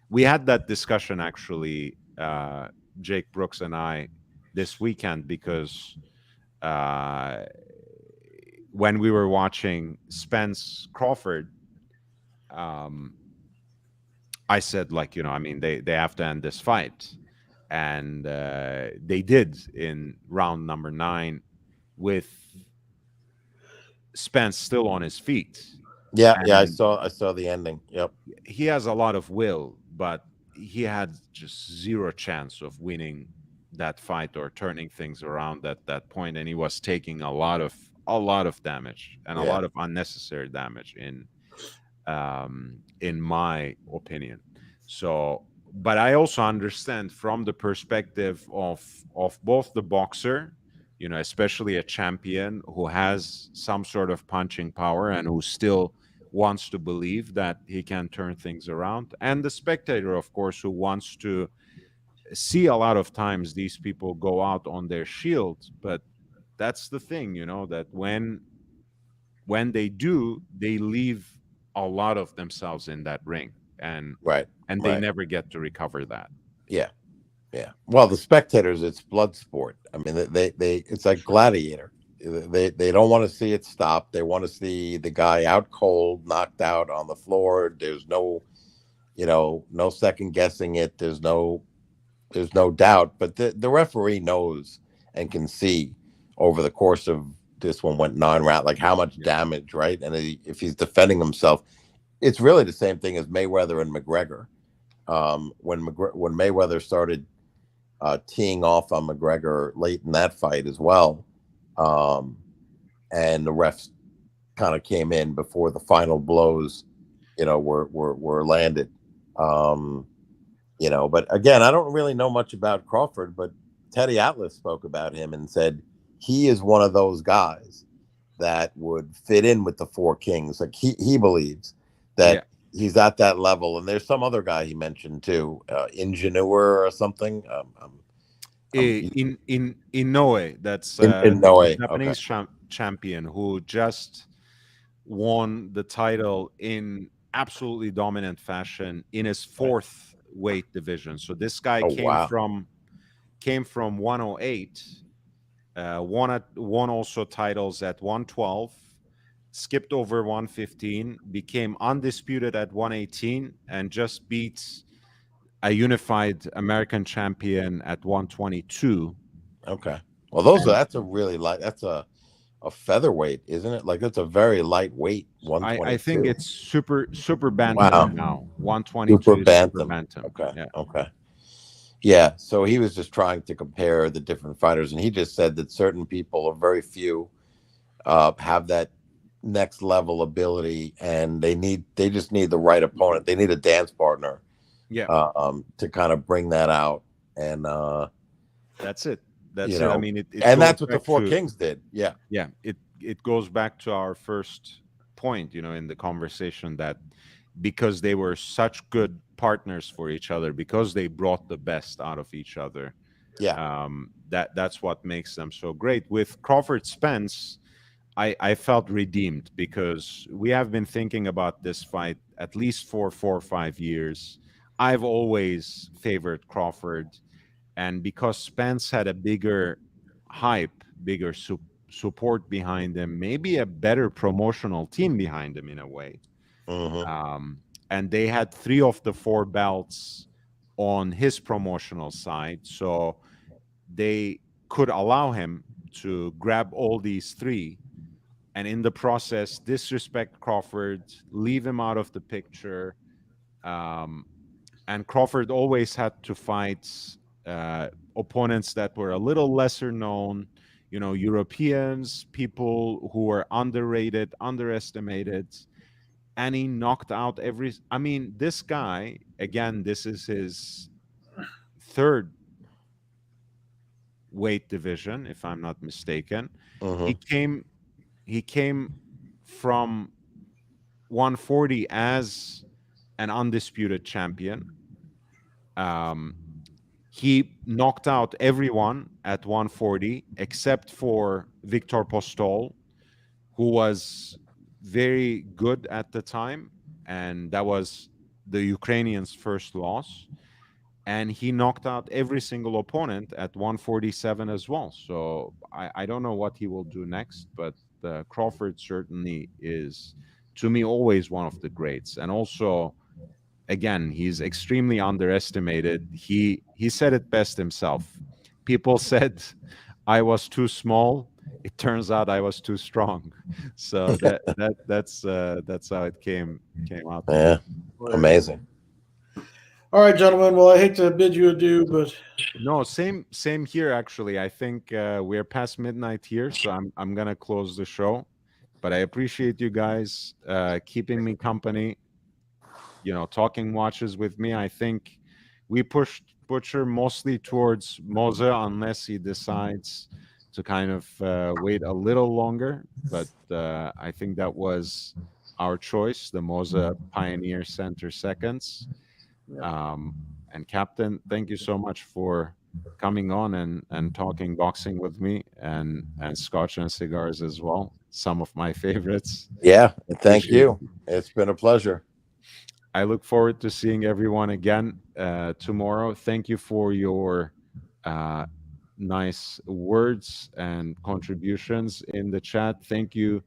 Speaker 1: we had that discussion actually, Jake Brooks and I, this weekend, because uh, when we were watching Spence Crawford, I said, like, you know, I mean, they have to end this fight, and they did in round number 9 with Spence still on his feet.
Speaker 5: Yeah, yeah,
Speaker 1: And
Speaker 5: I saw the ending. Yep.
Speaker 1: he has a lot of will, but he had just zero chance of winning that fight or turning things around at that point, and he was taking a lot of damage and a
Speaker 5: Yeah.
Speaker 1: lot of unnecessary damage in my opinion. So, but I also understand from the perspective of both the boxer, you know, especially a champion who has some sort of punching power and who still wants to believe that he can turn things around, and the spectator, of course, who wants to see a lot of times these people go out on their shield. But that's the thing, you know, that when they do, they leave a lot of themselves in that ring, and
Speaker 5: Right.
Speaker 1: they
Speaker 5: Right.
Speaker 1: never get to recover that.
Speaker 5: Yeah. Yeah. Well, the spectators, it's blood sport. I mean, they it's like Gladiator. They don't want to see it stop. They want to see the guy out cold, knocked out on the floor. There's no, you know, no second guessing it. There's no doubt. But the referee knows and can see over the course of this one went 9 rounds, like how much damage, right? And if he's defending himself, it's really the same thing as Mayweather and McGregor. When Mayweather started teeing off on McGregor late in that fight as well, and the refs kind of came in before the final blows, you know, were landed. You know, but again, I don't really know much about Crawford, but Teddy Atlas spoke about him and said he is one of those guys that would fit in with the 4 Kings. Like he believes that he's at that level. And there's some other guy he mentioned too, Ingenue or something.
Speaker 1: In Inoue, that's
Speaker 5: Inoue,
Speaker 1: Japanese champion who just won the title in absolutely dominant fashion in his 4th weight division. So this guy came from 108, won also titles at 112, skipped over 115, became undisputed at 118, and just beats a unified American champion at 122.
Speaker 5: Okay. Well, that's a really light. That's a featherweight, isn't it? Like that's a very lightweight 122.
Speaker 1: I think it's super bantam now. 122
Speaker 5: super bantam.
Speaker 1: Super bantam.
Speaker 5: Okay.
Speaker 1: Yeah.
Speaker 5: Okay. Yeah. So he was just trying to compare the different fighters, and he just said that certain people, or very few, have that next level ability, and they just need the right opponent. They need a dance partner.
Speaker 1: Yeah.
Speaker 5: To kind of bring that out, and
Speaker 1: that's it. That's it. I mean,
Speaker 5: that's what the 4 Kings did. Yeah.
Speaker 1: Yeah. It goes back to our first point, you know, in the conversation, that because they were such good partners for each other, because they brought the best out of each other.
Speaker 5: Yeah.
Speaker 1: That's what makes them so great. With Crawford Spence, I felt redeemed, because we have been thinking about this fight at least for 4 or 5 years. I've always favored Crawford. And because Spence had a bigger hype, bigger support behind him, maybe a better promotional team behind him in a way.
Speaker 5: Mm-hmm.
Speaker 1: And they had 3 of the 4 belts on his promotional side. So they could allow him to grab all these 3, and in the process, disrespect Crawford, leave him out of the picture. And Crawford always had to fight opponents that were a little lesser known, you know, Europeans, people who were underrated, underestimated, and he knocked out I mean, this guy, again, this is his 3rd weight division, if I'm not mistaken.
Speaker 5: Mm-hmm.
Speaker 1: He came from 140 as an undisputed champion. he knocked out everyone at 140 except for Viktor Postol, who was very good at the time, and that was the Ukrainians' first loss. And he knocked out every single opponent at 147 as well. So I don't know what he will do next, but Crawford certainly is, to me, always one of the greats. And also, again, he's extremely underestimated. He said it best himself. People said I was too small. It turns out I was too strong. So that's how it came out.
Speaker 5: Yeah, amazing.
Speaker 6: All right, gentlemen. Well, I hate to bid you adieu, but
Speaker 1: no, same here. Actually, I think we're past midnight here, so I'm gonna close the show. But I appreciate you guys keeping me company. You know, talking watches with me. I think we pushed Butcher mostly towards Mose unless he decides to kind of wait a little longer. But I think that was our choice, the Mose Pioneer Center seconds. And Captain, thank you so much for coming on and talking boxing with me, and Scotch and cigars as well. Some of my favorites.
Speaker 5: Yeah, thank you. It's been a pleasure.
Speaker 1: I look forward to seeing everyone again tomorrow. Thank you for your nice words and contributions in the chat. Thank you,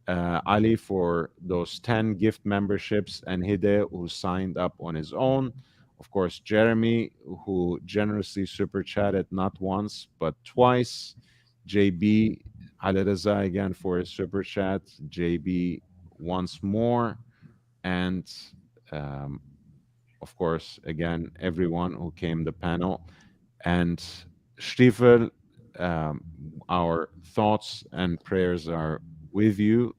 Speaker 1: Ali, for those 10 gift memberships, and Hide, who signed up on his own. Of course, Jeremy, who generously super chatted not once, but twice. JB, Alireza again for his super chat. JB once more. And of course, again, everyone who came the panel. And Stiefel, our thoughts and prayers are with you.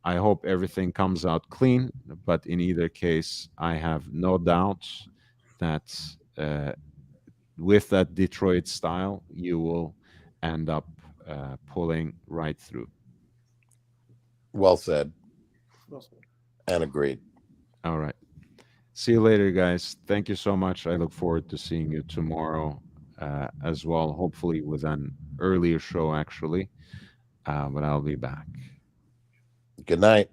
Speaker 1: I hope everything comes out clean, but in either case, I have no doubt that with that Detroit style, you will end up pulling right through.
Speaker 5: Well said. And agreed.
Speaker 1: All right. See you later, guys. Thank you so much. I look forward to seeing you tomorrow as well, hopefully with an earlier show, actually. But I'll be back.
Speaker 5: Good night.